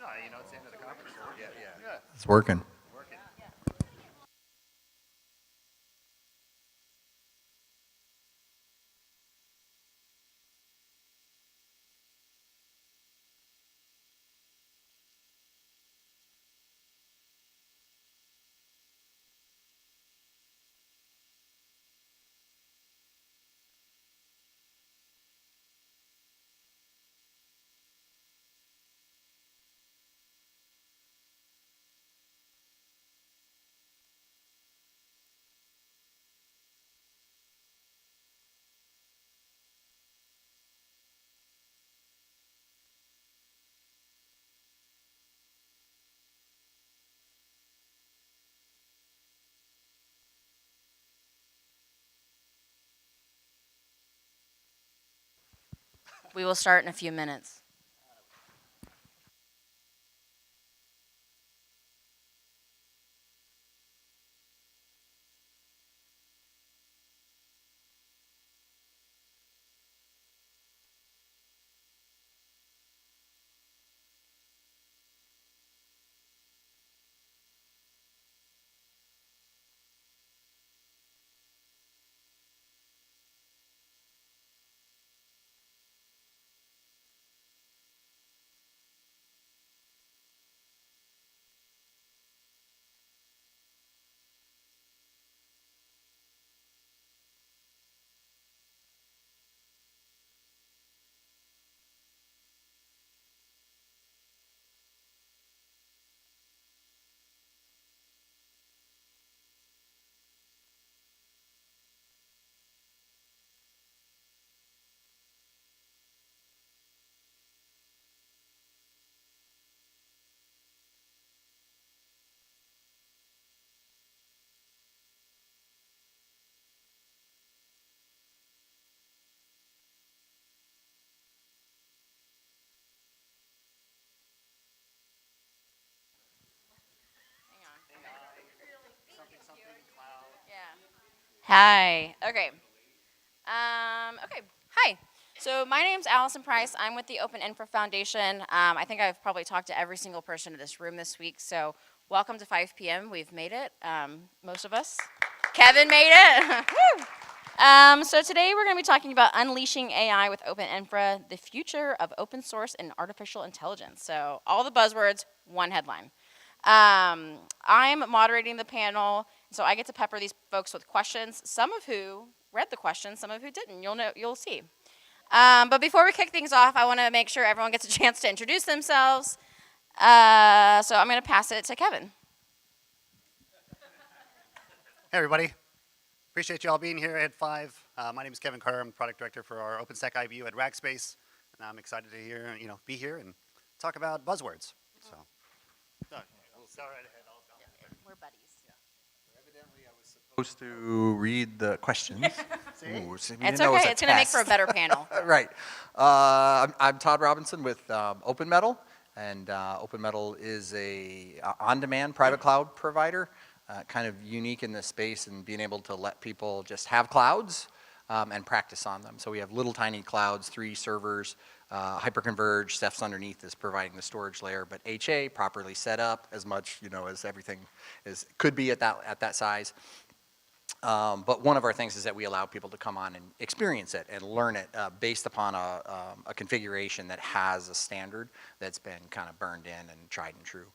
No, you know, it's the end of the conference. Yeah, yeah. It's working. We will start in a few minutes. Hi. Okay. Okay. Hi. So my name's Allison Price. I'm with the OpenInfra Foundation. I think I've probably talked to every single person in this room this week. So welcome to 5 p.m. We've made it. Most of us. Kevin made it. Woo! So today we're going to be talking about unleashing AI with OpenInfra, the future of open source and artificial intelligence. So all the buzzwords, one headline. I'm moderating the panel, so I get to pepper these folks with questions, some of who read the questions, some of who didn't. You'll see. But before we kick things off, I want to make sure everyone gets a chance to introduce themselves. So I'm going to pass it to Kevin. Hey everybody, appreciate you all being here at 5. My name is Kevin Carter. I'm the product director for our OpenStack IVU at Rackspace, and I'm excited to be here and talk about buzzwords. So, we'll start right ahead. We're buddies. Evidently, I was supposed to read the questions. See? Ooh, see, we It's didn't know it was okay. a It's going to make for a test. better panel. Right. I'm Todd Robinson with Open Metal, and Open Metal is a on-demand private cloud provider. Kind of unique in this space and being able to let people just have clouds and practice on them. So we have little tiny clouds, 3 servers, hyperconverged. Steph's underneath is providing the storage layer, but HA properly set up as much as everything could be at that size. But one of our things is that we allow people to come on and experience it and learn it based upon a configuration that has a standard that's been kind of burned in and tried and true.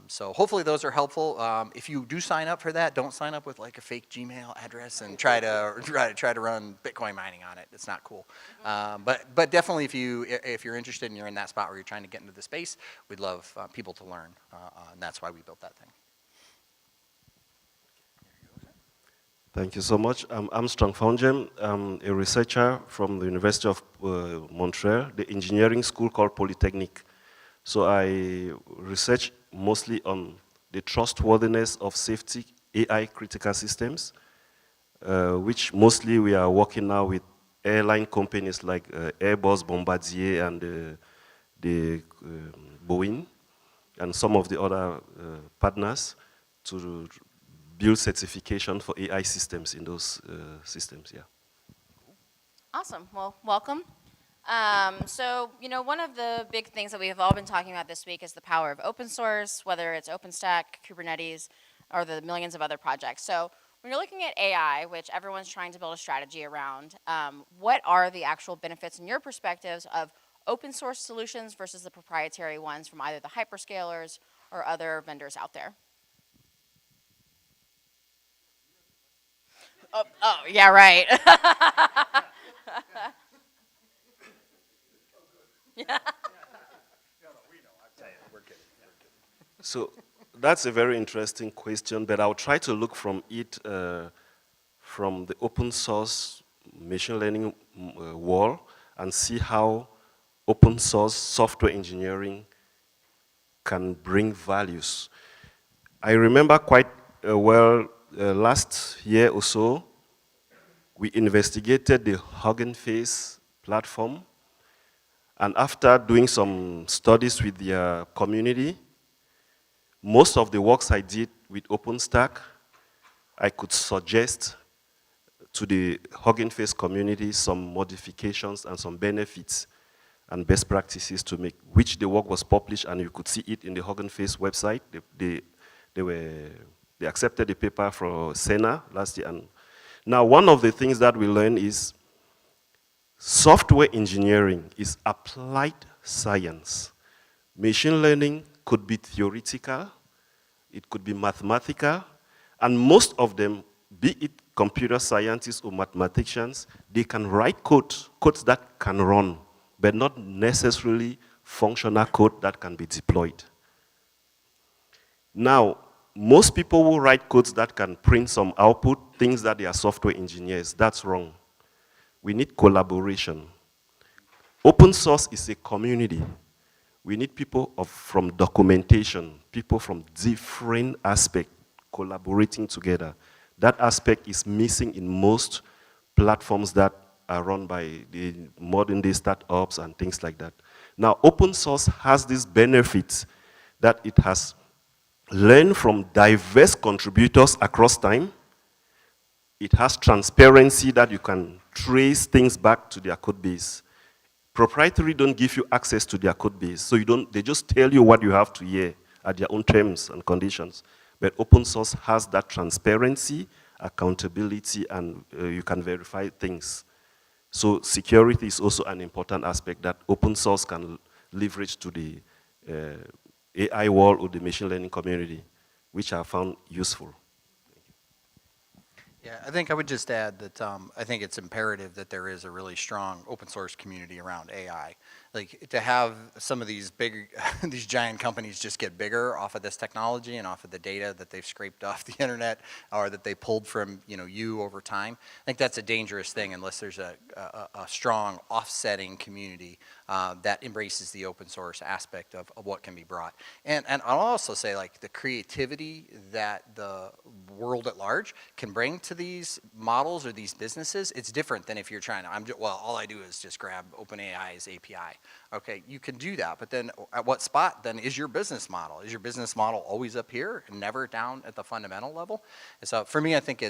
So hopefully those are helpful. If you do sign up for that, don't sign up with like a fake Gmail address and try to run Bitcoin mining on it. It's not cool. But definitely if you're interested and you're in that spot where you're trying to get into the space, we'd love people to learn, and that's why we built that thing. Thank you so much. I'm Armstrong Founjem. I'm a researcher from the University of Montreal, the engineering school called Polytechnic. So I research mostly on the trustworthiness of safety AI critical systems, which mostly we are working now with airline companies like Airbus, Bombardier, and the Boeing, and some of the other partners to build certification for AI systems in those systems. Yeah. Awesome. Well, welcome. So, one of the big things that we have all been talking about this week is the power of open source, whether it's OpenStack, Kubernetes, or the millions of other projects. So when you're looking at AI, which everyone's trying to build a strategy around, what are the actual benefits in your perspectives of open source solutions versus the proprietary ones from either the hyperscalers or other vendors out there? Oh yeah, right. So that's a very interesting question, but I'll try to look from it from the open source machine learning world and see how open source software engineering can bring values. I remember quite well last year or so, we investigated the Hugging Face platform, and after doing some studies with the community, most of the works I did with OpenStack, I could suggest to the Hugging Face community some modifications and some benefits and best practices to make, which the work was published, and you could see it in the Hugging Face website. They accepted the paper from Sena last year. And now one of the things that we learned is software engineering is applied science. Machine learning could be theoretical, it could be mathematical, and most of them, be it computer scientists or mathematicians, they can write codes that can run, but not necessarily functional code that can be deployed. Now, most people who write codes that can print some output, things that they are software engineers. That's wrong. We need collaboration. Open source is a community. We need people from documentation, people from different aspects collaborating together. That aspect is missing in most platforms that are run by the modern day startups and things like that. Now, open source has this benefit that it has learned from diverse contributors across time. It has transparency that you can trace things back to their code base. Proprietary don't give you access to their code base, so they just tell you what you have to hear at their own terms and conditions. But open source has that transparency, accountability, and you can verify things. So security is also an important aspect that open source can leverage to the AI world or the machine learning community, which I found useful. Yeah, I think I would just add that I think it's imperative that there is a really strong open source community around AI. Like to have some of these big, these giant companies just get bigger off of this technology and off of the data that they've scraped off the internet or that they pulled from you over time. I think that's a dangerous thing unless there's a strong offsetting community that embraces the open source aspect of what can be brought. And I'll also say like the creativity that the world at large can bring to these models or these businesses, it's different than if you're trying to, well, all I do is just grab OpenAI's API. Okay, you can do that, but then at what spot then is your business model? Is your business model always up here and never down at the fundamental level? And so for me, I think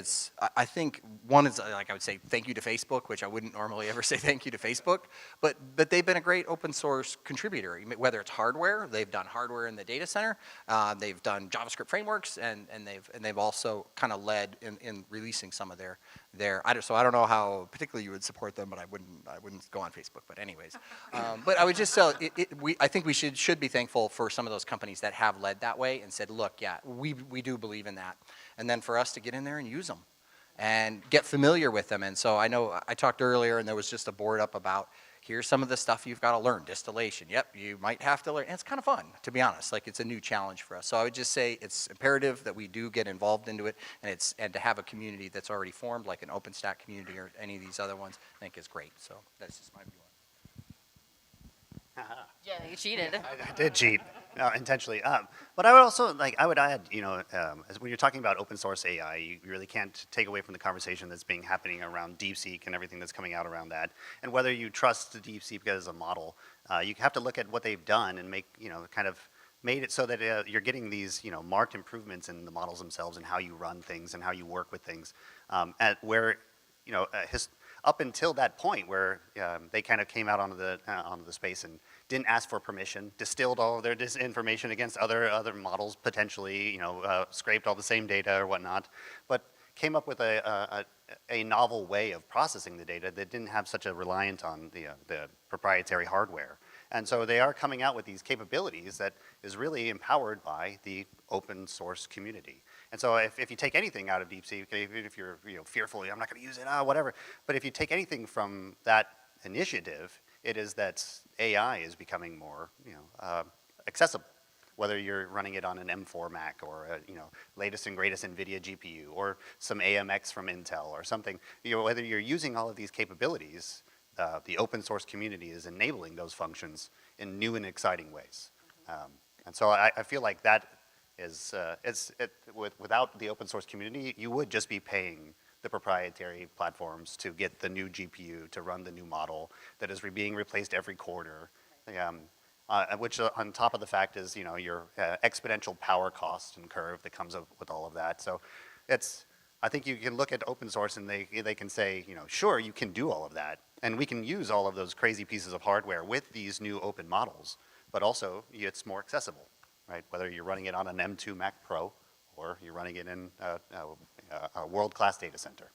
one is like I would say thank you to Facebook, which I wouldn't normally ever say thank you to Facebook, but they've been a great open source contributor, whether it's hardware, they've done hardware in the data center, they've done JavaScript frameworks, and they've also kind of led in releasing some of their so I don't know how particularly you would support them, but I wouldn't go on Facebook. But anyways, but I would just tell I think we should be thankful for some of those companies that have led that way and said, look, yeah, we do believe in that, and then for us to get in there and use them and get familiar with them. And so I know I talked earlier, and there was just a board up about here's some of the stuff you've got to learn. Distillation, yep, you might have to learn. And it's kind of fun, to be honest. Like it's a new challenge for us. So I would just say it's imperative that we do get involved into it, and to have a community that's already formed, like an OpenStack community or any of these other ones, I think is great. So that's just my view on it. Yeah, you cheated. I did cheat intentionally. But I would also I would add, as when you're talking about open source AI, you really can't take away from the conversation that's happening around DeepSeek and everything that's coming out around that. And whether you trust the DeepSeek as a model, you have to look at what they've done and make, kind of made it so that you're getting these, marked improvements in the models themselves and how you run things and how you work with things. At where, up until that point where they kind of came out onto the space and didn't ask for permission, distilled all of their disinformation against other models, potentially, scraped all the same data or whatnot, but came up with a novel way of processing the data that didn't have such a reliance on the proprietary hardware. And so they are coming out with these capabilities that is really empowered by the open source community. And so if you take anything out of DeepSeek, even if you're fearful, I'm not going to use it, whatever. But if you take anything from that initiative, it is that AI is becoming more accessible. Whether you're running it on an M4 Mac or a latest and greatest NVIDIA GPU or some AMX from Intel or something, whether you're using all of these capabilities, the open source community is enabling those functions in new and exciting ways. And so I feel like that is, without the open source community, you would just be paying the proprietary platforms to get the new GPU, to run the new model that is being replaced every quarter. Which on top of the fact is, your exponential power cost and curve that comes up with all of that. So I think you can look at open source and they can say, sure, you can do all of that. And we can use all of those crazy pieces of hardware with these new open models, but also it's more accessible, right? Whether you're running it on an M2 Mac Pro or you're running it in a world-class data center.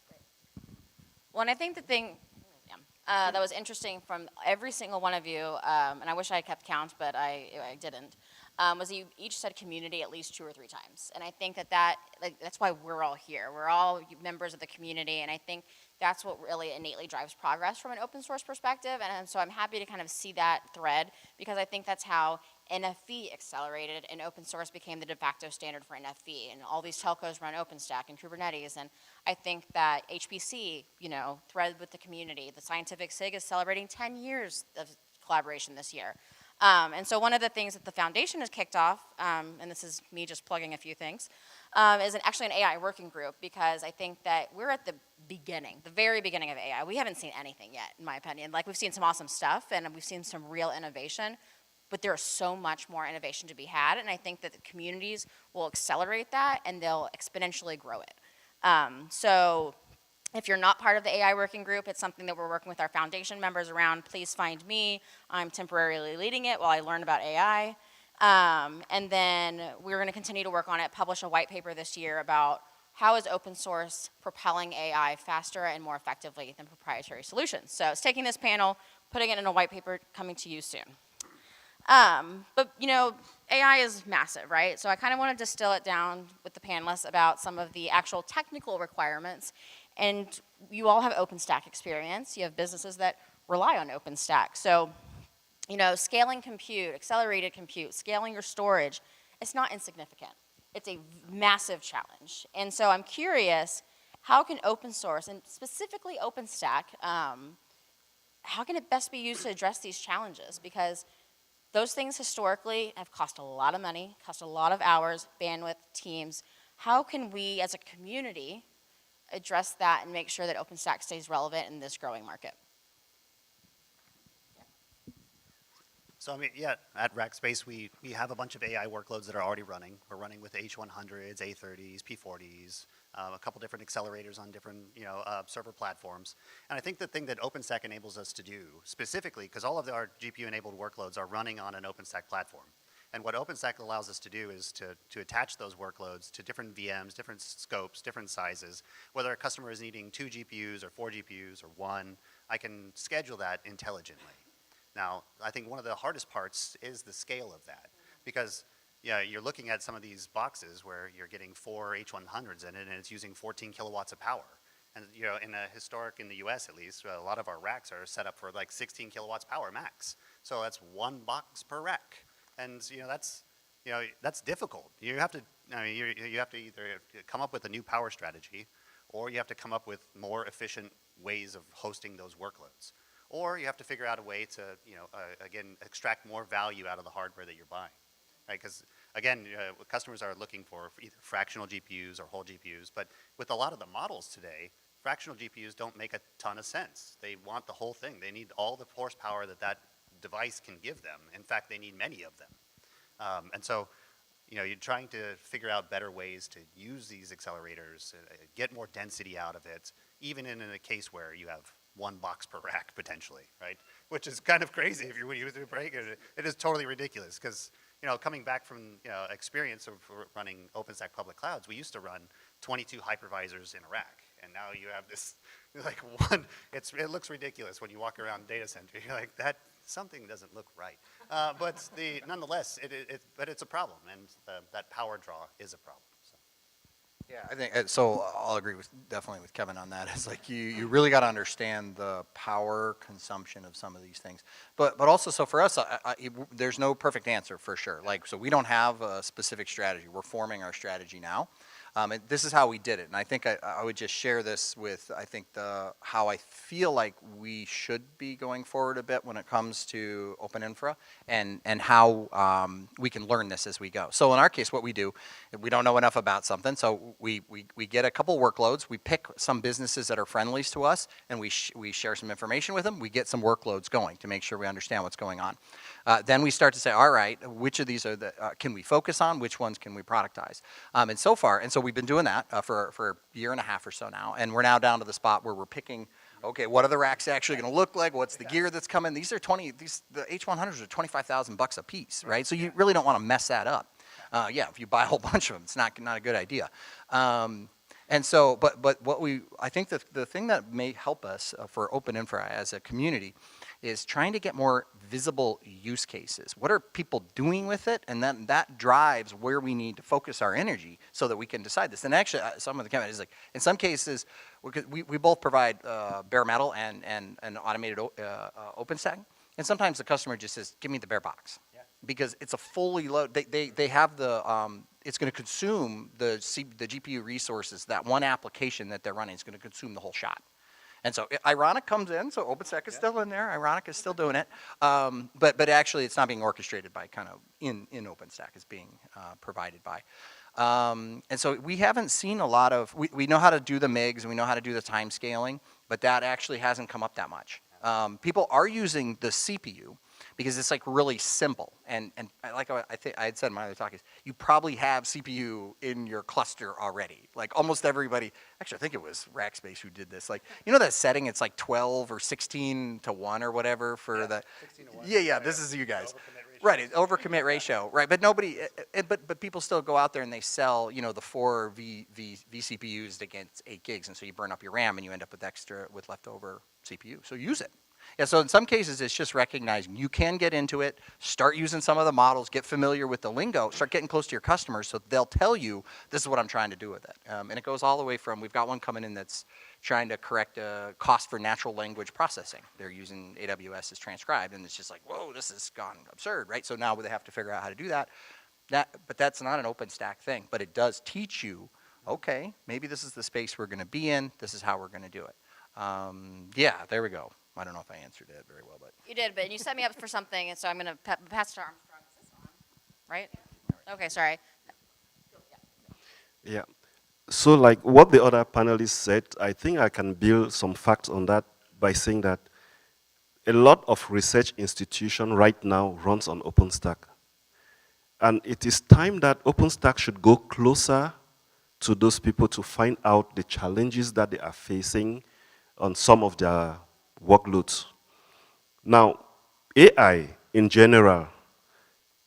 Well, and I think the thing that was interesting from every single one of you, and I wish I had kept count, but I didn't, was that you each said community at least 2 or 3 times. And I think that's why we're all here. We're all members of the community, and I think that's what really innately drives progress from an open source perspective. And so I'm happy to kind of see that thread, because I think that's how NFV accelerated and open source became the de facto standard for NFV. And all these telcos run OpenStack and Kubernetes. And I think that HPC, thread with the community. The Scientific SIG is celebrating 10 years of collaboration this year. And so one of the things that the foundation has kicked off, and this is me just plugging a few things, is actually an AI working group, because I think that we're at the very beginning of AI. We haven't seen anything yet, in my opinion. Like, we've seen some awesome stuff, and we've seen some real innovation, but there is so much more innovation to be had, and I think that the communities will accelerate that, and they'll exponentially grow it. So If you're not part of the AI working group, it's something that we're working with our foundation members around. Please find me. I'm temporarily leading it while I learn about AI. And then we're going to continue to work on it, publish a white paper this year about how is open source propelling AI faster and more effectively than proprietary solutions. So it's taking this panel, putting it in a white paper, coming to you soon. But you know, AI is massive, right? So I kind of want to distill it down with the panelists about some of the actual technical requirements. And you all have OpenStack experience. You have businesses that rely on OpenStack. So, you know, scaling compute, accelerated compute, scaling your storage, it's not insignificant. It's a massive challenge. And so I'm curious, how can open source, and specifically OpenStack, how can it best be used to address these challenges? Because those things historically have cost a lot of money, cost a lot of hours, bandwidth, teams. How can we as a community address that and make sure that OpenStack stays relevant in this growing market? So I mean, yeah, at Rackspace, we have a bunch of AI workloads that are already running. We're running with H100s, A30s, P40s, a couple different accelerators on different server platforms. And I think the thing that OpenStack enables us to do, specifically, because all of our GPU-enabled workloads are running on an OpenStack platform. And what OpenStack allows us to do is to attach those workloads to different VMs, different scopes, different sizes. Whether a customer is needing 2 GPUs or 4 GPUs or 1, I can schedule that intelligently. Now, I think one of the hardest parts is the scale of that, because you're looking at some of these boxes where you're getting 4 H100s in it, and it's using 14 kilowatts of power. And in the US at least, a lot of our racks are set up for like 16 kilowatts power max. So that's 1 box per rack, and that's difficult. You have to you have to either come up with a new power strategy, or you have to come up with more efficient ways of hosting those workloads. Or you have to figure out a way to, again, extract more value out of the hardware that you're buying, right? Because, again, customers are looking for either fractional GPUs or whole GPUs. But with a lot of the models today, fractional GPUs don't make a ton of sense. They want the whole thing. They need all the horsepower that device can give them. In fact, they need many of them. And so, you're trying to figure out better ways to use these accelerators, get more density out of it, even in a case where you have 1 box per rack potentially, right? Which is kind of crazy if you use it, right? It is totally ridiculous because, coming back from experience of running OpenStack public clouds, we used to run 22 hypervisors in a rack, and now you have this like one. It looks ridiculous when you walk around data center. You're like, that something doesn't look right. But nonetheless, but it's a problem, and that power draw is a problem. Yeah, I think so. I'll agree definitely with Kevin on that. It's like you really got to understand the power consumption of some of these things. But also, so for us, there's no perfect answer for sure. Like, so we don't have a specific strategy. We're forming our strategy now. And this is how we did it. And I think I would just share this with, I think, how I feel like we should be going forward a bit when it comes to OpenInfra and how we can learn this as we go. So in our case, what we do, we don't know enough about something, so we get a couple workloads. We pick some businesses that are friendlies to us, and we share some information with them. We get some workloads going to make sure we understand what's going on. Then we start to say, all right, which of these can we focus on? Which ones can we productize? And so we've been doing that for a year and a half or so now, and we're now down to the spot where we're picking, okay, what are the racks actually going to look like? What's the gear that's coming? The H100s are $25,000 a piece, right? So you really don't want to mess that up. If you buy a whole bunch of them, it's not a good idea. And so, but I think the thing that may help us for OpenInfra as a community is trying to get more visible use cases. What are people doing with it? And then that drives where we need to focus our energy so that we can decide this. And actually, some of the comment is like, in some cases, we both provide bare metal and an automated OpenStack. And sometimes the customer just says, give me the bare box. Yeah. Because it's a fully load, they have the, it's going to consume the GPU resources. That one application that they're running is going to consume the whole shot. And so Ironic comes in, so OpenStack is still in there. Ironic is still doing it. But actually, it's not being orchestrated by kind of in OpenStack. It's being provided by. And so we haven't seen a lot of, we know how to do the MIGs, and we know how to do the time scaling, but that actually hasn't come up that much. People are using the CPU, because it's like really simple. And like I think I had said in my other talk is you probably have CPU in your cluster already. Like almost everybody, actually I think it was Rackspace who did this. Like, you know that setting, it's like 12 or 16 to 1 or whatever for the, 16 to 1. Yeah, this is you guys. Right, overcommit ratio, right? But nobody, but people still go out there and they sell, you know, the 4 vCPUs against 8 gigs, and so you burn up your RAM and you end up with leftover CPU. So use it. Yeah, so in some cases it's just recognizing you can get into it, start using some of the models, get familiar with the lingo, start getting close to your customers so they'll tell you this is what I'm trying to do with it. And it goes all the way from, we've got one coming in that's trying to correct a cost for natural language processing. They're using AWS as transcribed, and it's just like, whoa, this has gone absurd, right? So now they have to figure out how to do that. But that's not an OpenStack thing, but it does teach you, okay, maybe this is the space we're going to be in, this is how we're going to do it. Yeah, there we go. I don't know if I answered it very well, but. You did, but you set me up for something, and so I'm going to pass it to Armstrong. Is this on? Right? Okay, sorry. Yeah. So like what the other panelists said, I think I can build some facts on that by saying that a lot of research institution right now runs on OpenStack. And it is time that OpenStack should go closer to those people to find out the challenges that they are facing on some of their workloads. Now, AI in general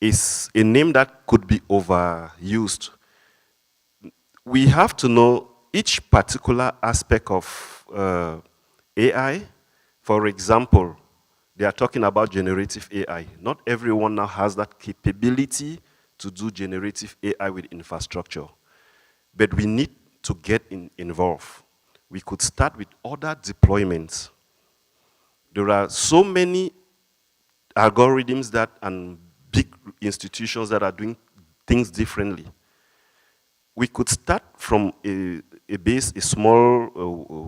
is a name that could be overused. We have to know each particular aspect of AI. For example, they are talking about generative AI. Not everyone now has that capability to do generative AI with infrastructure. But we need to get involved. We could start with other deployments. There are so many algorithms that and big institutions that are doing things differently. We could start from a small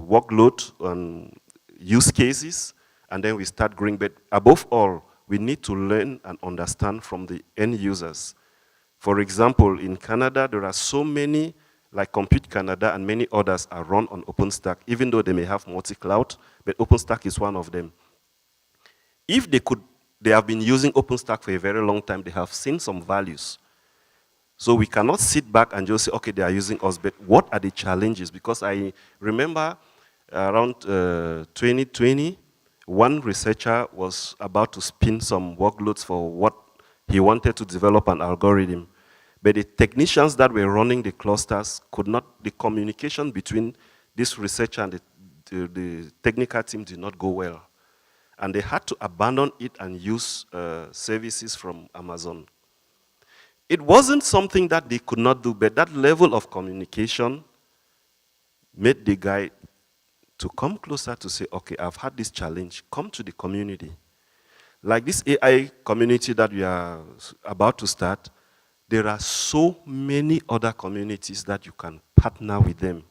workload on use cases, and then we start growing. But above all, we need to learn and understand from the end users. For example, in Canada, there are so many, like Compute Canada and many others are run on OpenStack, even though they may have multi-cloud, but OpenStack is one of them. If they have been using OpenStack for a very long time, they have seen some values. So we cannot sit back and just say, okay, they are using us, but what are the challenges? Because I remember around 2020, one researcher was about to spin some workloads for what he wanted to develop an algorithm. But the technicians that were running the clusters could not, the communication between this researcher and the technical team did not go well. And they had to abandon it and use services from Amazon. It wasn't something that they could not do, but that level of communication made the guy to come closer to say, okay, I've had this challenge, come to the community. Like this AI community that we are about to start, there are so many other communities that you can partner with them.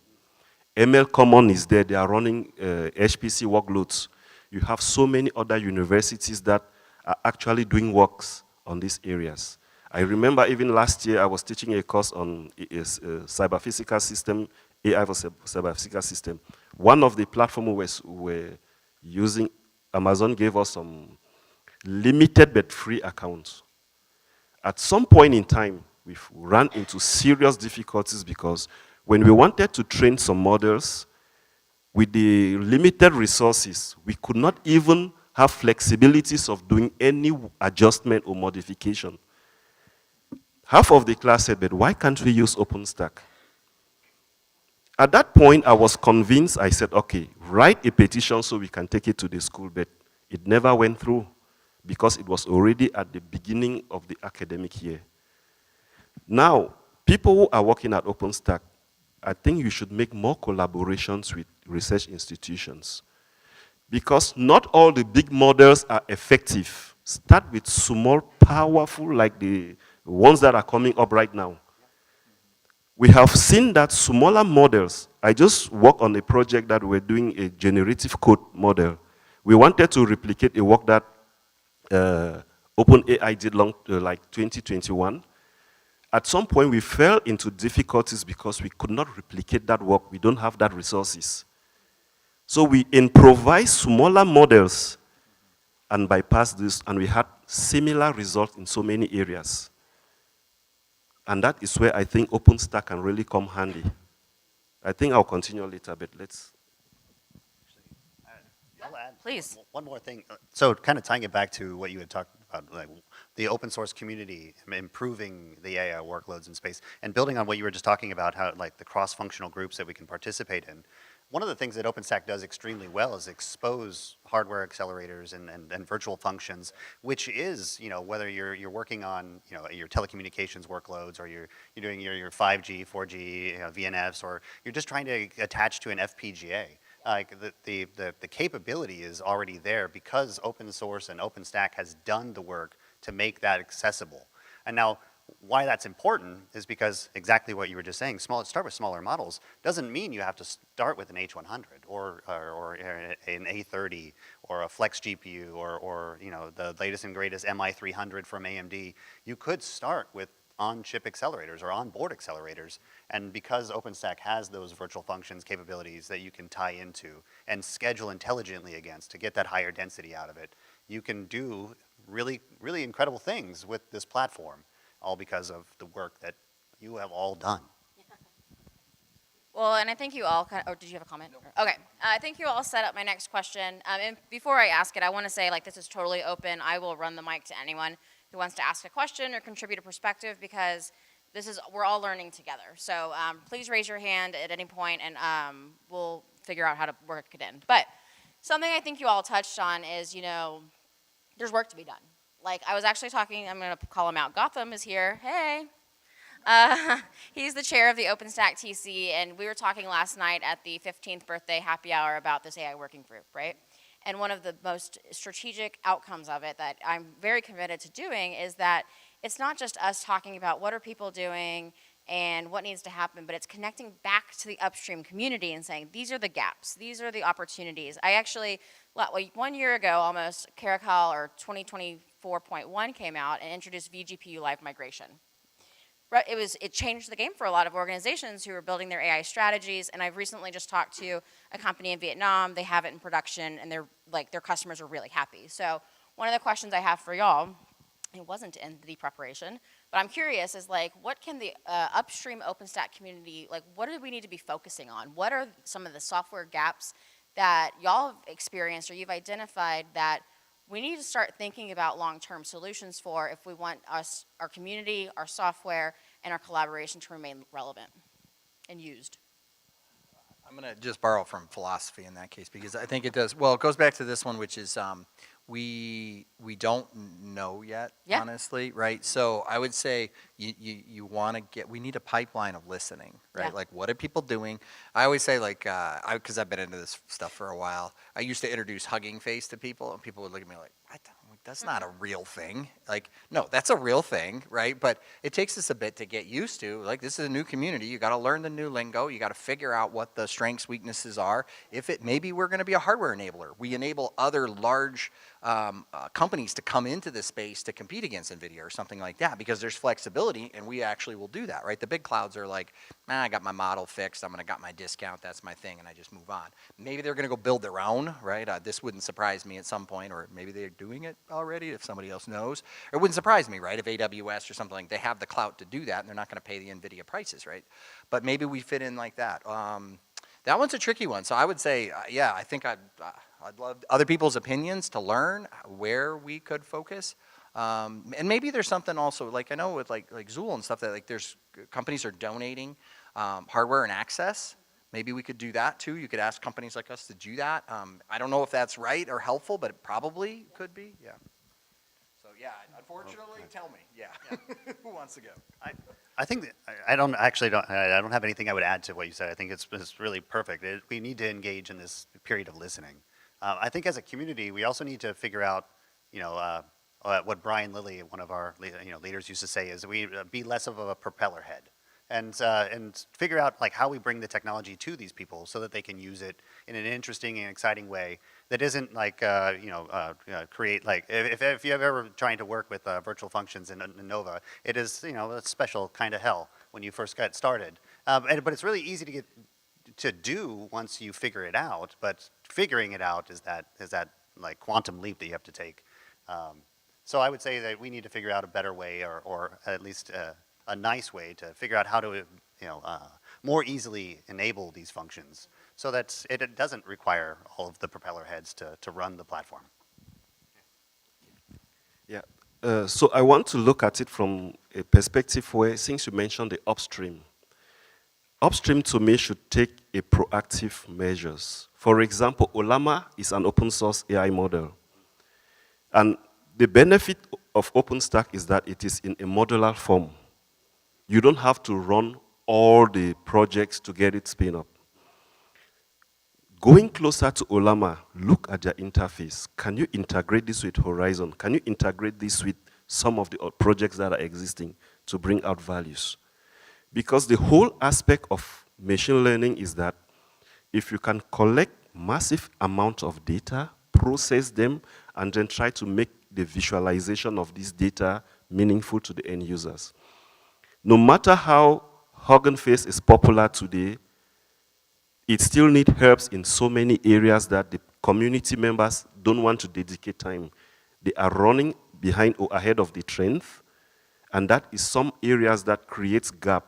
ML Common is there, they are running HPC workloads. You have so many other universities that are actually doing works on these areas. I remember even last year I was teaching a course on cyber physical system, AI for cyber physical system. One of the platforms we were using, Amazon gave us some limited but free accounts. At some point in time, we ran into serious difficulties because when we wanted to train some models, with the limited resources, we could not even have flexibilities of doing any adjustment or modification. Half of the class said, but why can't we use OpenStack? At that point, I was convinced, I said, okay, write a petition so we can take it to the school, but it never went through because it was already at the beginning of the academic year. Now, people who are working at OpenStack, I think you should make more collaborations with research institutions because not all the big models are effective. Start with small, powerful, like the ones that are coming up right now. We have seen that smaller models, I just worked on a project that we're doing a generative code model. We wanted to replicate a work that OpenAI did like 2021. At some point, we fell into difficulties because we could not replicate that work. We don't have that resources. So we improvised smaller models and bypassed this, and we had similar results in so many areas. And that is where I think OpenStack can really come handy. I think I'll continue a little bit. Let's. I'll add Please. one more thing. So kind of tying it back to what you had talked about, like the open source community, improving the AI workloads in space, and building on what you were just talking about, how like the cross-functional groups that we can participate in. One of the things that OpenStack does extremely well is expose hardware accelerators and virtual functions, which is, whether you're working on, your telecommunications workloads, or you're doing your 5G, 4G, VNFs, or you're just trying to attach to an FPGA. Like the capability is already there because open source and OpenStack has done the work to make that accessible. And now, why that's important is because exactly what you were just saying, start with smaller models doesn't mean you have to start with an H100 or an A30 or a Flex GPU or the latest and greatest MI300 from AMD. You could start with on-chip accelerators or on-board accelerators, and because OpenStack has those virtual functions capabilities that you can tie into and schedule intelligently against to get that higher density out of it, you can do really, really incredible things with this platform, all because of the work that you have all done. Well, and I think you all kind of, oh, did you have a comment? No. Okay, I think you all set up my next question. And before I ask it, I want to say, like, this is totally open. I will run the mic to anyone who wants to ask a question or contribute a perspective, because we're all learning together. So please raise your hand at any point, and we'll figure out how to work it in. But something I think you all touched on is, there's work to be done. Like, I was actually talking, I'm going to call him out. Gotham is here. Hey. He's the chair of the OpenStack TC, and we were talking last night at the 15th birthday happy hour about this AI working group, right? And one of the most strategic outcomes of it that I'm very committed to doing is that it's not just us talking about what are people doing and what needs to happen, but it's connecting back to the upstream community and saying, these are the gaps, these are the opportunities. I actually, 1 year ago almost, Caracal, or 2024.1 came out and introduced vGPU live migration. It changed the game for a lot of organizations who are building their AI strategies, and I've recently just talked to a company in Vietnam. They have it in production, and their customers are really happy. So one of the questions I have for y'all, it wasn't in the preparation, but I'm curious, is like, what can the upstream OpenStack community, like, what do we need to be focusing on? What are some of the software gaps that y'all have experienced or you've identified that we need to start thinking about long-term solutions for if we want our community, our software, and our collaboration to remain relevant and used? I'm going to just borrow from philosophy in that case, because I think it does. Well, it goes back to this one, which is we don't know yet, honestly, right? So I would say you want to we need a pipeline of listening, right? Yeah. Like, what are people doing? I always say, like, because I've been into this stuff for a while, I used to introduce Hugging Face to people, and people would look at me like, what? That's not a real thing. Like, no, that's a real thing, right? But it takes us a bit to get used to. Like, this is a new community. You got to learn the new lingo. You got to figure out what the strengths, weaknesses are. Maybe we're going to be a hardware enabler. We enable other large companies to come into this space to compete against NVIDIA or something like that, because there's flexibility, and we actually will do that, right? The big clouds are like, I got my model fixed. I got my discount. That's my thing, and I just move on. Maybe they're going to go build their own, right? This wouldn't surprise me at some point, or maybe they're doing it already if somebody else knows. It wouldn't surprise me, right? If AWS or something, they have the clout to do that, and they're not going to pay the NVIDIA prices, right? But maybe we fit in like that. That one's a tricky one. So I would say, I think I'd love other people's opinions to learn where we could focus. And maybe there's something also, like I know with like Zuul and stuff, that like there's companies are donating hardware and access. Maybe we could do that too. You could ask companies like us to do that. I don't know if that's right or helpful, but it probably could be. Yeah. So unfortunately, tell me. Yeah. Who wants to go? I think that I don't have anything I would add to what you said. I think it's really perfect. We need to engage in this period of listening. I think as a community, we also need to figure out, what Brian Lilly, one of our leaders, used to say is we be less of a propeller head, and figure out like how we bring the technology to these people so that they can use it in an interesting and exciting way that isn't like create like if you've ever trying to work with virtual functions in Nova, it is a special kind of hell when you first get started, but it's really easy to get to do once you figure it out. But figuring it out is that like quantum leap that you have to take. So I would say that we need to figure out a better way, or at least a nice way to figure out how to, more easily enable these functions so that it doesn't require all of the propeller heads to run the platform. Yeah. So I want to look at it from a perspective where, since you mentioned the upstream to me should take a proactive measures. For example, Olama is an open source AI model. And the benefit of OpenStack is that it is in a modular form. You don't have to run all the projects to get it spin up. Going closer to Olama, look at their interface. Can you integrate this with Horizon? Can you integrate this with some of the projects that are existing to bring out values? Because the whole aspect of machine learning is that if you can collect massive amount of data, process them, and then try to make the visualization of this data meaningful to the end users. No matter how Hugging Face is popular today, it still needs help in so many areas that the community members don't want to dedicate time. They are running behind or ahead of the trend, and that is some areas that creates gap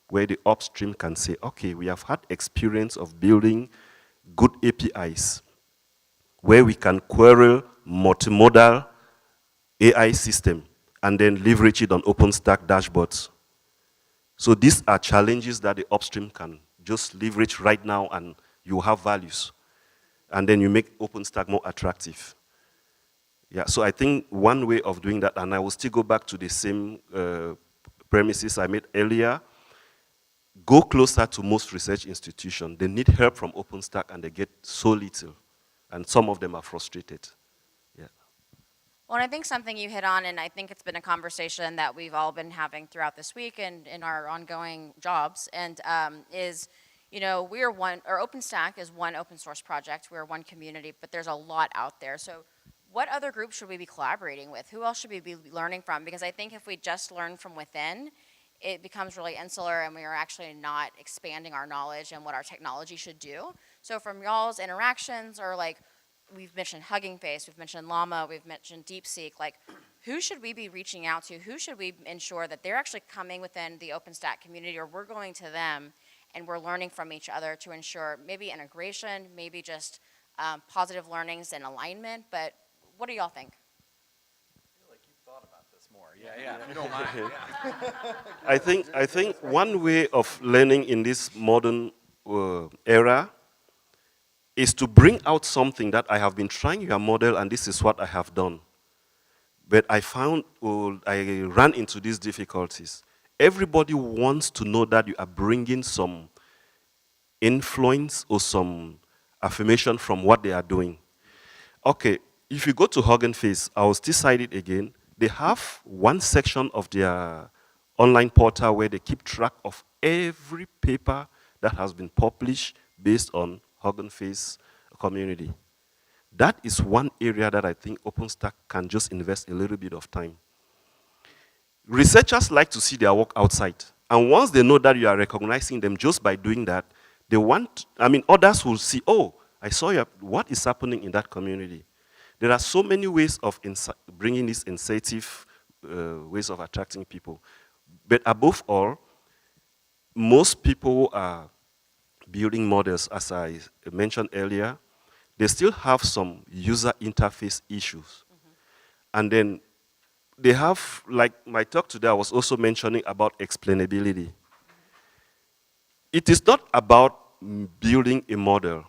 where the upstream can say, okay, we have had experience of building good APIs where we can query multimodal AI system and then leverage it on OpenStack dashboards. So these are challenges that the upstream can just leverage right now, and you have values. And then you make OpenStack more attractive. Yeah, so I think one way of doing that, and I will still go back to the same premises I made earlier, go closer to most research institutions. They need help from OpenStack and they get so little. And some of them are frustrated. Yeah. Well, and I think something you hit on, and I think it's been a conversation that we've all been having throughout this week and in our ongoing jobs, and is, we are one, or OpenStack is one open source project. We're one community, but there's a lot out there. So what other groups should we be collaborating with? Who else should we be learning from? Because I think if we just learn from within, it becomes really insular and we are actually not expanding our knowledge and what our technology should do. So from y'all's interactions, or like, we've mentioned Hugging Face, we've mentioned Llama, we've mentioned DeepSeek, like, who should we be reaching out to? Who should we ensure that they're actually coming within the OpenStack community, or we're going to them and we're learning from each other to ensure maybe integration, maybe just positive learnings and alignment, but what do y'all think? Yeah, if you don't mind. Yeah. I think one way of learning in this modern era is to bring out something that I have been trying your model and this is what I have done. But I found, I ran into these difficulties. Everybody wants to know that you are bringing some influence or some affirmation from what they are doing. Okay, if you go to Hugging Face, I will still cite it again. They have one section of their online portal where they keep track of every paper that has been published based on Hugging Face community. That is one area that I think OpenStack can just invest a little bit of time. Researchers like to see their work outside. And once they know that you are recognizing them just by doing that, they want, others will see, oh, I saw what is happening in that community. There are so many ways of bringing these incentive ways of attracting people. But above all, most people are building models, as I mentioned earlier. They still have some user interface issues. Mm-hmm. And then they have, like my talk today, I was also mentioning about explainability. Mm-hmm. It is not about building a model.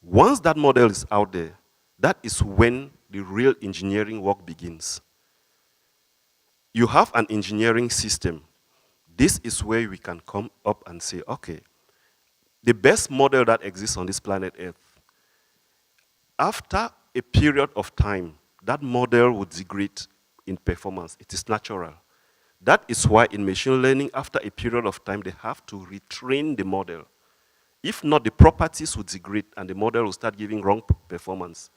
Once that model is out there, that is when the real engineering work begins. You have an engineering system. This is where we can come up and say, okay, the best model that exists on this planet Earth, after a period of time, that model would degrade in performance. It is natural. That is why in machine learning, after a period of time, they have to retrain the model. If not, the properties would degrade and the model will start giving wrong performance.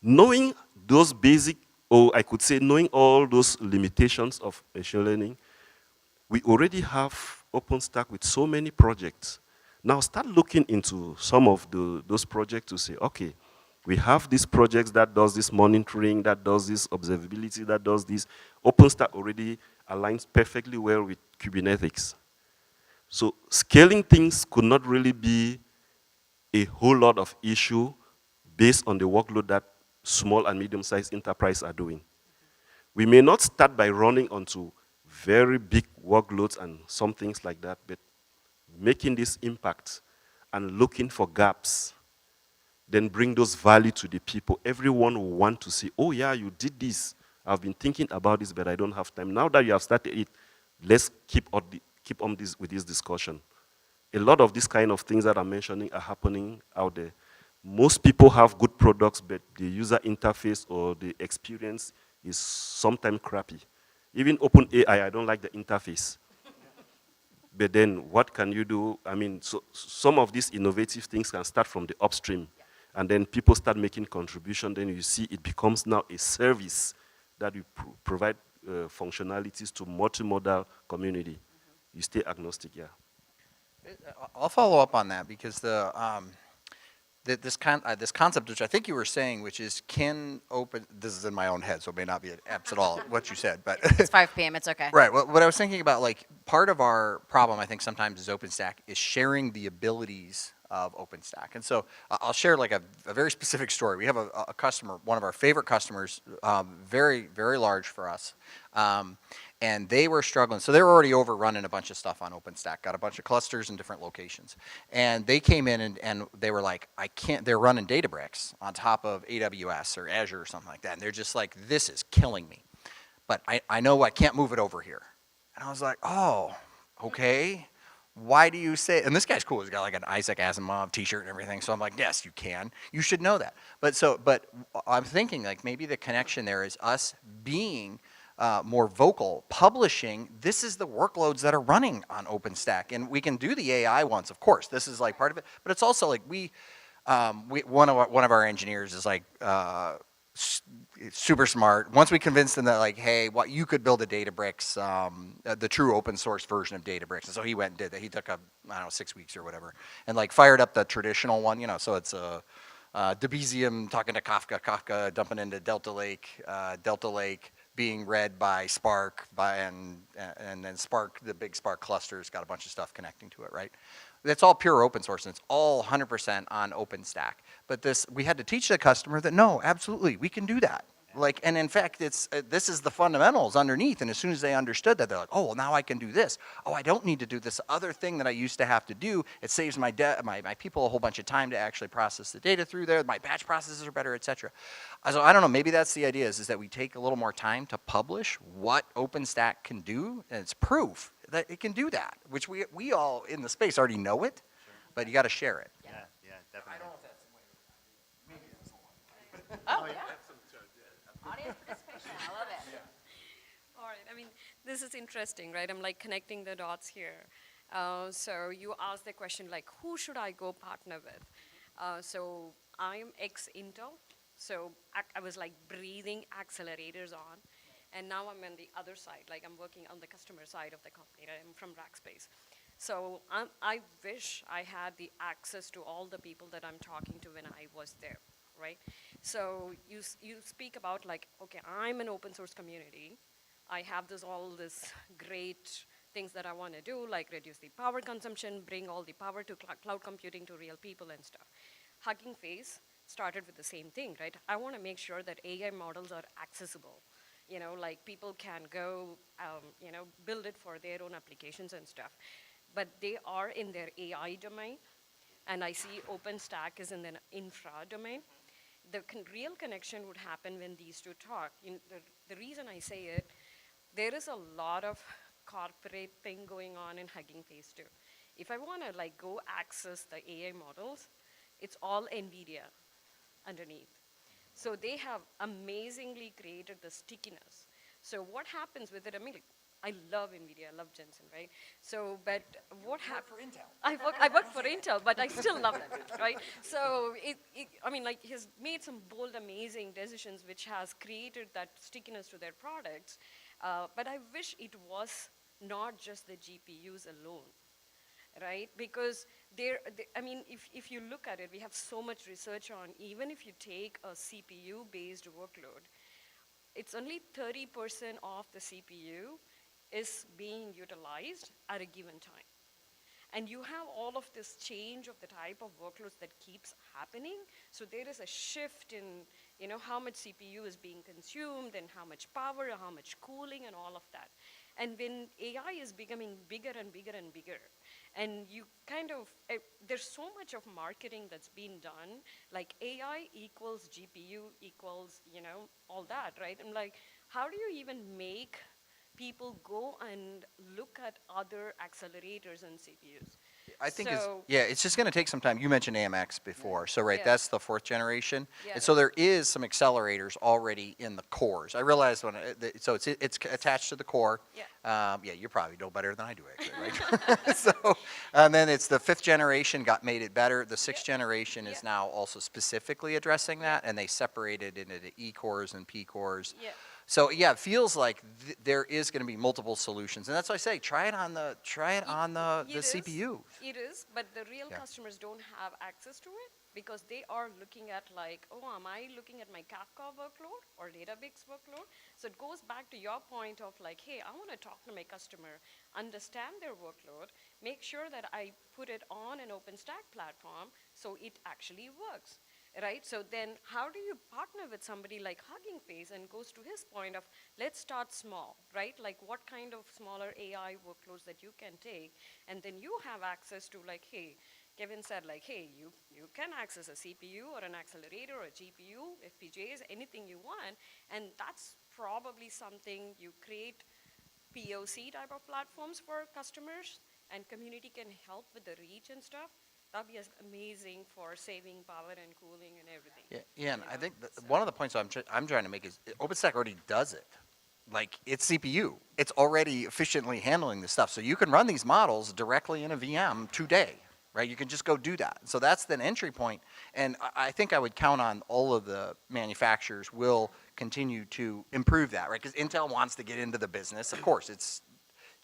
Knowing those basic, or I could say knowing all those limitations of machine learning, we already have OpenStack with so many projects. Now start looking into some of those projects to say, okay, We have these projects that does this monitoring, that does this observability, that does this. OpenStack already aligns perfectly well with Kubernetes. So scaling things could not really be a whole lot of issue based on the workload that small and medium-sized enterprises are doing. We may not start by running onto very big workloads and some things like that, but making this impact and looking for gaps, then bring those value to the people. Everyone will want to see, oh yeah, you did this. I've been thinking about this, but I don't have time. Now that you have started it, let's keep on with this discussion. A lot of these kind of things that I'm mentioning are happening out there. Most people have good products, but the user interface or the experience is sometimes crappy. Even OpenAI, I don't like the interface. But then what can you do? I mean, so some of these innovative things can start from the upstream. And then people start making contribution. Then you see it becomes now a service that you provide functionalities to multimodal community. You stay agnostic, yeah. I'll follow up on that because this concept, which I think you were saying, which is this is in my own head, so it may not be apps at all what you said, but it's 5 p.m. It's okay. Right. Well, what I was thinking about, like, part of our problem, I think sometimes is OpenStack is sharing the abilities of OpenStack, and so I'll share like a very specific story. We have a customer, one of our favorite customers, very large for us. And they were struggling. So they were already overrunning a bunch of stuff on OpenStack, got a bunch of clusters in different locations. And they came in and they were like, they're running Databricks on top of AWS or Azure or something like that. And they're just like, this is killing me. But I know I can't move it over here. And I was like, oh, okay. Why do you say, and this guy's cool. He's got like an Isaac Asimov t-shirt and everything. So I'm like, yes, you can. You should know that. But I'm thinking like maybe the connection there is us being more vocal, publishing, this is the workloads that are running on OpenStack. And we can do the AI ones, of course. This is like part of it. But it's also like one of our engineers is like super smart. Once we convinced him that like, hey, you could build a Databricks, the true open source version of Databricks. And so he went and did that. He took I don't know, 6 weeks or whatever. And like fired up the traditional one, so it's Debezium talking to Kafka dumping into Delta Lake, being read by Spark, and then Spark, the big Spark cluster's got a bunch of stuff connecting to it, right? That's all pure open source, and it's all 100% on OpenStack. But we had to teach the customer that no, absolutely, we can do that. Like, and in fact, this is the fundamentals underneath. And as soon as they understood that, they're like, oh, well, now I can do this. Oh, I don't need to do this other thing that I used to have to do. It saves my people a whole bunch of time to actually process the data through there. My batch processes are better, et cetera. So I don't know, maybe that's the idea is that we take a little more time to publish what OpenStack can do, and it's proof that it can do that, which we all in the space already know it, but you got to share it. Yeah, definitely. I don't know if that's the way we're maybe that's the one. Oh, yeah. Audience participation, I love it. All right, I mean, this is interesting, right? I'm like connecting the dots here. So you asked the question like, who should I go partner with? So I'm ex-Intel, so I was like breathing accelerators on. And now I'm on the other side, like I'm working on the customer side of the company, right? I'm from Rackspace. So I wish I had the access to all the people that I'm talking to when I was there, right? So you speak about like, okay, I'm an open source community. I have all this great things that I want to do, like reduce the power consumption, bring all the power to cloud computing to real people and stuff. Hugging Face started with the same thing, right? I want to make sure that AI models are accessible. Like people can go, build it for their own applications and stuff. But they are in their AI domain, and I see OpenStack is in the infra domain. The real connection would happen when these two talk. The reason I say it, there is a lot of corporate thing going on in Hugging Face too. If I want to like go access the AI models, it's all NVIDIA underneath. So they have amazingly created the stickiness. So what happens with it? I mean, I love NVIDIA, I love Jensen, right? So, but what happens? for Intel. I work for Intel, but I still love them, right? So, I mean, like, he's made some bold, amazing decisions which has created that stickiness to their products. But I wish it was not just the GPUs alone, right? Because I mean, if you look at it, we have so much research on, even if you take a CPU-based workload, it's only 30% of the CPU is being utilized at a given time. And you have all of this change of the type of workloads that keeps happening. So there is a shift in how much CPU is being consumed and how much power, how much cooling and all of that. And when AI is becoming bigger and bigger and bigger, and you kind of, there's so much of marketing that's been done, like AI equals GPU equals, all that, right? I'm like, how do you even make people go and look at other accelerators and CPUs? I think so, it's just going to take some time. You mentioned AMX before, so right, Yeah. that's the 4th generation, Yeah. and so there is some accelerators already in the cores. I realized so it's attached to the core. Yeah. Yeah, you probably know better than I do, actually, right? So, and then it's the 5th generation made it better. The 6th generation is now also specifically addressing that, and they separated into the E cores and P cores. Yeah. So yeah, it feels like there is going to be multiple solutions, and that's why I say try it on the CPU. It is, but the real Yeah. customers don't have access to it because they are looking at like, oh, am I looking at my Kafka workload or Databricks workload? So it goes back to your point of like, hey, I want to talk to my customer, understand their workload, make sure that I put it on an OpenStack platform so it actually works. Right, so then how do you partner with somebody like Hugging Face and goes to his point of let's start small, right? Like what kind of smaller AI workloads that you can take, and then you have access to like, hey, Kevin said like, hey, you can access a CPU or an accelerator or a GPU, FPGAs, anything you want, and that's probably something you create POC type of platforms for customers, and community can help with the reach and stuff. That'd be amazing for saving power and cooling and everything. Yeah, and I think one of the points I'm trying to make is OpenStack already does it. Like, it's CPU. It's already efficiently handling this stuff. So you can run these models directly in a VM today, right? You can just go do that. So that's the entry point. And I think I would count on all of the manufacturers will continue to improve that, right? Because Intel wants to get into the business. Of course,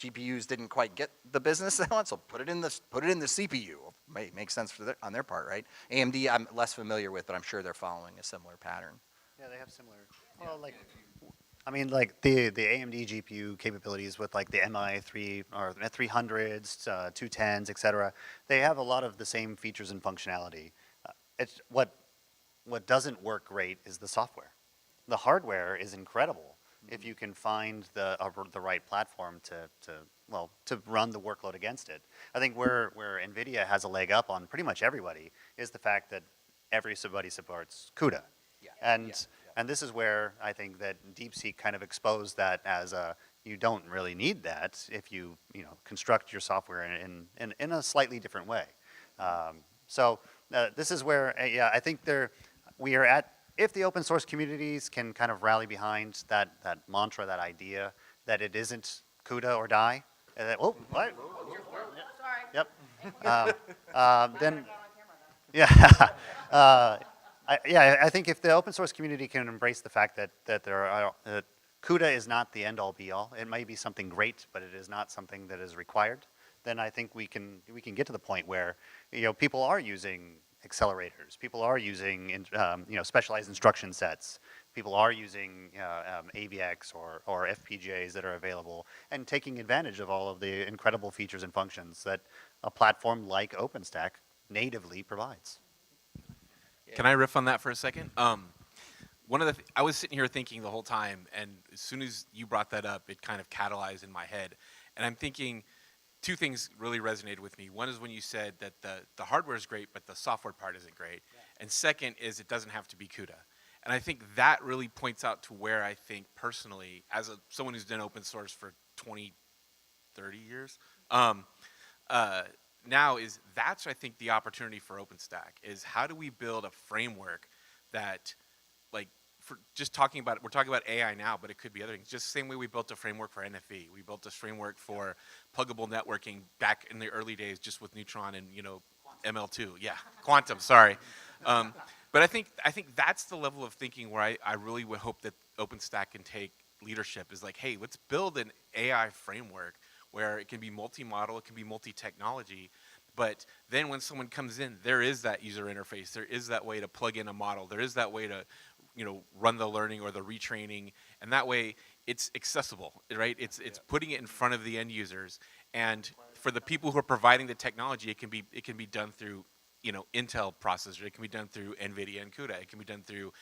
GPUs didn't quite get the business they want, so put it in the CPU. Makes sense on their part, right? AMD I'm less familiar with, but I'm sure they're following a similar pattern. Yeah, they have similar. Well, like, I mean, like the AMD GPU capabilities with like the MI3 or the 300s, 210s, et cetera. They have a lot of the same features and functionality. It's what doesn't work great is the software. The hardware is incredible if you can find the right platform to run the workload against it. I think where NVIDIA has a leg up on pretty much everybody is the fact that everybody supports CUDA. Yeah. And this is where I think that DeepSeek kind of exposed that as you don't really need that if you construct your software in a slightly different way. This is where I think we are at. If the open source communities can kind of rally behind that mantra, that idea that it isn't CUDA or die, what? Sorry. Yep. Then, yeah. I think if the open source community can embrace the fact that CUDA is not the end all be all, it might be something great, but it is not something that is required, then I think we can get to the point where people are using accelerators. People are using specialized instruction sets. People are using AVX or FPGAs that are available and taking advantage of all of the incredible features and functions that a platform like OpenStack natively provides. Can I riff on that for a second? I was sitting here thinking the whole time, and as soon as you brought that up, it kind of catalyzed in my head. And I'm thinking, two things really resonated with me. One is when you said that the hardware is great, but the software part isn't great. Yeah. And second is it doesn't have to be CUDA. And I think that really points out to where I think personally, as someone who's done open source for 20, 30 years, now that's I think the opportunity for OpenStack is how do we build a framework that, like, we're talking about AI now, but it could be other things. Just the same way we built a framework for NFV. We built this framework for pluggable networking back in the early days just with Neutron and, ML2. Yeah, quantum, sorry. But I think that's the level of thinking where I really would hope that OpenStack can take leadership is like, hey, let's build an AI framework where it can be multi-model, it can be multi-technology, But then when someone comes in, there is that user interface. There is that way to plug in a model. There is that way to, run the learning or the retraining, and that way it's accessible, right? It's putting it in front of the end users, and for the people who are providing the technology, it can be done through, Intel processor. It can be done through NVIDIA and CUDA. It can be done through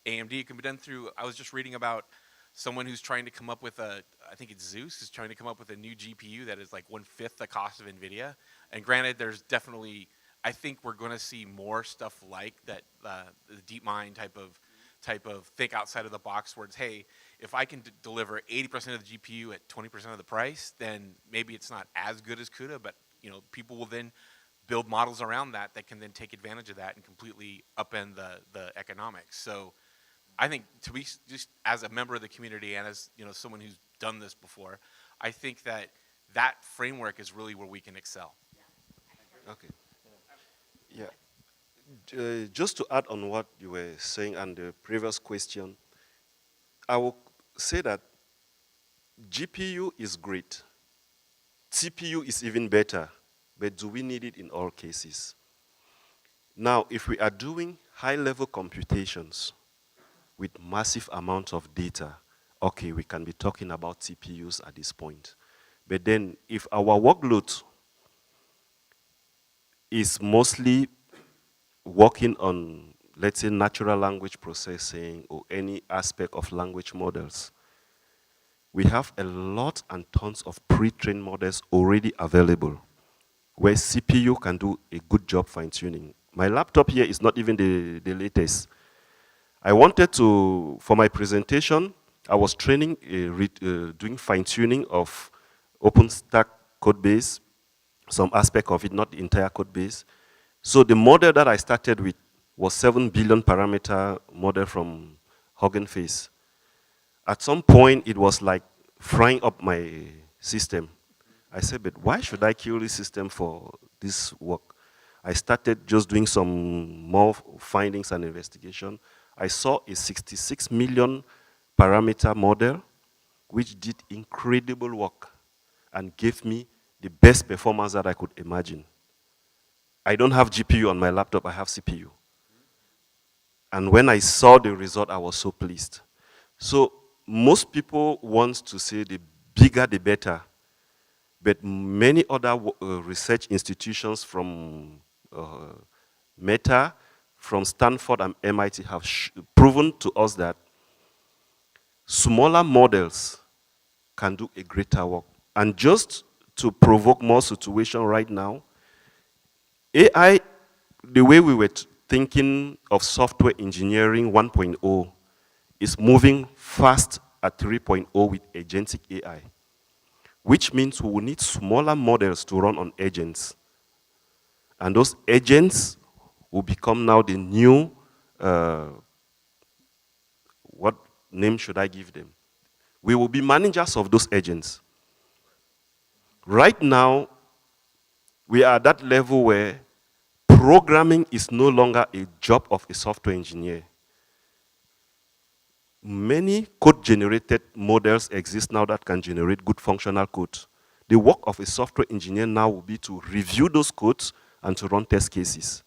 AMD. It can be done through. I was just reading about someone who's trying to come up with I think it's Zeus, who's trying to come up with a new GPU that is like 1/5 the cost of NVIDIA. And granted, there's definitely, I think we're going to see more stuff like that, the DeepMind type of think outside of the box, where it's, hey, if I can deliver 80% of the GPU at 20% of the price, then maybe it's not as good as CUDA, but people will then build models around that can then take advantage of that and completely upend the economics. So I think, to be just as a member of the community and as someone who's done this before, I think that framework is really where we can excel. Okay. Yeah. Just to add on what you were saying and the previous question, I will say that GPU is great. CPU is even better, but do we need it in all cases? Now, if we are doing high-level computations with massive amounts of data, okay, we can be talking about CPUs at this point. But then if our workload is mostly working on, let's say, natural language processing or any aspect of language models, we have a lot and tons of pre-trained models already available where CPU can do a good job fine-tuning. My laptop here is not even the latest. I wanted to, for my presentation, I was training, doing fine-tuning of OpenStack code base, some aspect of it, not the entire code base. So the model that I started with was 7 billion parameter model from Hugging Face. At some point, it was like frying up my system. I said, but why should I kill this system for this work? I started just doing some more findings and investigation. I saw a 66 million parameter model, which did incredible work and gave me the best performance that I could imagine. I don't have GPU on my laptop, I have CPU. And when I saw the result, I was so pleased. So most people want to say the bigger the better, but many other research institutions from Meta, from Stanford and MIT have proven to us that smaller models can do a greater work. And just to provoke more situation right now, AI, the way we were thinking of software engineering 1.0 is moving fast at 3.0 with agentic AI, which means we will need smaller models to run on agents. And those agents will become now the new, what name should I give them? We will be managers of those agents. Right now, we are at that level where programming is no longer a job of a software engineer. Many code-generated models exist now that can generate good functional code. The work of a software engineer now will be to review those codes and to run test cases.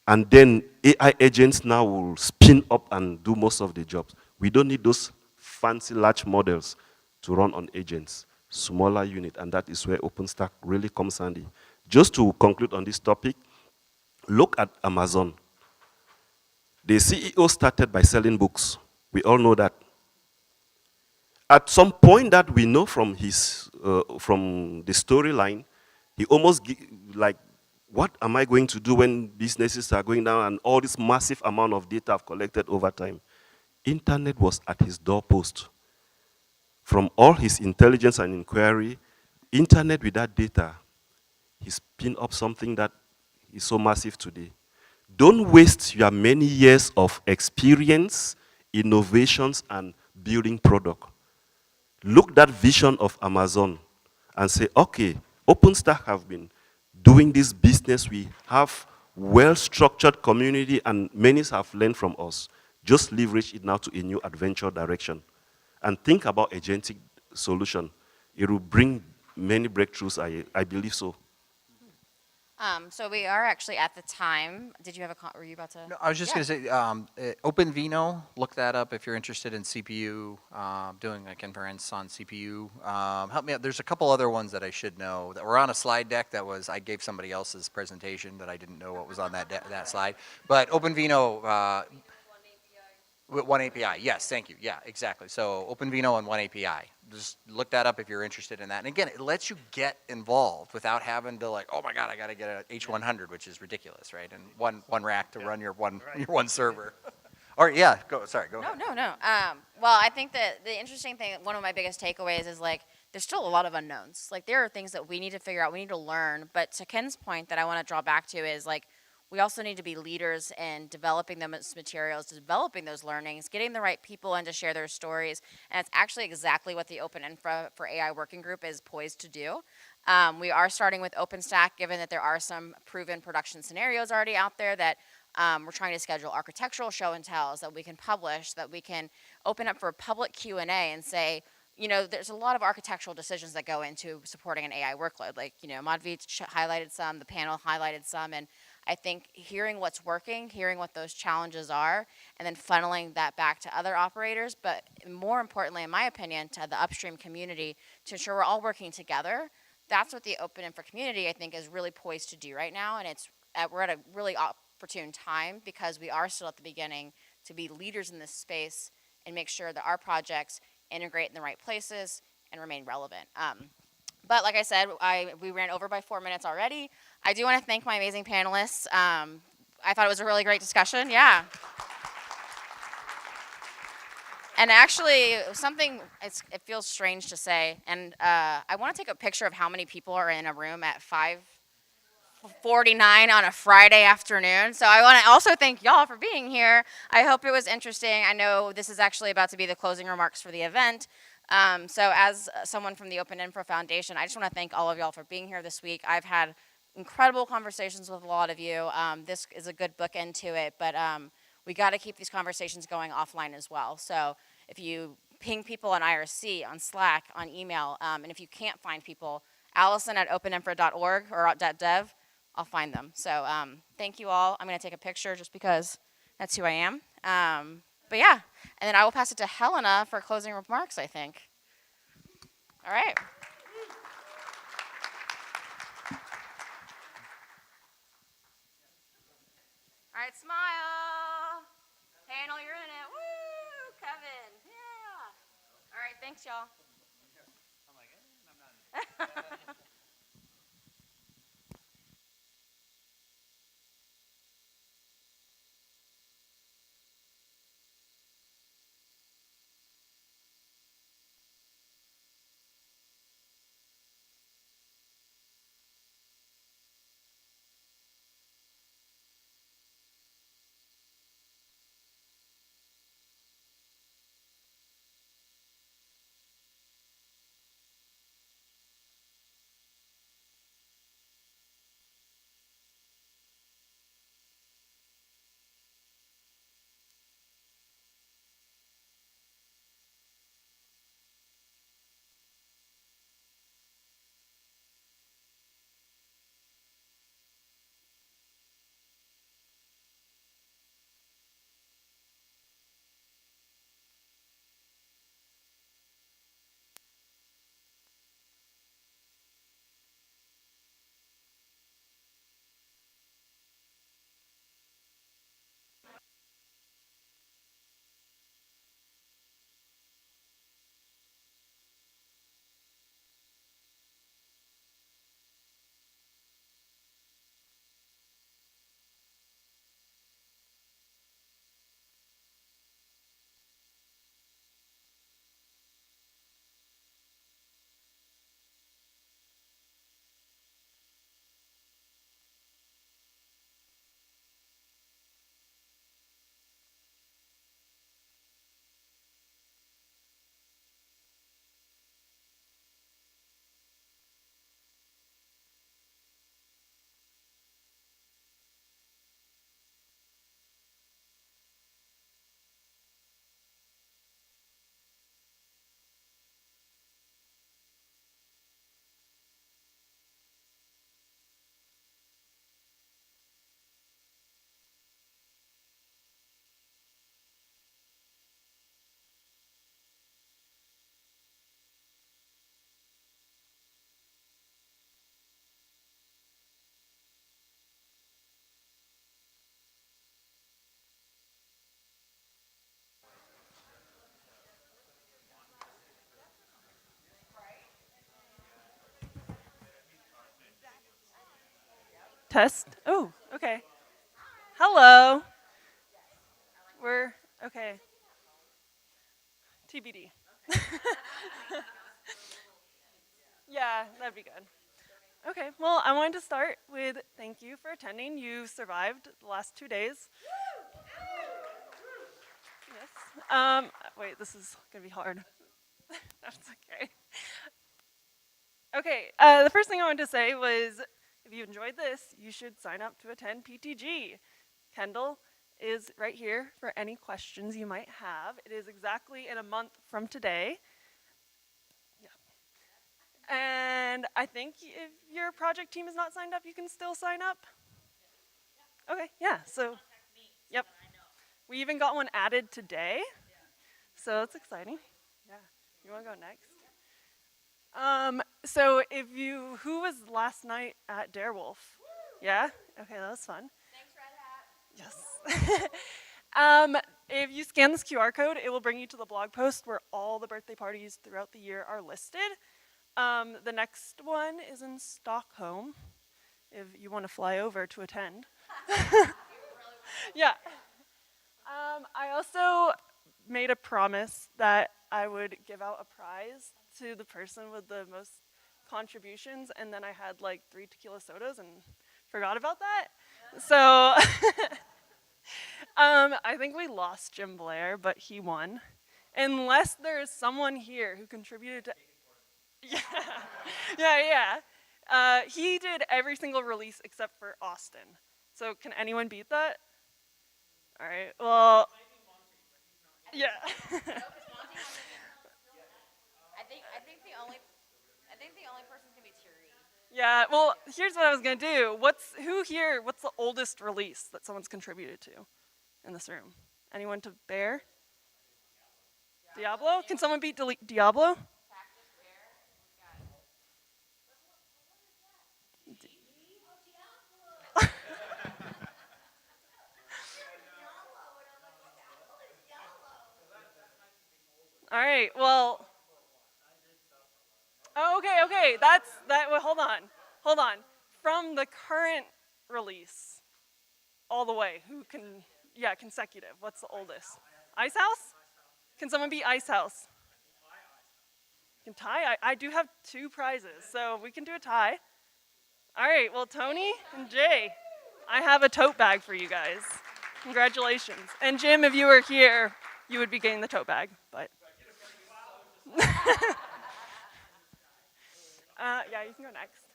And then AI agents now will spin up and do most of the jobs. We don't need those fancy large models to run on agents, smaller unit, and that is where OpenStack really comes handy. Just to conclude on this topic, look at Amazon. The CEO started by selling books. We all know that. At some point that we know from his, from the storyline, he almost like, what am I going to do when businesses are going down and all this massive amount of data I've collected over time? Internet was at his doorpost. From all his intelligence and inquiry, internet with that data, he spin up something that is so massive today. Don't waste your many years of experience, innovations, and building product. Look that vision of Amazon and say, okay, OpenStack have been doing this business. We have well-structured community and many have learned from us. Just leverage it now to a new adventure direction. And think about agentic solution. It will bring many breakthroughs, I believe so. So we are actually at the time. Did you have were you about to? No, I was just going to say, OpenVino, look that up if you're interested in CPU, doing like inference on CPU. Help me out. There's a couple other ones that I should know that were on a slide deck that was, I gave somebody else's presentation that I didn't know what was on that slide. But OpenVino, with one API, yes, thank you. Yeah, exactly. So OpenVino and one API. Just look that up if you're interested in that. And again, it lets you get involved without having to like, oh my God, I got to get an H100, which is ridiculous, right? And one rack to run your one server. Or yeah, go. Sorry, go ahead. No. Well, I think that the interesting thing, one of my biggest takeaways is like, there's still a lot of unknowns. Like there are things that we need to figure out, we need to learn. But to Ken's point that I want to draw back to is like, we also need to be leaders in developing those materials, developing those learnings, getting the right people in to share their stories. And it's actually exactly what the OpenInfra for AI working group is poised to do. We are starting with OpenStack, given that there are some proven production scenarios already out there that we're trying to schedule architectural show and tells that we can publish, that we can open up for public Q&A and say, you know, there's a lot of architectural decisions that go into supporting an AI workload. Like, you know, Madhvi highlighted some, the panel highlighted some, and I think hearing what's working, hearing what those challenges are, and then funneling that back to other operators, but more importantly, in my opinion, to the upstream community to ensure we're all working together. That's what the OpenInfra community, I think, is really poised to do right now, and we're at a really opportune time because we are still at the beginning to be leaders in this space and make sure that our projects integrate in the right places and remain relevant. But like I said, we ran over by 4 minutes already. I do want to thank my amazing panelists. I thought it was a really great discussion. Yeah. And actually, it feels strange to say, and I want to take a picture of how many people are in a room at 5:49 on a Friday afternoon. So I want to also thank y'all for being here. I hope it was interesting. I know this is actually about to be the closing remarks for the event. So as someone from the OpenInfra Foundation, I just want to thank all of y'all for being here this week. I've had incredible conversations with a lot of you. This is a good bookend to it, but we got to keep these conversations going offline as well. So if you ping people on IRC, on Slack, on email, and if you can't find people, Allison at openinfra.org or .dev, I'll find them. So thank you all. I'm going to take a picture just because that's who I am. But yeah, and then I will pass it to Helena for closing remarks, I think. All right. All right, smile. Panel, you're in it. Woo, Kevin. Yeah. All right, thanks, y'all. I'm like, I'm not. Test. Oh, okay. Hello. We're, okay. TBD. Yeah, that'd be good. Okay, well, I wanted to start with thank you for attending. You survived the last 2 days. Yes. Wait, this is gonna be hard. That's okay. Okay, the first thing I wanted to say was, if you enjoyed this, you should sign up to attend PTG. Kendall is right here for any questions you might have. It is exactly in a month from today. And I think if your project team is not signed up, you can still sign up. Okay, yeah, so, yep. We even got one added today, so it's exciting. Yeah, you wanna go next? So who was last night at Darewolf? Yeah? Okay, that was fun. Thanks, Red Hat. Yes. If you scan this QR code, it will bring you to the blog post where all the birthday parties throughout the year are listed. The next one is in Stockholm, if you want to fly over to attend. Yeah. I also made a promise that I would give out a prize to the person with the most contributions, and then I had like 3 tequila sodas and forgot about that. So I think we lost Jim Blair, but he won. Unless there's someone here who contributed to... Yeah. He did every single release except for Austin. So can anyone beat that? All right, well... Yeah. I think the only person's gonna be Thierry. Yeah, well, here's what I was gonna do. What's the oldest release that someone's contributed to in this room? Anyone to bear? Diablo? Can someone beat Diablo? All right, well... Oh, okay, well, hold on. From the current release, all the way, consecutive, what's the oldest? Ice House? Can someone beat Ice House? Can tie? I do have 2 prizes, so we can do a tie. All right, well, Tony and Jay, I have a tote bag for you guys. Congratulations. And Jim, if you were here, you would be getting the tote bag, but... Yeah, you can go next.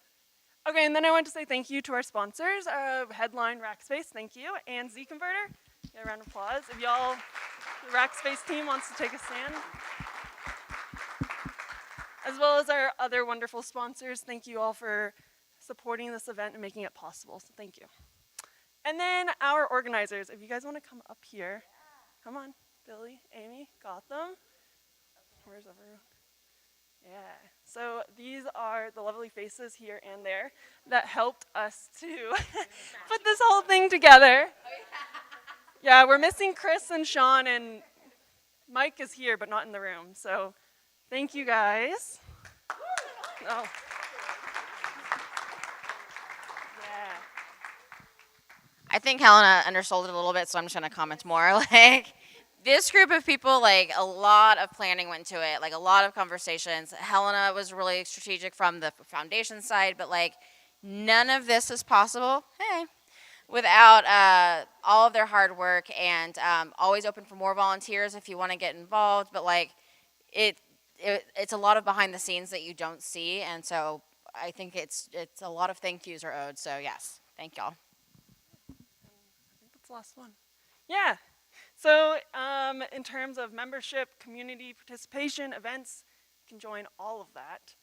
Okay, and then I want to say thank you to our sponsors, Headline, Rackspace, thank you, and Z-Converter. Get a round of applause. If y'all, the Rackspace team wants to take a stand. As well as our other wonderful sponsors, thank you all for supporting this event and making it possible, so thank you. And then our organizers, if you guys want to come up here, come on, Billy, Amy, Gotham. Where's everyone? Yeah, so these are the lovely faces here and there that helped us to put this whole thing together. Yeah, we're missing Chris and Sean, and Mike is here but not in the room, so thank you guys. Oh. Yeah. I think Helena undersold it a little bit, so I'm just gonna comment more. Like, this group of people, like, a lot of planning went into it, like a lot of conversations. Helena was really strategic from the foundation side, but like, none of this is possible, without all of their hard work, and always open for more volunteers if you want to get involved, but like, it's a lot of behind the scenes that you don't see, and so I think it's a lot of thank yous are owed, so yes, thank y'all. I think that's the last one. Yeah. So in terms of membership, community participation, events, you can join all of that.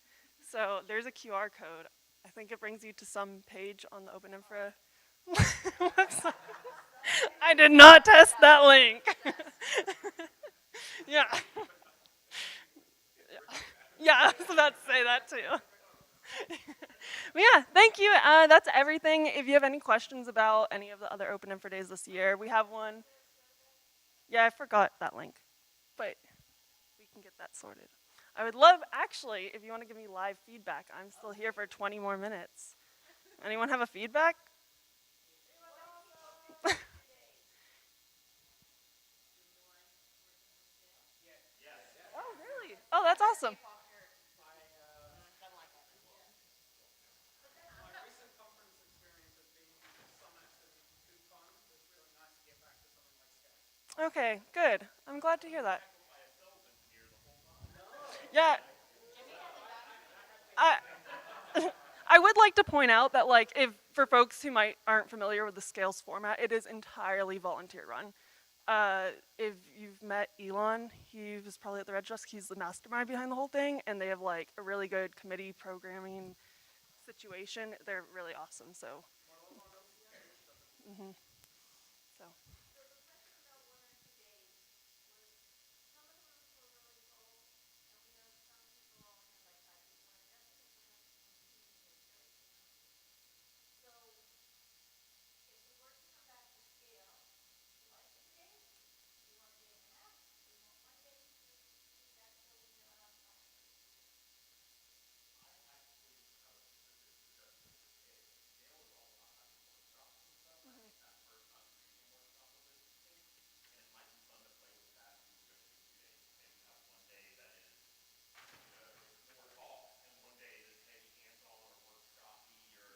So there's a QR code. I think it brings you to some page on the OpenInfra website. I did not test that link. Yeah. Yeah, I was about to say that too. But yeah, thank you. That's everything. If you have any questions about any of the other OpenInfra days this year, we have one. Yeah, I forgot that link, but we can get that sorted. I would love, actually, if you want to give me live feedback, I'm still here for 20 more minutes. Anyone have a feedback? Awesome. My recent conference experience has been summits and food cons, so it's really nice to get back to something like SCaLE. Okay, good. I'm glad to hear that. Yeah. I, I would like to point out that, like, if for folks who aren't familiar with the SCaLE's format, it is entirely volunteer run. If you've met Elon, he was probably at the Red Desk. He's the mastermind behind the whole thing, and they have like a really good committee programming situation. They're really awesome. So. Mhm. So.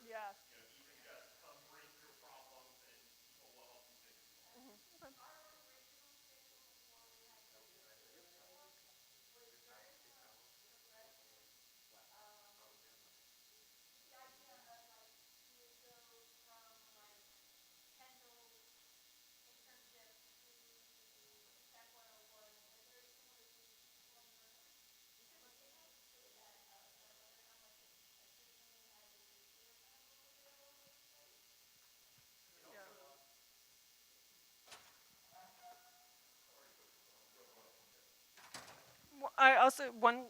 Yeah. Well,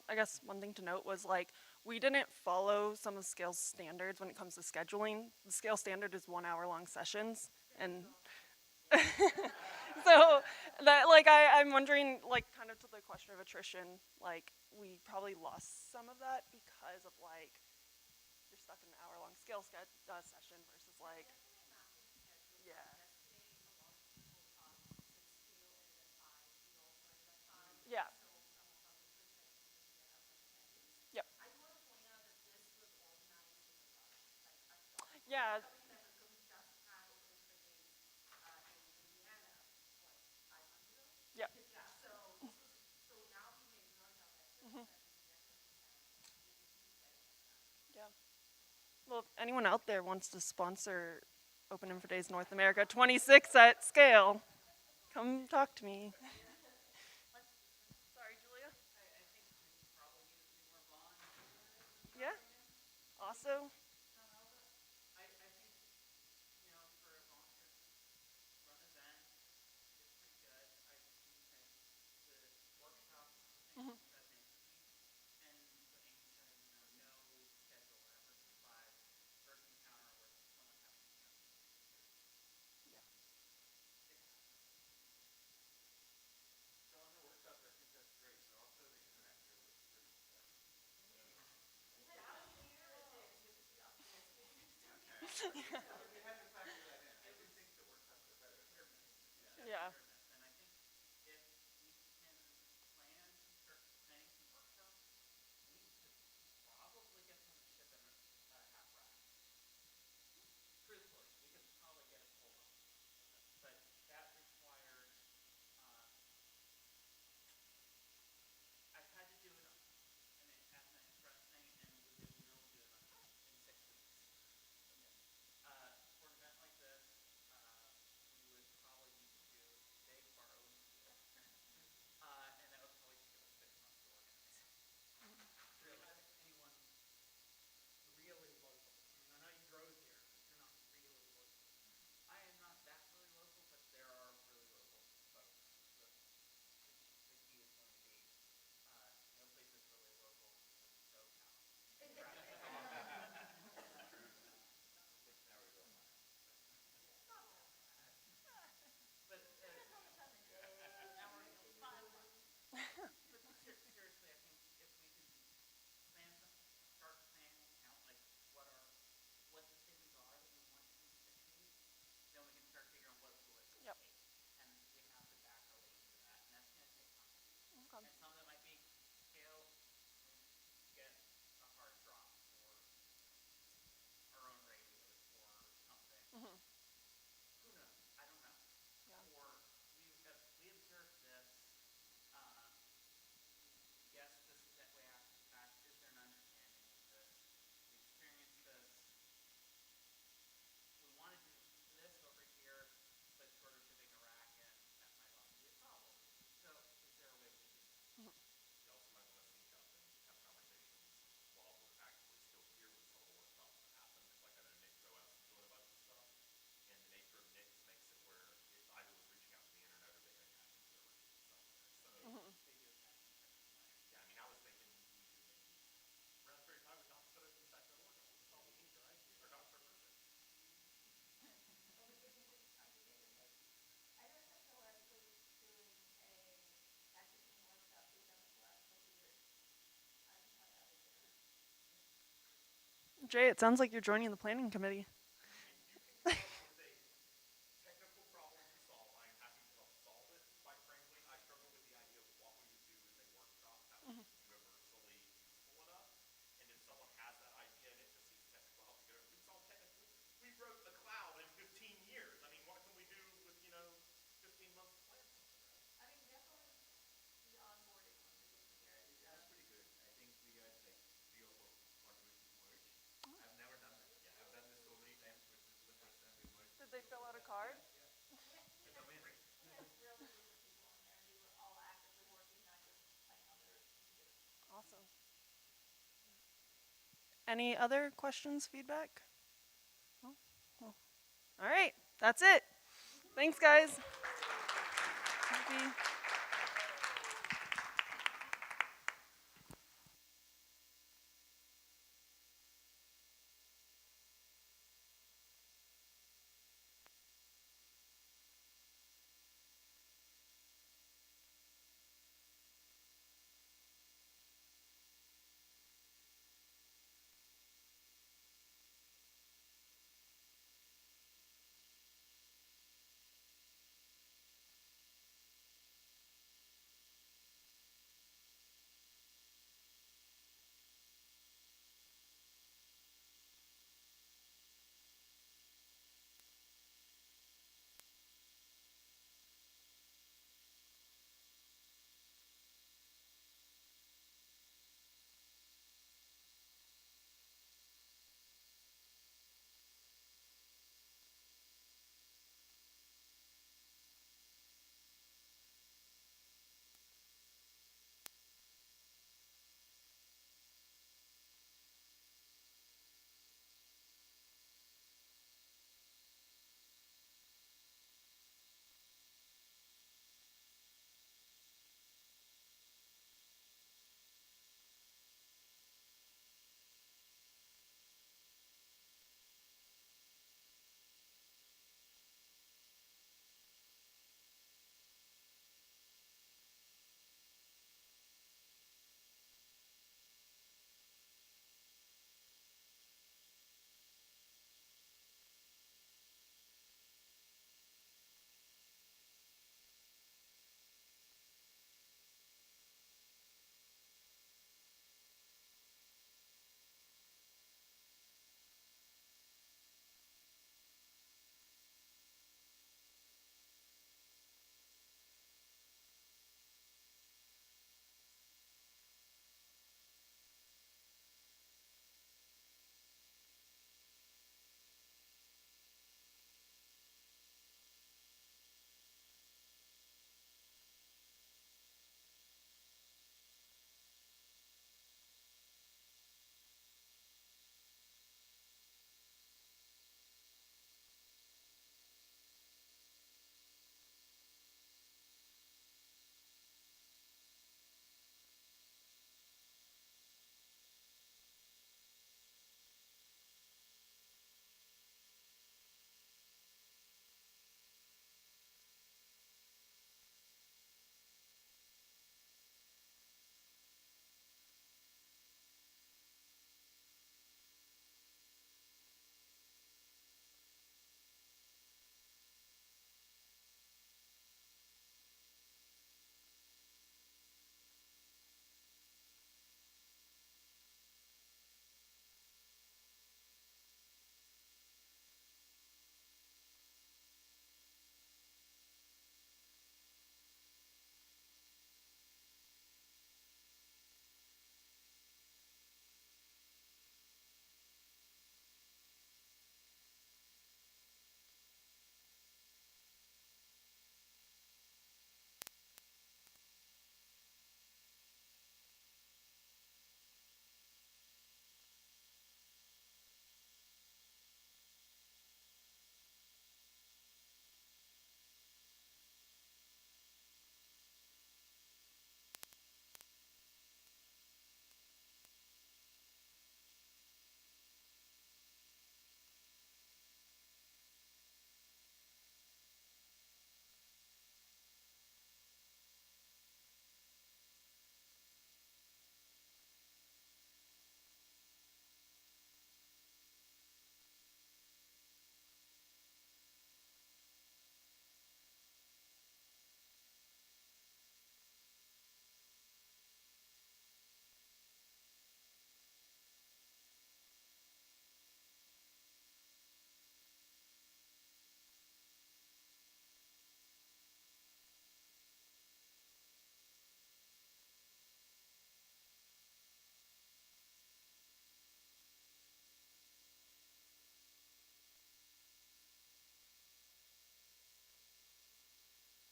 I guess one thing to note was like, we didn't follow some of SCaLE's standards when it comes to scheduling. The SCaLE standard is 1 hour long sessions. And so that, like, I'm wondering, like, kind of to the question of attrition, like, we probably lost some of that because of like, you're stuck in an hour long SCaLE session versus like, yeah. Yeah. Yep. Yeah. Yep. Mhm. Yeah. Well, if anyone out there wants to sponsor OpenInfra Days North America 26 at SCaLE, come talk to me. Sorry, Julia? Yeah. Also. Mhm. Jay, it sounds like you're joining the planning committee. Did they fill out a card? Awesome. Any other questions, feedback? No? Well, all right, that's it. Thanks, guys. Happy